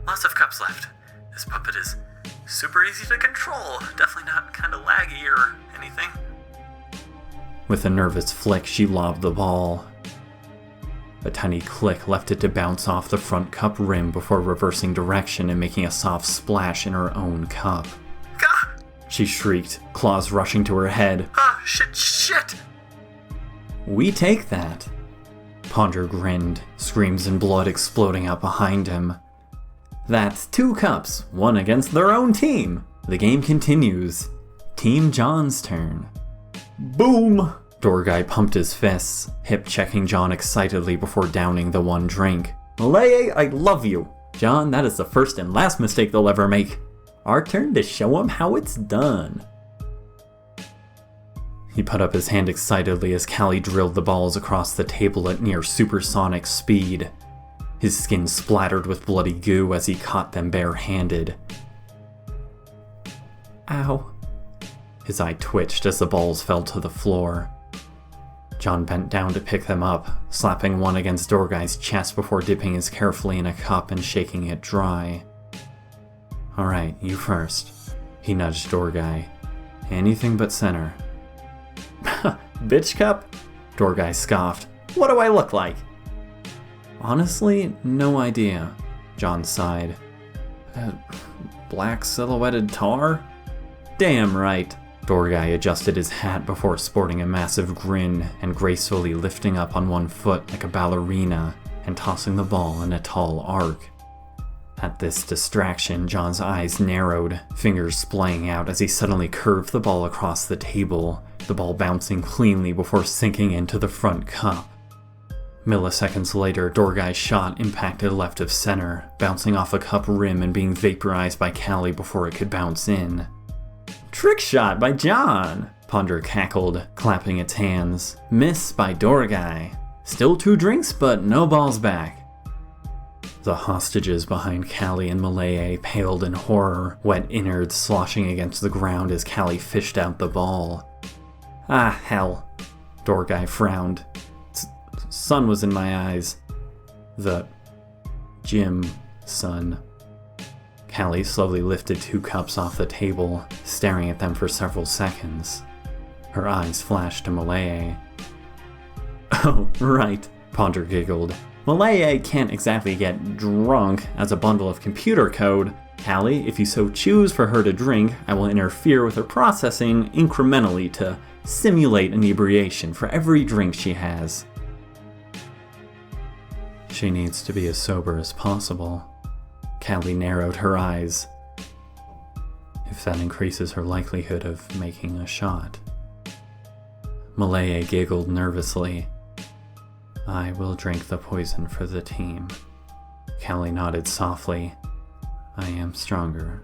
Lots of cups left. This puppet is super easy to control. Definitely not kind of laggy or anything. With a nervous flick, she lobbed the ball. A tiny click left it to bounce off the front cup rim before reversing direction and making a soft splash in her own cup. Gah! She shrieked, claws rushing to her head. Ah, shit! We take that. Ponder grinned, screams and blood exploding out behind him. That's 2 cups, one against their own team. The game continues. Team John's turn. Boom! Dorgai pumped his fists, hip-checking John excitedly before downing the one drink. Malaya, I love you! John, that is the first and last mistake they'll ever make. Our turn to show them how it's done. He put up his hand excitedly as Callie drilled the balls across the table at near supersonic speed. His skin splattered with bloody goo as he caught them bare-handed. Ow. His eye twitched as the balls fell to the floor. John bent down to pick them up, slapping one against Dorgai's chest before dipping his carefully in a cup and shaking it dry. Alright, you first. He nudged Dorgai. Anything but center. Bitch cup? Dorgai scoffed. What do I look like? Honestly, no idea, John sighed. Black silhouetted tar? Damn right. Dorgai adjusted his hat before sporting a massive grin and gracefully lifting up on one foot like a ballerina and tossing the ball in a tall arc. At this distraction, John's eyes narrowed, fingers splaying out as he suddenly curved the ball across the table, the ball bouncing cleanly before sinking into the front cup. Milliseconds later, Dorgai's shot impacted left of center, bouncing off a cup rim and being vaporized by Callie before it could bounce in. Trick shot by John! Ponder cackled, clapping its hands. Miss by Dorgai. Still 2 drinks, but no balls back. The hostages behind Callie and Malaya paled in horror, wet innards sloshing against the ground as Callie fished out the ball. Ah, hell. Dorgai frowned. Sun was in my eyes. The gym sun. Callie slowly lifted 2 cups off the table, staring at them for several seconds. Her eyes flashed to Malaya. Oh, right, Ponder giggled. Malaya can't exactly get drunk as a bundle of computer code. Callie, if you so choose for her to drink, I will interfere with her processing incrementally to simulate inebriation for every drink she has. She needs to be as sober as possible. Callie narrowed her eyes. If that increases her likelihood of making a shot. Malaya giggled nervously. I will drink the poison for the team. Callie nodded softly. I am stronger.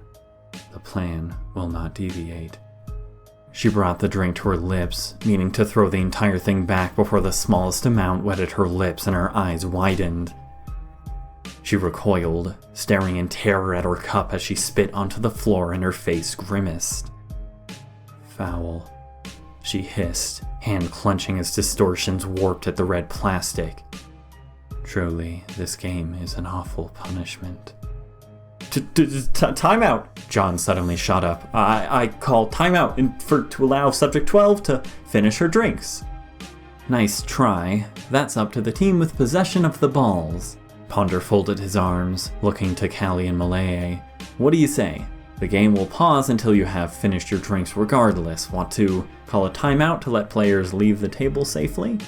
The plan will not deviate. She brought the drink to her lips, meaning to throw the entire thing back before the smallest amount wetted her lips and her eyes widened. She recoiled, staring in terror at her cup as she spit onto the floor and her face grimaced. Foul, she hissed, hand clenching as distortions warped at the red plastic. Truly, this game is an awful punishment. Timeout! John suddenly shot up. I call timeout to allow Subject 12 to finish her drinks. Nice try. That's up to the team with possession of the balls. Ponder folded his arms, looking to Callie and Malaya. What do you say? The game will pause until you have finished your drinks regardless. Want to call a timeout to let players leave the table safely?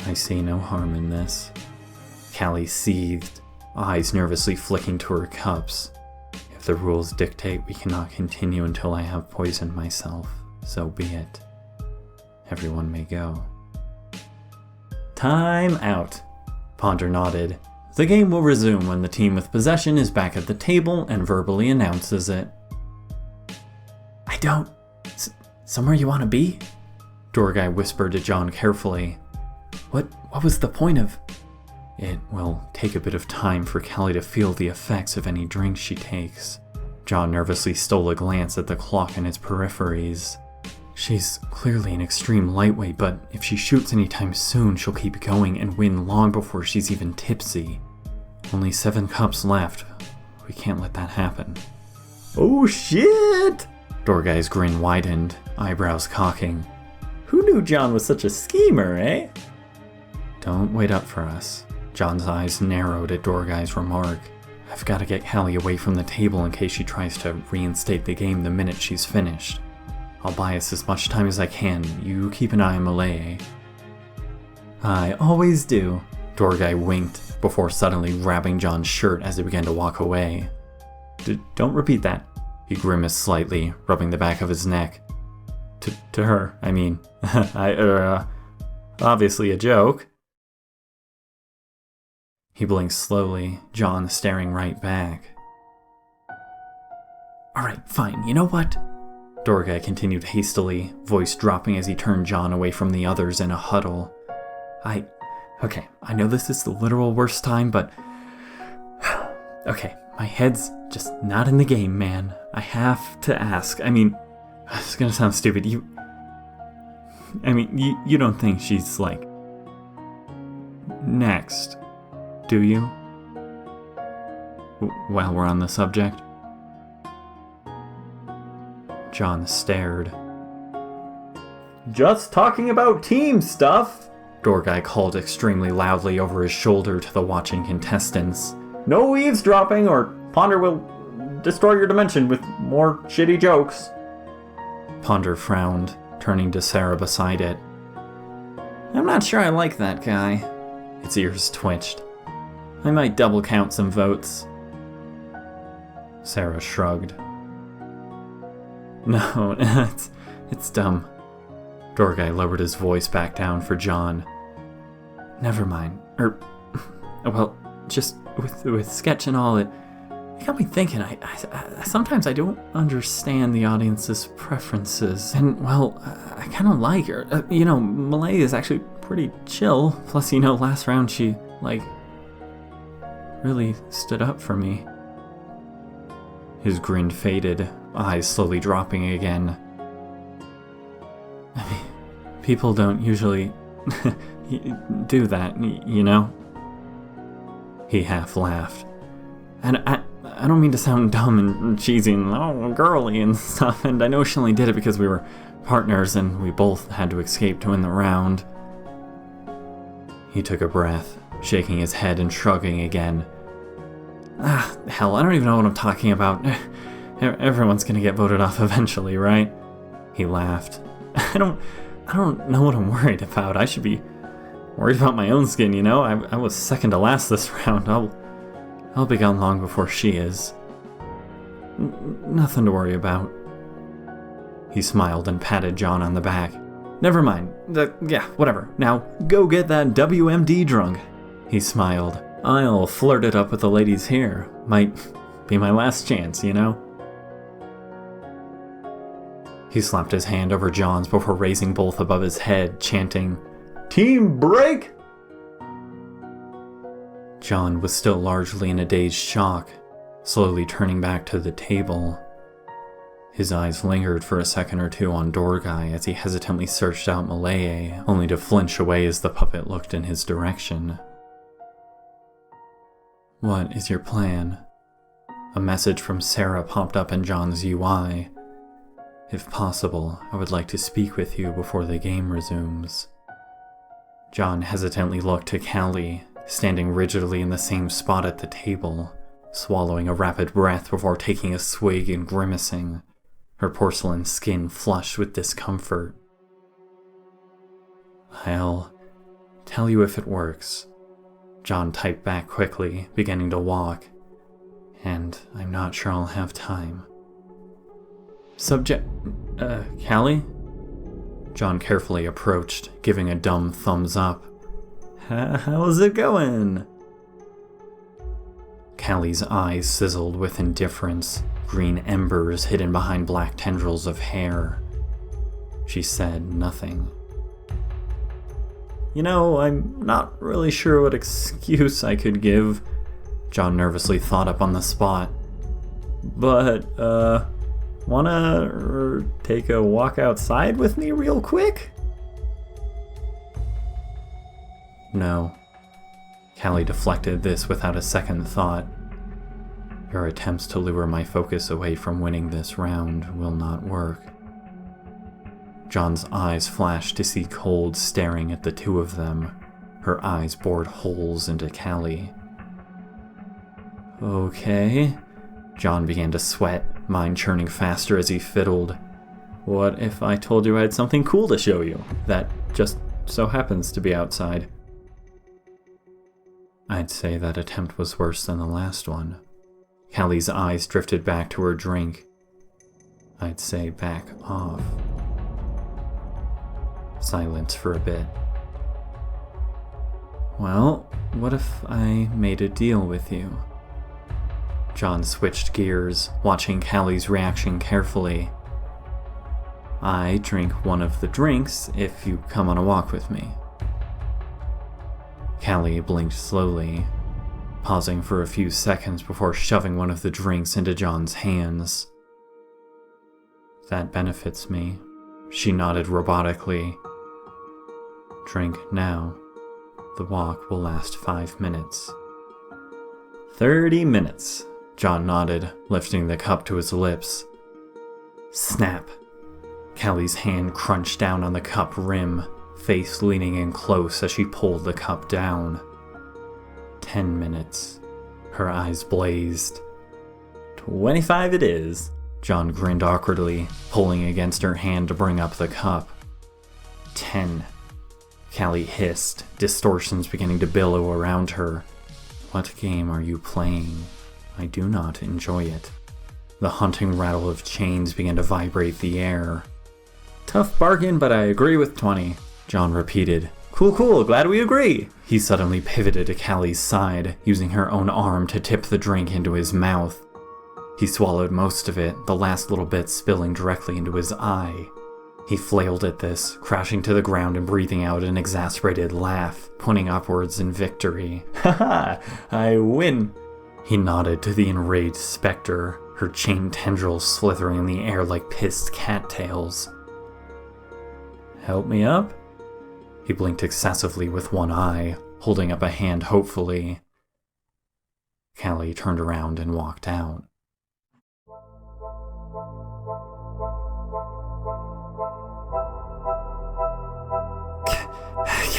I see no harm in this. Callie seethed, eyes nervously flicking to her cups. If the rules dictate we cannot continue until I have poisoned myself, so be it. Everyone may go. Time out. Ponder nodded. The game will resume when the team with possession is back at the table and verbally announces it. I don't... somewhere you want to be? Dorgai whispered to John carefully. What was the point of... It will take a bit of time for Callie to feel the effects of any drink she takes. John nervously stole a glance at the clock in its peripheries. She's clearly an extreme lightweight, but if she shoots anytime soon, she'll keep going and win long before she's even tipsy. Only 7 cups left. We can't let that happen. Oh shit! Dorgai's grin widened, eyebrows cocking. Who knew John was such a schemer, eh? Don't wait up for us. John's eyes narrowed at Dorgai's remark. I've got to get Callie away from the table in case she tries to reinstate the game the minute she's finished. I'll buy us as much time as I can. You keep an eye on Malaya. I always do. Dorgai winked before suddenly grabbing John's shirt as he began to walk away. Don't repeat that. He grimaced slightly, rubbing the back of his neck. To her, I mean. Obviously a joke. He blinked slowly, John staring right back. Alright, fine, you know what? Dorgai continued hastily, voice dropping as he turned John away from the others in a huddle. Okay, I know this is the literal worst time, but... Okay, my head's just not in the game, man. I have to ask. I mean, it's gonna sound stupid. You don't think she's, like... next, do you? While we're on the subject? John stared. Just talking about team stuff, door guy called extremely loudly over his shoulder to the watching contestants. No eavesdropping or Ponder will destroy your dimension with more shitty jokes. Ponder frowned, turning to Sarah beside it. I'm not sure I like that guy. Its ears twitched. I might double count some votes. Sarah shrugged. No, it's dumb. Dorgai lowered his voice back down for John. Never mind. Well, just with sketch and all, it got me thinking. I sometimes I don't understand the audience's preferences. And, well, I kind of like her. Malay is actually pretty chill. Plus, last round she, really stood up for me. His grin faded, eyes slowly dropping again. I mean, people don't usually do that, He half laughed. And I don't mean to sound dumb and cheesy and girly and stuff, and I know she only did it because we were partners and we both had to escape to win the round. He took a breath, shaking his head and shrugging again. Hell, I don't even know what I'm talking about. Everyone's gonna get voted off eventually, right? He laughed. I don't know what I'm worried about. I should be worried about my own skin, I was second to last this round. I'll be gone long before she is. Nothing to worry about. He smiled and patted John on the back. Never mind. Yeah, whatever. Now, go get that WMD drunk. He smiled. I'll flirt it up with the ladies here. Might be my last chance, He slapped his hand over John's before raising both above his head, chanting, Team break! John was still largely in a dazed shock, slowly turning back to the table. His eyes lingered for a second or two on Dorgai as he hesitantly searched out Malay, only to flinch away as the puppet looked in his direction. What is your plan? A message from Sarah popped up in John's UI. If possible, I would like to speak with you before the game resumes. John hesitantly looked to Callie, standing rigidly in the same spot at the table, swallowing a rapid breath before taking a swig and grimacing, her porcelain skin flushed with discomfort. I'll tell you if it works. John typed back quickly, beginning to walk. And I'm not sure I'll have time. Callie? John carefully approached, giving a dumb thumbs up. How's it going? Callie's eyes sizzled with indifference, green embers hidden behind black tendrils of hair. She said nothing. I'm not really sure what excuse I could give, John nervously thought up on the spot. But, wanna take a walk outside with me real quick? No. Callie deflected this without a second thought. Your attempts to lure my focus away from winning this round will not work. John's eyes flashed to see Cold staring at the two of them. Her eyes bored holes into Callie. Okay. John began to sweat, mind churning faster as he fiddled. What if I told you I had something cool to show you, that just so happens to be outside? I'd say that attempt was worse than the last one. Callie's eyes drifted back to her drink. I'd say back off. Silence for a bit. Well, what if I made a deal with you? John switched gears, watching Callie's reaction carefully. I drink one of the drinks if you come on a walk with me. Callie blinked slowly, pausing for a few seconds before shoving one of the drinks into John's hands. That benefits me, she nodded robotically. Drink now. The walk will last 5 minutes. 30 minutes, John nodded, lifting the cup to his lips. Snap. Callie's hand crunched down on the cup rim, face leaning in close as she pulled the cup down. 10 minutes. Her eyes blazed. 25 it is. John grinned awkwardly, pulling against her hand to bring up the cup. 10. Callie hissed, distortions beginning to billow around her. What game are you playing? I do not enjoy it. The haunting rattle of chains began to vibrate the air. Tough bargain, but I agree with 20, John repeated. Cool, glad we agree. He suddenly pivoted to Callie's side, using her own arm to tip the drink into his mouth. He swallowed most of it, the last little bit spilling directly into his eye. He flailed at this, crashing to the ground and breathing out an exasperated laugh, pointing upwards in victory. Haha, I win. He nodded to the enraged specter, her chain tendrils slithering in the air like pissed cattails. Help me up? He blinked excessively with one eye, holding up a hand hopefully. Callie turned around and walked out.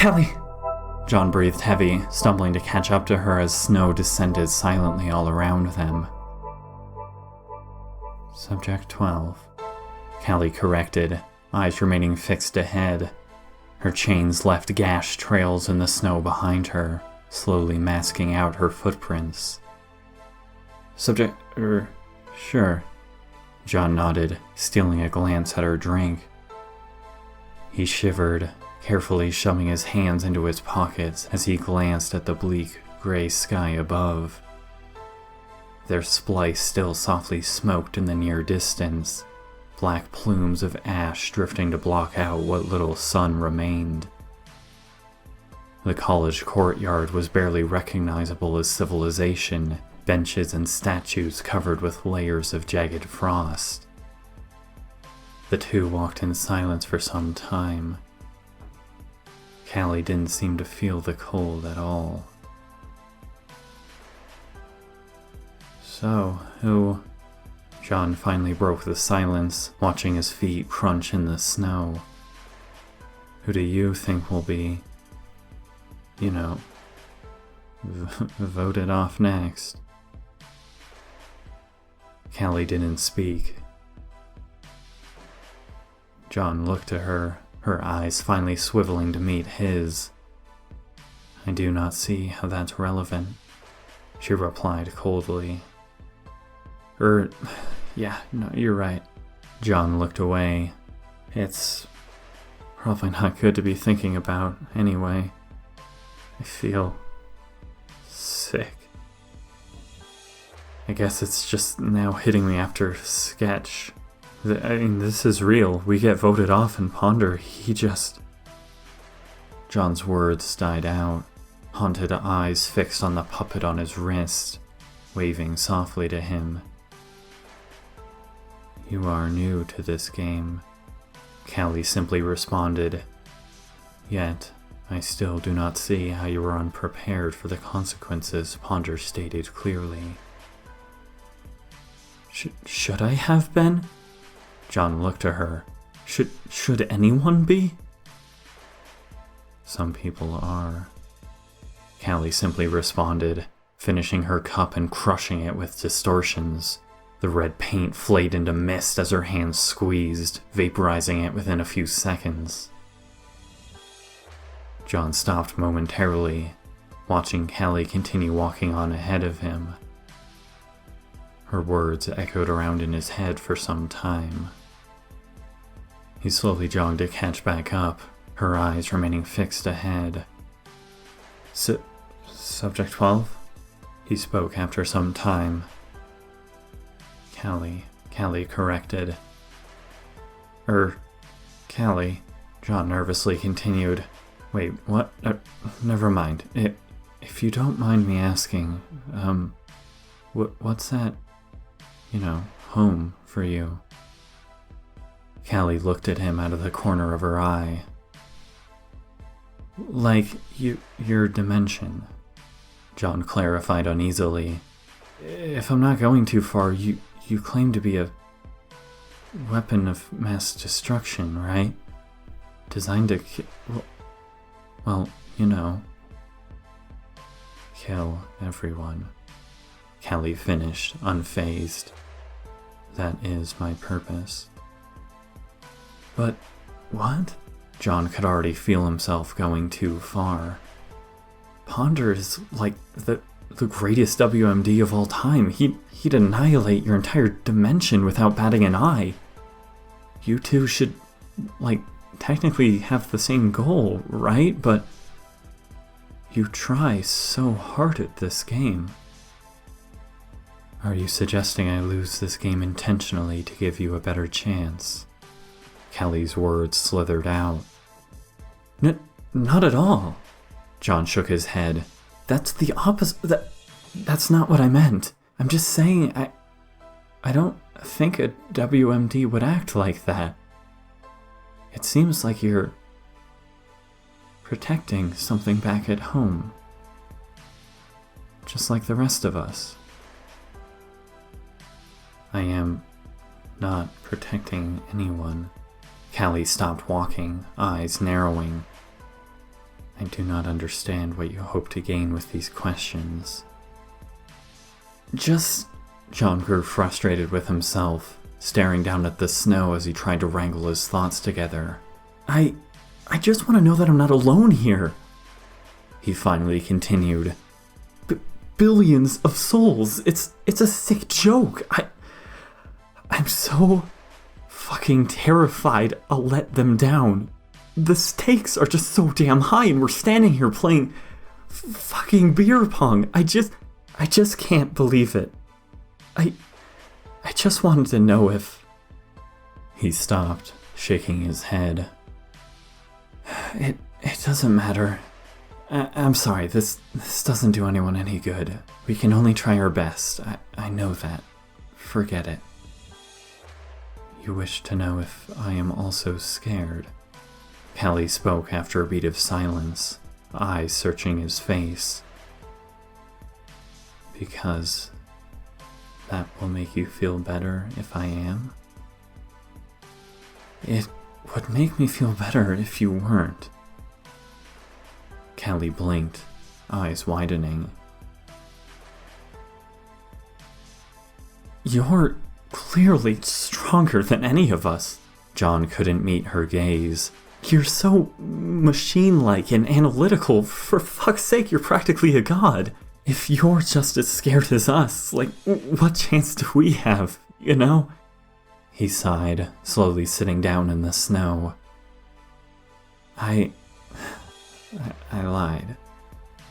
Callie! John breathed heavy, stumbling to catch up to her as snow descended silently all around them. Subject 12. Callie corrected, eyes remaining fixed ahead. Her chains left gashed trails in the snow behind her, slowly masking out her footprints. Subject, sure. John nodded, stealing a glance at her drink. He shivered, carefully shoving his hands into his pockets as he glanced at the bleak, gray sky above. Their splice still softly smoked in the near distance, black plumes of ash drifting to block out what little sun remained. The college courtyard was barely recognizable as civilization, benches and statues covered with layers of jagged frost. The two walked in silence for some time. Callie didn't seem to feel the cold at all. So, who... John finally broke the silence, watching his feet crunch in the snow. Who do you think will be, voted off next? Callie didn't speak. John looked at her, her eyes finally swiveling to meet his. I do not see how that's relevant, she replied coldly. Yeah, no, you're right. John looked away. It's probably not good to be thinking about, anyway. I feel sick. I guess it's just now hitting me after sketch. This is real. We get voted off and Ponder, he just... John's words died out, haunted eyes fixed on the puppet on his wrist, waving softly to him. You are new to this game, Callie simply responded. Yet, I still do not see how you were unprepared for the consequences, Ponder stated clearly. Should I have been? John looked at her. Should anyone be? Some people are. Callie simply responded, finishing her cup and crushing it with distortions. The red paint flayed into mist as her hands squeezed, vaporizing it within a few seconds. John stopped momentarily, watching Callie continue walking on ahead of him. Her words echoed around in his head for some time. He slowly jogged to catch back up, her eyes remaining fixed ahead. Subject 12? He spoke after some time. Callie corrected. Callie, John nervously continued. Wait, what? Never mind. If you don't mind me asking, what's that, home for you? Callie looked at him out of the corner of her eye. Like, your dimension, John clarified uneasily. If I'm not going too far, you claim to be a weapon of mass destruction, right? Designed to well, you know. Kill everyone. Kelly finished, unfazed. That is my purpose. But what? John could already feel himself going too far. Ponder is like the greatest WMD of all time. He'd annihilate your entire dimension without batting an eye. You two should, technically have the same goal, right? But you try so hard at this game. Are you suggesting I lose this game intentionally to give you a better chance? Kelly's words slithered out. Not at all. John shook his head. That's the opposite. That's not what I meant. I'm just saying I don't think a WMD would act like that. It seems like you're protecting something back at home. Just like the rest of us. I am not protecting anyone. Callie stopped walking, eyes narrowing. I do not understand what you hope to gain with these questions. John grew frustrated with himself, staring down at the snow as he tried to wrangle his thoughts together. I just want to know that I'm not alone here. He finally continued. Billions of souls. It's a sick joke. I'm so fucking terrified I'll let them down. The stakes are just so damn high and we're standing here playing fucking beer pong. I just can't believe it. I just wanted to know if... He stopped, shaking his head. It doesn't matter. I'm sorry, this doesn't do anyone any good. We can only try our best. I know that. Forget it. You wish to know if I am also scared? Callie spoke after a beat of silence, eyes searching his face. Because that will make you feel better if I am? It would make me feel better if you weren't. Callie blinked, eyes widening. You're clearly stronger than any of us. John couldn't meet her gaze. You're so machine-like and analytical. For fuck's sake, you're practically a god. If you're just as scared as us, what chance do we have, you know? He sighed, slowly sitting down in the snow. I lied.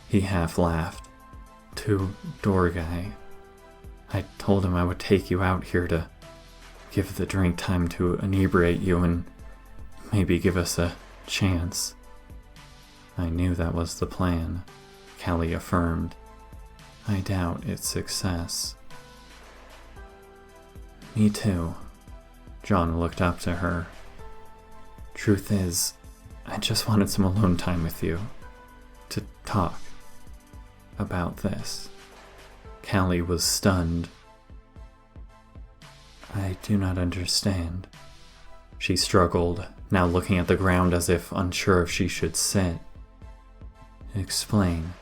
He half laughed. To Door Guy. I told him I would take you out here to give the drink time to inebriate you and maybe give us a chance. I knew that was the plan, Callie affirmed. I doubt its success. Me too. John looked up to her. Truth is, I just wanted some alone time with you. To talk about this. Callie was stunned. I do not understand. She struggled, now looking at the ground as if unsure if she should sit. Explain.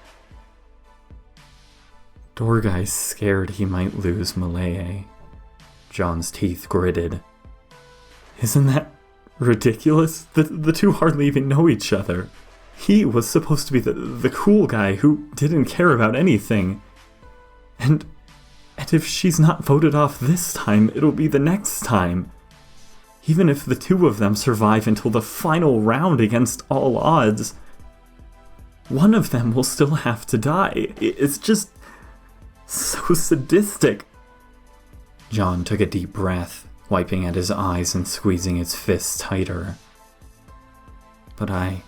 Dorguy's scared he might lose Malaya. John's teeth gritted. Isn't that ridiculous? The two hardly even know each other. He was supposed to be the cool guy who didn't care about anything. And if she's not voted off this time, it'll be the next time. Even if the two of them survive until the final round against all odds, one of them will still have to die. It's just so sadistic. John took a deep breath, wiping at his eyes and squeezing his fists tighter. But I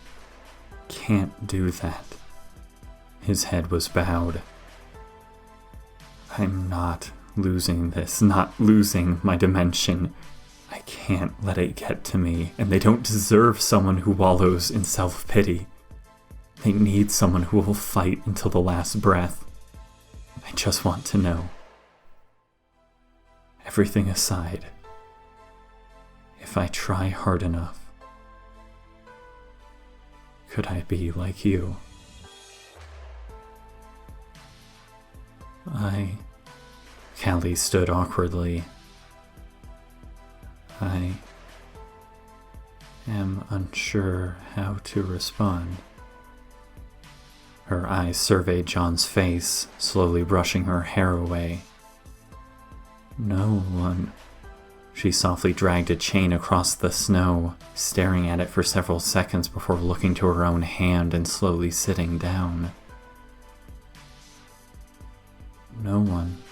can't do that. His head was bowed. I'm not losing this, not losing my dimension. I can't let it get to me, and they don't deserve someone who wallows in self-pity. They need someone who will fight until the last breath. I just want to know. Everything aside, if I try hard enough, could I be like you? Callie stood awkwardly. I am unsure how to respond. Her eyes surveyed John's face, slowly brushing her hair away. No one. She softly dragged a chain across the snow, staring at it for several seconds before looking to her own hand and slowly sitting down. No one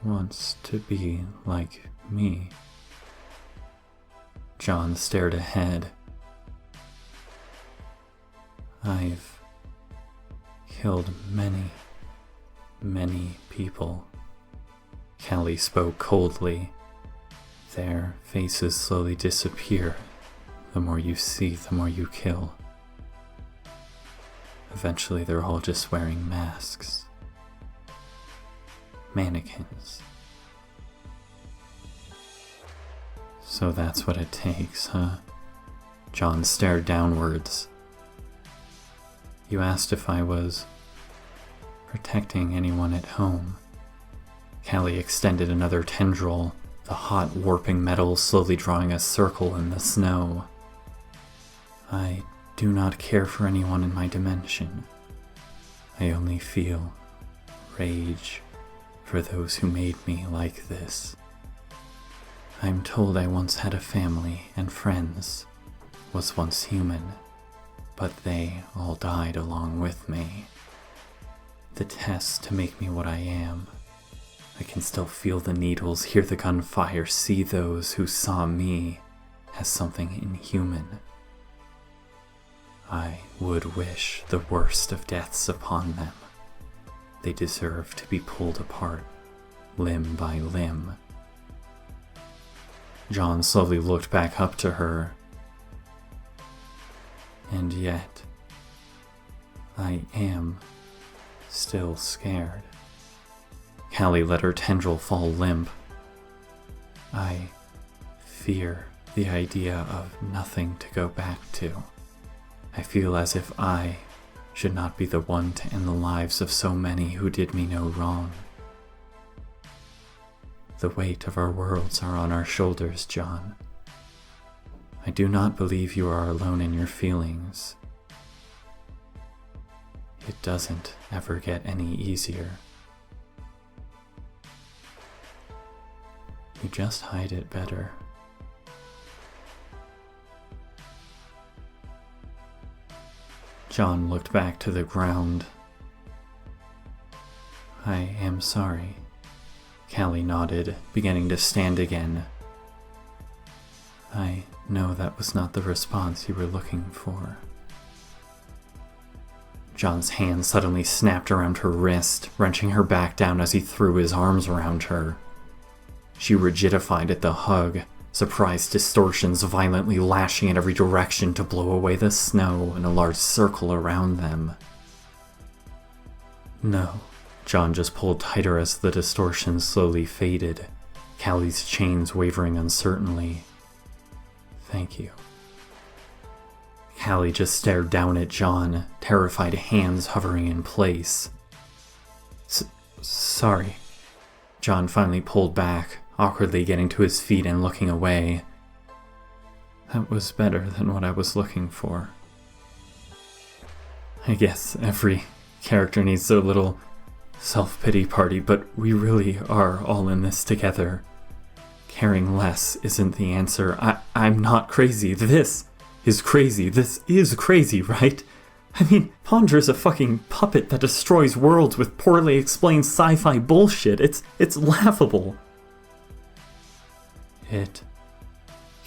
wants to be like me. John stared ahead. I've killed many, many people. Callie spoke coldly. Their faces slowly disappear. The more you see, the more you kill. Eventually, they're all just wearing masks. Mannequins. So that's what it takes, huh? John stared downwards. You asked if I was protecting anyone at home. Callie extended another tendril, the hot, warping metal slowly drawing a circle in the snow. I do not care for anyone in my dimension. I only feel rage for those who made me like this. I'm told I once had a family and friends, was once human, but they all died along with me. The tests to make me what I am. I can still feel the needles, hear the gunfire, see those who saw me as something inhuman. I would wish the worst of deaths upon them. They deserve to be pulled apart, limb by limb. John slowly looked back up to her. And yet, I am still scared. Callie let her tendril fall limp. I fear the idea of nothing to go back to. I feel as if I should not be the one to end the lives of so many who did me no wrong. The weight of our worlds are on our shoulders, John. I do not believe you are alone in your feelings. It doesn't ever get any easier. You just hide it better. John looked back to the ground. I am sorry. Callie nodded, beginning to stand again. I know that was not the response you were looking for. John's hand suddenly snapped around her wrist, wrenching her back down as he threw his arms around her. She rigidified at the hug, surprise distortions violently lashing in every direction to blow away the snow in a large circle around them. No, John just pulled tighter as the distortions slowly faded, Callie's chains wavering uncertainly. Thank you. Callie just stared down at John, terrified hands hovering in place. Sorry. John finally pulled back, awkwardly getting to his feet and looking away. That was better than what I was looking for. I guess every character needs their little self-pity party, but we really are all in this together. Caring less isn't the answer. I'm not crazy. This is crazy. This is crazy, right? I mean, Ponder's a fucking puppet that destroys worlds with poorly explained sci-fi bullshit. It's laughable.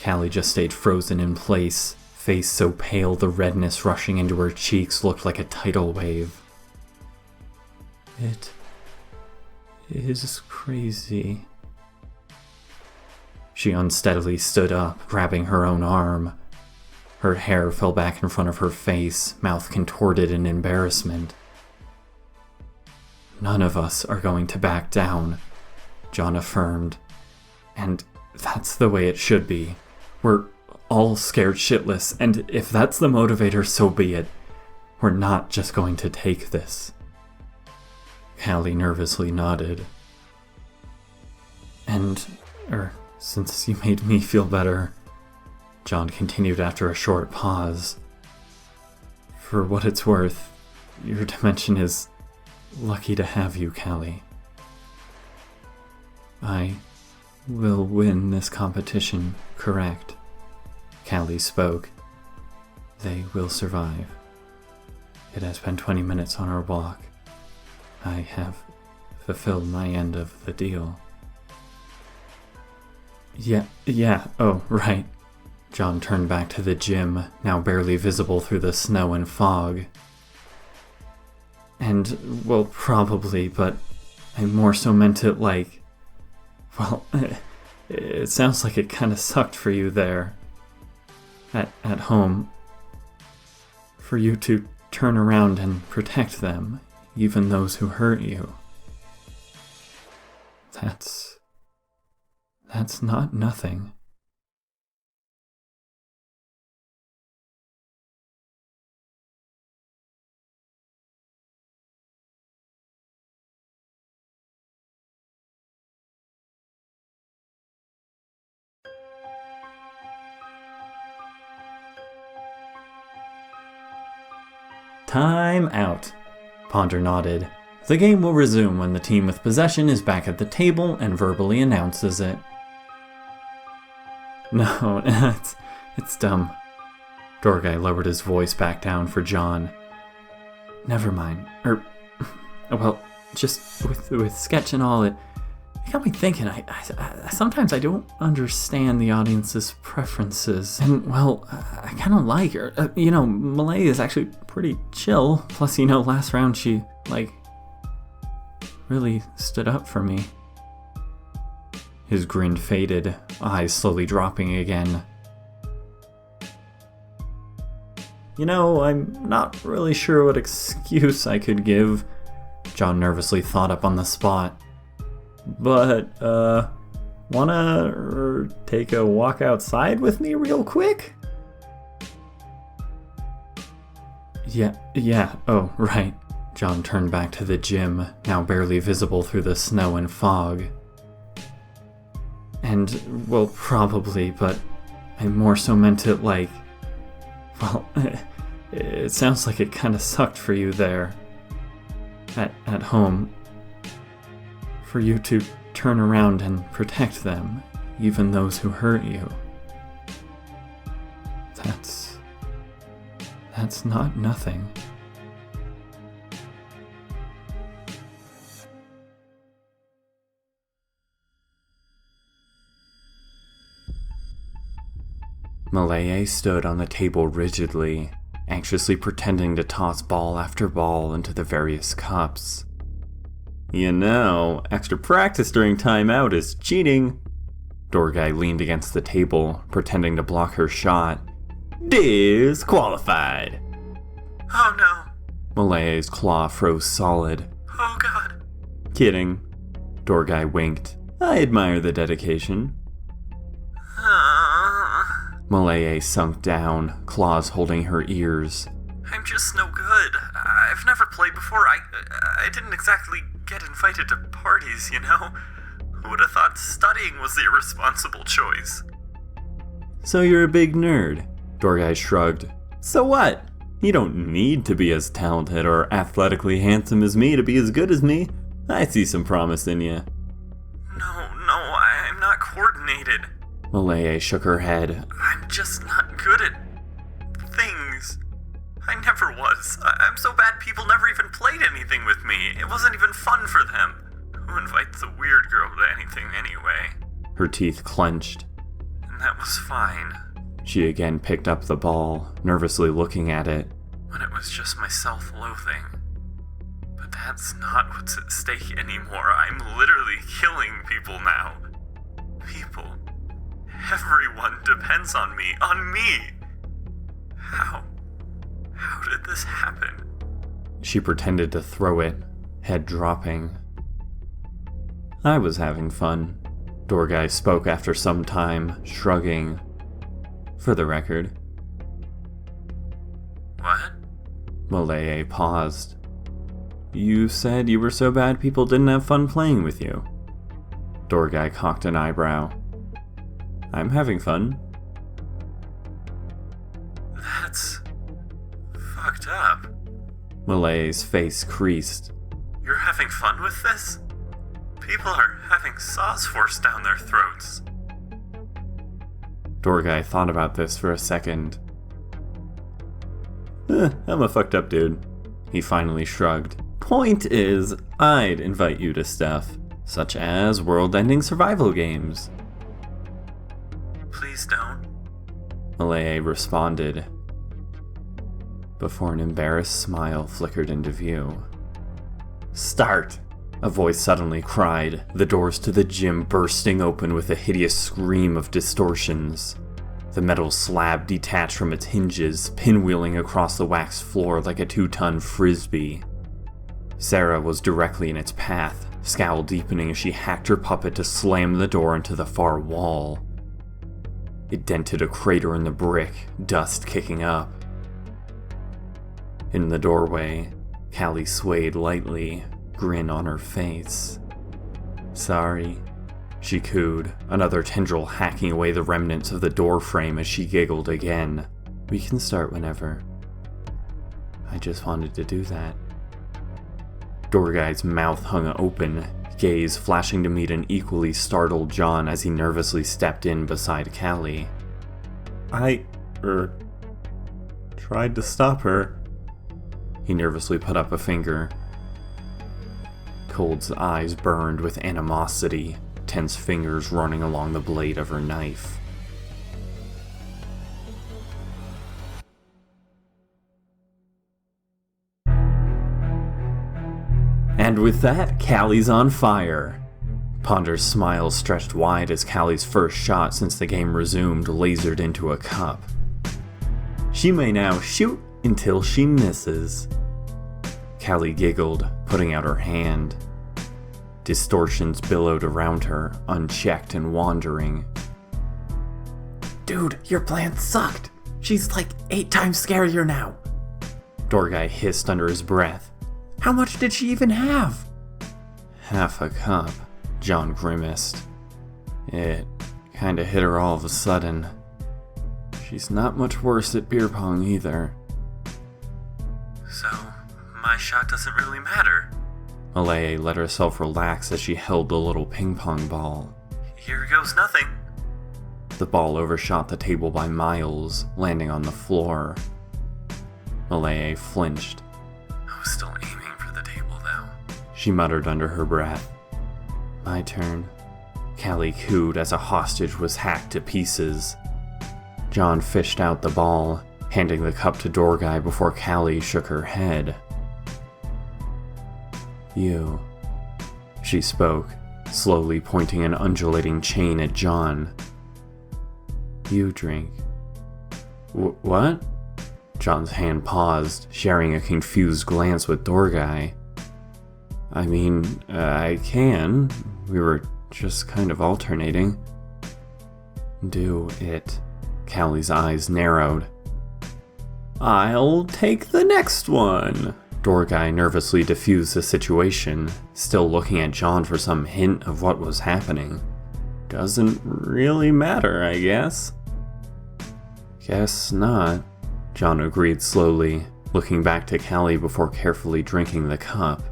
Callie just stayed frozen in place, face so pale the redness rushing into her cheeks looked like a tidal wave. It is crazy. She unsteadily stood up, grabbing her own arm. Her hair fell back in front of her face, mouth contorted in embarrassment. None of us are going to back down, John affirmed. And That's the way it should be. We're all scared shitless, and if that's the motivator, so be it. We're not just going to take this. Callie nervously nodded. And, since you made me feel better, John continued after a short pause. For what it's worth, your dimension is lucky to have you, Callie. I will win this competition, correct? Callie spoke. They will survive. It has been 20 minutes on our walk. I have fulfilled my end of the deal. Yeah, oh, right. John turned back to the gym, now barely visible through the snow and fog. And, well, probably, but I more so meant it like... Well, it sounds like it kinda sucked for you there. At home. For you to turn around and protect them, even those who hurt you. That's not nothing. Time out. Ponder nodded. The game will resume when the team with possession is back at the table and verbally announces it. No, it's dumb. Dorgai lowered his voice back down for John. Never mind. Well, just with sketch and all, it got me thinking. I sometimes I don't understand the audience's preferences. And, well, I kind of like her. Malay is actually pretty chill. Plus, last round she, really stood up for me. His grin faded, eyes slowly dropping again. I'm not really sure what excuse I could give. John nervously thought up on the spot. But, wanna take a walk outside with me real quick? Yeah, oh, right. John turned back to the gym, now barely visible through the snow and fog. And, well, probably, but I more so meant it like... Well, it sounds like it kinda sucked for you there. At home. For you to turn around and protect them, even those who hurt you. That's not nothing. Malaya stood on the table rigidly, anxiously pretending to toss ball after ball into the various cups. Extra practice during timeout is cheating. Dorgai leaned against the table, pretending to block her shot. Disqualified. Oh no. Malaya's claw froze solid. Oh god. Kidding. Dorgai winked. I admire the dedication. Malaya sunk down, claws holding her ears. I'm just no good. I've never played before. I didn't exactly get invited to parties, Who would have thought studying was the irresponsible choice? So you're a big nerd, Dorgai shrugged. So what? You don't need to be as talented or athletically handsome as me to be as good as me. I see some promise in you. No, I'm not coordinated. Malaya shook her head. I'm just not good at things. I never was. I'm so bad people never even played anything with me. It wasn't even fun for them. Who invites a weird girl to anything anyway? Her teeth clenched. And that was fine. She again picked up the ball, nervously looking at it. When it was just my self-loathing. But that's not what's at stake anymore. I'm literally killing people now. People. Everyone depends on me. On me! How did this happen? She pretended to throw it, head dropping. I was having fun. Door guy spoke after some time, shrugging. For the record. What? Malay paused. You said you were so bad people didn't have fun playing with you. Door guy cocked an eyebrow. I'm having fun. That's fucked up. Malay's face creased. You're having fun with this? People are having saws forced down their throats. Door guy thought about this for a second. I'm a fucked up dude. He finally shrugged. Point is, I'd invite you to stuff, such as world-ending survival games. Please don't. Malay responded, before an embarrassed smile flickered into view. Start! A voice suddenly cried, the doors to the gym bursting open with a hideous scream of distortions. The metal slab detached from its hinges, pinwheeling across the waxed floor like a 2-ton frisbee. Sarah was directly in its path, scowl deepening as she hacked her puppet to slam the door into the far wall. It dented a crater in the brick, dust kicking up. In the doorway, Callie swayed lightly, grin on her face. Sorry, she cooed, another tendril hacking away the remnants of the door frame as she giggled again. We can start whenever. I just wanted to do that. Door guy's mouth hung open, gaze flashing to meet an equally startled John as he nervously stepped in beside Callie. I tried to stop her. He nervously put up a finger. Cold's eyes burned with animosity, tense fingers running along the blade of her knife. And with that, Callie's on fire. Ponder's smile stretched wide as Callie's first shot since the game resumed lasered into a cup. She may now shoot until she misses. Callie giggled, putting out her hand. Distortions billowed around her, unchecked and wandering. Dude, your plan sucked! She's like 8 times scarier now! Door guy hissed under his breath. How much did she even have? Half a cup, John grimaced. It kinda hit her all of a sudden. She's not much worse at beer pong either. So, my shot doesn't really matter. Malay let herself relax as she held the little ping pong ball. Here goes nothing. The ball overshot the table by miles, landing on the floor. Malay flinched. I was still aiming for the table, though. She muttered under her breath. My turn. Callie cooed as a hostage was hacked to pieces. John fished out the ball, handing the cup to Door Guy before Callie shook her head. You, she spoke, slowly pointing an undulating chain at John. You drink. What? John's hand paused, sharing a confused glance with Door Guy. I mean, I can. We were just kind of alternating. Do it. Callie's eyes narrowed. I'll take the next one. Door Guy nervously diffused the situation, still looking at John for some hint of what was happening. Doesn't really matter, I guess. Guess not, John agreed slowly, looking back to Callie before carefully drinking the cup.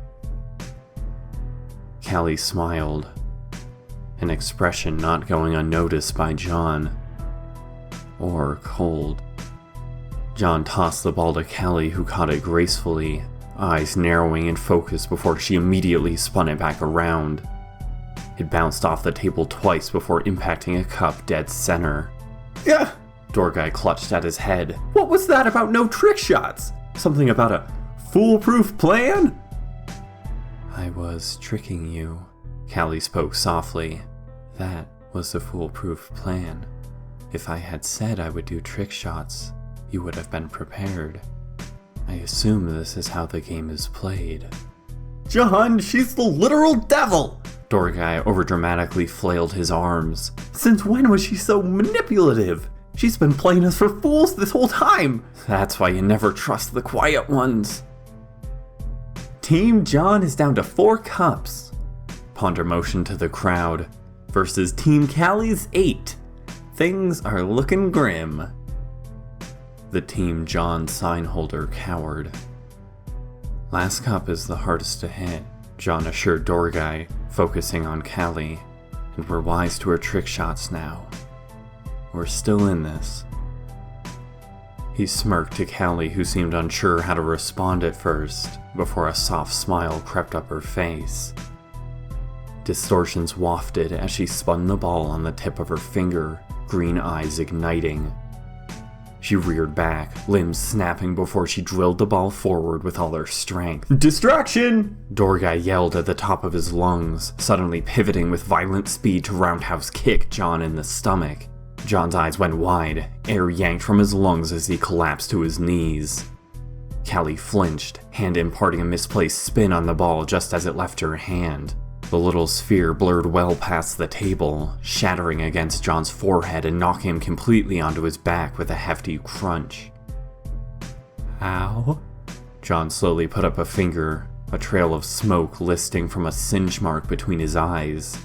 Callie smiled, an expression not going unnoticed by John. Or Cold. John tossed the ball to Callie, who caught it gracefully, eyes narrowing in focus before she immediately spun it back around. It bounced off the table twice before impacting a cup dead center. Yeah! Door Guy clutched at his head. What was that about no trick shots? Something about a foolproof plan? I was tricking you, Callie spoke softly. That was the foolproof plan. If I had said I would do trick shots, you would have been prepared. I assume this is how the game is played. John, she's the literal devil! Dorgai overdramatically flailed his arms. Since when was she so manipulative? She's been playing us for fools this whole time. That's why you never trust the quiet ones. Team John is down to 4 cups. Ponder motioned to the crowd. Versus Team Callie's 8. Things are looking grim. The Team John sign holder cowered. Last cup is the hardest to hit, John assured Dorgai, focusing on Callie. And we're wise to her trick shots now. We're still in this. He smirked to Callie, who seemed unsure how to respond at first, before a soft smile crept up her face. Distortions wafted as she spun the ball on the tip of her finger, green eyes igniting. She reared back, limbs snapping before she drilled the ball forward with all her strength. Distraction! Dorgai yelled at the top of his lungs, suddenly pivoting with violent speed to roundhouse kick John in the stomach. John's eyes went wide, air yanked from his lungs as he collapsed to his knees. Callie flinched, hand imparting a misplaced spin on the ball just as it left her hand. The little sphere blurred well past the table, shattering against John's forehead and knocking him completely onto his back with a hefty crunch. Ow. John slowly put up a finger, a trail of smoke listing from a singe mark between his eyes.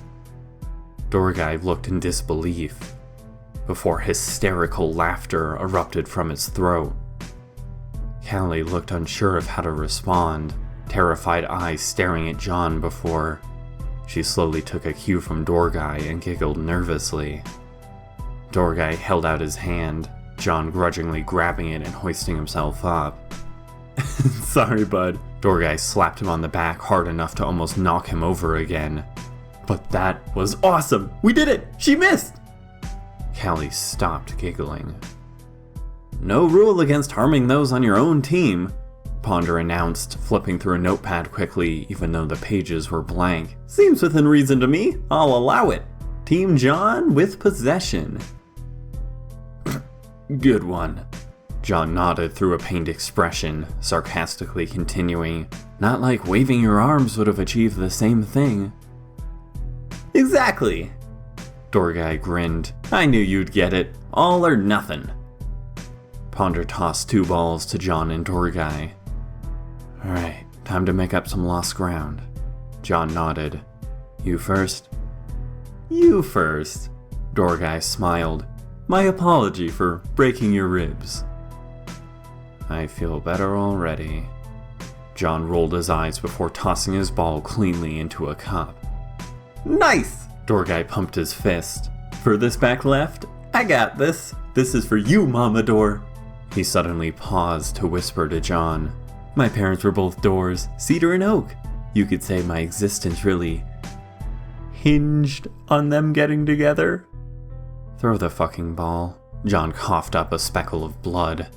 Dorgai looked in disbelief, before hysterical laughter erupted from his throat. Callie looked unsure of how to respond, terrified eyes staring at John before she slowly took a cue from Dorgai and giggled nervously. Dorgai held out his hand, John grudgingly grabbing it and hoisting himself up. Sorry, bud. Dorgai slapped him on the back hard enough to almost knock him over again. But that was awesome! We did it! She missed! Callie stopped giggling. No rule against harming those on your own team, Ponder announced, flipping through a notepad quickly even though the pages were blank. Seems within reason to me. I'll allow it. Team John with possession. Good one. John nodded through a pained expression, sarcastically continuing, not like waving your arms would have achieved the same thing. Exactly. Dorgai grinned. I knew you'd get it. All or nothing. Ponder tossed 2 balls to John and Dorgai. Alright, time to make up some lost ground. John nodded. You first? You first. Dorgai smiled. My apology for breaking your ribs. I feel better already. John rolled his eyes before tossing his ball cleanly into a cup. Nice! Dorgai pumped his fist. Furthest back left? I got this. This is for you, Mamador. He suddenly paused to whisper to John. My parents were both doors, cedar and oak. You could say my existence really hinged on them getting together. Throw the fucking ball. John coughed up a speckle of blood.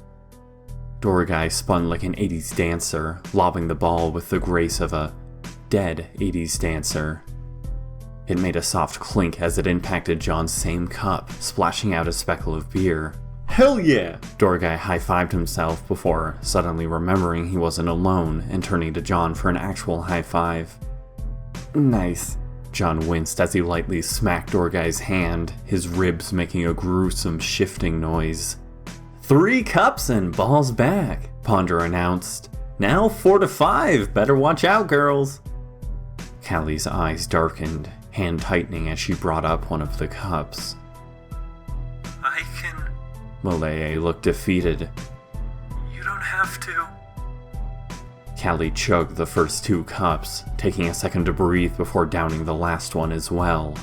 Dorgai spun like an 80s dancer, lobbing the ball with the grace of a dead 80s dancer. It made a soft clink as it impacted John's same cup, splashing out a speckle of beer. Hell yeah! Dorgai high-fived himself before suddenly remembering he wasn't alone and turning to John for an actual high-five. Nice. John winced as he lightly smacked Dorgai's hand, his ribs making a gruesome shifting noise. 3 cups and balls back, Ponder announced. Now 4-5, better watch out, girls. Callie's eyes darkened, hand tightening as she brought up one of the cups. I can... Malaya looked defeated. You don't have to. Callie chugged the first 2 cups, taking a second to breathe before downing the last one as well.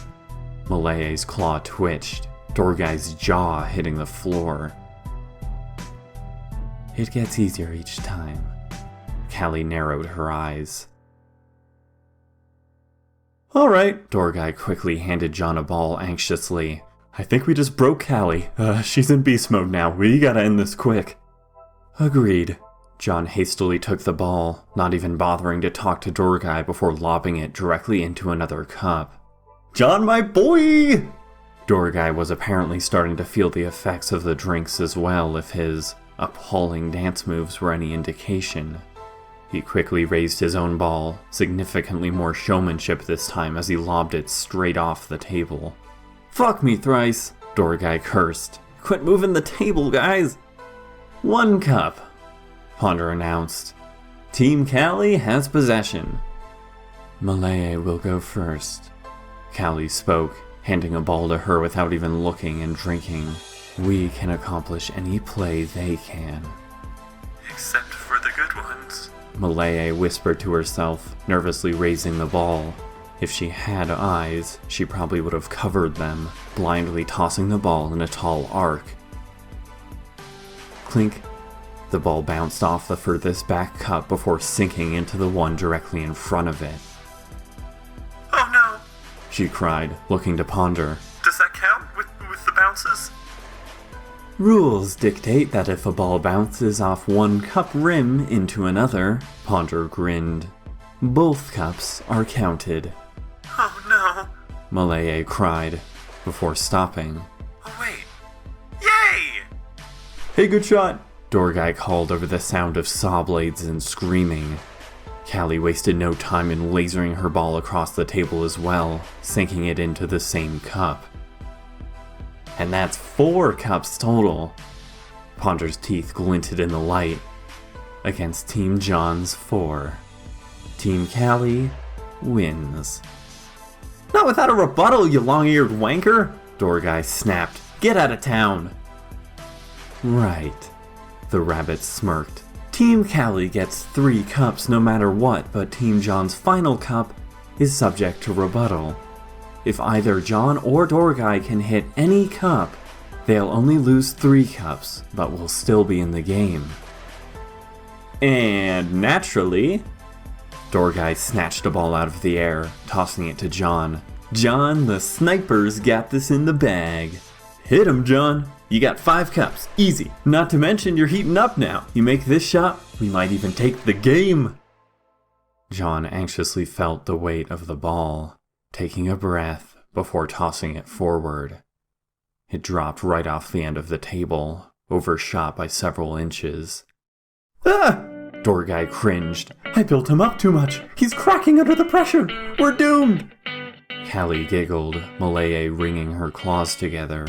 Malaya's claw twitched, Dorgai's jaw hitting the floor. It gets easier each time. Callie narrowed her eyes. Alright, Dorgai quickly handed John a ball anxiously. I think we just broke Callie. She's in beast mode now. We gotta end this quick. Agreed. John hastily took the ball, not even bothering to talk to Dorgai before lobbing it directly into another cup. John, my boy! Dorgai was apparently starting to feel the effects of the drinks as well, if his appalling dance moves were any indication. He quickly raised his own ball, significantly more showmanship this time as he lobbed it straight off the table. "Fuck me thrice," Dorgai cursed. "Quit moving the table, guys!" "1 cup," Ponder announced. "Team Callie has possession." "Malaya will go first," Callie spoke, handing a ball to her without even looking and drinking. "We can accomplish any play they can." Except for the good ones. Malaya whispered to herself, nervously raising the ball. If she had eyes, she probably would have covered them, blindly tossing the ball in a tall arc. Clink. The ball bounced off the furthest back cup before sinking into the one directly in front of it. Oh no! She cried, looking to Ponder. Does that count with the bounces? "Rules dictate that if a ball bounces off one cup rim into another," Ponder grinned, "both cups are counted." Oh no! Malaya cried, before stopping. Oh wait! Yay! "Hey, good shot!" Dorgai called over the sound of saw blades and screaming. Callie wasted no time in lasering her ball across the table as well, sinking it into the same cup. And that's 4 cups total. Ponder's teeth glinted in the light. Against Team John's 4. Team Callie wins. "Not without a rebuttal, you long-eared wanker!" Dorgai snapped. "Get out of town!" "Right," the rabbit smirked. "Team Callie gets 3 cups no matter what, but Team John's final cup is subject to rebuttal. If either John or Dorgai can hit any cup, they'll only lose 3 cups, but will still be in the game." And naturally, Dorgai snatched a ball out of the air, tossing it to John. "John, the sniper's got this in the bag." "Hit him, John. You got 5 cups. Easy. Not to mention you're heating up now. You make this shot, we might even take the game." John anxiously felt the weight of the ball, taking a breath before tossing it forward. It dropped right off the end of the table, overshot by several inches. "Ah!" Dorgai cringed. "I built him up too much. He's cracking under the pressure. We're doomed." Callie giggled, Malaya wringing her claws together.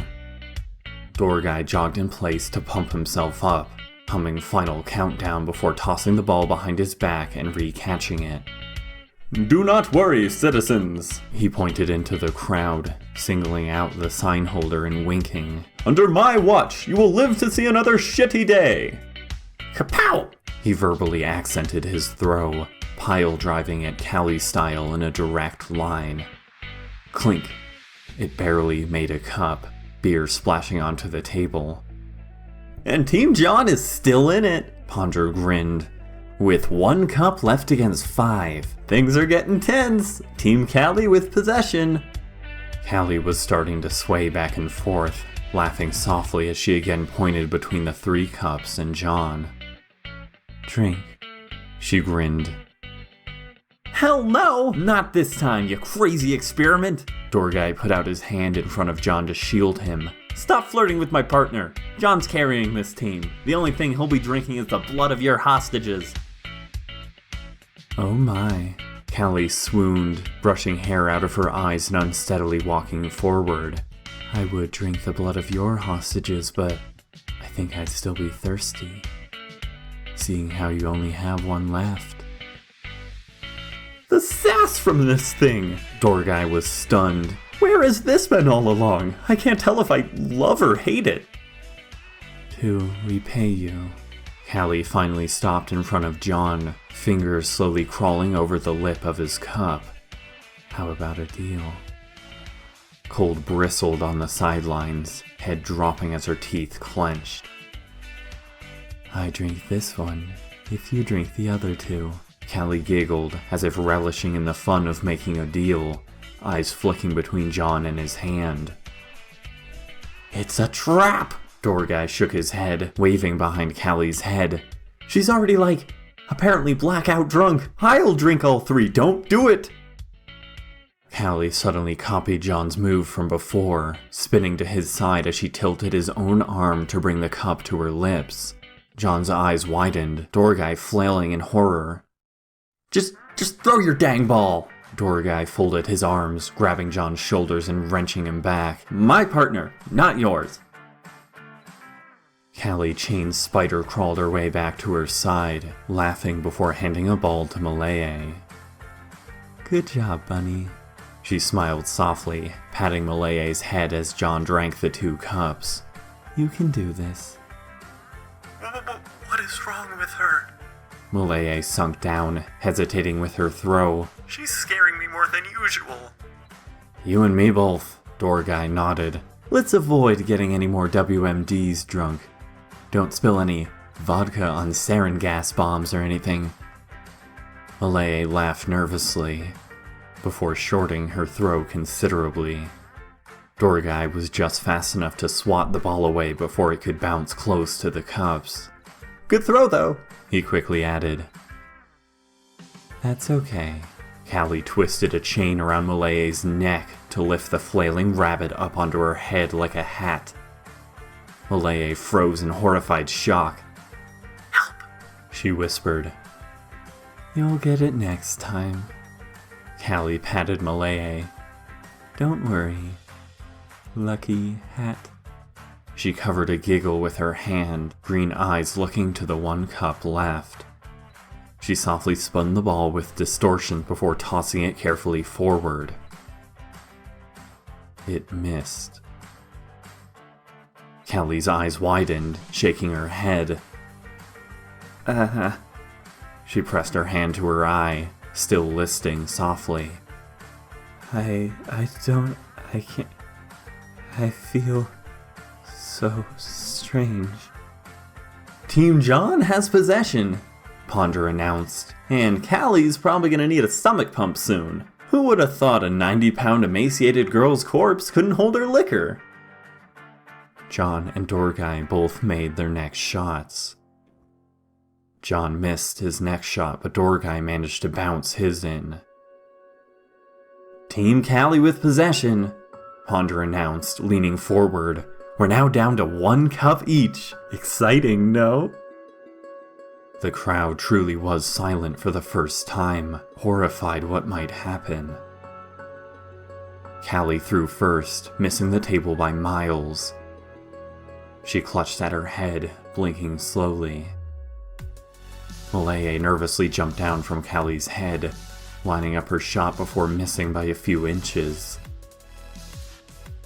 Dorgai jogged in place to pump himself up, humming final countdown before tossing the ball behind his back and re-catching it. "Do not worry, citizens," he pointed into the crowd, singling out the sign holder and winking. "Under my watch, you will live to see another shitty day." "Kapow!" He verbally accented his throw, pile driving it Callie style in a direct line. Clink. It barely made a cup, beer splashing onto the table. "And Team John is still in it," Ponder grinned. "With 1 cup left against 5. Things are getting tense. Team Callie with possession." Callie was starting to sway back and forth, laughing softly as she again pointed between the 3 cups and John. "Drink," she grinned. "Hell no! Not this time, you crazy experiment!" Dorgai put out his hand in front of John to shield him. "Stop flirting with my partner. John's carrying this team. The only thing he'll be drinking is the blood of your hostages." "Oh my." Callie swooned, brushing hair out of her eyes and unsteadily walking forward. "I would drink the blood of your hostages, but I think I'd still be thirsty, seeing how you only have 1 left." "The sass from this thing!" Dorgai was stunned. "Where has this been all along? I can't tell if I love or hate it." "To repay you." Callie finally stopped in front of John, fingers slowly crawling over the lip of his cup. "How about a deal?" Cold bristled on the sidelines, head dropping as her teeth clenched. "I drink this one, if you drink the other 2. Callie giggled, as if relishing in the fun of making a deal, eyes flicking between John and his hand. "It's a trap!" Dorgai shook his head, waving behind Callie's head. "She's already apparently blackout drunk. I'll drink all 3, don't do it!" Callie suddenly copied John's move from before, spinning to his side as she tilted his own arm to bring the cup to her lips. John's eyes widened, Dorgai flailing in horror. Just throw your dang ball! Dorgai folded his arms, grabbing John's shoulders and wrenching him back. My partner, not yours. Callie chain spider crawled her way back to her side, laughing before handing a ball to Malaya. Good job, bunny. She smiled softly, patting Malaya's head as John drank the 2 cups. You can do this. What is wrong with her? Malaya sunk down, hesitating with her throw. She's scaring me more than usual. You and me both, Dorgai nodded. Let's avoid getting any more WMDs drunk. Don't spill any vodka on sarin gas bombs or anything. Malaya laughed nervously, before shorting her throw considerably. Dorgai was just fast enough to swat the ball away before it could bounce close to the cups. Good throw, though, he quickly added. That's okay. Callie twisted a chain around Malaya's neck to lift the flailing rabbit up onto her head like a hat. Malaya froze in horrified shock. Help! She whispered. You'll get it next time. Callie patted Malaya. Don't worry. Lucky hat. She covered a giggle with her hand, green eyes looking to the 1 cup left. She softly spun the ball with distortion before tossing it carefully forward. It missed. Callie's eyes widened, shaking her head. She pressed her hand to her eye, still listing softly. I can't. I feel so strange. Team John has possession, Ponder announced, and Callie's probably gonna need a stomach pump soon. Who would have thought a 90-pound emaciated girl's corpse couldn't hold her liquor? John and Dorgai both made their next shots. John missed his next shot, but Dorgai managed to bounce his in. Team Callie with possession, Ponder announced, leaning forward. We're now down to 1 cup each. Exciting, no? The crowd truly was silent for the first time, horrified what might happen. Callie threw first, missing the table by miles. She clutched at her head, blinking slowly. Malaya nervously jumped down from Callie's head, lining up her shot before missing by a few inches.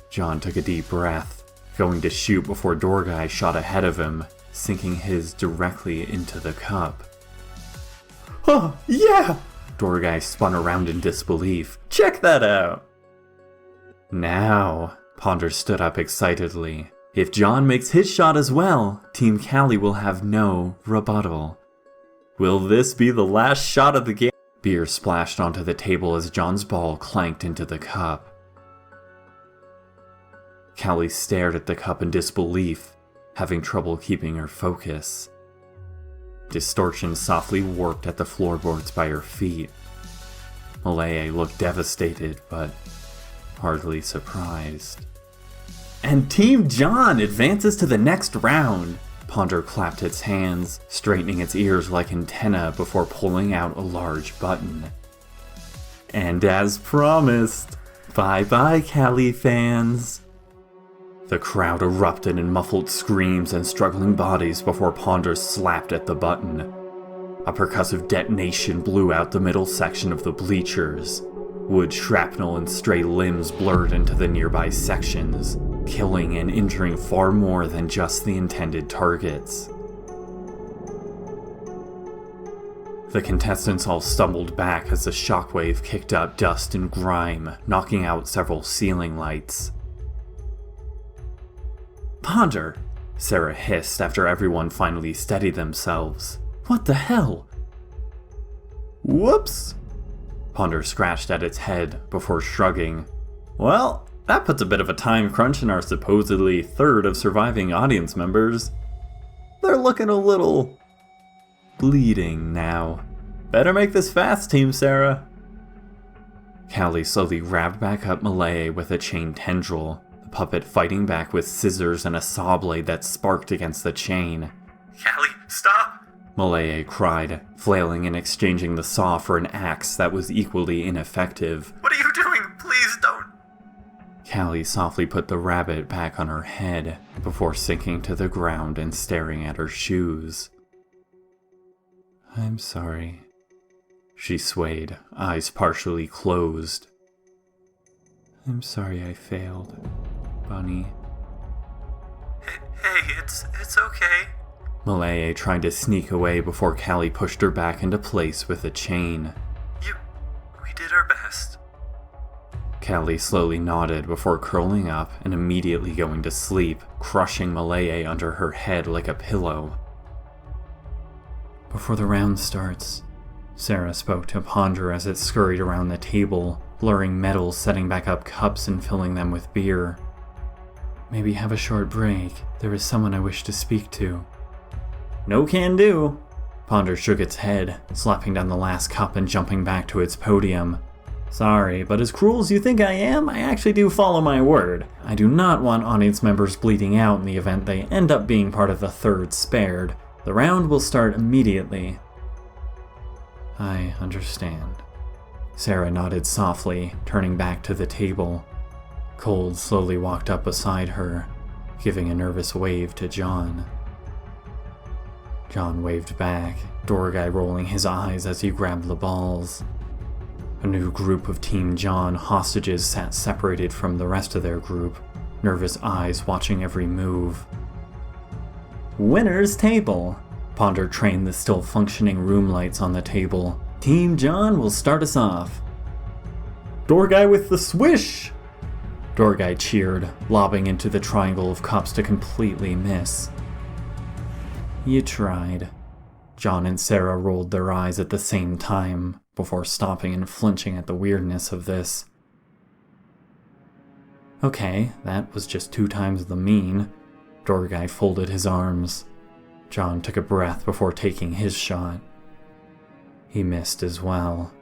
John took a deep breath, going to shoot before Dorgai shot ahead of him, sinking his directly into the cup. Oh, yeah! Dorgai spun around in disbelief. Check that out! Now, Ponder stood up excitedly. If John makes his shot as well, Team Callie will have no rebuttal. Will this be the last shot of the game? Beer splashed onto the table as John's ball clanked into the cup. Callie stared at the cup in disbelief, having trouble keeping her focus. Distortion softly warped at the floorboards by her feet. Malaya looked devastated, but hardly surprised. And Team John advances to the next round! Ponder clapped its hands, straightening its ears like antennae before pulling out a large button. And as promised, bye-bye Callie fans! The crowd erupted in muffled screams and struggling bodies before Ponder slapped at the button. A percussive detonation blew out the middle section of the bleachers. Wood shrapnel and stray limbs blurred into the nearby sections, killing and injuring far more than just the intended targets. The contestants all stumbled back as the shockwave kicked up dust and grime, knocking out several ceiling lights. Ponder, Sarah hissed after everyone finally steadied themselves. What the hell? Whoops! Ponder scratched at its head before shrugging. Well, that puts a bit of a time crunch in our supposedly third of surviving audience members. They're looking a little bleeding now. Better make this fast, Team Sarah. Callie slowly wrapped back up Malaya with a chain tendril, the puppet fighting back with scissors and a saw blade that sparked against the chain. Callie, stop! Malaya cried, flailing and exchanging the saw for an axe that was equally ineffective. What are you doing? Please don't. Callie softly put the rabbit back on her head before sinking to the ground and staring at her shoes. I'm sorry. She swayed, eyes partially closed. I'm sorry I failed, Bunny. Hey, it's okay. Malaya tried to sneak away before Callie pushed her back into place with a chain. We did our best. Callie slowly nodded before curling up and immediately going to sleep, crushing Malaya under her head like a pillow. Before the round starts, Sarah spoke to Ponder as it scurried around the table, blurring metals, setting back up cups and filling them with beer. Maybe have a short break. There is someone I wish to speak to. No can do. Ponder shook its head, slapping down the last cup and jumping back to its podium. Sorry, but as cruel as you think I am, I actually do follow my word. I do not want audience members bleeding out in the event they end up being part of the third spared. The round will start immediately. I understand. Sarah nodded softly, turning back to the table. Cold slowly walked up beside her, giving a nervous wave to John. John waved back, Dorgai rolling his eyes as he grabbed the balls. A new group of Team John hostages sat separated from the rest of their group, nervous eyes watching every move. Winner's table! Ponder trained the still functioning room lights on the table. Team John will start us off. Dorgai with the swish! Dorgai cheered, lobbing into the triangle of cups to completely miss. You tried. John and Sarah rolled their eyes at the same time, before stopping and flinching at the weirdness of this. Okay, that was just 2 times the mean. Dorgai folded his arms. John took a breath before taking his shot. He missed as well.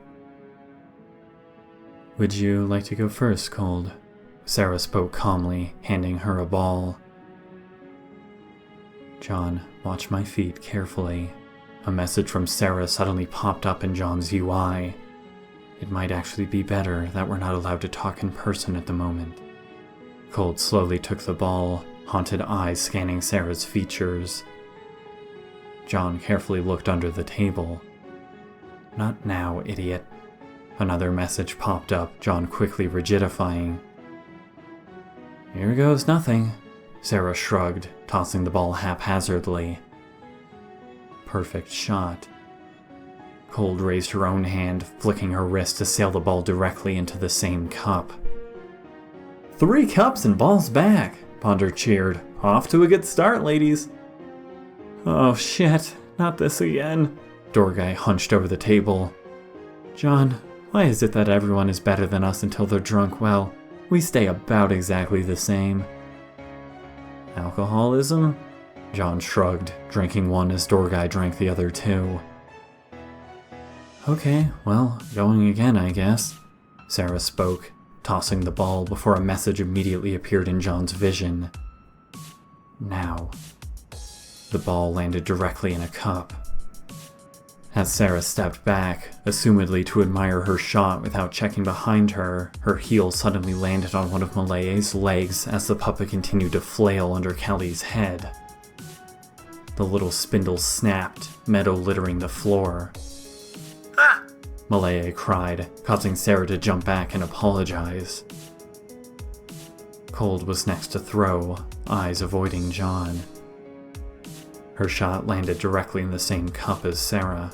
Would you like to go first, Cold? Sarah spoke calmly, handing her a ball. John, watch my feet carefully. A message from Sarah suddenly popped up in John's UI. It might actually be better that we're not allowed to talk in person at the moment. Cold slowly took the ball, haunted eyes scanning Sarah's features. John carefully looked under the table. Not now, idiot. Another message popped up, John quickly rigidifying. Here goes nothing. Sarah shrugged, tossing the ball haphazardly. Perfect shot. Cold raised her own hand, flicking her wrist to sail the ball directly into the same cup. 3 cups and balls back, Ponder cheered. Off to a good start, ladies. Oh shit, not this again. Dorgai hunched over the table. John, why is it that everyone is better than us until they're drunk? Well, we stay about exactly the same. Alcoholism? John shrugged, drinking one as Dorgai drank the other 2. Okay, well, going again, I guess. Sarah spoke, tossing the ball before a message immediately appeared in John's vision. Now. The ball landed directly in a cup. As Sarah stepped back, assumedly to admire her shot without checking behind her, her heel suddenly landed on one of Malaya's legs as the puppet continued to flail under Callie's head. The little spindle snapped, meadow littering the floor. Ah! Malaya cried, causing Sarah to jump back and apologize. Cold was next to throw, eyes avoiding John. Her shot landed directly in the same cup as Sarah.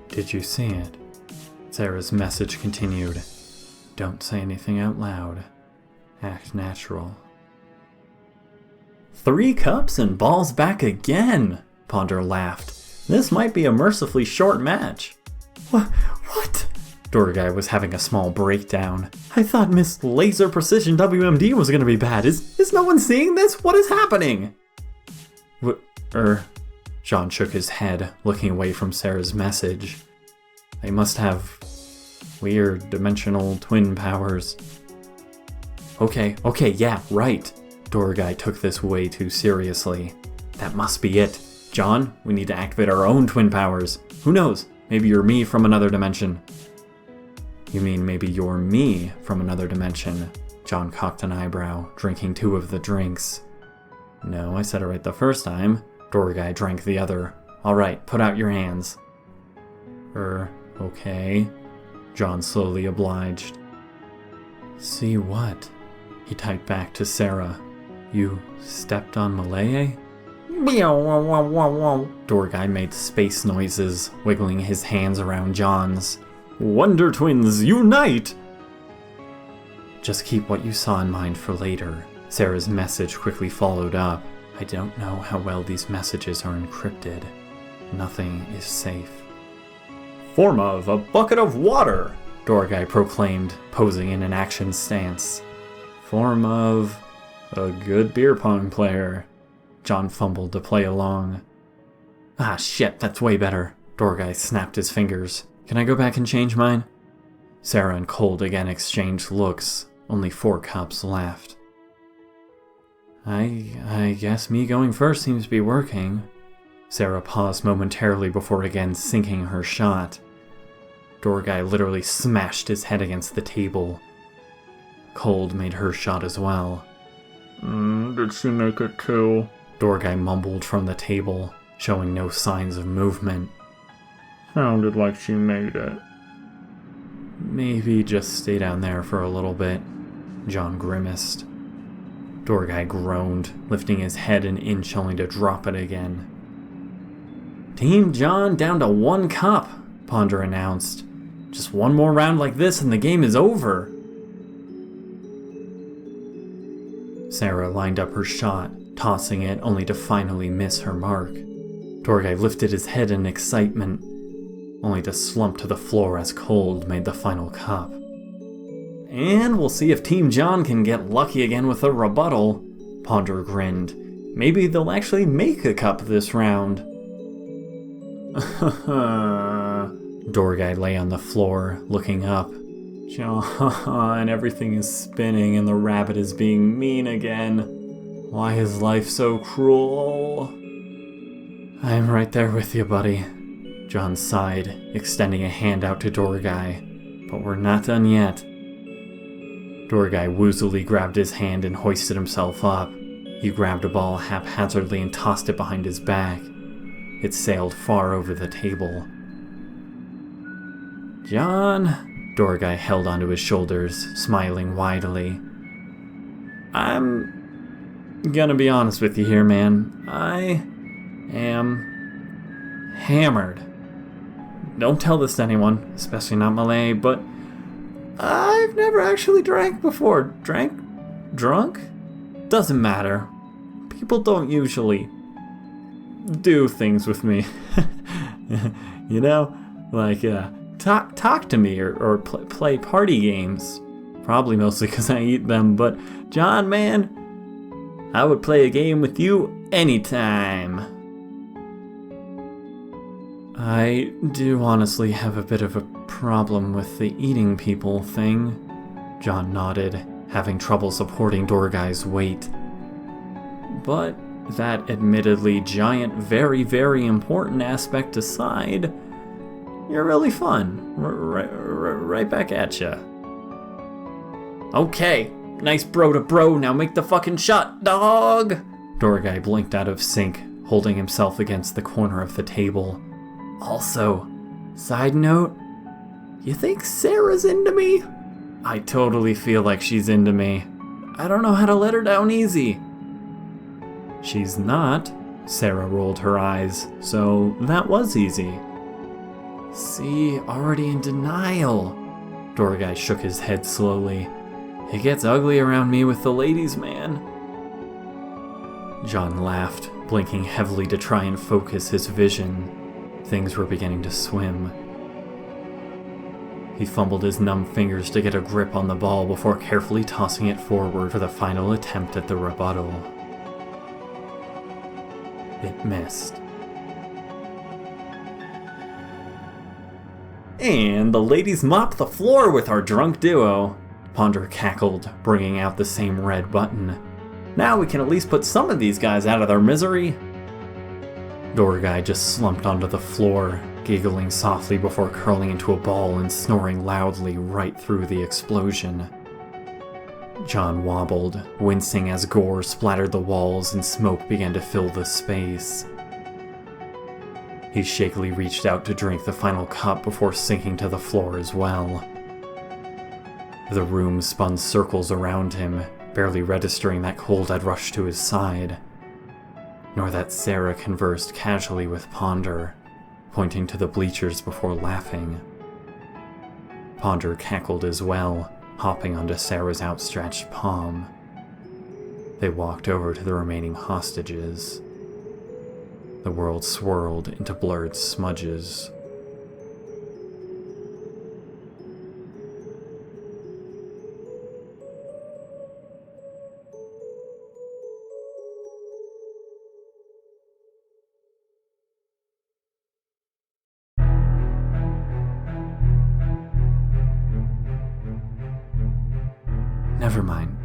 Did you see it? Sarah's message continued. Don't say anything out loud. Act natural. 3 cups and balls back again, Ponder laughed. This might be a mercifully short match. What? Dorgai was having a small breakdown. I thought Miss Laser Precision WMD was gonna be bad. Is no one seeing this? What is happening? John shook his head, looking away from Sarah's message. They must have weird dimensional twin powers. Okay, yeah, right. Dorgai took this way too seriously. That must be it. John, we need to activate our own twin powers. Who knows? Maybe you're me from another dimension. You mean maybe you're me from another dimension? John cocked an eyebrow, drinking 2 of the drinks. No, I said it right the first time. Door guy drank the other. All right, put out your hands. Okay. John slowly obliged. See what? He typed back to Sarah. You stepped on Malaya? Door guy made space noises, wiggling his hands around John's. Wonder Twins, unite! Just keep what you saw in mind for later. Sarah's message quickly followed up. I don't know how well these messages are encrypted. Nothing is safe. Form of a bucket of water, Door guy proclaimed, posing in an action stance. Form of a good beer pong player. John fumbled to play along. Ah, shit, that's way better. Door guy snapped his fingers. Can I go back and change mine? Sarah and Cold again exchanged looks. Only 4 cups left. I guess me going first seems to be working. Sarah paused momentarily before again sinking her shot. Door guy literally smashed his head against the table. Cold made her shot as well. Did she make it too? Door guy mumbled from the table, showing no signs of movement. Sounded like she made it. Maybe just stay down there for a little bit, John grimaced. Door guy groaned, lifting his head an inch only to drop it again. Team John down to 1 cup, Ponder announced. Just 1 more round like this and the game is over. Sarah lined up her shot, tossing it only to finally miss her mark. Door guy lifted his head in excitement, only to slump to the floor as Cold made the final cup. And we'll see if Team John can get lucky again with a rebuttal, Ponder grinned. Maybe they'll actually make a cup this round. Door guy lay on the floor, looking up. John, everything is spinning and the rabbit is being mean again. Why is life so cruel? I'm right there with you, buddy. John sighed, extending a hand out to Door guy. But we're not done yet. Door guy woozily grabbed his hand and hoisted himself up. He grabbed a ball haphazardly and tossed it behind his back. It sailed far over the table. John, Door guy held onto his shoulders, smiling widely. I'm gonna be honest with you here, man. I am hammered. Don't tell this to anyone, especially not Malay, but I've never actually drank before. Drunk? Doesn't matter. People don't usually do things with me. You know? Like, talk to me or play party games. Probably mostly because I eat them, but John, man, I would play a game with you anytime. I do honestly have a bit of a problem with the eating people thing. John nodded, having trouble supporting Door guy's weight. But that admittedly giant, very, very important aspect aside, you're really fun. Right back at ya. Okay, nice bro to bro, now make the fucking shot, dog! Door guy blinked out of sync, holding himself against the corner of the table. Also, side note, you think Sarah's into me? I totally feel like she's into me. I don't know how to let her down easy. She's not. Sarah rolled her eyes, so that was easy. See, already in denial. Door guy shook his head slowly. It gets ugly around me with the ladies, man. John laughed, blinking heavily to try and focus his vision. Things were beginning to swim. He fumbled his numb fingers to get a grip on the ball before carefully tossing it forward for the final attempt at the rebuttal. It missed. And the ladies mop the floor with our drunk duo, Ponder cackled, bringing out the same red button. Now we can at least put some of these guys out of their misery. Door guy just slumped onto the floor, giggling softly before curling into a ball and snoring loudly right through the explosion. John wobbled, wincing as gore splattered the walls and smoke began to fill the space. He shakily reached out to drink the final cup before sinking to the floor as well. The room spun circles around him, barely registering that cold had rushed to his side, nor that Sarah conversed casually with Ponder, pointing to the bleachers before laughing. Ponder cackled as well, hopping onto Sarah's outstretched palm. They walked over to the remaining hostages. The world swirled into blurred smudges. Never mind.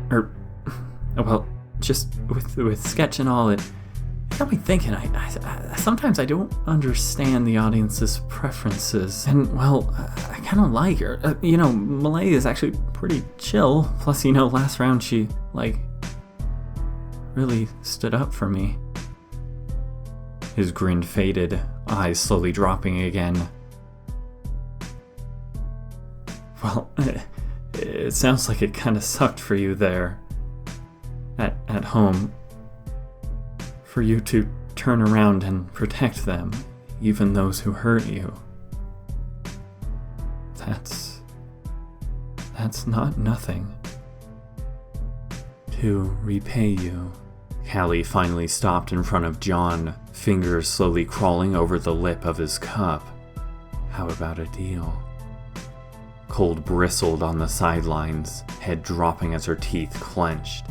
Well, just with sketch and all, it got me thinking. Sometimes I don't understand the audience's preferences. And, well, I kind of like her. Malay is actually pretty chill. Plus, last round she, really stood up for me. His grin faded, eyes slowly dropping again. Well, it sounds like it kind of sucked for you there. At home. For you to turn around and protect them, even those who hurt you. That's not nothing. To repay you. Callie finally stopped in front of John, fingers slowly crawling over the lip of his cup. How about a deal? Cold bristled on the sidelines, head dropping as her teeth clenched.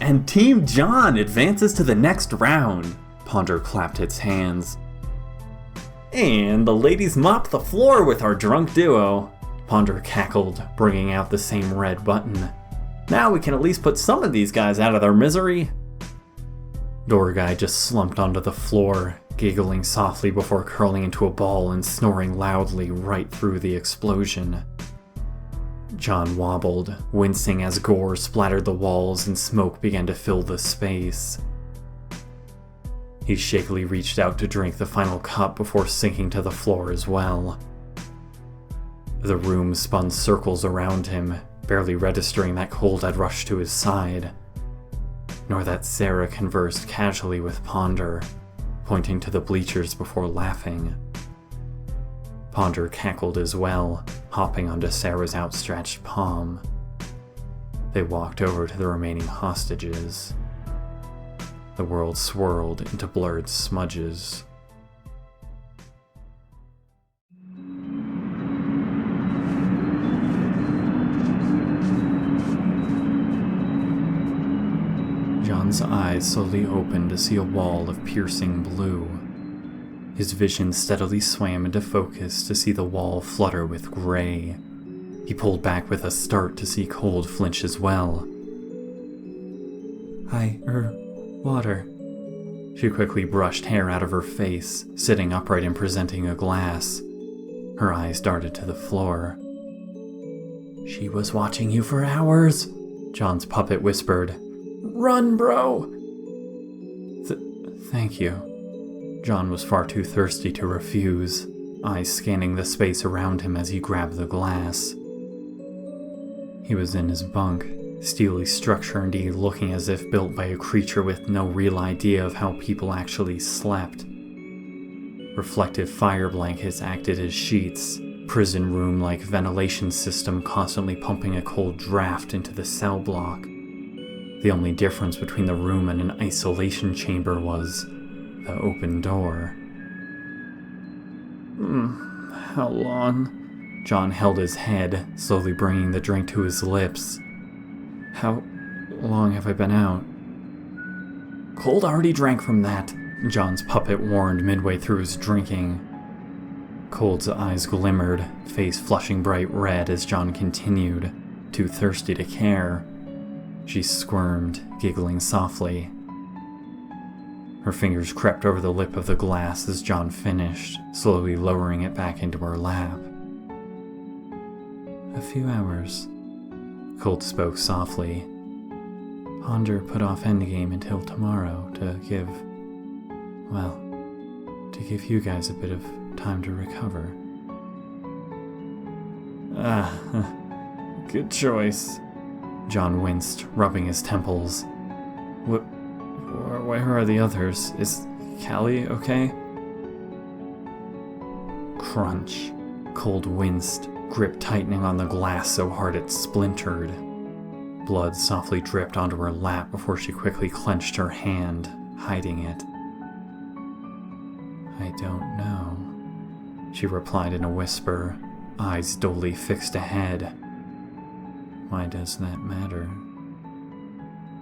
And Team John advances to the next round, Ponder clapped its hands. And the ladies mop the floor with our drunk duo, Ponder cackled, bringing out the same red button. Now we can at least put some of these guys out of their misery. Door guy just slumped onto the floor, giggling softly before curling into a ball and snoring loudly right through the explosion. John wobbled, wincing as gore splattered the walls and smoke began to fill the space. He shakily reached out to drink the final cup before sinking to the floor as well. The room spun circles around him, barely registering that cold had rushed to his side, nor that Sarah conversed casually with Ponder, pointing to the bleachers before laughing. Ponder cackled as well, hopping onto Sarah's outstretched palm. They walked over to the remaining hostages. The world swirled into blurred smudges. John's eyes slowly opened to see a wall of piercing blue. His vision steadily swam into focus to see the wall flutter with gray. He pulled back with a start to see Cold flinch as well. Water. She quickly brushed hair out of her face, sitting upright and presenting a glass. Her eyes darted to the floor. She was watching you for hours, John's puppet whispered. Run, bro! Thank you. John was far too thirsty to refuse, eyes scanning the space around him as he grabbed the glass. He was in his bunk, steely structure indeed, looking as if built by a creature with no real idea of how people actually slept. Reflective fire blankets acted as sheets, prison room-like ventilation system constantly pumping a cold draft into the cell block. The only difference between the room and an isolation chamber was the open door. How long? John held his head, slowly bringing the drink to his lips. How long have I been out? Cold already drank from that, John's puppet warned midway through his drinking. Cold's eyes glimmered, face flushing bright red as John continued, too thirsty to care. She squirmed, giggling softly. Her fingers crept over the lip of the glass as John finished, slowly lowering it back into her lap. A few hours. Colt spoke softly. Ponder put off endgame until tomorrow to give you guys a bit of time to recover. Good choice. John winced, rubbing his temples. Where are the others? Is Callie okay? Crunch. Cold winced, grip tightening on the glass so hard it splintered. Blood softly dripped onto her lap before she quickly clenched her hand, hiding it. I don't know, she replied in a whisper, eyes dully fixed ahead. Why does that matter?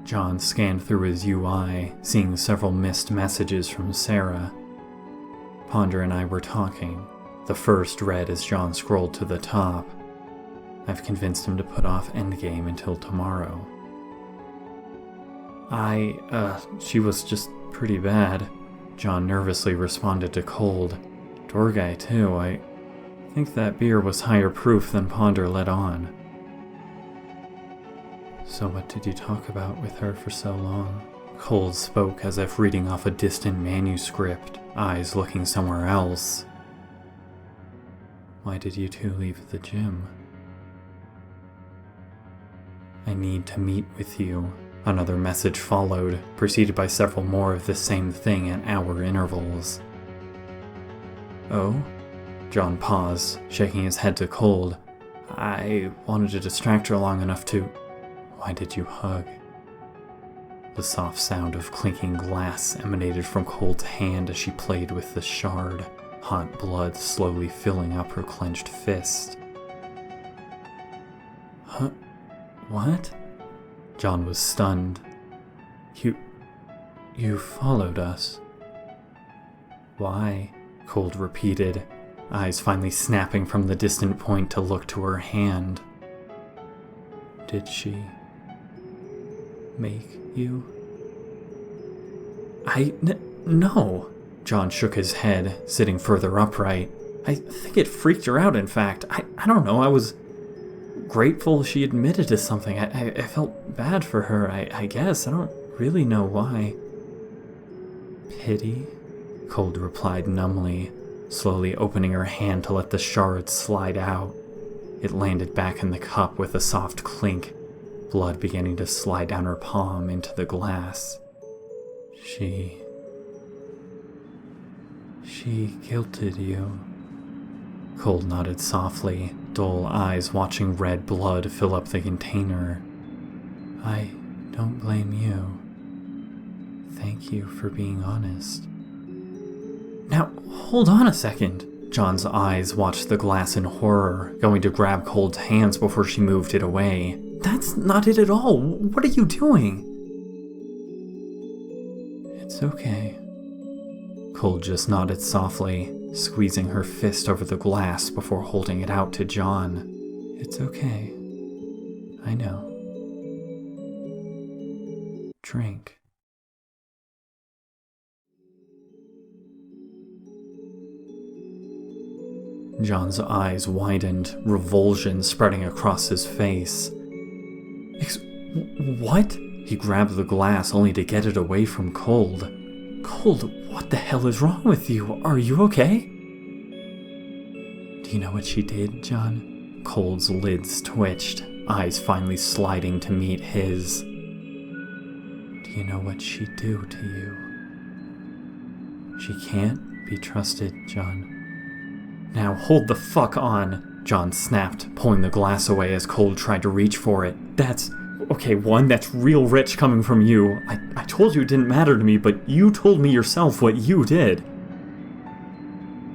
John scanned through his UI, seeing several missed messages from Sarah. Ponder and I were talking. The first read as John scrolled to the top. I've convinced him to put off endgame until tomorrow. She was just pretty bad. John nervously responded to Cold. Door guy too. I think that beer was higher proof than Ponder let on. So what did you talk about with her for so long? Cold spoke as if reading off a distant manuscript, eyes looking somewhere else. Why did you two leave the gym? I need to meet with you. Another message followed, preceded by several more of the same thing at hour intervals. Oh? John paused, shaking his head to Cold. I wanted to distract her long enough to... Why did you hug? The soft sound of clinking glass emanated from Cold's hand as she played with the shard, hot blood slowly filling up her clenched fist. Huh? What? John was stunned. You followed us. Why? Cold repeated, eyes finally snapping from the distant point to look to her hand. Did she make you? No. John shook his head, sitting further upright. I think it freaked her out, in fact. I don't know, I was grateful she admitted to something. I felt bad for her, I guess. I don't really know why. Pity? Cold replied numbly, slowly opening her hand to let the shard slide out. It landed back in the cup with a soft clink, blood beginning to slide down her palm into the glass. She guilted you. Cold nodded softly, dull eyes watching red blood fill up the container. I don't blame you. Thank you for being honest. Now, hold on a second. John's eyes watched the glass in horror, going to grab Cold's hands before she moved it away. That's not it at all. What are you doing? It's okay. Cold just nodded softly, squeezing her fist over the glass before holding it out to John. It's okay. I know. Drink. John's eyes widened, revulsion spreading across his face. What? He grabbed the glass only to get it away from Cold. Cold, what the hell is wrong with you? Are you okay? Do you know what she did, John? Cold's lids twitched, eyes finally sliding to meet his. Do you know what she'd do to you? She can't be trusted, John. Now hold the fuck on, John snapped, pulling the glass away as Cold tried to reach for it. Okay, one, that's real rich coming from you. I told you it didn't matter to me, but you told me yourself what you did.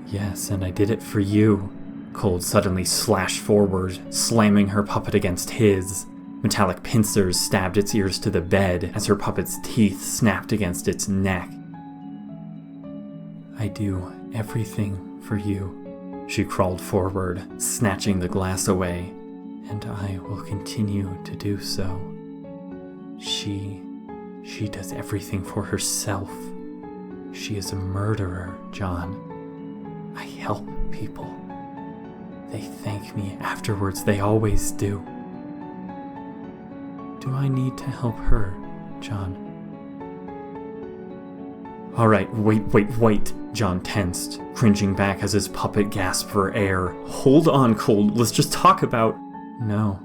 Yes, and I did it for you. Cold suddenly slashed forward, slamming her puppet against his. Metallic pincers stabbed its ears to the bed as her puppet's teeth snapped against its neck. I do everything for you. She crawled forward, snatching the glass away. And I will continue to do so. She does everything for herself. She is a murderer, John. I help people. They thank me afterwards, they always do. Do I need to help her, John? Alright, wait. John tensed, cringing back as his puppet gasped for air. Hold on, Cold, let's just talk about... No.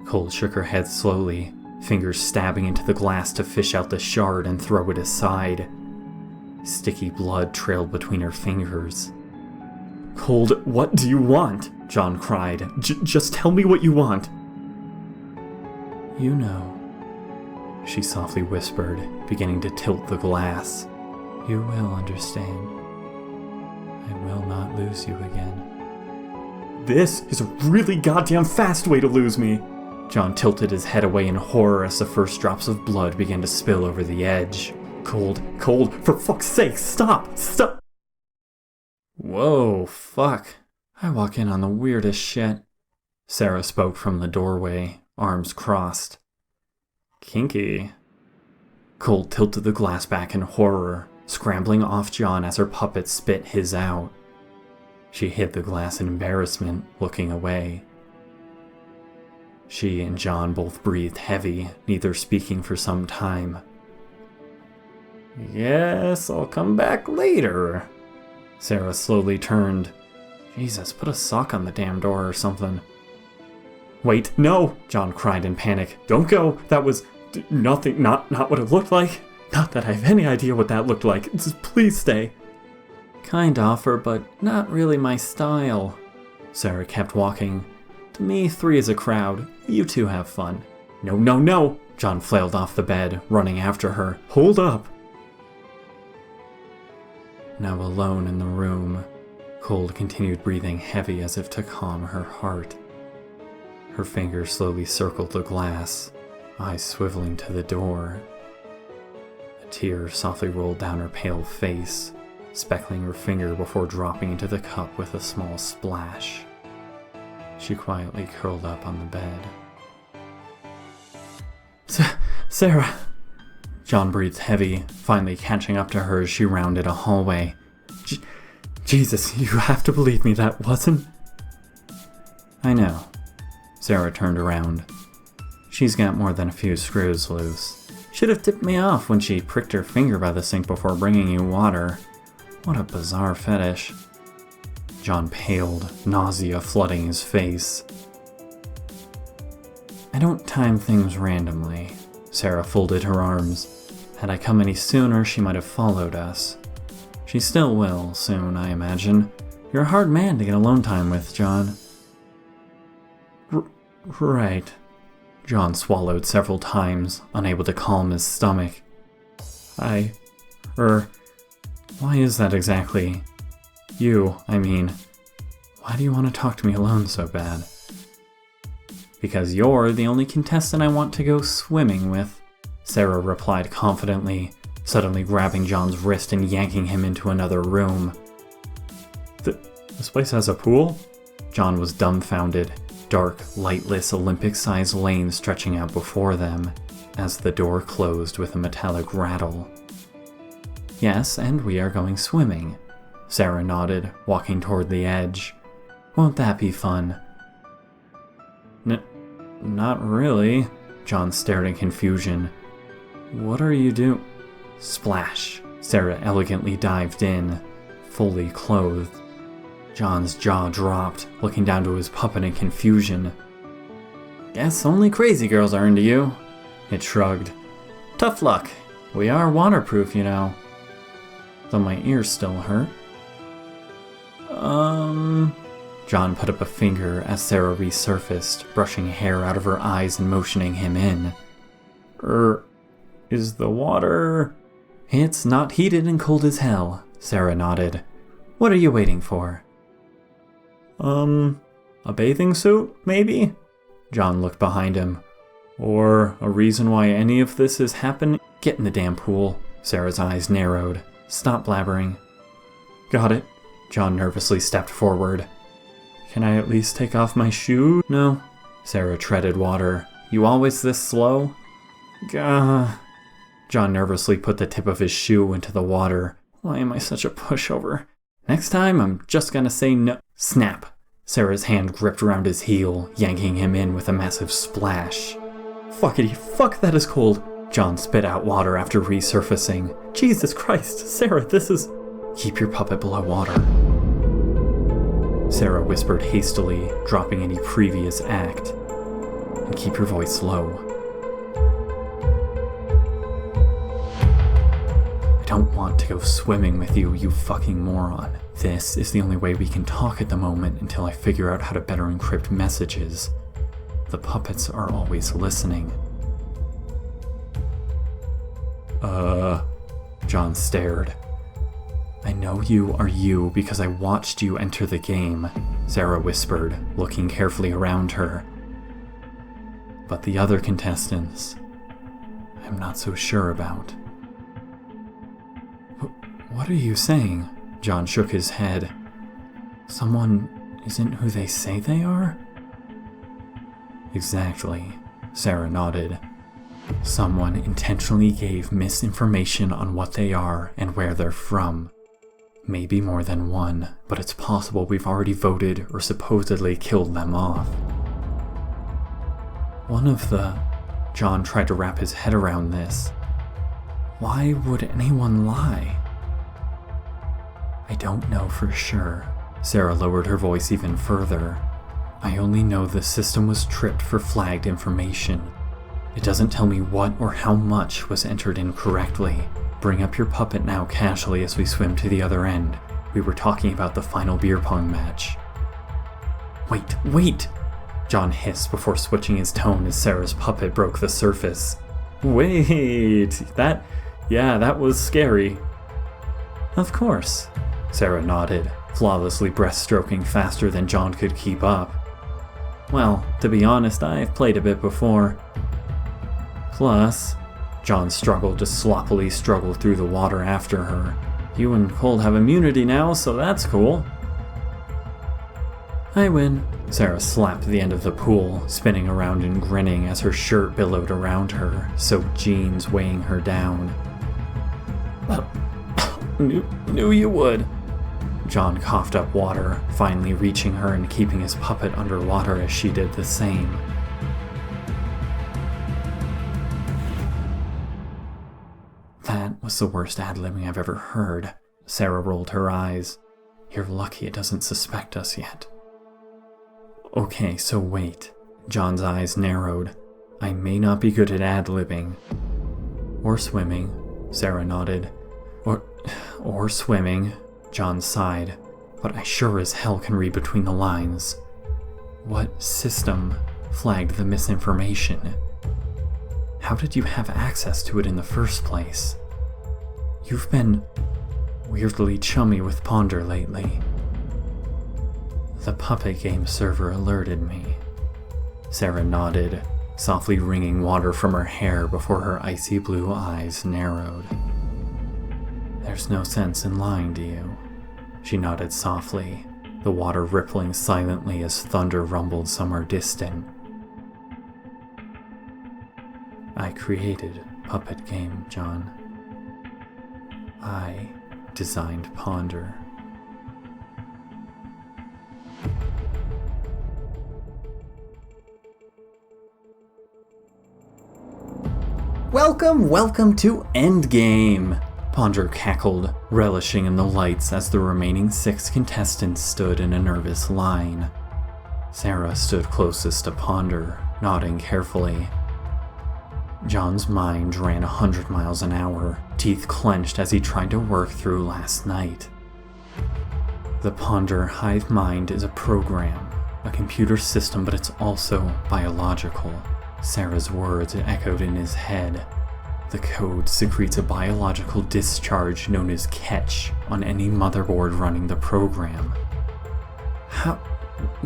Cold shook her head slowly, fingers stabbing into the glass to fish out the shard and throw it aside. Sticky blood trailed between her fingers. Cold, what do you want? John cried. Just tell me what you want. You know, she softly whispered, beginning to tilt the glass. You will understand. I will not lose you again. This is a really goddamn fast way to lose me! John tilted his head away in horror as the first drops of blood began to spill over the edge. Cold, for fuck's sake, stop! Whoa, fuck. I walk in on the weirdest shit. Sarah spoke from the doorway, arms crossed. Kinky. Cold tilted the glass back in horror, scrambling off John as her puppet spit his out. She hid the glass in embarrassment, looking away. She and John both breathed heavy, neither speaking for some time. Yes, I'll come back later. Sarah slowly turned. Jesus, put a sock on the damn door or something. Wait, no! John cried in panic. Don't go! That was nothing, not what it looked like. Not that I have any idea what that looked like. Just please stay. Kind offer, but not really my style. Sarah kept walking. To me, 3 is a crowd. You two have fun. No! John flailed off the bed, running after her. Hold up! Now alone in the room, Cold continued breathing heavy as if to calm her heart. Her fingers slowly circled the glass, eyes swiveling to the door. A tear softly rolled down her pale face, speckling her finger before dropping into the cup with a small splash. She quietly curled up on the bed. Sarah! John breathed heavy, finally catching up to her as she rounded a hallway. Jesus, you have to believe me, that wasn't... I know. Sarah turned around. She's got more than a few screws loose. Should have tipped me off when she pricked her finger by the sink before bringing you water. What a bizarre fetish. John paled, nausea flooding his face. I don't time things randomly. Sarah folded her arms. Had I come any sooner, she might have followed us. She still will, soon, I imagine. You're a hard man to get alone time with, John. Right. John swallowed several times, unable to calm his stomach. Why is that exactly? You, I mean. Why do you want to talk to me alone so bad? Because you're the only contestant I want to go swimming with. Sarah replied confidently, suddenly grabbing John's wrist and yanking him into another room. This place has a pool? John was dumbfounded, dark, lightless, Olympic-sized lane stretching out before them, as the door closed with a metallic rattle. Yes, and we are going swimming. Sarah nodded, walking toward the edge. Won't that be fun? Not really. John stared in confusion. What are you doing? Splash! Sarah elegantly dived in, fully clothed. John's jaw dropped, looking down to his puppet in confusion. Guess only crazy girls are into you. It shrugged. Tough luck. We are waterproof, you know. Though my ears still hurt. John put up a finger as Sarah resurfaced, brushing hair out of her eyes and motioning him in. Is the water... It's not heated and cold as hell, Sarah nodded. What are you waiting for? A bathing suit, maybe? John looked behind him. Or a reason why any of this is happening? Get in the damn pool. Sarah's eyes narrowed. Stop blabbering. Got it. John nervously stepped forward. Can I at least take off my shoe? No. Sarah treaded water. You always this slow? John nervously put the tip of his shoe into the water. Why am I such a pushover? Next time, I'm just gonna say no. Snap! Sarah's hand gripped around his heel, yanking him in with a massive splash. Fuckity fuck, that is cold! John spit out water after resurfacing. Jesus Christ, Sarah, this is... Keep your puppet below water. Sarah whispered hastily, dropping any previous act. And keep your voice low. I don't want to go swimming with you, you fucking moron. This is the only way we can talk at the moment until I figure out how to better encrypt messages. The puppets are always listening. John stared. I know you are you because I watched you enter the game, Sarah whispered, looking carefully around her. But the other contestants, I'm not so sure about. What are you saying? John shook his head. Someone isn't who they say they are? Exactly, Sarah nodded. Someone intentionally gave misinformation on what they are and where they're from. Maybe more than one, but it's possible we've already voted or supposedly killed them off. One of the... John tried to wrap his head around this. Why would anyone lie? I don't know for sure. Sarah lowered her voice even further. I only know the system was tripped for flagged information. It doesn't tell me what or how much was entered incorrectly. Bring up your puppet now casually as we swim to the other end. We were talking about the final beer pong match. Wait! John hissed before switching his tone as Sarah's puppet broke the surface. Wait, that was scary. Of course, Sarah nodded, flawlessly breaststroking faster than John could keep up. Well, to be honest, I've played a bit before. Plus, John struggled to sloppily struggle through the water after her. You and Cold have immunity now, so that's cool. I win. Sarah slapped the end of the pool, spinning around and grinning as her shirt billowed around her, soaked jeans weighing her down. Knew you would. John coughed up water, finally reaching her and keeping his puppet underwater as she did the same. That was the worst ad-libbing I've ever heard. Sarah rolled her eyes. You're lucky it doesn't suspect us yet. Okay, so wait. John's eyes narrowed. I may not be good at ad-libbing. Or swimming, Sarah nodded. Or swimming, John sighed. But I sure as hell can read between the lines. What system flagged the misinformation? How did you have access to it in the first place? You've been weirdly chummy with Ponder lately. The PuppetGAME server alerted me. Sarah nodded, softly wringing water from her hair before her icy blue eyes narrowed. There's no sense in lying to you. She nodded softly, the water rippling silently as thunder rumbled somewhere distant. I created PuppetGAME, John. I designed Ponder. Welcome to Endgame! Ponder cackled, relishing in the lights as the remaining 6 contestants stood in a nervous line. Sarah stood closest to Ponder, nodding carefully. John's mind ran 100 miles an hour, teeth clenched as he tried to work through last night. The Ponder hive mind is a program, a computer system, but it's also biological. Sarah's words echoed in his head. The code secretes a biological discharge known as catch on any motherboard running the program. How?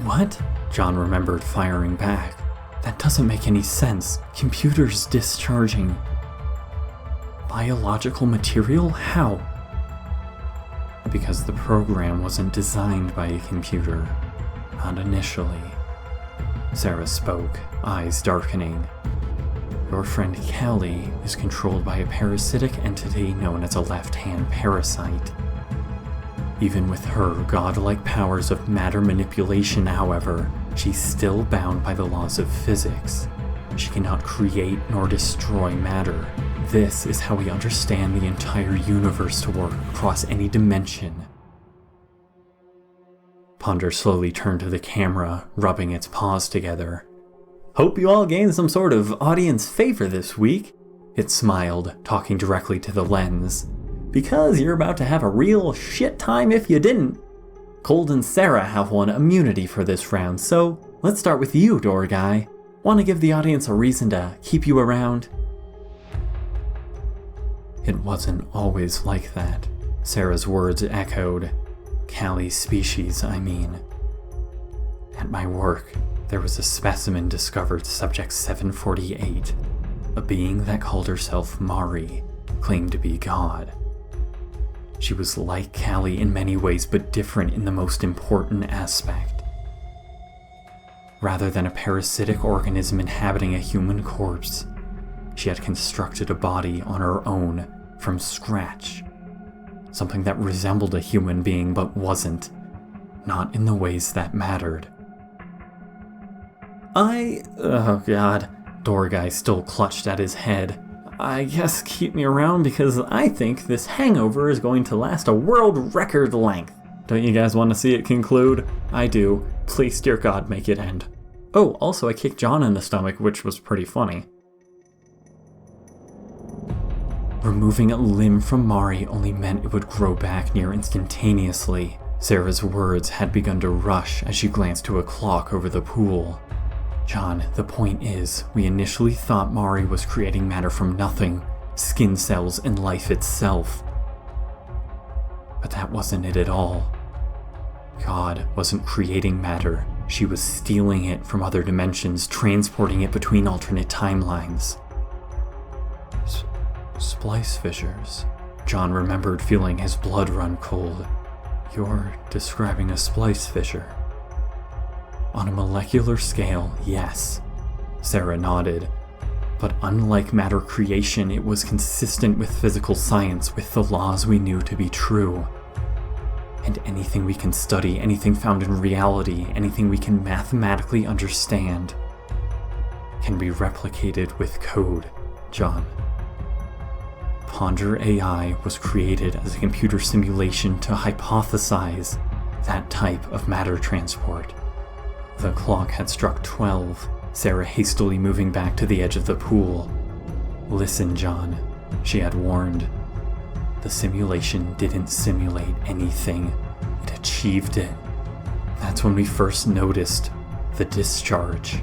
What? John remembered firing back. That doesn't make any sense. Computers discharging biological material? How? Because the program wasn't designed by a computer. Not initially. Sarah spoke, eyes darkening. Your friend Callie is controlled by a parasitic entity known as a left-hand parasite. Even with her godlike powers of matter manipulation, however, she's still bound by the laws of physics. She cannot create nor destroy matter. This is how we understand the entire universe to work across any dimension. Ponder slowly turned to the camera, rubbing its paws together. Hope you all gained some sort of audience favor this week, it smiled, talking directly to the lens. Because you're about to have a real shit time if you didn't. Cold and Sarah have won immunity for this round, so let's start with you, door guy. Want to give the audience a reason to keep you around? It wasn't always like that, Sarah's words echoed. Callie's species, I mean. At my work, there was a specimen discovered, Subject 748. A being that called herself Mari, claimed to be God. She was like Callie in many ways, but different in the most important aspect. Rather than a parasitic organism inhabiting a human corpse, she had constructed a body on her own, from scratch. Something that resembled a human being but wasn't, not in the ways that mattered. Oh god, door guy still clutched at his head. I guess keep me around because I think this hangover is going to last a world record length. Don't you guys want to see it conclude? I do. Please, dear God, make it end. Oh, also I kicked John in the stomach, which was pretty funny. Removing a limb from Mari only meant it would grow back near instantaneously. Sarah's words had begun to rush as she glanced to a clock over the pool. John, the point is, we initially thought Mari was creating matter from nothing, skin cells and life itself. But that wasn't it at all. God wasn't creating matter, she was stealing it from other dimensions, transporting it between alternate timelines. Splice fissures. John remembered feeling his blood run cold. You're describing a splice fissure. On a molecular scale, yes. Sarah nodded. But unlike matter creation, it was consistent with physical science, with the laws we knew to be true. And anything we can study, anything found in reality, anything we can mathematically understand, can be replicated with code, John. Ponder AI was created as a computer simulation to hypothesize that type of matter transport. The clock had struck 12, Sarah hastily moving back to the edge of the pool. Listen, John, she had warned. The simulation didn't simulate anything. It achieved it. That's when we first noticed the discharge.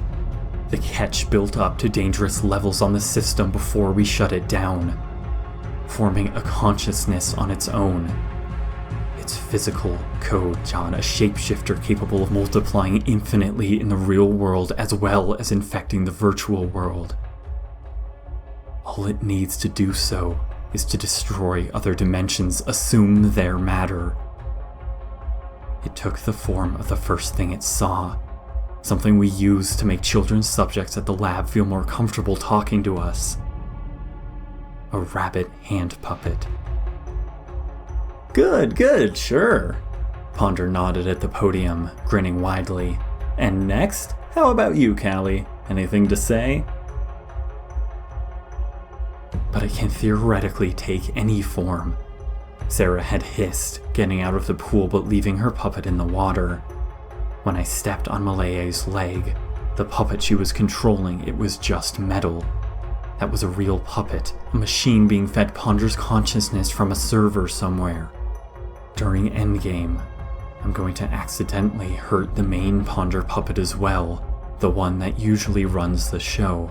The catch built up to dangerous levels on the system before we shut it down, forming a consciousness on its own. It's physical code, John, a shapeshifter capable of multiplying infinitely in the real world as well as infecting the virtual world. All it needs to do so is to destroy other dimensions, assume their matter. It took the form of the first thing it saw, something we use to make children's subjects at the lab feel more comfortable talking to us. A rabbit hand puppet. Good, sure. Ponder nodded at the podium, grinning widely. And next, how about you, Callie? Anything to say? But it can theoretically take any form. Sarah had hissed, getting out of the pool but leaving her puppet in the water. When I stepped on Malaya's leg, the puppet she was controlling, it was just metal. That was a real puppet, a machine being fed Ponder's consciousness from a server somewhere. During Endgame, I'm going to accidentally hurt the main Ponder puppet as well, the one that usually runs the show.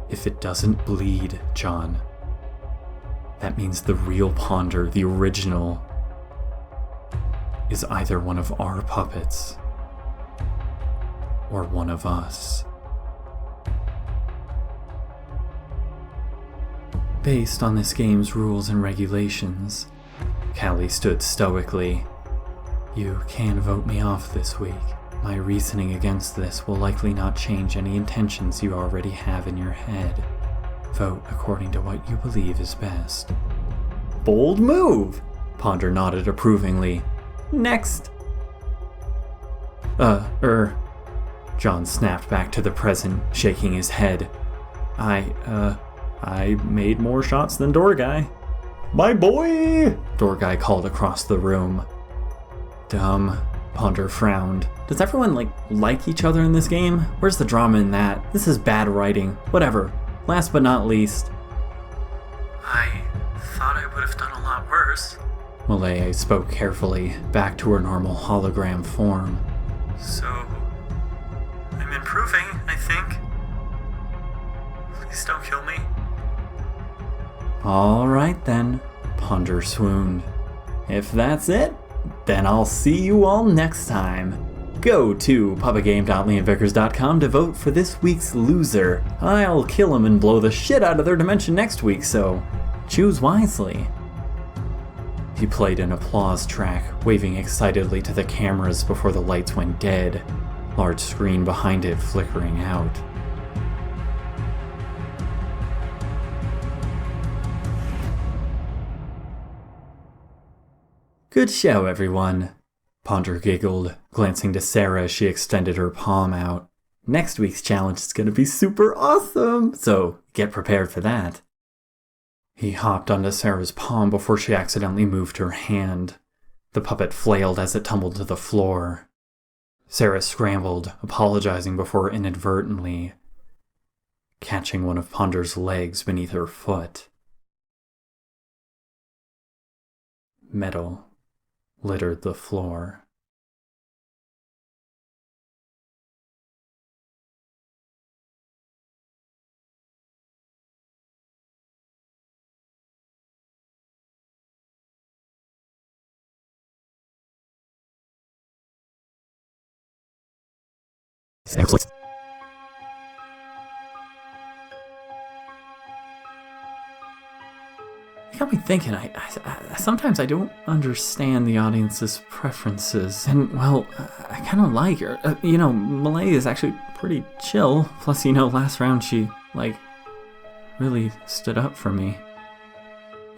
If it doesn't bleed, John, that means the real Ponder, the original, is either one of our puppets or one of us. Based on this game's rules and regulations, Callie stood stoically. You can vote me off this week. My reasoning against this will likely not change any intentions you already have in your head. Vote according to what you believe is best. Bold move! Ponder nodded approvingly. Next! John snapped back to the present, shaking his head. I made more shots than Door Guy. My boy! Door Guy called across the room. Dumb. Ponder frowned. Does everyone, like each other in this game? Where's the drama in that? This is bad writing. Whatever. Last but not least. I thought I would have done a lot worse. Malaya spoke carefully, back to her normal hologram form. So, I'm improving, I think. Please don't kill me. Alright then, Ponder swooned. If that's it, then I'll see you all next time. Go to PuppetGAME.LiamVickers.com to vote for this week's loser. I'll kill him and blow the shit out of their dimension next week, so choose wisely. He played an applause track, waving excitedly to the cameras before the lights went dead, large screen behind it flickering out. Good show, everyone. Ponder giggled, glancing to Sarah as she extended her palm out. Next week's challenge is going to be super awesome, so get prepared for that. He hopped onto Sarah's palm before she accidentally moved her hand. The puppet flailed as it tumbled to the floor. Sarah scrambled, apologizing before inadvertently catching one of Ponder's legs beneath her foot. Metal littered the floor. It got me thinking, I sometimes I don't understand the audience's preferences, and, well, I kind of like her. Malay is actually pretty chill, plus, last round she, really stood up for me.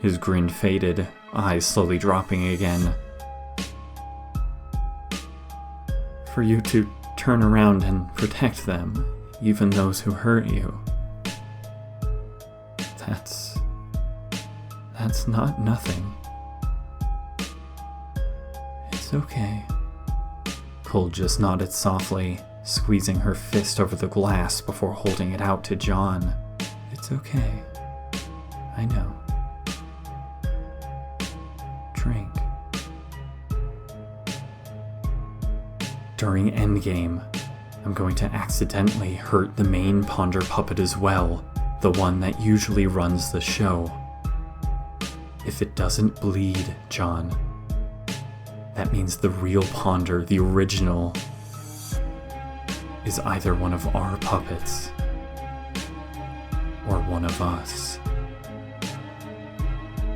His grin faded, eyes slowly dropping again. For you to turn around and protect them, even those who hurt you. That's not nothing. It's okay. Cole just nodded softly, squeezing her fist over the glass before holding it out to John. It's okay. I know. Drink. During Endgame, I'm going to accidentally hurt the main Ponder puppet as well, the one that usually runs the show. If it doesn't bleed, John, that means the real Ponder, the original, is either one of our puppets or one of us.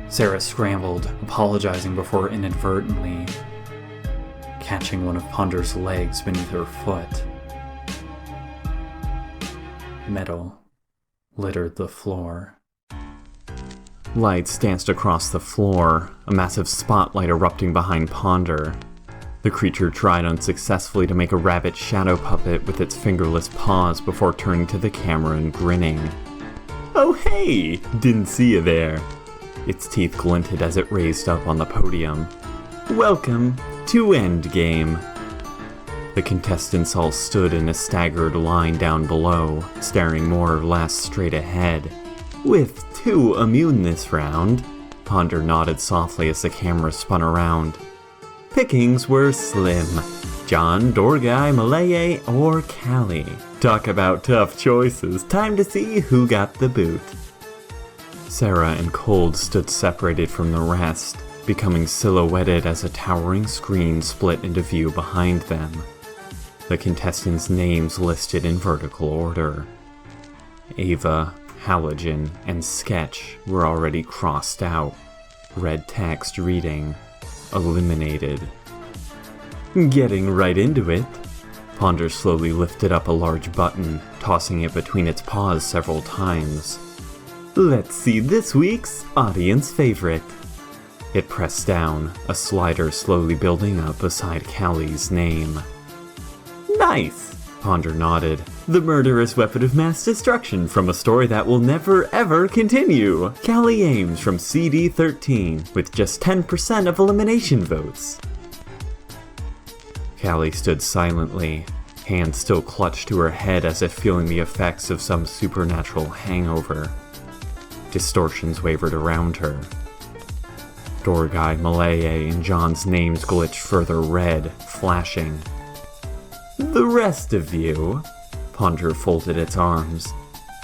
Sarah scrambled, apologizing before inadvertently catching one of Ponder's legs beneath her foot. Metal littered the floor. Lights danced across the floor, a massive spotlight erupting behind Ponder. The creature tried unsuccessfully to make a rabbit shadow puppet with its fingerless paws before turning to the camera and grinning. "Oh hey! Didn't see you there." Its teeth glinted as it raised up on the podium. "Welcome to Endgame." The contestants all stood in a staggered line down below, staring more or less straight ahead. "With 2 immune this round," Ponder nodded softly as the camera spun around. "Pickings were slim. John, Dorgai, Malaye, or Callie. Talk about tough choices. Time to see who got the boot." Sarah and Cold stood separated from the rest, becoming silhouetted as a towering screen split into view behind them. The contestants' names listed in vertical order. Ava, Halogen, and Sketch were already crossed out, red text reading, "Eliminated." "Getting right into it," Ponder slowly lifted up a large button, tossing it between its paws several times. Let's see this week's audience favorite. It pressed down, a slider slowly building up beside Callie's name. Nice! Ponder nodded. The murderous weapon of mass destruction from a story that will never ever continue. Callie Ames from CD13, with just 10% of elimination votes. Callie stood silently, hands still clutched to her head as if feeling the effects of some supernatural hangover. Distortions wavered around her. Dorgai, Malaya, and John's names glitched further red, flashing. The rest of you, Ponder folded its arms,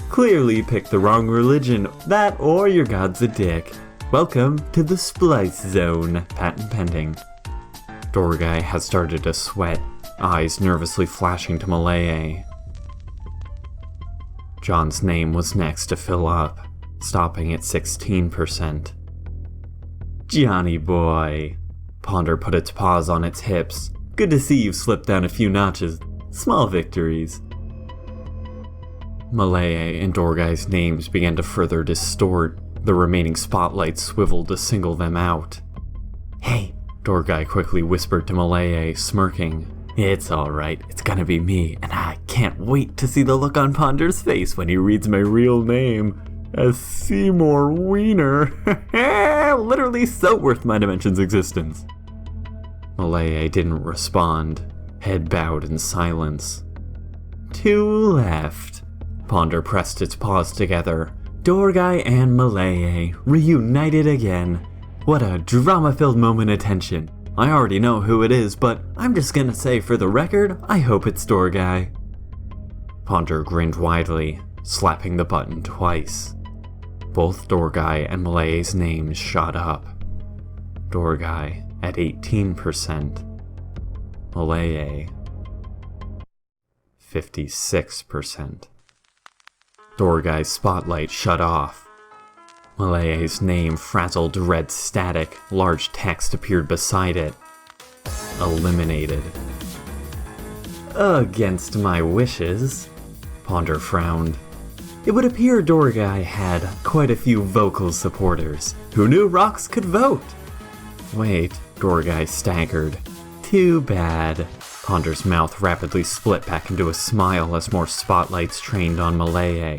clearly picked the wrong religion, that or your god's a dick. Welcome to the Splice Zone, patent pending. Dorgai had started to sweat, eyes nervously flashing to Malaya. John's name was next to fill up, stopping at 16%. Johnny boy. Ponder put its paws on its hips. Good to see you've slipped down a few notches. Small victories. Malaya and Dorgai's names began to further distort. The remaining spotlights swiveled to single them out. Hey, Dorgai quickly whispered to Malaya, smirking. It's alright, it's gonna be me, and I can't wait to see the look on Ponder's face when he reads my real name as Seymour Wiener. Literally so worth my dimension's existence. Malaya didn't respond, head bowed in silence. Two left. Ponder pressed its paws together. Dorgai and Malaya reunited again. What a drama-filled moment of tension. I already know who it is, but I'm just gonna say for the record, I hope it's Dorgai. Ponder grinned widely, slapping the button twice. Both Dorgai and Malaya's names shot up. Dorgai at 18%. Malaya 56%. Dorgai's spotlight shut off. Malaya's name frazzled red static, large text appeared beside it. Eliminated. Against my wishes, Ponder frowned. It would appear Dorgai had quite a few vocal supporters. Who knew rocks could vote? Wait, Dorgai staggered. Too bad. Ponder's mouth rapidly split back into a smile as more spotlights trained on Malaya.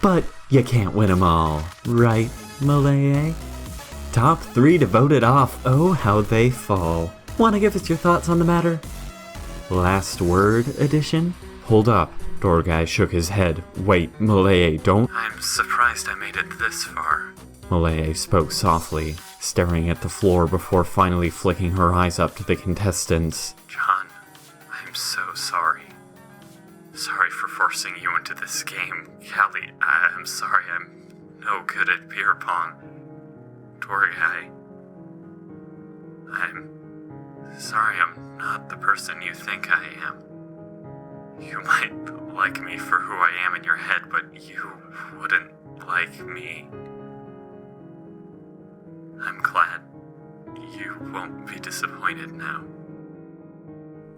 But you can't win 'em all, right, Malaya? Top 3 to vote it off, oh how they fall. Wanna give us your thoughts on the matter? Last word edition? Hold up. Dorgai shook his head. Wait, Malaya, don't— I'm surprised I made it this far. Malaya spoke softly, staring at the floor before finally flicking her eyes up to the contestants. John, I'm so sorry. Sorry for forcing you into this game. Callie, I'm sorry I'm no good at beer pong. Dorgai, I'm sorry I'm not the person you think I am. You might like me for who I am in your head, but you wouldn't like me. I'm glad you won't be disappointed now.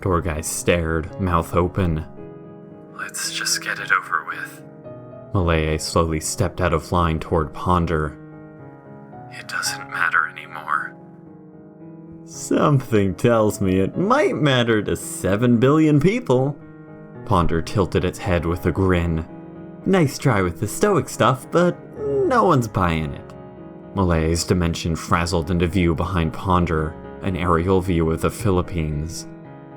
Dorgai stared, mouth open. Let's just get it over with. Malaya slowly stepped out of line toward Ponder. It doesn't matter anymore. Something tells me it might matter to 7 billion people. Ponder tilted its head with a grin. Nice try with the stoic stuff, but no one's buying it. Malaya's dimension frazzled into view behind Ponder, an aerial view of the Philippines.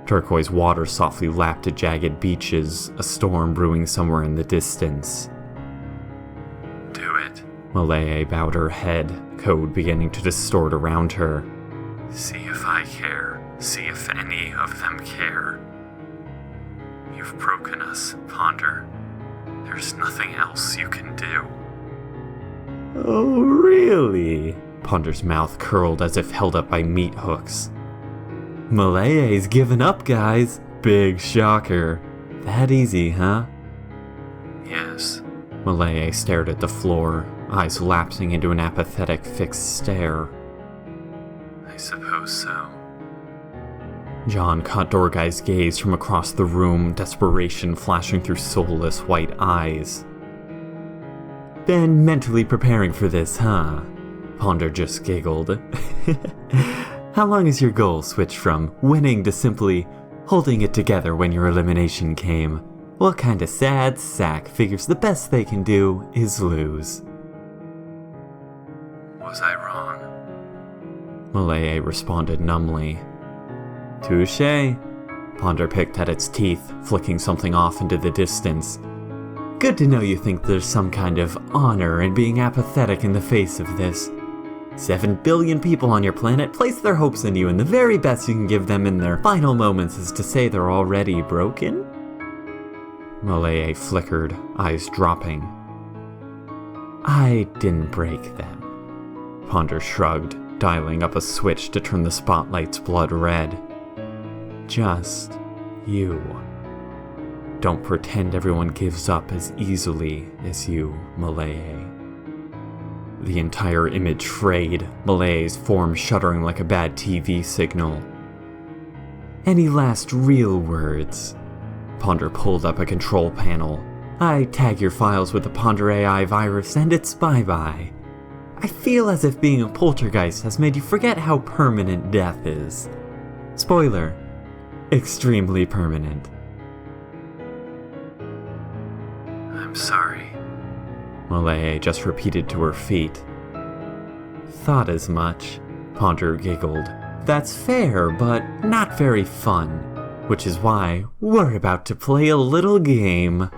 Turquoise water softly lapped at jagged beaches, a storm brewing somewhere in the distance. Do it. Malaya bowed her head, code beginning to distort around her. See if I care. See if any of them care. You've broken us, Ponder. There's nothing else you can do. Oh, really? Ponder's mouth curled as if held up by meat hooks. Malaya's given up, guys. Big shocker. That easy, huh? Yes. Malaya stared at the floor, eyes lapsing into an apathetic fixed stare. I suppose so. John caught Dorguy's gaze from across the room, desperation flashing through soulless white eyes. Been mentally preparing for this, huh? Ponder just giggled. How long has your goal switched from winning to simply holding it together when your elimination came? What kind of sad sack figures the best they can do is lose? Was I wrong? Malaya responded numbly. Touché. Ponder picked at its teeth, flicking something off into the distance. Good to know you think there's some kind of honor in being apathetic in the face of this. 7 billion people on your planet place their hopes in you, and the very best you can give them in their final moments is to say they're already broken? Malaya flickered, eyes dropping. I didn't break them. Ponder shrugged, dialing up a switch to turn the spotlight's blood red. Just you. Don't pretend everyone gives up as easily as you, Malaya. The entire image frayed, Malaya's form shuddering like a bad TV signal. Any last real words? Ponder pulled up a control panel. I tag your files with the Ponder AI virus and it's bye-bye. I feel as if being a poltergeist has made you forget how permanent death is. Spoiler, extremely permanent. I'm sorry. Malaya just repeated to her feet. Thought as much. Ponder giggled. That's fair, but not very fun. Which is why we're about to play a little game.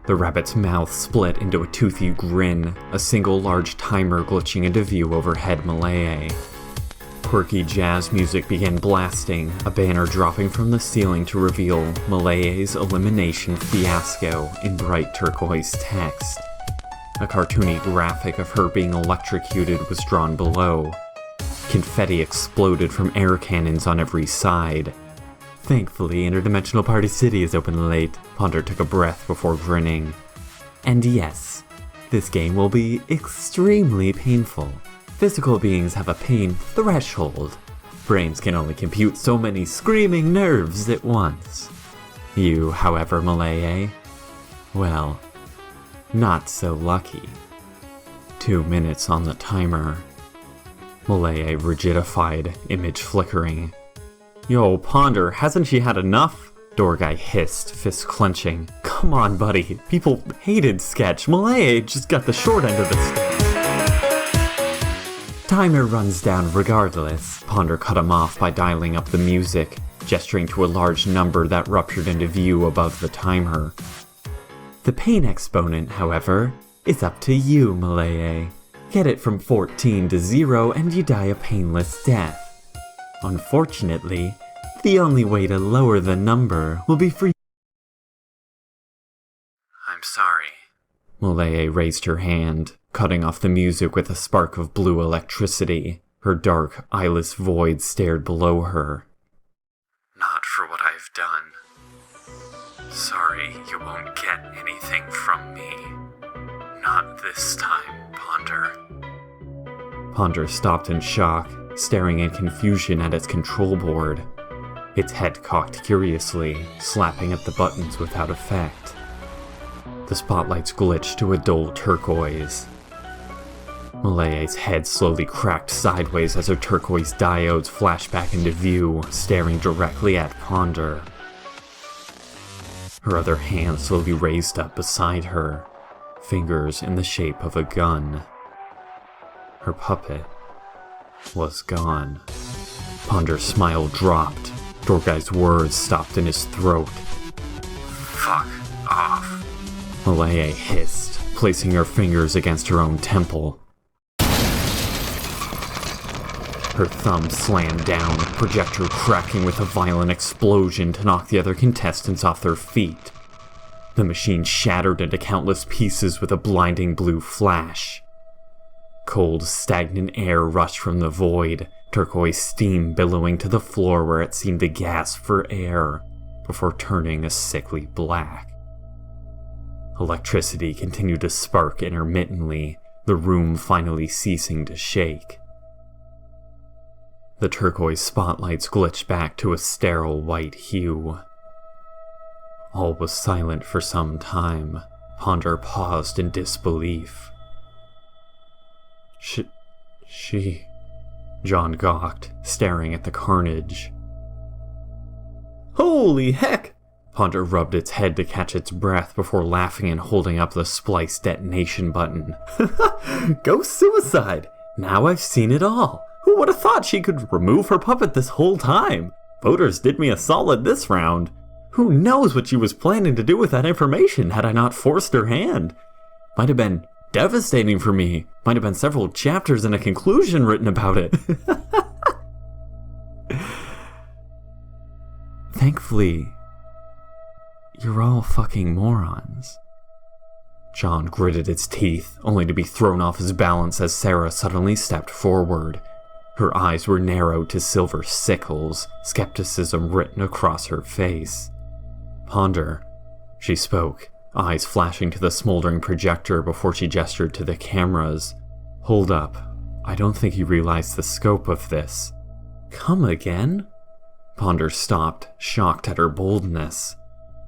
The rabbit's mouth split into a toothy grin, a single large timer glitching into view overhead Malaya. Quirky jazz music began blasting, a banner dropping from the ceiling to reveal Malaya's elimination fiasco in bright turquoise text. A cartoony graphic of her being electrocuted was drawn below. Confetti exploded from air cannons on every side. Thankfully, Interdimensional Party City is open late. Ponder took a breath before grinning. And yes, this game will be extremely painful. Physical beings have a pain threshold. Brains can only compute so many screaming nerves at once. You, however, Malaya, well, not so lucky. 2 minutes on the timer. Malaya rigidified, image flickering. Yo, Ponder, hasn't she had enough? Dorguy hissed, fist clenching. Come on, buddy. People hated Sketch. Malaya just got the short end of the stick. Timer runs down regardless. Ponder cut him off by dialing up the music, gesturing to a large number that ruptured into view above the timer. The pain exponent, however, is up to you, Malaya. Get it from 14 to 0 and you die a painless death. Unfortunately, the only way to lower the number will be for you. I'm sorry. Malaya raised her hand, cutting off the music with a spark of blue electricity. Her dark, eyeless void stared below her. Not for what I've done. Sorry, you won't get anything from me. Not this time, Ponder. Ponder stopped in shock, staring in confusion at its control board. Its head cocked curiously, slapping at the buttons without effect. The spotlights glitched to a dull turquoise. Malaya's head slowly cracked sideways as her turquoise diodes flashed back into view, staring directly at Ponder. Her other hand slowly raised up beside her, fingers in the shape of a gun. Her puppet was gone. Ponder's smile dropped. Dorguy's words stopped in his throat. Fuck off. Malaya hissed, placing her fingers against her own temple. Her thumb slammed down, projector cracking with a violent explosion to knock the other contestants off their feet. The machine shattered into countless pieces with a blinding blue flash. Cold, stagnant air rushed from the void, turquoise steam billowing to the floor where it seemed to gasp for air, before turning a sickly black. Electricity continued to spark intermittently, the room finally ceasing to shake. The turquoise spotlights glitched back to a sterile white hue. All was silent for some time. Ponder paused in disbelief. She... John gawked, staring at the carnage. Holy heck! Ponder rubbed its head to catch its breath before laughing and holding up the splice detonation button. Ghost suicide! Now I've seen it all! Who would have thought she could remove her puppet this whole time? Voters did me a solid this round. Who knows what she was planning to do with that information had I not forced her hand? Might have been devastating for me. Might have been several chapters and a conclusion written about it. Thankfully, you're all fucking morons. John gritted its teeth, only to be thrown off his balance as Sarah suddenly stepped forward. Her eyes were narrowed to silver sickles, skepticism written across her face. Ponder, she spoke, eyes flashing to the smoldering projector before she gestured to the cameras. Hold up. I don't think you realize the scope of this. Come again? Ponder stopped, shocked at her boldness.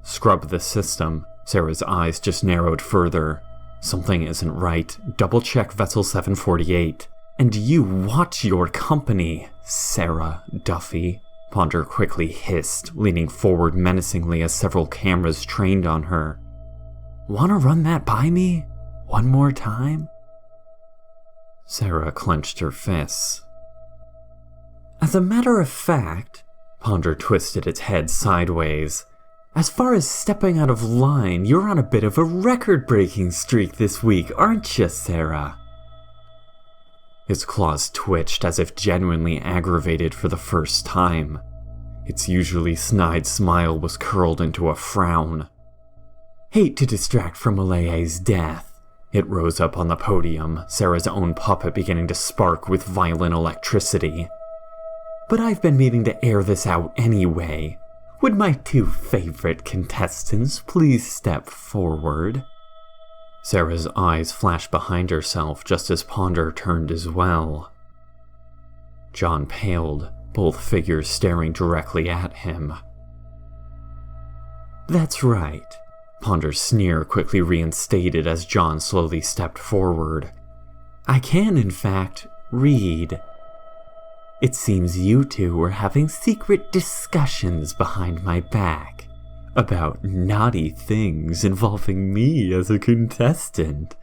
Scrub the system. Sarah's eyes just narrowed further. Something isn't right. Double-check Vessel 748. And you watch your company, Sarah Duffy. Ponder quickly hissed, leaning forward menacingly as several cameras trained on her. Wanna run that by me? One more time? Sarah clenched her fists. As a matter of fact, Ponder twisted its head sideways. As far as stepping out of line, you're on a bit of a record-breaking streak this week, aren't you, Sarah? His claws twitched as if genuinely aggravated for the first time. Its usually snide smile was curled into a frown. Hate to distract from Malaye's death. It rose up on the podium, Sarah's own puppet beginning to spark with violent electricity. But I've been meaning to air this out anyway. Would my two favorite contestants please step forward? Sarah's eyes flashed behind herself just as Ponder turned as well. John paled, both figures staring directly at him. That's right. Ponder's sneer quickly reinstated as John slowly stepped forward. I can, in fact, read. It seems you two were having secret discussions behind my back about naughty things involving me as a contestant.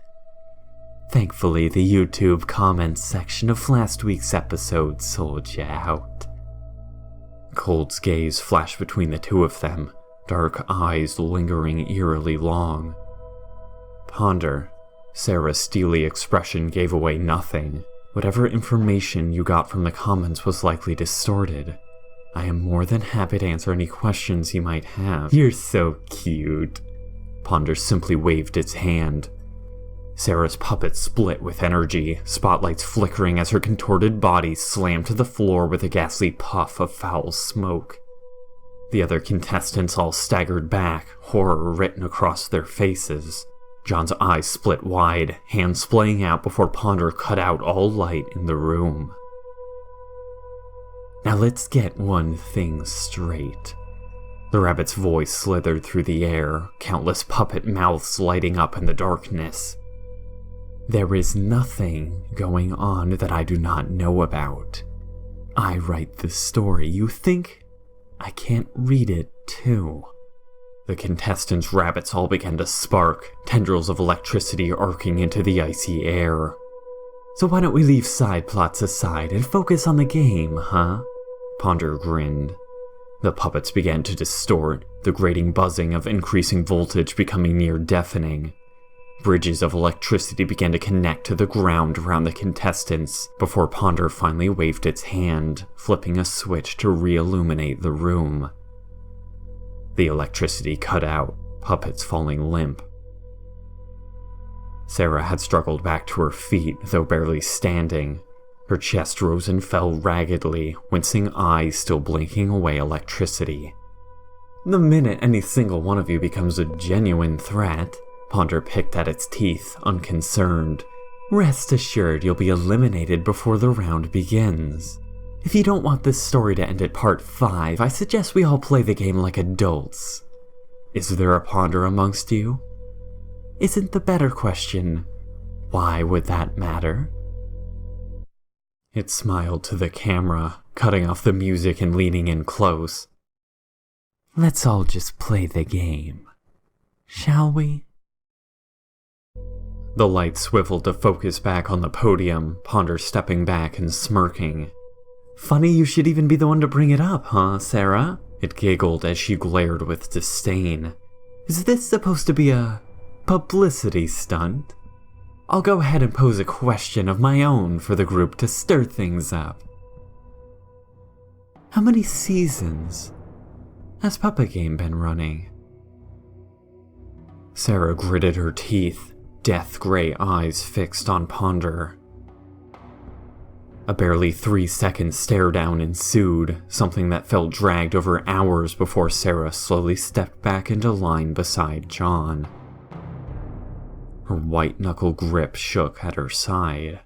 Thankfully, the YouTube comments section of last week's episode sold you out. Cold's gaze flashed between the two of them, dark eyes lingering eerily long. Ponder, Sarah's steely expression gave away nothing. Whatever information you got from the comments was likely distorted. I am more than happy to answer any questions you might have. You're so cute. Ponder simply waved its hand. Sarah's puppet split with energy, spotlights flickering as her contorted body slammed to the floor with a ghastly puff of foul smoke. The other contestants all staggered back, horror written across their faces. John's eyes split wide, hands splaying out before Ponder cut out all light in the room. Now let's get one thing straight. The rabbit's voice slithered through the air, countless puppet mouths lighting up in the darkness. There is nothing going on that I do not know about. I write the story. You think I can't read it too? The contestants' rabbits all began to spark, tendrils of electricity arcing into the icy air. So why don't we leave side plots aside and focus on the game, huh? Ponder grinned. The puppets began to distort, the grating buzzing of increasing voltage becoming near deafening. Bridges of electricity began to connect to the ground around the contestants before Ponder finally waved its hand, flipping a switch to re-illuminate the room. The electricity cut out, puppets falling limp. Sarah had struggled back to her feet, though barely standing. Her chest rose and fell raggedly, wincing eyes still blinking away electricity. The minute any single one of you becomes a genuine threat, Ponder picked at its teeth, unconcerned. Rest assured you'll be eliminated before the round begins. If you don't want this story to end at part 5, I suggest we all play the game like adults. Is there a ponder amongst you? Isn't the better question, why would that matter? It smiled to the camera, cutting off the music and leaning in close. Let's all just play the game, shall we? The light swiveled to focus back on the podium, Ponder stepping back and smirking. Funny you should even be the one to bring it up, huh, Sarah? It giggled as she glared with disdain. Is this supposed to be a publicity stunt? I'll go ahead and pose a question of my own for the group to stir things up. How many seasons has PuppetGAME been running? Sarah gritted her teeth, death-gray eyes fixed on Ponder. A barely 3-second stare-down ensued, something that felt dragged over hours before Sarah slowly stepped back into line beside John. Her white-knuckle grip shook at her side.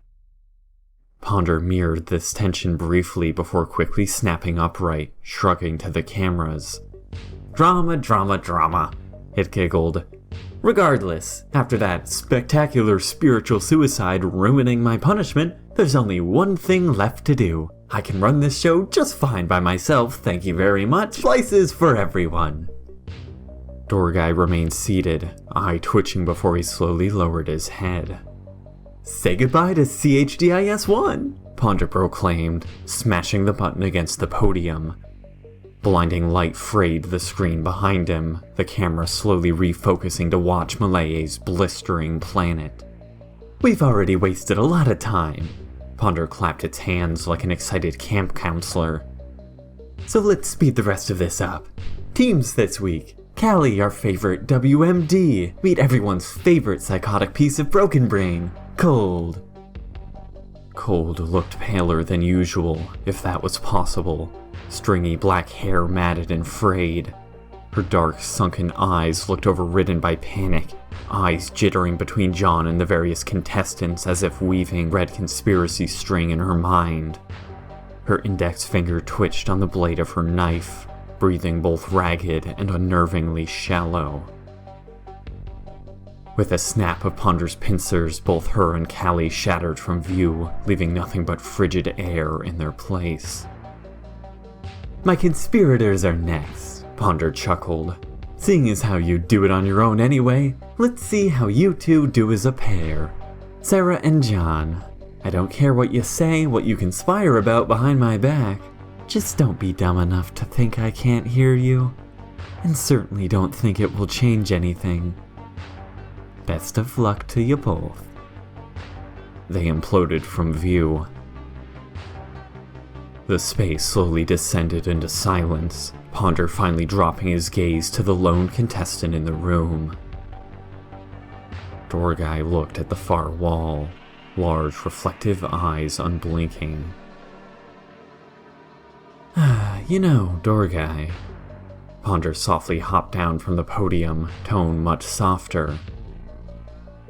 Ponder mirrored this tension briefly before quickly snapping upright, shrugging to the cameras. Drama, drama, drama, it giggled. Regardless, after that spectacular spiritual suicide ruining my punishment, there's only one thing left to do. I can run this show just fine by myself, thank you very much. Places for everyone. Doorguy remained seated, eye twitching before he slowly lowered his head. Say goodbye to CHDIS-1, Ponder proclaimed, smashing the button against the podium. Blinding light frayed the screen behind him, the camera slowly refocusing to watch Malaye's blistering planet. We've already wasted a lot of time. Ponder clapped its hands like an excited camp counselor. So let's speed the rest of this up. Teams this week. Callie, our favorite WMD. Meet everyone's favorite psychotic piece of broken brain. Cold. Cold looked paler than usual, if that was possible. Stringy black hair matted and frayed. Her dark, sunken eyes looked overridden by panic, eyes jittering between John and the various contestants as if weaving red conspiracy string in her mind. Her index finger twitched on the blade of her knife, breathing both ragged and unnervingly shallow. With a snap of Ponder's pincers, both her and Callie shattered from view, leaving nothing but frigid air in their place. My conspirators are next, Ponder chuckled. Seeing as how you do it on your own anyway, let's see how you two do as a pair. Sarah and John, I don't care what you say, what you conspire about behind my back. Just don't be dumb enough to think I can't hear you. And certainly don't think it will change anything. Best of luck to you both. They imploded from view. The space slowly descended into silence, Ponder finally dropping his gaze to the lone contestant in the room. Doorguy looked at the far wall, large reflective eyes unblinking. You know, Doorguy. Ponder softly hopped down from the podium, tone much softer.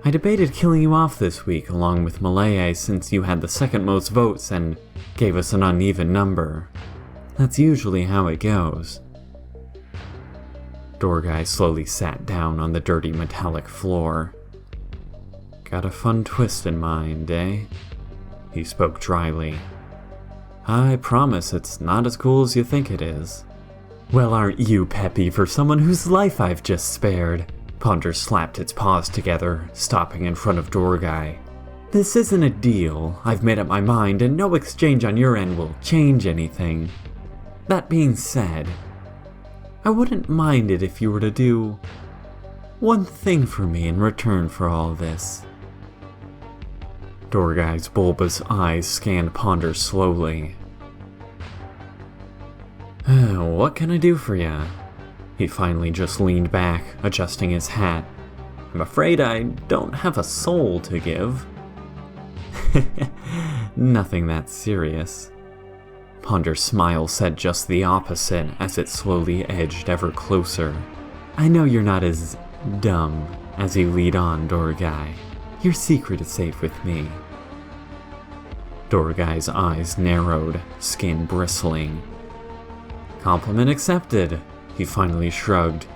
I debated killing you off this week along with Malaye since you had the second most votes and gave us an uneven number. That's usually how it goes. Doorguy slowly sat down on the dirty metallic floor. Got a fun twist in mind, eh? He spoke dryly. I promise it's not as cool as you think it is. Well, aren't you peppy for someone whose life I've just spared? Ponder slapped its paws together, stopping in front of Doorguy. This isn't a deal. I've made up my mind, and no exchange on your end will change anything. That being said, I wouldn't mind it if you were to do one thing for me in return for all this. Doorguy's bulbous eyes scanned Ponder slowly. What can I do for ya? He finally just leaned back, adjusting his hat. I'm afraid I don't have a soul to give. Nothing that serious. Ponder's smile said just the opposite as it slowly edged ever closer. I know you're not as dumb as you lead on, Doorguy. Your secret is safe with me. Dorgai's eyes narrowed, skin bristling. Compliment accepted, he finally shrugged.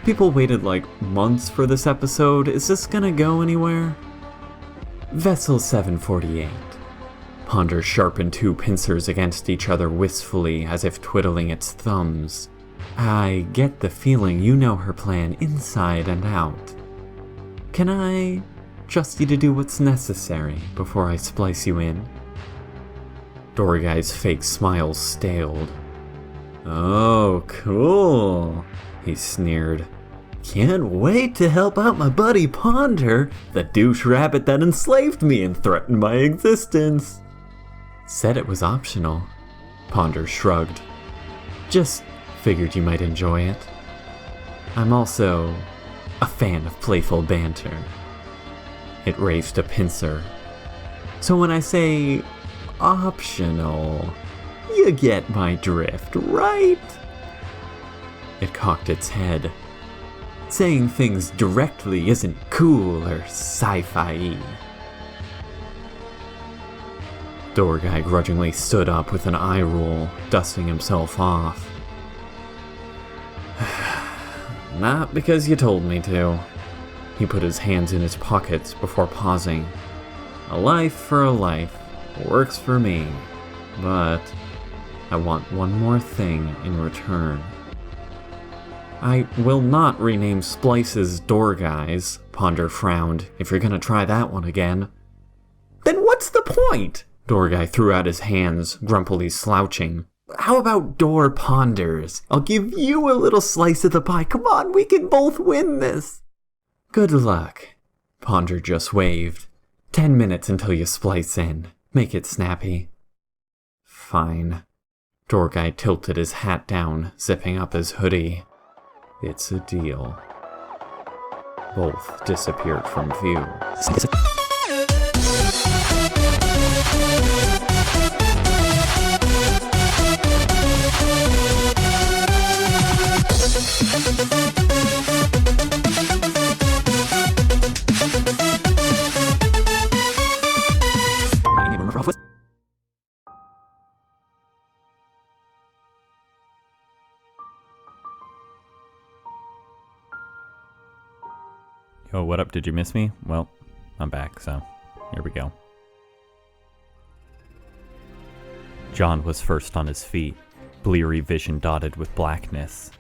People waited like months for this episode. Is this gonna go anywhere? Vessel 748. Ponder sharpened two pincers against each other wistfully, as if twiddling its thumbs. I get the feeling you know her plan inside and out. Can I trust you to do what's necessary before I splice you in? Dorgai's fake smile staled. Oh, cool, he sneered. Can't wait to help out my buddy Ponder, the douche rabbit that enslaved me and threatened my existence. Said it was optional. Ponder shrugged. Just figured you might enjoy it. I'm also a fan of playful banter. It raised a pincer. So when I say optional, you get my drift, right? It cocked its head. Saying things directly isn't cool or sci-fi-y. Dorgai grudgingly stood up with an eye roll, dusting himself off. Not because you told me to. He put his hands in his pockets before pausing. A life for a life. Works for me. But I want one more thing in return. I will not rename splices Dorgai's, Ponder frowned, if you're gonna try that one again. Then what's the point? Dorgai threw out his hands, grumpily slouching. How about Door Ponders? I'll give you a little slice of the pie. Come on, we can both win this. Good luck. Ponder just waved. 10 minutes until you splice in. Make it snappy. Fine. Dorgai tilted his hat down, zipping up his hoodie. It's a deal. Both disappeared from view. Yo, what up? Did you miss me? Well, I'm back, so here we go. John was first on his feet, bleary vision dotted with blackness.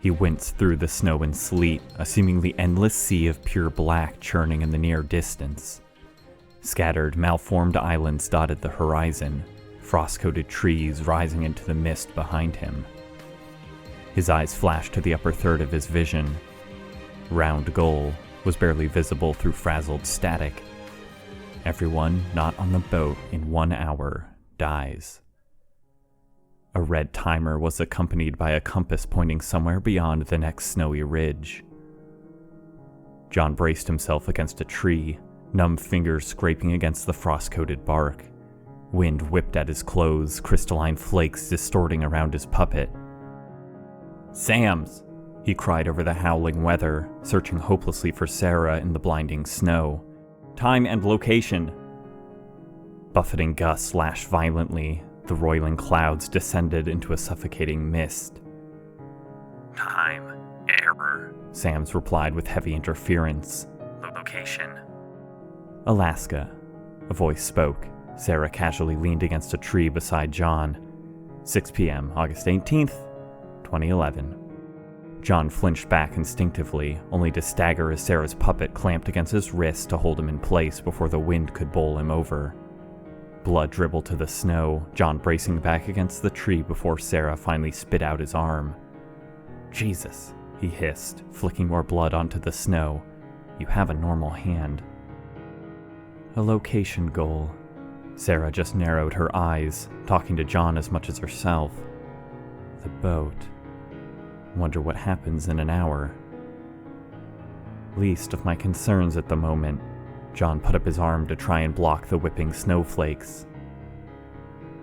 He winced through the snow and sleet, a seemingly endless sea of pure black churning in the near distance. Scattered, malformed islands dotted the horizon, frost-coated trees rising into the mist behind him. His eyes flashed to the upper third of his vision. Round Goal was barely visible through frazzled static. Everyone not on the boat in 1 hour dies. A red timer was accompanied by a compass pointing somewhere beyond the next snowy ridge. John braced himself against a tree, numb fingers scraping against the frost-coated bark. Wind whipped at his clothes, crystalline flakes distorting around his puppet. "Sam's!" he cried over the howling weather, searching hopelessly for Sarah in the blinding snow. "Time and location!" Buffeting gusts lashed violently. The roiling clouds descended into a suffocating mist. Time. Error. Sam's replied with heavy interference. Location. Alaska. A voice spoke. Sarah casually leaned against a tree beside John. 6 p.m., August 18th, 2011. John flinched back instinctively, only to stagger as Sarah's puppet clamped against his wrist to hold him in place before the wind could bowl him over. Blood dribbled to the snow, John bracing back against the tree before Sarah finally spit out his arm. "Jesus," he hissed, flicking more blood onto the snow. "You have a normal hand." A location goal. Sarah just narrowed her eyes, talking to John as much as herself. The boat. Wonder what happens in an hour. Least of my concerns at the moment. John put up his arm to try and block the whipping snowflakes.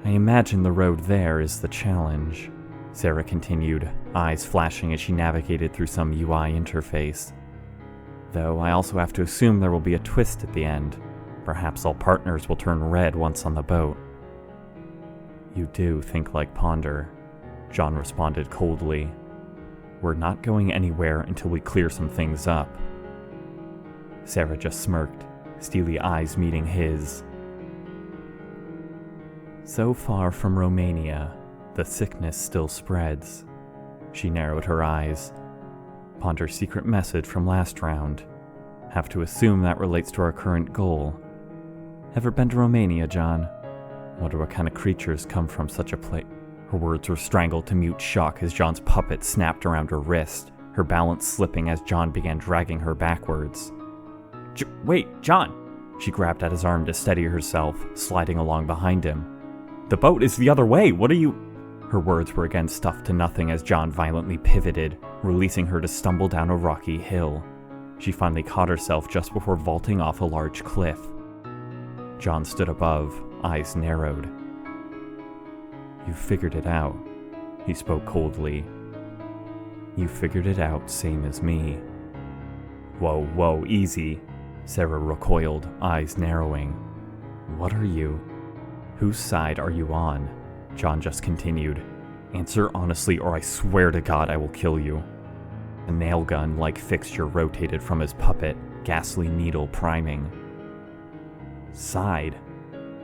"I imagine the road there is the challenge," Sarah continued, eyes flashing as she navigated through some UI interface. "Though I also have to assume there will be a twist at the end. Perhaps all partners will turn red once on the boat. You do think like Ponder, John responded coldly. We're not going anywhere until we clear some things up. Sarah just smirked, steely eyes meeting his. So far from Romania, the sickness still spreads. She narrowed her eyes. Ponder's secret message from last round. Have to assume that relates to our current goal. Ever been to Romania, John? Wonder what kind of creatures come from such a place. Her words were strangled to mute shock as John's puppet snapped around her wrist, her balance slipping as John began dragging her backwards. Wait, John! She grabbed at his arm to steady herself, sliding along behind him. The boat is the other way, what are you... Her words were again stuffed to nothing as John violently pivoted, releasing her to stumble down a rocky hill. She finally caught herself just before vaulting off a large cliff. John stood above, eyes narrowed. You figured it out, he spoke coldly. You figured it out same as me. Whoa, easy, Sarah recoiled, eyes narrowing. What are you? Whose side are you on? John just continued. Answer honestly or I swear to God I will kill you. A nail gun-like fixture rotated from his puppet, ghastly needle priming. Side?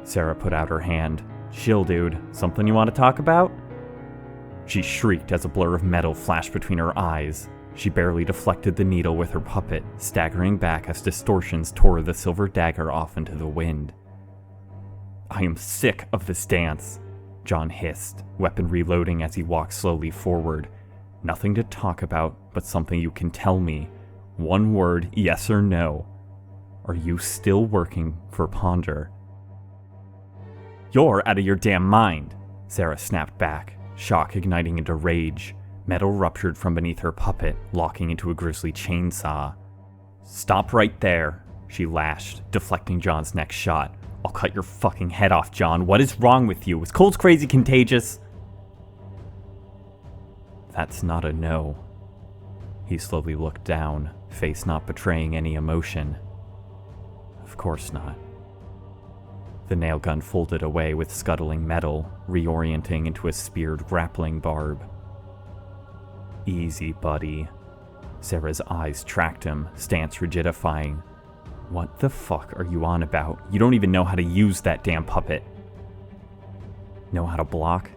Sarah put out her hand. Chill, dude. Something you want to talk about? She shrieked as a blur of metal flashed between her eyes. She barely deflected the needle with her puppet, staggering back as distortions tore the silver dagger off into the wind. I am sick of this dance, John hissed, weapon reloading as he walked slowly forward. Nothing to talk about, but something you can tell me. One word, yes or no. Are you still working for Ponder? You're out of your damn mind, Sarah snapped back, shock igniting into rage. Metal ruptured from beneath her puppet, locking into a grisly chainsaw. Stop right there, she lashed, deflecting John's next shot. I'll cut your fucking head off, John. What is wrong with you? Is Cold's crazy contagious? That's not a no. He slowly looked down, face not betraying any emotion. Of course not. The nail gun folded away with scuttling metal, reorienting into a speared grappling barb. Easy, buddy. Sarah's eyes tracked him, stance rigidifying. What the fuck are you on about? You don't even know how to use that damn puppet. Know how to block?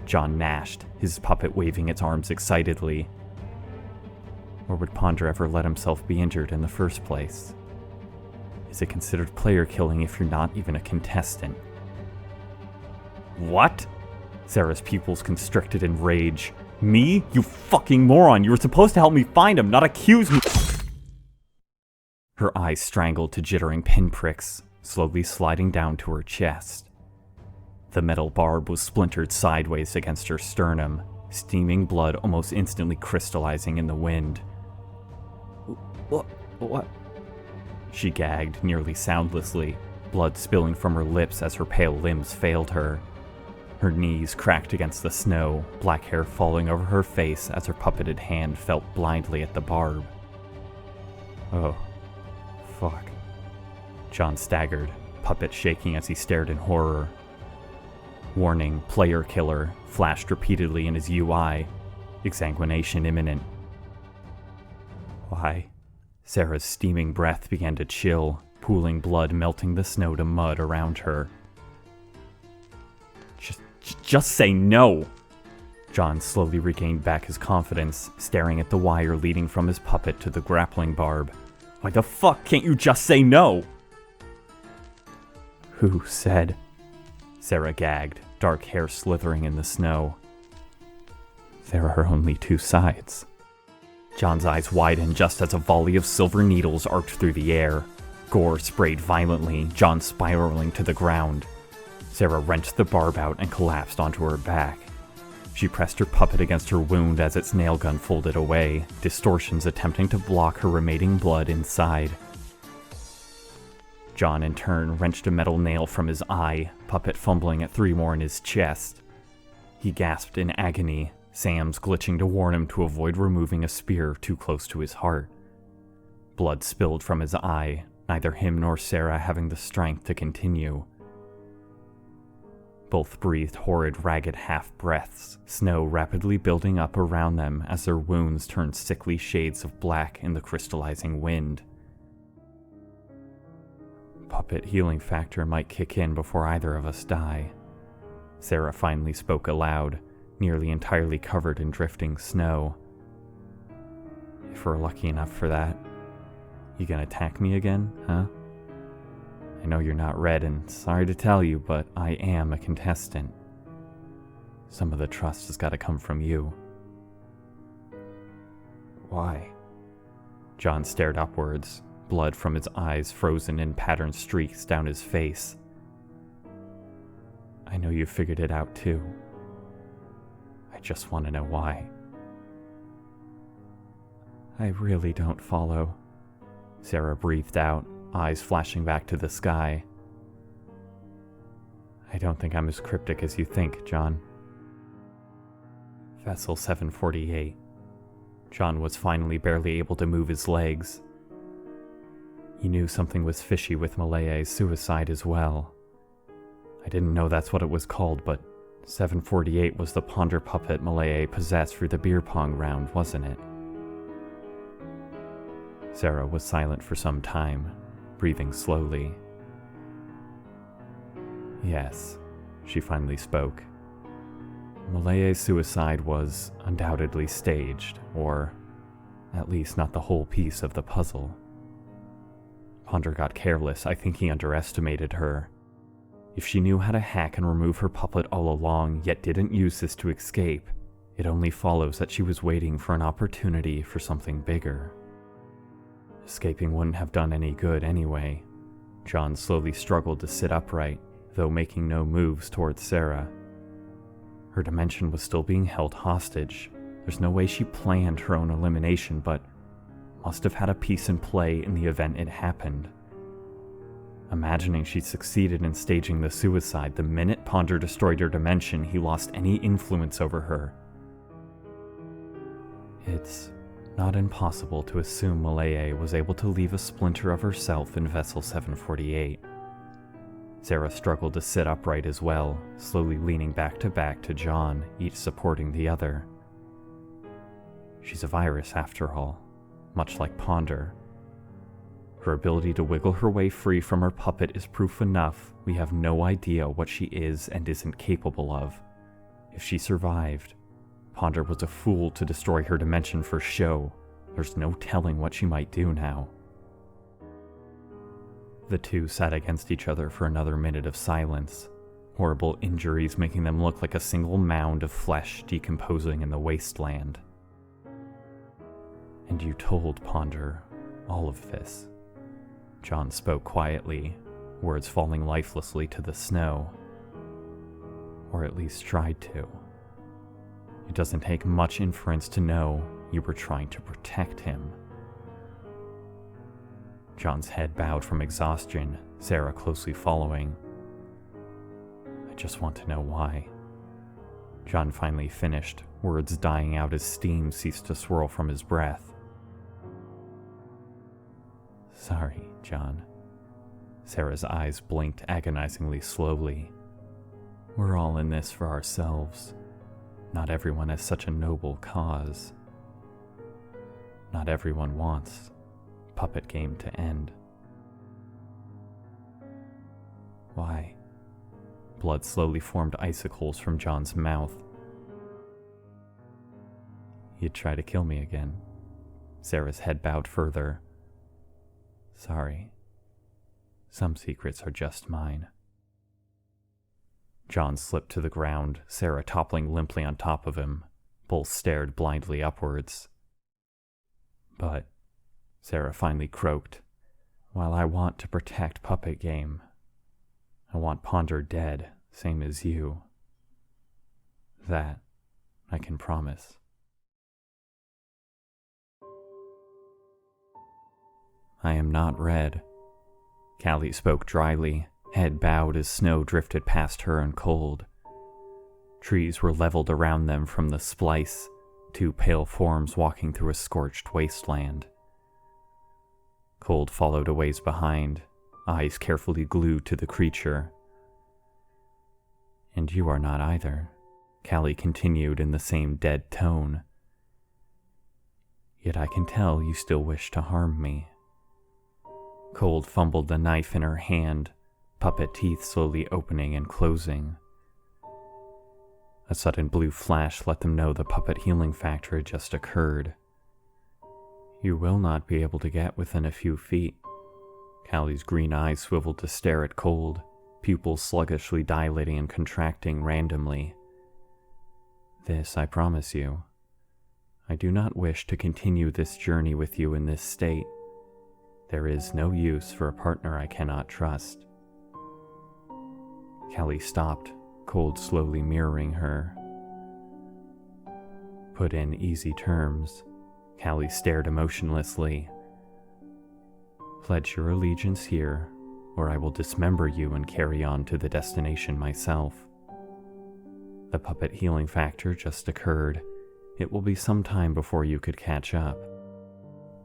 John gnashed, his puppet waving its arms excitedly. Or would Ponder ever let himself be injured in the first place? Is it considered player killing if you're not even a contestant? What? Sarah's pupils constricted in rage. Me? You fucking moron! You were supposed to help me find him, not accuse me! Her eyes strangled to jittering pinpricks, slowly sliding down to her chest. The metal barb was splintered sideways against her sternum, steaming blood almost instantly crystallizing in the wind. What? She gagged nearly soundlessly, blood spilling from her lips as her pale limbs failed her. Her knees cracked against the snow, black hair falling over her face as her puppeted hand felt blindly at the barb. Oh, fuck. John staggered, puppet shaking as he stared in horror. Warning, player killer, flashed repeatedly in his UI. Exsanguination imminent. Why? Sarah's steaming breath began to chill, pooling blood melting the snow to mud around her. Just say no! John slowly regained back his confidence, staring at the wire leading from his puppet to the grappling barb. Why the fuck can't you just say no? Who said? Sarah gagged, dark hair slithering in the snow. There are only two sides. John's eyes widened just as a volley of silver needles arced through the air. Gore sprayed violently, John spiraling to the ground. Sarah wrenched the barb out and collapsed onto her back. She pressed her puppet against her wound as its nail gun folded away, distortions attempting to block her remaining blood inside. John, in turn, wrenched a metal nail from his eye, puppet fumbling at 3 more in his chest. He gasped in agony, Sam's glitching to warn him to avoid removing a spear too close to his heart. Blood spilled from his eye, neither him nor Sarah having the strength to continue. Both breathed horrid, ragged half-breaths, snow rapidly building up around them as their wounds turned sickly shades of black in the crystallizing wind. Puppet healing factor might kick in before either of us die. Sarah finally spoke aloud, nearly entirely covered in drifting snow. If we're lucky enough for that, you gonna attack me again, huh? I know you're not red, and sorry to tell you, but I am a contestant. Some of the trust has gotta come from you. Why? John stared upwards, blood from his eyes frozen in patterned streaks down his face. I know you figured it out too. I just want to know why. I really don't follow, Sarah breathed out, eyes flashing back to the sky. I don't think I'm as cryptic as you think, John. Vessel 748. John was finally barely able to move his legs. He knew something was fishy with Malaya's suicide as well. I didn't know that's what it was called, but 748 was the ponder puppet Malaya possessed for the beer pong round, wasn't it? Sarah was silent for some time, breathing slowly. Yes, she finally spoke. Malaya's suicide was undoubtedly staged, or at least not the whole piece of the puzzle. Ponder got careless. I think he underestimated her. If she knew how to hack and remove her puppet all along, yet didn't use this to escape, it only follows that she was waiting for an opportunity for something bigger. Escaping wouldn't have done any good anyway. John slowly struggled to sit upright, though making no moves towards Sarah. Her dimension was still being held hostage. There's no way she planned her own elimination, but must have had a piece in play in the event it happened. Imagining she succeeded in staging the suicide, the minute Ponder destroyed her dimension, he lost any influence over her. It's not impossible to assume Malaya was able to leave a splinter of herself in Vessel 748. Sarah struggled to sit upright as well, slowly leaning back to John, each supporting the other. She's a virus after all, much like Ponder. Her ability to wiggle her way free from her puppet is proof enough we have no idea what she is and isn't capable of. If she survived, Ponder was a fool to destroy her dimension for show. There's no telling what she might do now. The two sat against each other for another minute of silence, horrible injuries making them look like a single mound of flesh decomposing in the wasteland. And you told Ponder all of this. John spoke quietly, words falling lifelessly to the snow. Or at least tried to. It doesn't take much inference to know you were trying to protect him. John's head bowed from exhaustion, Sarah closely following. I just want to know why. John finally finished, words dying out as steam ceased to swirl from his breath. Sorry, John. Sarah's eyes blinked agonizingly slowly. We're all in this for ourselves. Not everyone has such a noble cause. Not everyone wants PuppetGAME to end. Why? Blood slowly formed icicles from John's mouth. You'd try to kill me again. Sarah's head bowed further. Sorry. Some secrets are just mine. John slipped to the ground, Sarah toppling limply on top of him. Both stared blindly upwards. But, Sarah finally croaked, while I want to protect PuppetGAME, I want Ponder dead, same as you. That I can promise. I am not red. Callie spoke dryly, head bowed as snow drifted past her and cold. Trees were leveled around them from the splice, two pale forms walking through a scorched wasteland. Cold followed a ways behind, eyes carefully glued to the creature. And you are not either, Callie continued in the same dead tone. Yet I can tell you still wish to harm me. Cold fumbled the knife in her hand, puppet teeth slowly opening and closing. A sudden blue flash let them know the puppet healing factor had just occurred. You will not be able to get within a few feet. Callie's green eyes swiveled to stare at Cold, pupils sluggishly dilating and contracting randomly. This I promise you. I do not wish to continue this journey with you in this state. There is no use for a partner I cannot trust. Callie stopped, Cold slowly mirroring her. Put in easy terms, Callie stared emotionlessly. Pledge your allegiance here, or I will dismember you and carry on to the destination myself. The puppet healing factor just occurred. It will be some time before you could catch up.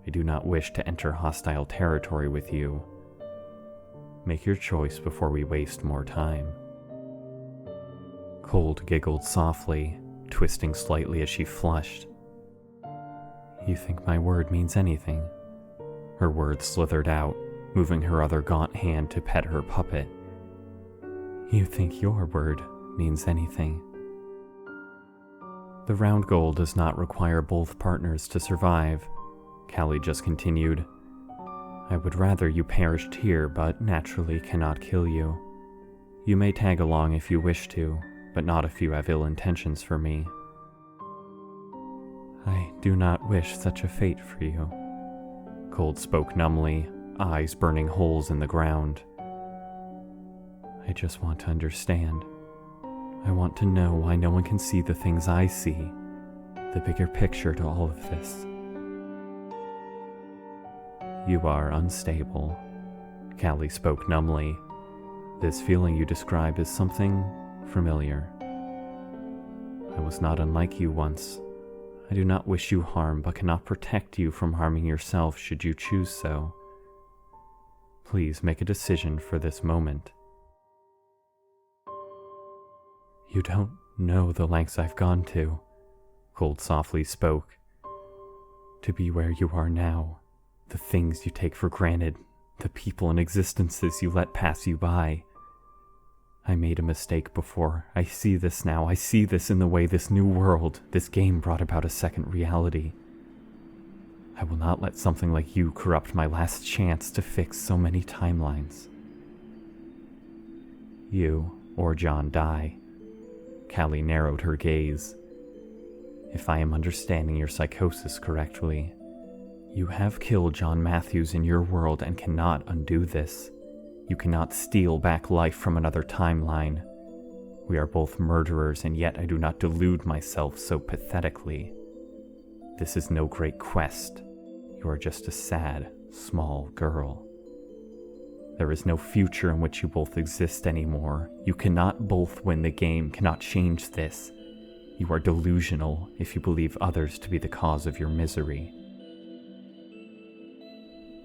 I do not wish to enter hostile territory with you. Make your choice before we waste more time. Cold giggled softly, twisting slightly as she flushed. You think my word means anything? Her words slithered out, moving her other gaunt hand to pet her puppet. You think your word means anything? The round goal does not require both partners to survive, Callie just continued. I would rather you perished here, but naturally cannot kill you. You may tag along if you wish to, but not if you have ill intentions for me. I do not wish such a fate for you. Cold spoke numbly, eyes burning holes in the ground. I just want to understand. I want to know why no one can see the things I see, the bigger picture to all of this. You are unstable, Callie spoke numbly. This feeling you describe is something familiar. I was not unlike you once. I do not wish you harm, but cannot protect you from harming yourself should you choose so. Please make a decision for this moment. You don't know the lengths I've gone to, Cold softly spoke. To be where you are now, the things you take for granted, the people and existences you let pass you by. I made a mistake before. I see this now. I see this in the way this new world, this game brought about a second reality. I will not let something like you corrupt my last chance to fix so many timelines. You or John die. Callie narrowed her gaze. If I am understanding your psychosis correctly, you have killed John Matthews in your world and cannot undo this. You cannot steal back life from another timeline. We are both murderers, and yet I do not delude myself so pathetically. This is no great quest. You are just a sad, small girl. There is no future in which you both exist anymore. You cannot both win the game, cannot change this. You are delusional if you believe others to be the cause of your misery.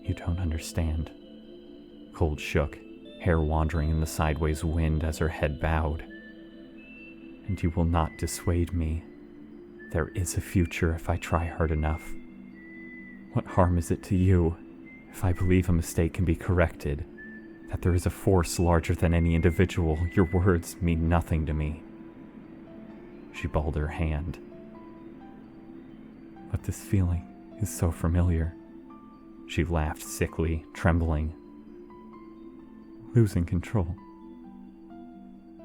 You don't understand. Cold shook, hair wandering in the sideways wind as her head bowed. And you will not dissuade me. There is a future if I try hard enough. What harm is it to you if I believe a mistake can be corrected? That there is a force larger than any individual? Your words mean nothing to me. She balled her hand. But this feeling is so familiar. She laughed sickly, trembling. Losing control.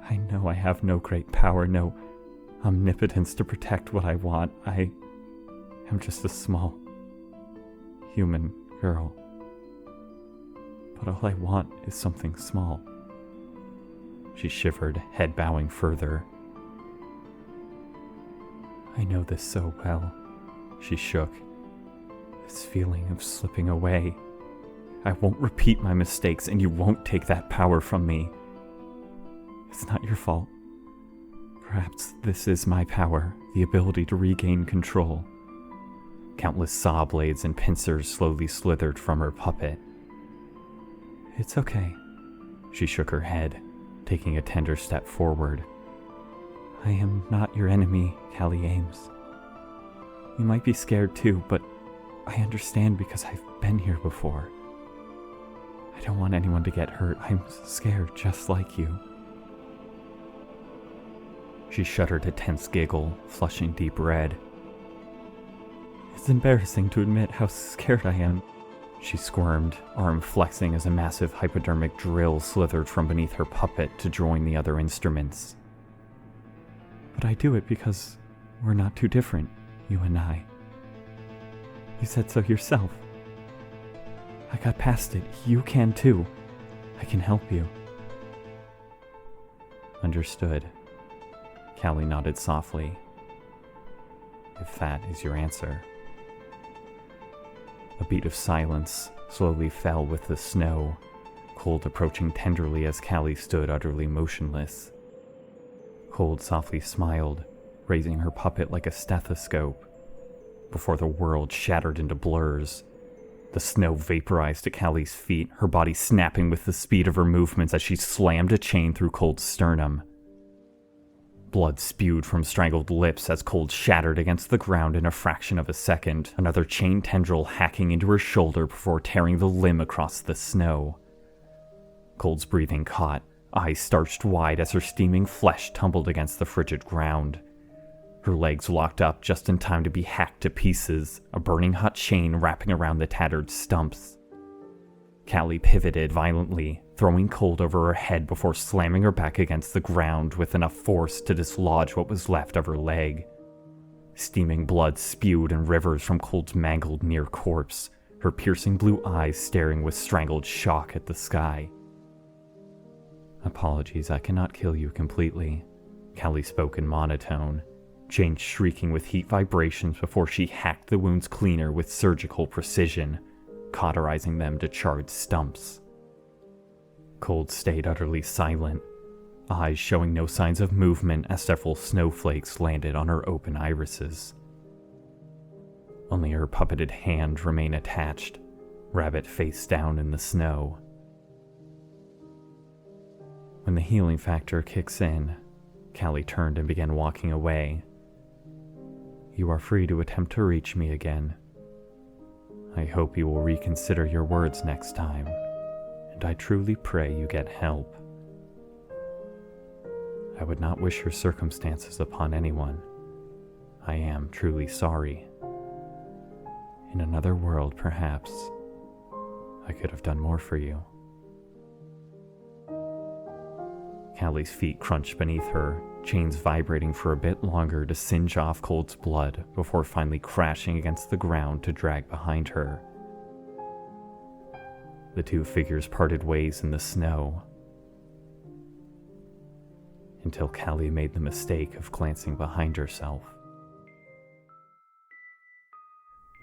I know I have no great power, no omnipotence to protect what I want. I am just a small human girl. But all I want is something small. She shivered, head bowing further. I know this so well. She shook. This feeling of slipping away. I won't repeat my mistakes, and you won't take that power from me. It's not your fault. Perhaps this is my power, the ability to regain control. Countless saw blades and pincers slowly slithered from her puppet. "It's okay." She shook her head, taking a tender step forward. "I am not your enemy, Callie Ames. You might be scared too, but I understand because I've been here before. I don't want anyone to get hurt. I'm scared just like you." She shuddered a tense giggle, flushing deep red. "It's embarrassing to admit how scared I am," she squirmed, arm flexing as a massive hypodermic drill slithered from beneath her puppet to join the other instruments. "But I do it because we're not too different, you and I. You said so yourself. I got past it. You can too. I can help you." "Understood." Callie nodded softly. "If that is your answer." A beat of silence slowly fell with the snow, Cold approaching tenderly as Callie stood utterly motionless. Cold softly smiled, raising her puppet like a stethoscope. Before the world shattered into blurs, the snow vaporized at Callie's feet, her body snapping with the speed of her movements as she slammed a chain through Cold's sternum. Blood spewed from strangled lips as Cold shattered against the ground in a fraction of a second, another chain tendril hacking into her shoulder before tearing the limb across the snow. Cold's breathing caught, eyes starched wide as her steaming flesh tumbled against the frigid ground. Her legs locked up just in time to be hacked to pieces, a burning hot chain wrapping around the tattered stumps. Callie pivoted violently, throwing Cold over her head before slamming her back against the ground with enough force to dislodge what was left of her leg. Steaming blood spewed in rivers from Cold's mangled near corpse, her piercing blue eyes staring with strangled shock at the sky. "Apologies, I cannot kill you completely," Callie spoke in monotone, chain shrieking with heat vibrations before she hacked the wounds cleaner with surgical precision, cauterizing them to charred stumps. Cold stayed utterly silent, eyes showing no signs of movement as several snowflakes landed on her open irises. Only her puppeted hand remained attached, rabbit face down in the snow. When the healing factor kicks in, Callie turned and began walking away. "You are free to attempt to reach me again. I hope you will reconsider your words next time, and I truly pray you get help. I would not wish your circumstances upon anyone. I am truly sorry. In another world, perhaps, I could have done more for you." Callie's feet crunched beneath her, chains vibrating for a bit longer to singe off Cold's blood before finally crashing against the ground to drag behind her. The two figures parted ways in the snow, until Callie made the mistake of glancing behind herself.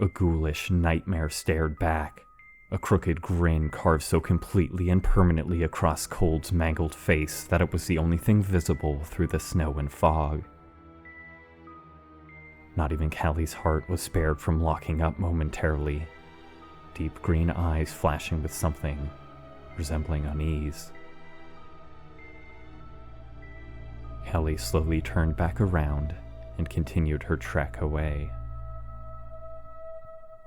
A ghoulish nightmare stared back, a crooked grin carved so completely and permanently across Cold's mangled face that it was the only thing visible through the snow and fog. Not even Callie's heart was spared from locking up momentarily, deep green eyes flashing with something resembling unease. Callie slowly turned back around and continued her trek away.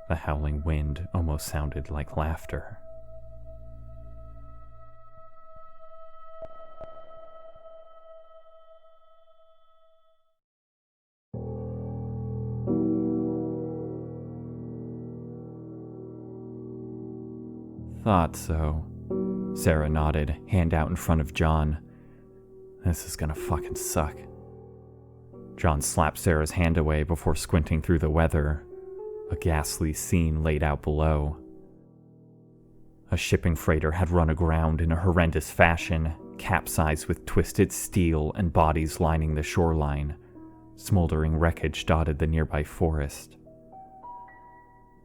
The howling wind almost sounded like laughter. "Thought so." Sarah nodded, hand out in front of John. "This is gonna fucking suck." John slapped Sarah's hand away before squinting through the weather. A ghastly scene laid out below. A shipping freighter had run aground in a horrendous fashion, capsized with twisted steel and bodies lining the shoreline. Smoldering wreckage dotted the nearby forest.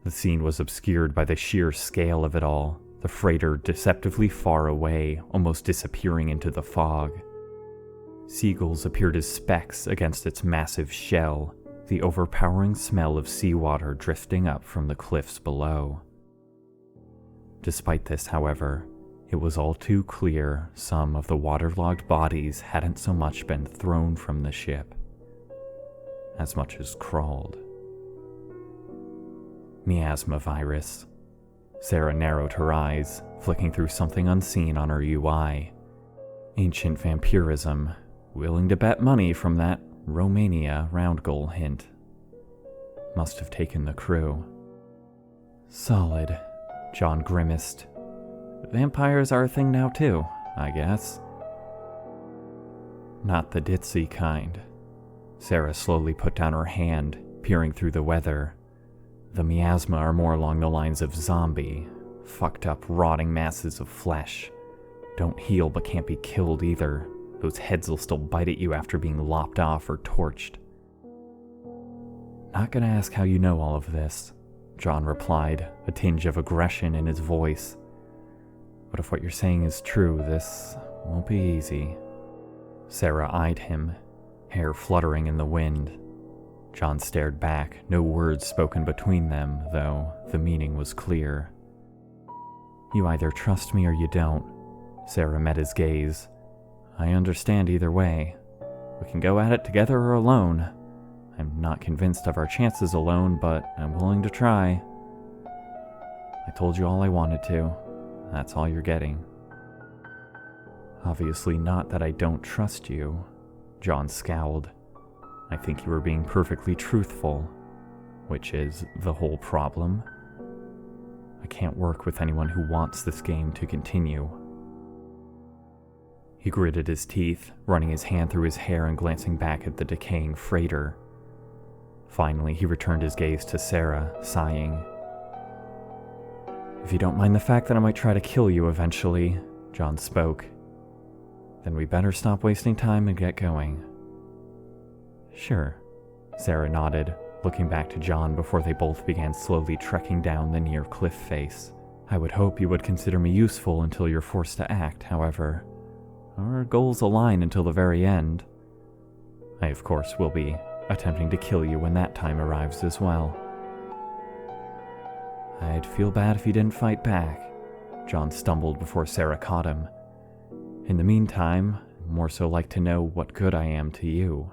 The scene was obscured by the sheer scale of it all, the freighter deceptively far away, almost disappearing into the fog. Seagulls appeared as specks against its massive shell, the overpowering smell of seawater drifting up from the cliffs below. Despite this, however, it was all too clear some of the waterlogged bodies hadn't so much been thrown from the ship, as much as crawled. Miasma virus. Sarah narrowed her eyes, flicking through something unseen on her UI. Ancient vampirism, willing to bet money from that Romania round goal hint. Must have taken the crew. Solid, John grimaced. Vampires are a thing now too, I guess. Not the ditzy kind. Sarah slowly put down her hand, peering through the weather. The miasma are more along the lines of zombie, fucked up, rotting masses of flesh. Don't heal but can't be killed either. Those heads will still bite at you after being lopped off or torched. Not gonna ask how you know all of this, John replied, a tinge of aggression in his voice. But if what you're saying is true, this won't be easy. Sarah eyed him, hair fluttering in the wind. John stared back, no words spoken between them, though the meaning was clear. You either trust me or you don't. Sarah met his gaze. I understand either way. We can go at it together or alone. I'm not convinced of our chances alone, but I'm willing to try. I told you all I wanted to. That's all you're getting. Obviously not that I don't trust you, John scowled. I think you were being perfectly truthful, which is the whole problem. I can't work with anyone who wants this game to continue. He gritted his teeth, running his hand through his hair and glancing back at the decaying freighter. Finally, he returned his gaze to Sarah, sighing. If you don't mind the fact that I might try to kill you eventually, John spoke, then we better stop wasting time and get going. Sure, Sarah nodded, looking back to John before they both began slowly trekking down the near cliff face. I would hope you would consider me useful until you're forced to act, however. Our goals align until the very end. I, of course, will be attempting to kill you when that time arrives as well. I'd feel bad if you didn't fight back. John stumbled before Sarah caught him. In the meantime, I'd more so like to know what good I am to you.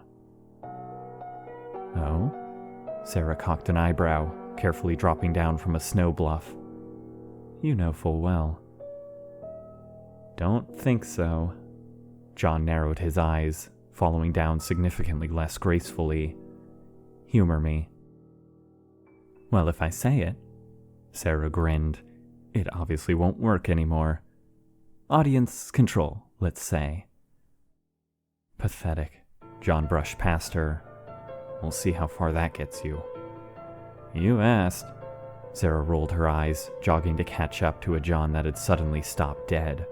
Oh? Sarah cocked an eyebrow, carefully dropping down from a snow bluff. You know full well. Don't think so. John narrowed his eyes, following down significantly less gracefully. Humor me. Well, if I say it, Sarah grinned. It obviously won't work anymore. Audience control, let's say. Pathetic. John brushed past her. We'll see how far that gets you. You asked. Sarah rolled her eyes, jogging to catch up to a John that had suddenly stopped dead.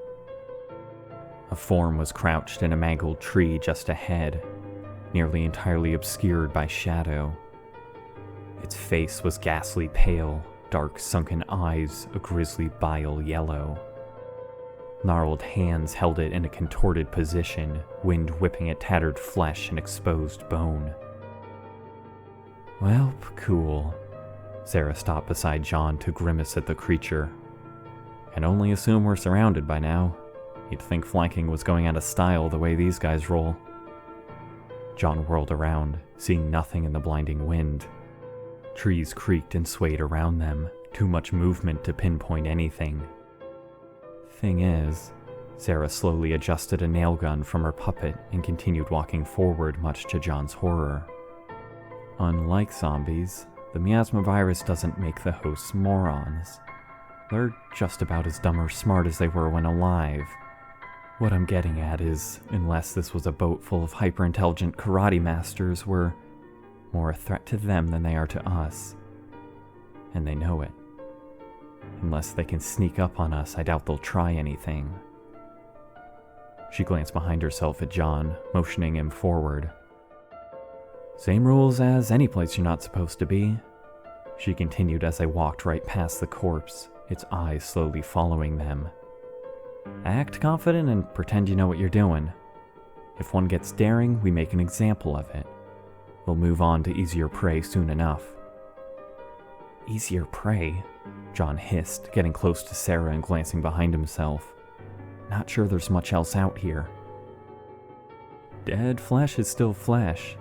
A form was crouched in a mangled tree just ahead, nearly entirely obscured by shadow. Its face was ghastly pale, dark sunken eyes a grisly bile yellow. Gnarled hands held it in a contorted position, wind whipping at tattered flesh and exposed bone. Well, cool. Sarah stopped beside John to grimace at the creature. Can only assume we're surrounded by now. You'd think flanking was going out of style the way these guys roll. John whirled around, seeing nothing in the blinding wind. Trees creaked and swayed around them, too much movement to pinpoint anything. Thing is, Sarah slowly adjusted a nail gun from her puppet and continued walking forward, much to John's horror. Unlike zombies, the miasma virus doesn't make the hosts morons. They're just about as dumb or smart as they were when alive. What I'm getting at is, unless this was a boat full of hyper-intelligent karate masters, we're more a threat to them than they are to us. And they know it. Unless they can sneak up on us, I doubt they'll try anything. She glanced behind herself at John, motioning him forward. Same rules as any place you're not supposed to be, she continued as they walked right past the corpse, its eyes slowly following them. Act confident and pretend you know what you're doing. If one gets daring, we make an example of it. We'll move on to easier prey soon enough. Easier prey? John hissed, getting close to Sarah and glancing behind himself. Not sure there's much else out here. Dead flesh is still flesh.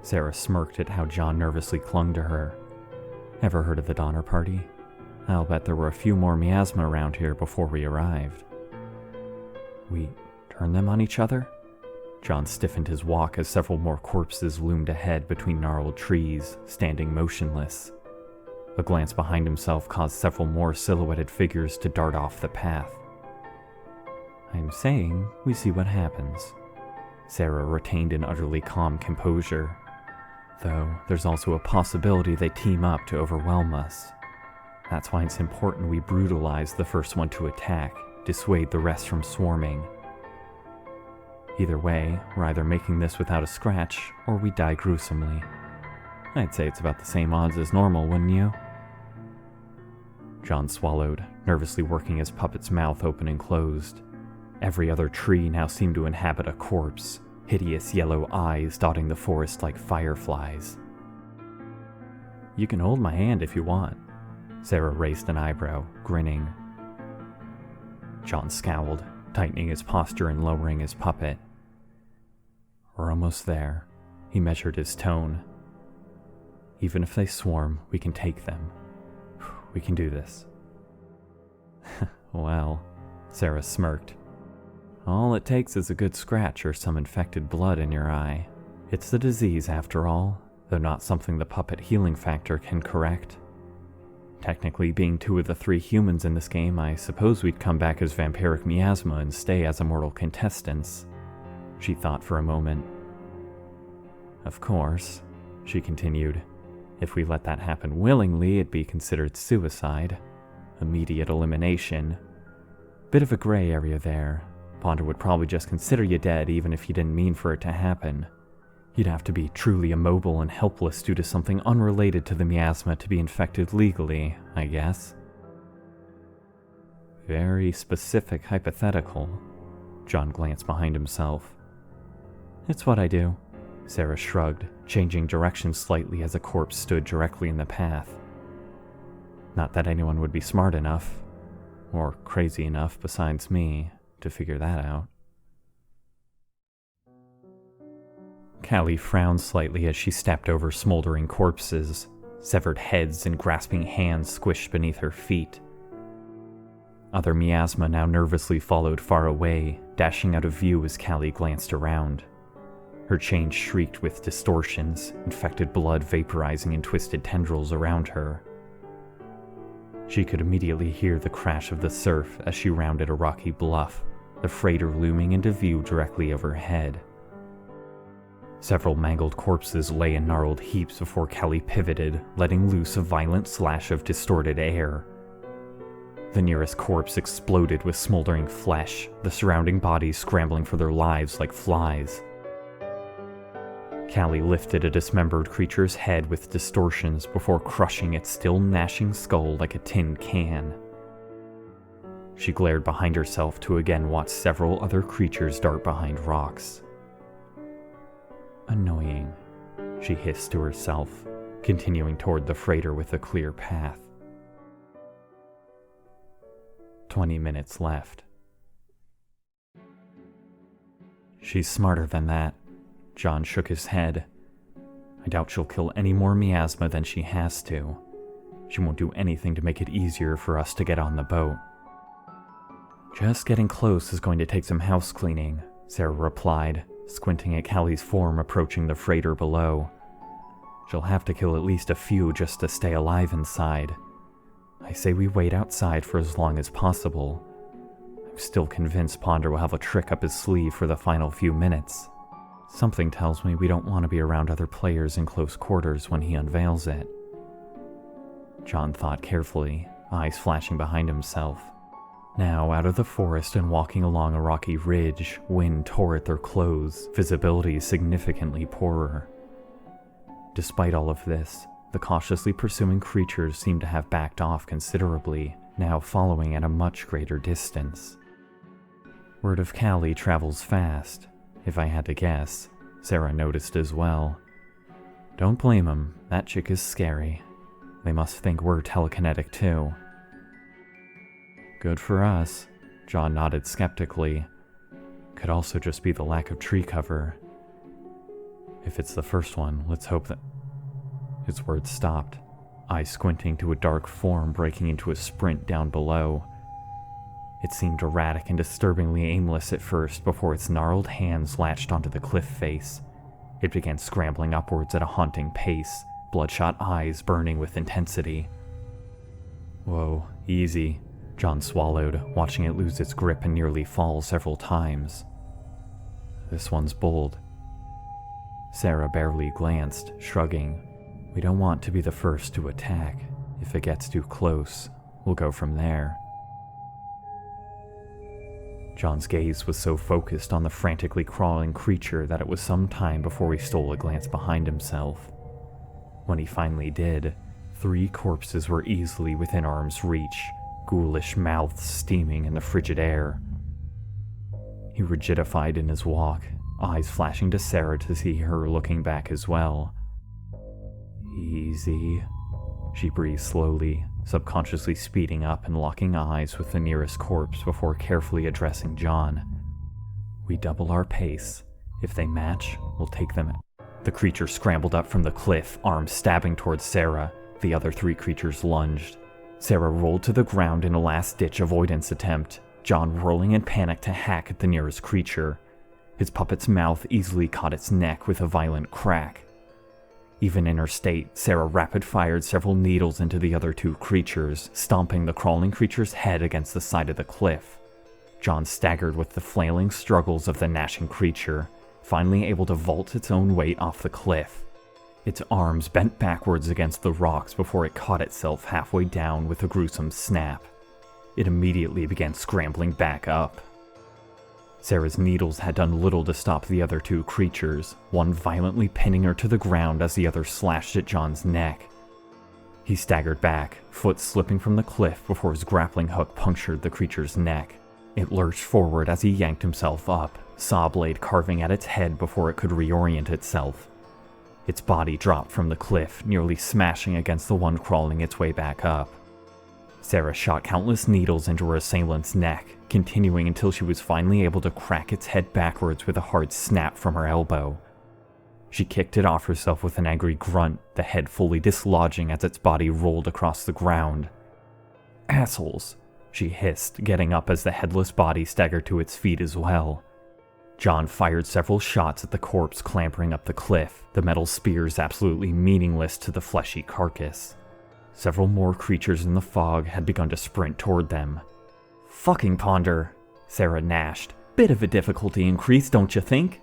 Sarah smirked at how John nervously clung to her. Ever heard of the Donner Party? I'll bet there were a few more miasma around here before we arrived. We turned them on each other? John stiffened his walk as several more corpses loomed ahead between gnarled trees, standing motionless. A glance behind himself caused several more silhouetted figures to dart off the path. I'm saying we see what happens. Sarah retained an utterly calm composure, though there's also a possibility they team up to overwhelm us. That's why it's important we brutalize the first one to attack, dissuade the rest from swarming. Either way, we're either making this without a scratch, or we die gruesomely. I'd say it's about the same odds as normal, wouldn't you? John swallowed, nervously working his puppet's mouth open and closed. Every other tree now seemed to inhabit a corpse, hideous yellow eyes dotting the forest like fireflies. You can hold my hand if you want. Sarah raised an eyebrow, grinning. John scowled, tightening his posture and lowering his puppet. We're almost there. He measured his tone. Even if they swarm, we can take them. We can do this. Well, Sarah smirked. All it takes is a good scratch or some infected blood in your eye. It's the disease, after all, though not something the puppet healing factor can correct. Technically, being 2 of the 3 humans in this game, I suppose we'd come back as vampiric miasma and stay as immortal contestants. She thought for a moment. Of course, she continued, if we let that happen willingly, it'd be considered suicide. Immediate elimination. Bit of a gray area there. Ponder would probably just consider you dead even if you didn't mean for it to happen. You'd have to be truly immobile and helpless due to something unrelated to the miasma to be infected legally, I guess. Very specific hypothetical. John glanced behind himself. It's what I do. Sarah shrugged, changing direction slightly as a corpse stood directly in the path. Not that anyone would be smart enough, or crazy enough besides me, to figure that out. Callie frowned slightly as she stepped over smoldering corpses, severed heads and grasping hands squished beneath her feet. Other miasma now nervously followed far away, dashing out of view as Callie glanced around. Her chain shrieked with distortions, infected blood vaporizing in twisted tendrils around her. She could immediately hear the crash of the surf as she rounded a rocky bluff, the freighter looming into view directly overhead. Several mangled corpses lay in gnarled heaps before Kelly pivoted, letting loose a violent slash of distorted air. The nearest corpse exploded with smoldering flesh, the surrounding bodies scrambling for their lives like flies. Callie lifted a dismembered creature's head with distortions before crushing its still gnashing skull like a tin can. She glared behind herself to again watch several other creatures dart behind rocks. Annoying, she hissed to herself, continuing toward the freighter with a clear path. 20 minutes left. She's smarter than that. John shook his head. I doubt she'll kill any more miasma than she has to. She won't do anything to make it easier for us to get on the boat. Just getting close is going to take some house cleaning, Sarah replied, squinting at Callie's form approaching the freighter below. She'll have to kill at least a few just to stay alive inside. I say we wait outside for as long as possible. I'm still convinced Ponder will have a trick up his sleeve for the final few minutes. Something tells me we don't want to be around other players in close quarters when he unveils it. John thought carefully, eyes flashing behind himself. Now, out of the forest and walking along a rocky ridge, wind tore at their clothes, visibility significantly poorer. Despite all of this, the cautiously pursuing creatures seemed to have backed off considerably, now following at a much greater distance. Word of Callie travels fast, if I had to guess, Sarah noticed as well. Don't blame him. That chick is scary. They must think we're telekinetic too. Good for us, John nodded skeptically. Could also just be the lack of tree cover. If it's the first one, let's hope that... His words stopped, eyes squinting to a dark form breaking into a sprint down below. It seemed erratic and disturbingly aimless at first before its gnarled hands latched onto the cliff face. It began scrambling upwards at a haunting pace, bloodshot eyes burning with intensity. Whoa, easy, John swallowed, watching it lose its grip and nearly fall several times. This one's bold. Sarah barely glanced, shrugging. We don't want to be the first to attack. If it gets too close, we'll go from there. John's gaze was so focused on the frantically crawling creature that it was some time before he stole a glance behind himself. When he finally did, 3 corpses were easily within arm's reach, ghoulish mouths steaming in the frigid air. He rigidified in his walk, eyes flashing to Sarah to see her looking back as well. Easy, she breathed slowly, subconsciously speeding up and locking eyes with the nearest corpse before carefully addressing John. We double our pace. If they match, we'll take them out. The creature scrambled up from the cliff, arms stabbing towards Sarah. The other 3 creatures lunged. Sarah rolled to the ground in a last-ditch avoidance attempt, John whirling in panic to hack at the nearest creature. His puppet's mouth easily caught its neck with a violent crack. Even in her state, Sarah rapid-fired several needles into the other 2 creatures, stomping the crawling creature's head against the side of the cliff. John staggered with the flailing struggles of the gnashing creature, finally able to vault its own weight off the cliff. Its arms bent backwards against the rocks before it caught itself halfway down with a gruesome snap. It immediately began scrambling back up. Sarah's needles had done little to stop the other 2 creatures, one violently pinning her to the ground as the other slashed at John's neck. He staggered back, foot slipping from the cliff before his grappling hook punctured the creature's neck. It lurched forward as he yanked himself up, saw blade carving at its head before it could reorient itself. Its body dropped from the cliff, nearly smashing against the one crawling its way back up. Sarah shot countless needles into her assailant's neck, continuing until she was finally able to crack its head backwards with a hard snap from her elbow. She kicked it off herself with an angry grunt, the head fully dislodging as its body rolled across the ground. "Assholes," she hissed, getting up as the headless body staggered to its feet as well. John fired several shots at the corpse clambering up the cliff, the metal spears absolutely meaningless to the fleshy carcass. Several more creatures in the fog had begun to sprint toward them. "Fucking Ponder," Sarah gnashed. "Bit of a difficulty increase, don't you think?"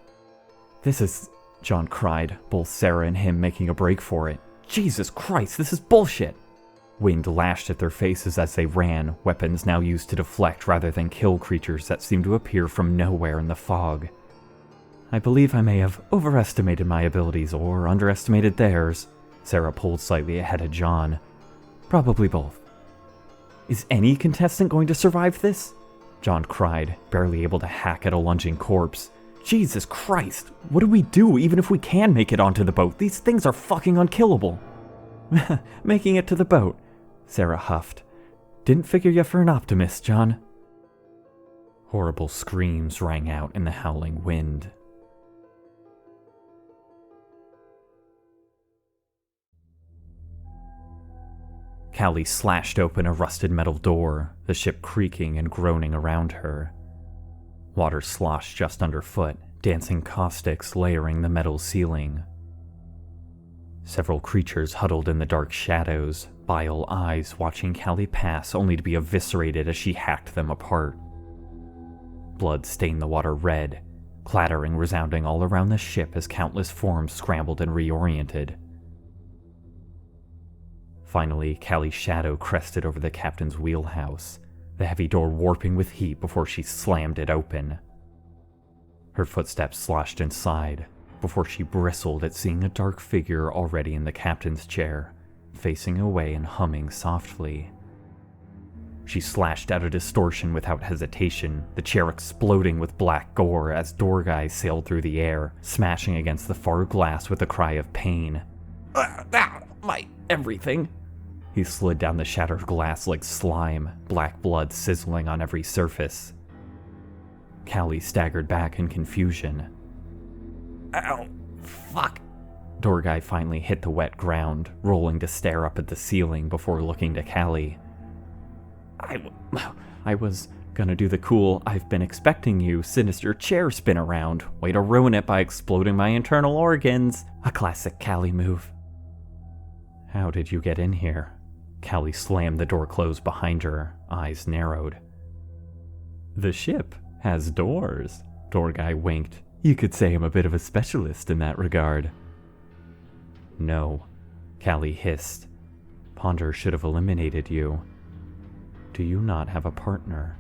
"This is..." John cried, both Sarah and him making a break for it. "Jesus Christ, this is bullshit!" Wind lashed at their faces as they ran, weapons now used to deflect rather than kill creatures that seemed to appear from nowhere in the fog. "I believe I may have overestimated my abilities or underestimated theirs." Sarah pulled slightly ahead of John. "Probably both." "Is any contestant going to survive this?" John cried, barely able to hack at a lunging corpse. "Jesus Christ! What do we do even if we can make it onto the boat? These things are fucking unkillable." "Making it to the boat," Sarah huffed. "Didn't figure you for an optimist, John." Horrible screams rang out in the howling wind. Callie slashed open a rusted metal door, the ship creaking and groaning around her. Water sloshed just underfoot, dancing caustics layering the metal ceiling. Several creatures huddled in the dark shadows, bile eyes watching Callie pass only to be eviscerated as she hacked them apart. Blood stained the water red, clattering resounding all around the ship as countless forms scrambled and reoriented. Finally, Callie's shadow crested over the captain's wheelhouse, the heavy door warping with heat before she slammed it open. Her footsteps sloshed inside, before she bristled at seeing a dark figure already in the captain's chair, facing away and humming softly. She slashed out a distortion without hesitation, the chair exploding with black gore as door guys sailed through the air, smashing against the far glass with a cry of pain. My everything. He slid down the shattered glass like slime, black blood sizzling on every surface. Callie staggered back in confusion. Ow, fuck. Door guy finally hit the wet ground, rolling to stare up at the ceiling before looking to Callie. I was gonna do the cool "I've been expecting you" sinister chair spin around. Way to ruin it by exploding my internal organs. A classic Callie move. How did you get in here? Callie slammed the door closed behind her, eyes narrowed. The ship has doors. Door guy winked. You could say I'm a bit of a specialist in that regard. No, Callie hissed. Ponder should have eliminated you. Do you not have a partner?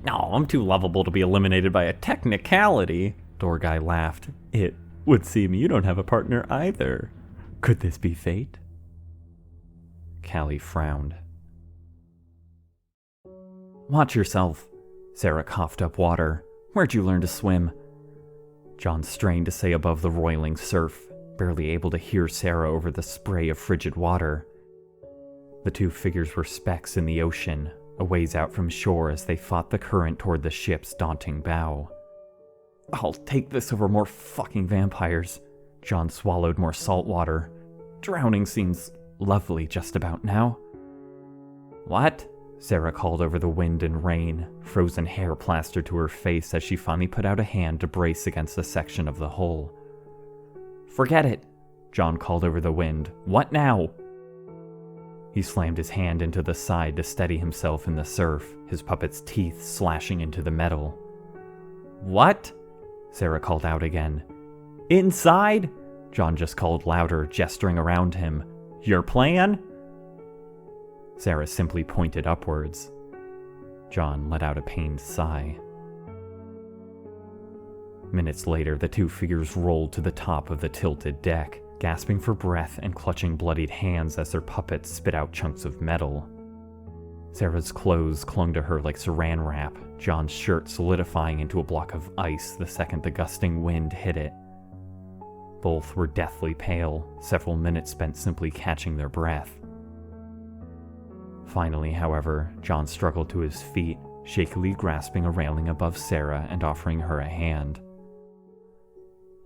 No, I'm too lovable to be eliminated by a technicality. Door guy laughed. It would seem you don't have a partner either. Could this be fate? Callie frowned. Watch yourself. Sarah coughed up water. Where'd you learn to swim? John strained to stay above the roiling surf, barely able to hear Sarah over the spray of frigid water. The two figures were specks in the ocean, a ways out from shore as they fought the current toward the ship's daunting bow. I'll take this over more fucking vampires. John swallowed more salt water. Drowning seems lovely just about now. What? Sarah called over the wind and rain, frozen hair plastered to her face as she finally put out a hand to brace against a section of the hull. Forget it, John called over the wind. What now? He slammed his hand into the side to steady himself in the surf, his puppet's teeth slashing into the metal. What? Sarah called out again. Inside? John just called louder, gesturing around him. Your plan? Sarah simply pointed upwards. John let out a pained sigh. Minutes later, the two figures rolled to the top of the tilted deck, gasping for breath and clutching bloodied hands as their puppets spit out chunks of metal. Sarah's clothes clung to her like saran wrap, John's shirt solidifying into a block of ice the second the gusting wind hit it. Both were deathly pale, several minutes spent simply catching their breath. Finally, however, John struggled to his feet, shakily grasping a railing above Sarah and offering her a hand.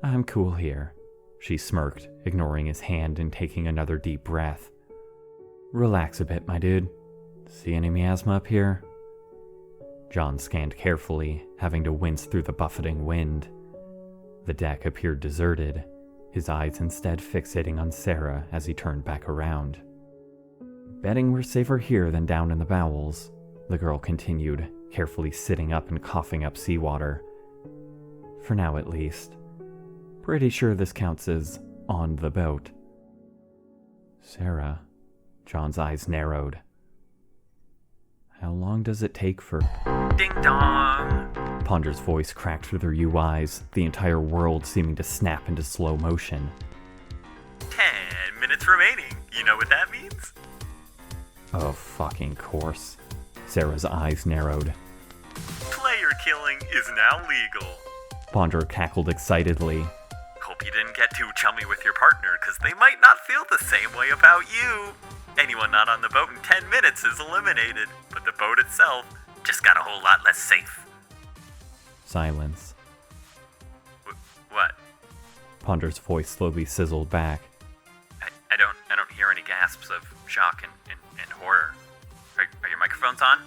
I'm cool here, she smirked, ignoring his hand and taking another deep breath. Relax a bit, my dude. See any miasma up here? John scanned carefully, having to wince through the buffeting wind. The deck appeared deserted, his eyes instead fixating on Sarah as he turned back around. Betting we're safer here than down in the bowels, the girl continued, carefully sitting up and coughing up seawater. For now, at least. Pretty sure this counts as on the boat. Sarah, John's eyes narrowed. How long does it take for... Ding dong! Ponder's voice cracked through their UIs, the entire world seeming to snap into slow motion. 10 minutes remaining. You know what that means? Oh, fucking course. Sarah's eyes narrowed. Player killing is now legal. Ponder cackled excitedly. Hope you didn't get too chummy with your partner, because they might not feel the same way about you. Anyone not on the boat in 10 minutes is eliminated, but the boat itself just got a whole lot less safe. Silence. What? Ponder's voice slowly sizzled back. I don't hear any gasps of shock and horror. Are your microphones on?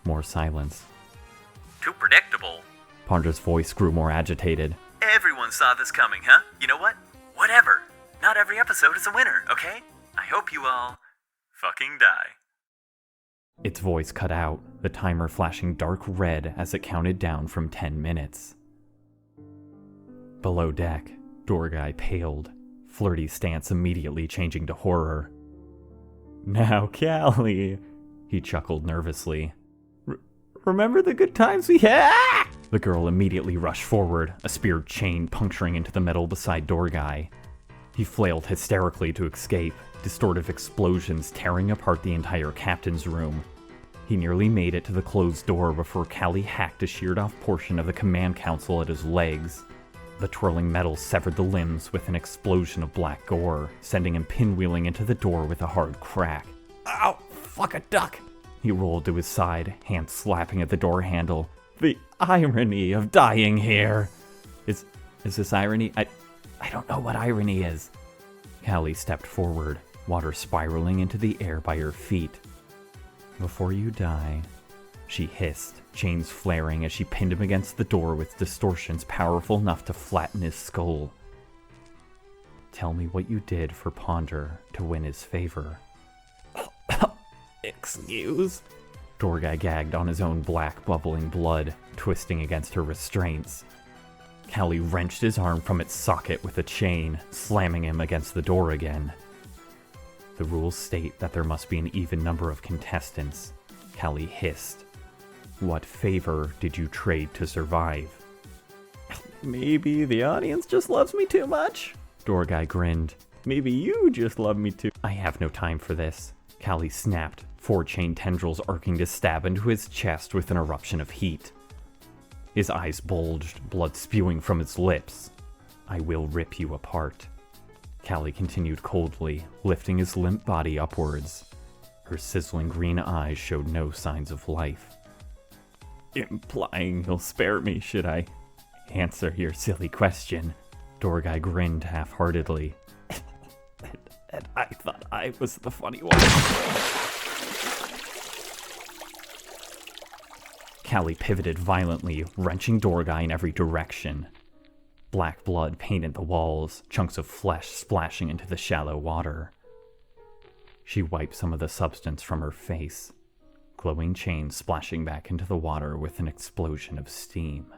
More silence. Too predictable. Ponder's voice grew more agitated. Everyone saw this coming, huh? You know what? Whatever. Not every episode is a winner, okay? I hope you all fucking die. Its voice cut out, the timer flashing dark red as it counted down from 10 minutes. Below deck, door guy paled, flirty stance immediately changing to horror. Now, Callie, he chuckled nervously. Remember the good times we had? The girl immediately rushed forward, a speared chain puncturing into the metal beside door guy. He flailed hysterically to escape, distortive explosions tearing apart the entire captain's room. He nearly made it to the closed door before Callie hacked a sheared-off portion of the command console at his legs. The twirling metal severed the limbs with an explosion of black gore, sending him pinwheeling into the door with a hard crack. Ow! Fuck a duck! He rolled to his side, hands slapping at the door handle. The irony of dying here! Is this irony? I don't know what irony is. Callie stepped forward, water spiraling into the air by her feet. Before you die, she hissed, chains flaring as she pinned him against the door with distortions powerful enough to flatten his skull. Tell me what you did for Ponder to win his favor. Excuse? Dorgai gagged on his own black, bubbling blood, twisting against her restraints. Callie wrenched his arm from its socket with a chain, slamming him against the door again. The rules state that there must be an even number of contestants, Callie hissed. What favor did you trade to survive? Maybe the audience just loves me too much? Dorgai grinned. Maybe you just love me too. I have no time for this. Callie snapped, 4 chain tendrils arcing to stab into his chest with an eruption of heat. His eyes bulged, blood spewing from his lips. I will rip you apart. Callie continued coldly, lifting his limp body upwards. Her sizzling green eyes showed no signs of life. Implying you'll spare me, should I answer your silly question? Dorgai grinned half-heartedly. and I thought I was the funny one. Callie pivoted violently, wrenching Dorgai in every direction. Black blood painted the walls, chunks of flesh splashing into the shallow water. She wiped some of the substance from her face, glowing chains splashing back into the water with an explosion of steam.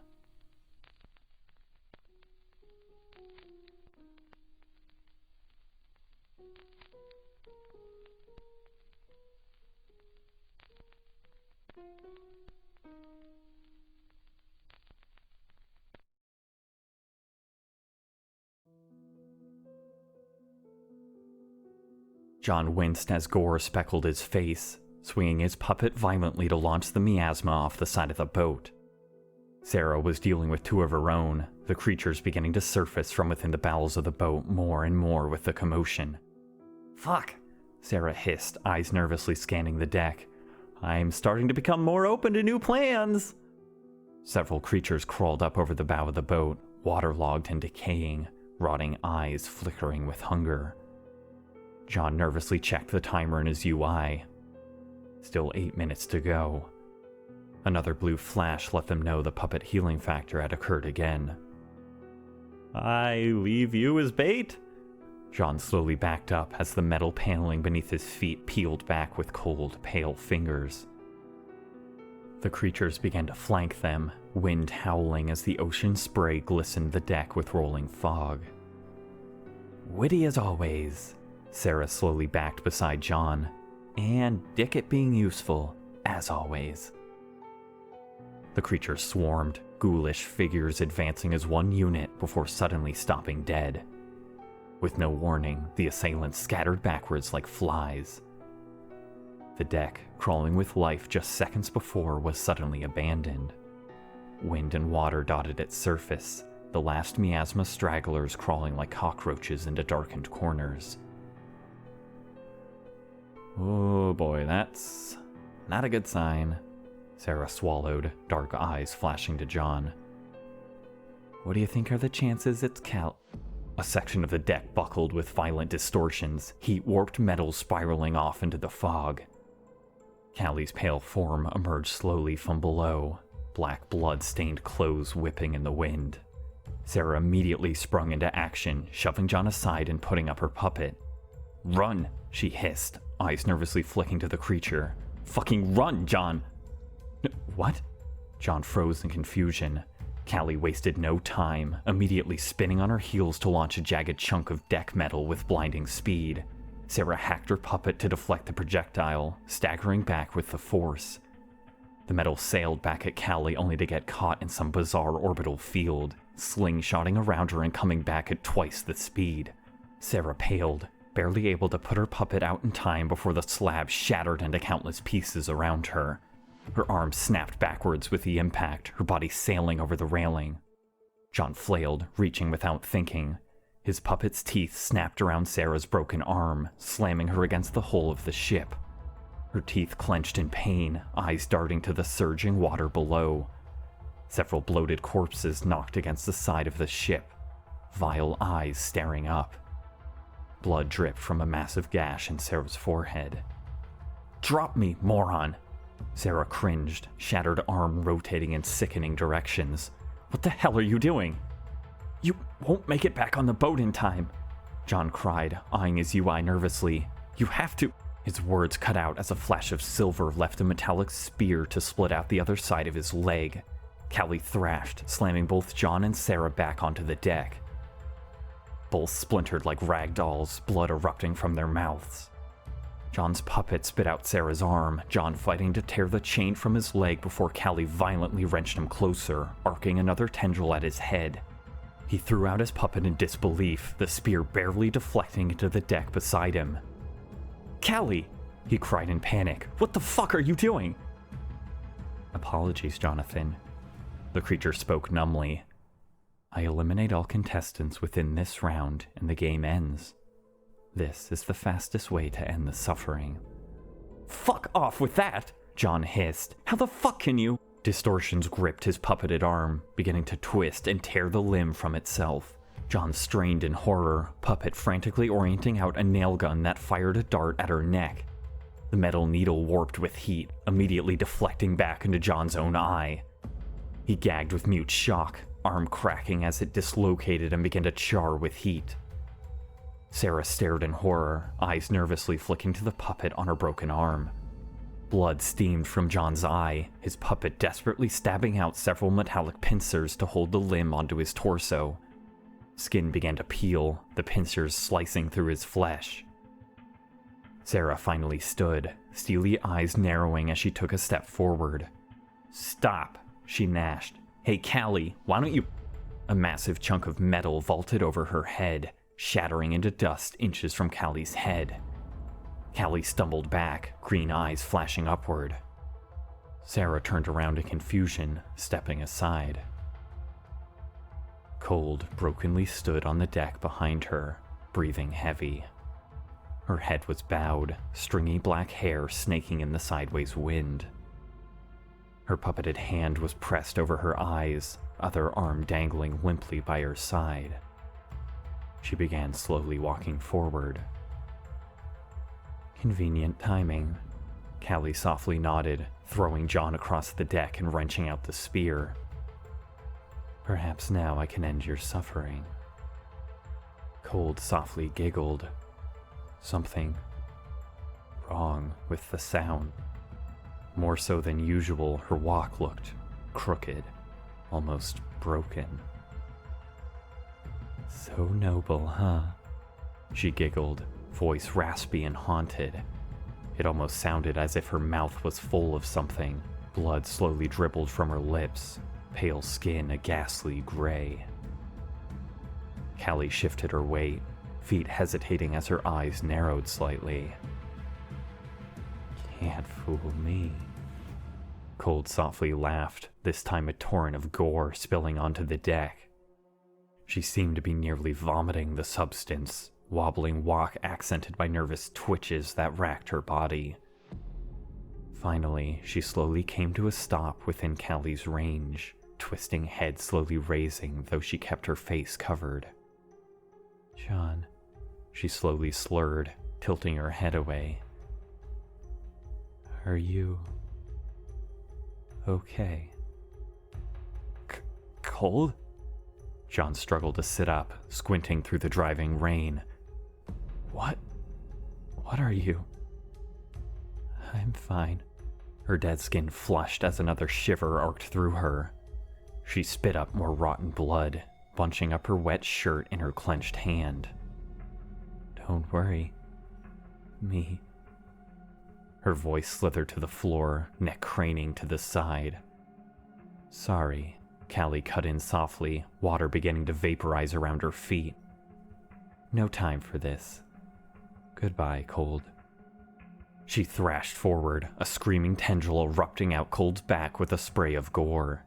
John winced as gore speckled his face, swinging his puppet violently to launch the miasma off the side of the boat. Sarah was dealing with 2 of her own, the creatures beginning to surface from within the bowels of the boat more and more with the commotion. Fuck, Sarah hissed, eyes nervously scanning the deck. I'm starting to become more open to new plans. Several creatures crawled up over the bow of the boat, waterlogged and decaying, rotting eyes flickering with hunger. John nervously checked the timer in his UI. Still 8 minutes to go. Another blue flash let them know the puppet healing factor had occurred again. I leave you as bait? John slowly backed up as the metal paneling beneath his feet peeled back with cold, pale fingers. The creatures began to flank them, wind howling as the ocean spray glistened the deck with rolling fog. Witty as always, Sarah slowly backed beside John, and dick it being useful, as always. The creatures swarmed, ghoulish figures advancing as one unit before suddenly stopping dead. With no warning, the assailants scattered backwards like flies. The deck, crawling with life just seconds before, was suddenly abandoned. Wind and water dotted its surface, the last miasma stragglers crawling like cockroaches into darkened corners. Oh boy, that's not a good sign, Sarah swallowed, dark eyes flashing to John. What do you think are the chances it's Cal? A section of the deck buckled with violent distortions, heat-warped metal spiraling off into the fog. Callie's pale form emerged slowly from below, black blood-stained clothes whipping in the wind. Sarah immediately sprung into action, shoving John aside and putting up her puppet. Run, she hissed, eyes nervously flicking to the creature. Fucking run, John! What? John froze in confusion. Callie wasted no time, immediately spinning on her heels to launch a jagged chunk of deck metal with blinding speed. Sarah hacked her puppet to deflect the projectile, staggering back with the force. The metal sailed back at Callie only to get caught in some bizarre orbital field, slingshotting around her and coming back at twice the speed. Sarah paled, barely able to put her puppet out in time before the slab shattered into countless pieces around her. Her arms snapped backwards with the impact, her body sailing over the railing. John flailed, reaching without thinking. His puppet's teeth snapped around Sarah's broken arm, slamming her against the hull of the ship. Her teeth clenched in pain, eyes darting to the surging water below. Several bloated corpses knocked against the side of the ship, vile eyes staring up. Blood dripped from a massive gash in Sarah's forehead. "Drop me, moron!" Sarah cringed, shattered arm rotating in sickening directions. "What the hell are you doing?" "You won't make it back on the boat in time," John cried, eyeing his UI nervously. "You have to—" His words cut out as a flash of silver left a metallic spear to split out the other side of his leg. Callie thrashed, slamming both John and Sarah back onto the deck. Both splintered like rag dolls, blood erupting from their mouths. John's puppet spit out Sarah's arm, John fighting to tear the chain from his leg before Callie violently wrenched him closer, arcing another tendril at his head. He threw out his puppet in disbelief, the spear barely deflecting into the deck beside him. "Callie!" he cried in panic. "What the fuck are you doing?" "Apologies, Jonathan." The creature spoke numbly. "I eliminate all contestants within this round and the game ends. This is the fastest way to end the suffering." "Fuck off with that!" John hissed. "How the fuck can you—" Distortions gripped his puppeted arm, beginning to twist and tear the limb from itself. John strained in horror, puppet frantically orienting out a nail gun that fired a dart at her neck. The metal needle warped with heat, immediately deflecting back into John's own eye. He gagged with mute shock, arm cracking as it dislocated and began to char with heat. Sarah stared in horror, eyes nervously flicking to the puppet on her broken arm. Blood steamed from John's eye, his puppet desperately stabbing out several metallic pincers to hold the limb onto his torso. Skin began to peel, the pincers slicing through his flesh. Sarah finally stood, steely eyes narrowing as she took a step forward. "Stop," she gnashed. "Hey, Callie, why don't you—" A massive chunk of metal vaulted over her head, shattering into dust inches from Callie's head. Callie stumbled back, green eyes flashing upward. Sarah turned around in confusion, stepping aside. Cold brokenly stood on the deck behind her, breathing heavy. Her head was bowed, stringy black hair snaking in the sideways wind. Her puppeted hand was pressed over her eyes, other arm dangling limply by her side. She began slowly walking forward. "Convenient timing," Callie softly nodded, throwing John across the deck and wrenching out the spear. "Perhaps now I can end your suffering." Cold softly giggled. Something wrong with the sound. More so than usual, her walk looked crooked, almost broken. "So noble, huh?" She giggled, voice raspy and haunted. It almost sounded as if her mouth was full of something. Blood slowly dribbled from her lips, pale skin a ghastly gray. Callie shifted her weight, feet hesitating as her eyes narrowed slightly. "Can't fool me." Cold softly laughed, this time a torrent of gore spilling onto the deck. She seemed to be nearly vomiting the substance, wobbling walk accented by nervous twitches that racked her body. Finally, she slowly came to a stop within Callie's range, twisting head slowly raising though she kept her face covered. "John," she slowly slurred, tilting her head away. "Are you okay?" Cold? John struggled to sit up, squinting through the driving rain. What are you?" "I'm fine." Her dead skin flushed as another shiver arced through her. She spit up more rotten blood, bunching up her wet shirt in her clenched hand. "Don't worry. Me." Her voice slithered to the floor, neck craning to the side. "Sorry," Callie cut in softly, water beginning to vaporize around her feet. "No time for this. Goodbye, Cold." She thrashed forward, a screaming tendril erupting out Cold's back with a spray of gore.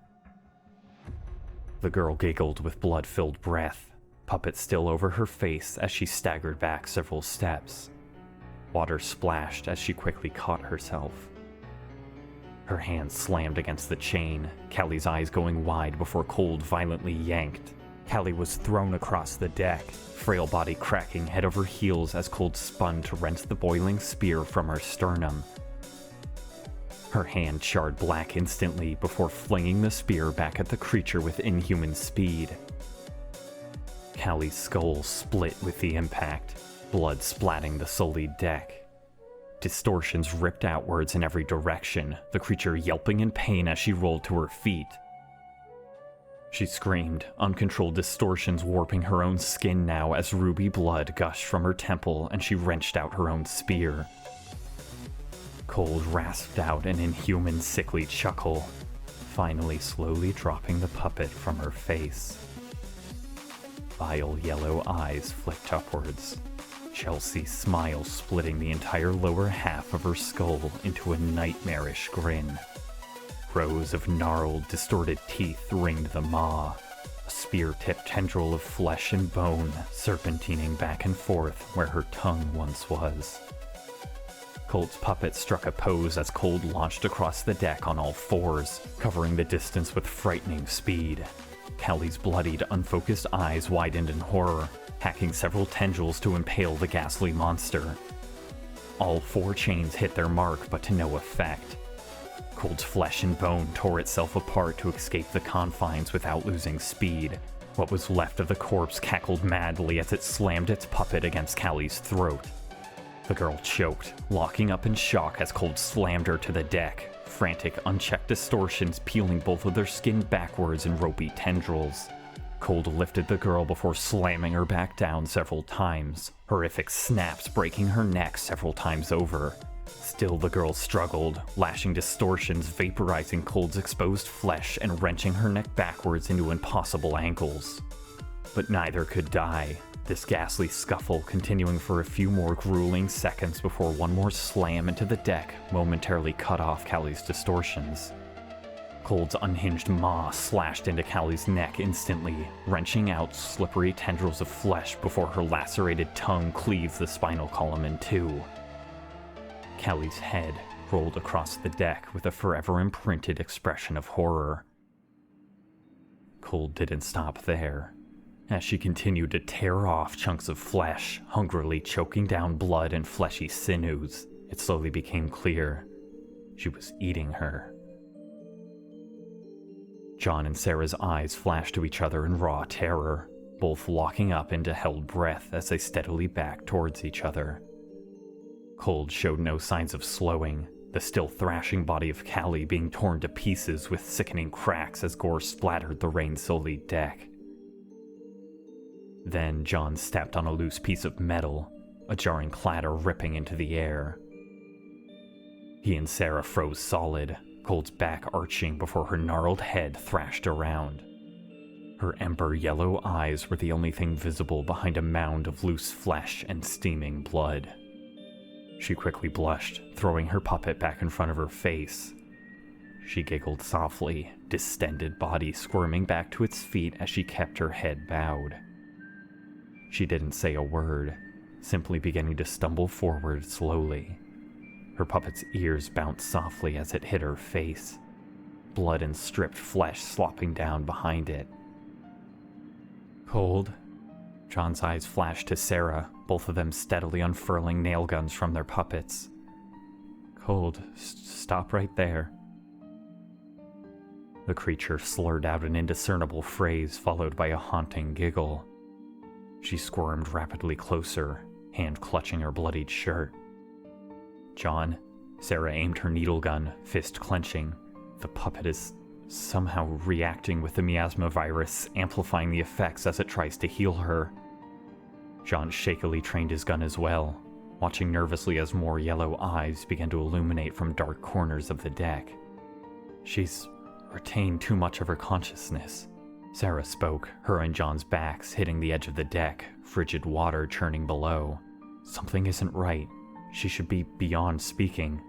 The girl giggled with blood-filled breath, puppet still over her face as she staggered back several steps. Water splashed as she quickly caught herself. Her hand slammed against the chain, Callie's eyes going wide before Cold violently yanked. Callie was thrown across the deck, frail body cracking head over heels as Cold spun to wrench the boiling spear from her sternum. Her hand charred black instantly before flinging the spear back at the creature with inhuman speed. Callie's skull split with the impact, blood splatting the sullied deck. Distortions ripped outwards in every direction, the creature yelping in pain as she rolled to her feet. She screamed, uncontrolled distortions warping her own skin now as ruby blood gushed from her temple and she wrenched out her own spear. Cold rasped out an inhuman, sickly chuckle, finally slowly dropping the puppet from her face. Vile yellow eyes flicked upwards, Chelsea's smile splitting the entire lower half of her skull into a nightmarish grin. Rows of gnarled, distorted teeth ringed the maw, a spear-tipped tendril of flesh and bone serpentining back and forth where her tongue once was. Cold's puppet struck a pose as Cold launched across the deck on all fours, covering the distance with frightening speed. Callie's bloodied, unfocused eyes widened in horror, hacking several tendrils to impale the ghastly monster. All 4 chains hit their mark, but to no effect. Cold's flesh and bone tore itself apart to escape the confines without losing speed. What was left of the corpse cackled madly as it slammed its puppet against Callie's throat. The girl choked, locking up in shock as Cold slammed her to the deck, frantic, unchecked distortions peeling both of their skin backwards in ropey tendrils. Cold lifted the girl before slamming her back down several times, horrific snaps breaking her neck several times over. Still the girl struggled, lashing distortions vaporizing Cold's exposed flesh and wrenching her neck backwards into impossible angles. But neither could die, this ghastly scuffle continuing for a few more grueling seconds before one more slam into the deck momentarily cut off Callie's distortions. Cold's unhinged maw slashed into Callie's neck instantly, wrenching out slippery tendrils of flesh before her lacerated tongue cleaves the spinal column in two. Callie's head rolled across the deck with a forever imprinted expression of horror. Cold didn't stop there. As she continued to tear off chunks of flesh, hungrily choking down blood and fleshy sinews, it slowly became clear she was eating her. John and Sarah's eyes flashed to each other in raw terror, both locking up into held breath as they steadily backed towards each other. Cold showed no signs of slowing, the still thrashing body of Callie being torn to pieces with sickening cracks as gore splattered the rain-sullied deck. Then John stepped on a loose piece of metal, a jarring clatter ripping into the air. He and Sarah froze solid, Cold's back arching before her gnarled head thrashed around. Her ember yellow eyes were the only thing visible behind a mound of loose flesh and steaming blood. She quickly blushed, throwing her puppet back in front of her face. She giggled softly, distended body squirming back to its feet as she kept her head bowed. She didn't say a word, simply beginning to stumble forward slowly. Her puppet's ears bounced softly as it hit her face, blood and stripped flesh slopping down behind it. Cold? John's eyes flashed to Sarah, both of them steadily unfurling nail guns from their puppets. Cold, stop right there. The creature slurred out an indiscernible phrase followed by a haunting giggle. She squirmed rapidly closer, hand clutching her bloodied shirt. John, Sarah aimed her needle gun, fist clenching. The puppet is somehow reacting with the miasma virus, amplifying the effects as it tries to heal her. John shakily trained his gun as well, watching nervously as more yellow eyes began to illuminate from dark corners of the deck. She's retained too much of her consciousness. Sarah spoke, her and John's backs hitting the edge of the deck, frigid water churning below. Something isn't right. She should be beyond speaking.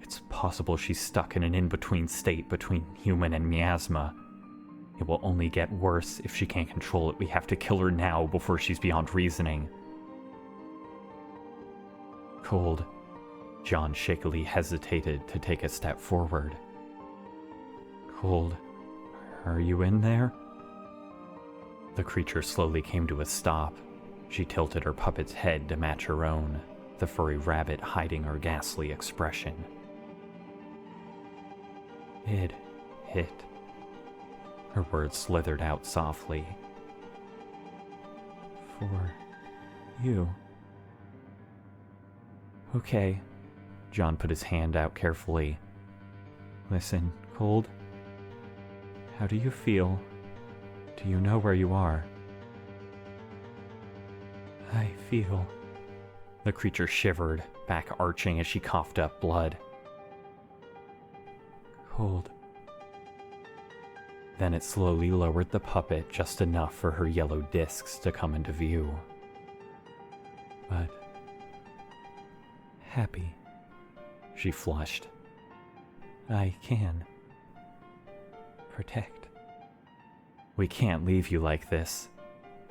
It's possible she's stuck in an in-between state between human and miasma. It will only get worse if she can't control it. We have to kill her now before she's beyond reasoning. Cold. John shakily hesitated to take a step forward. Cold, are you in there? The creature slowly came to a stop. She tilted her puppet's head to match her own, the furry rabbit hiding her ghastly expression. It. Her words slithered out softly. For you. Okay. John put his hand out carefully. Listen, Cold. How do you feel? Do you know where you are? I feel... The creature shivered, back arching as she coughed up blood. Cold. Then it slowly lowered the puppet just enough for her yellow discs to come into view. But... happy. She flushed. I can... protect. We can't leave you like this.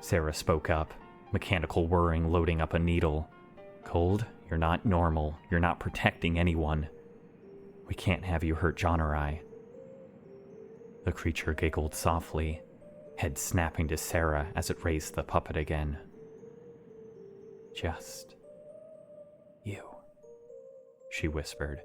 Sarah spoke up, mechanical whirring loading up a needle. Cold, you're not normal. You're not protecting anyone. We can't have you hurt John or I. The creature giggled softly, head snapping to Sarah as it raised the puppet again. Just you, she whispered.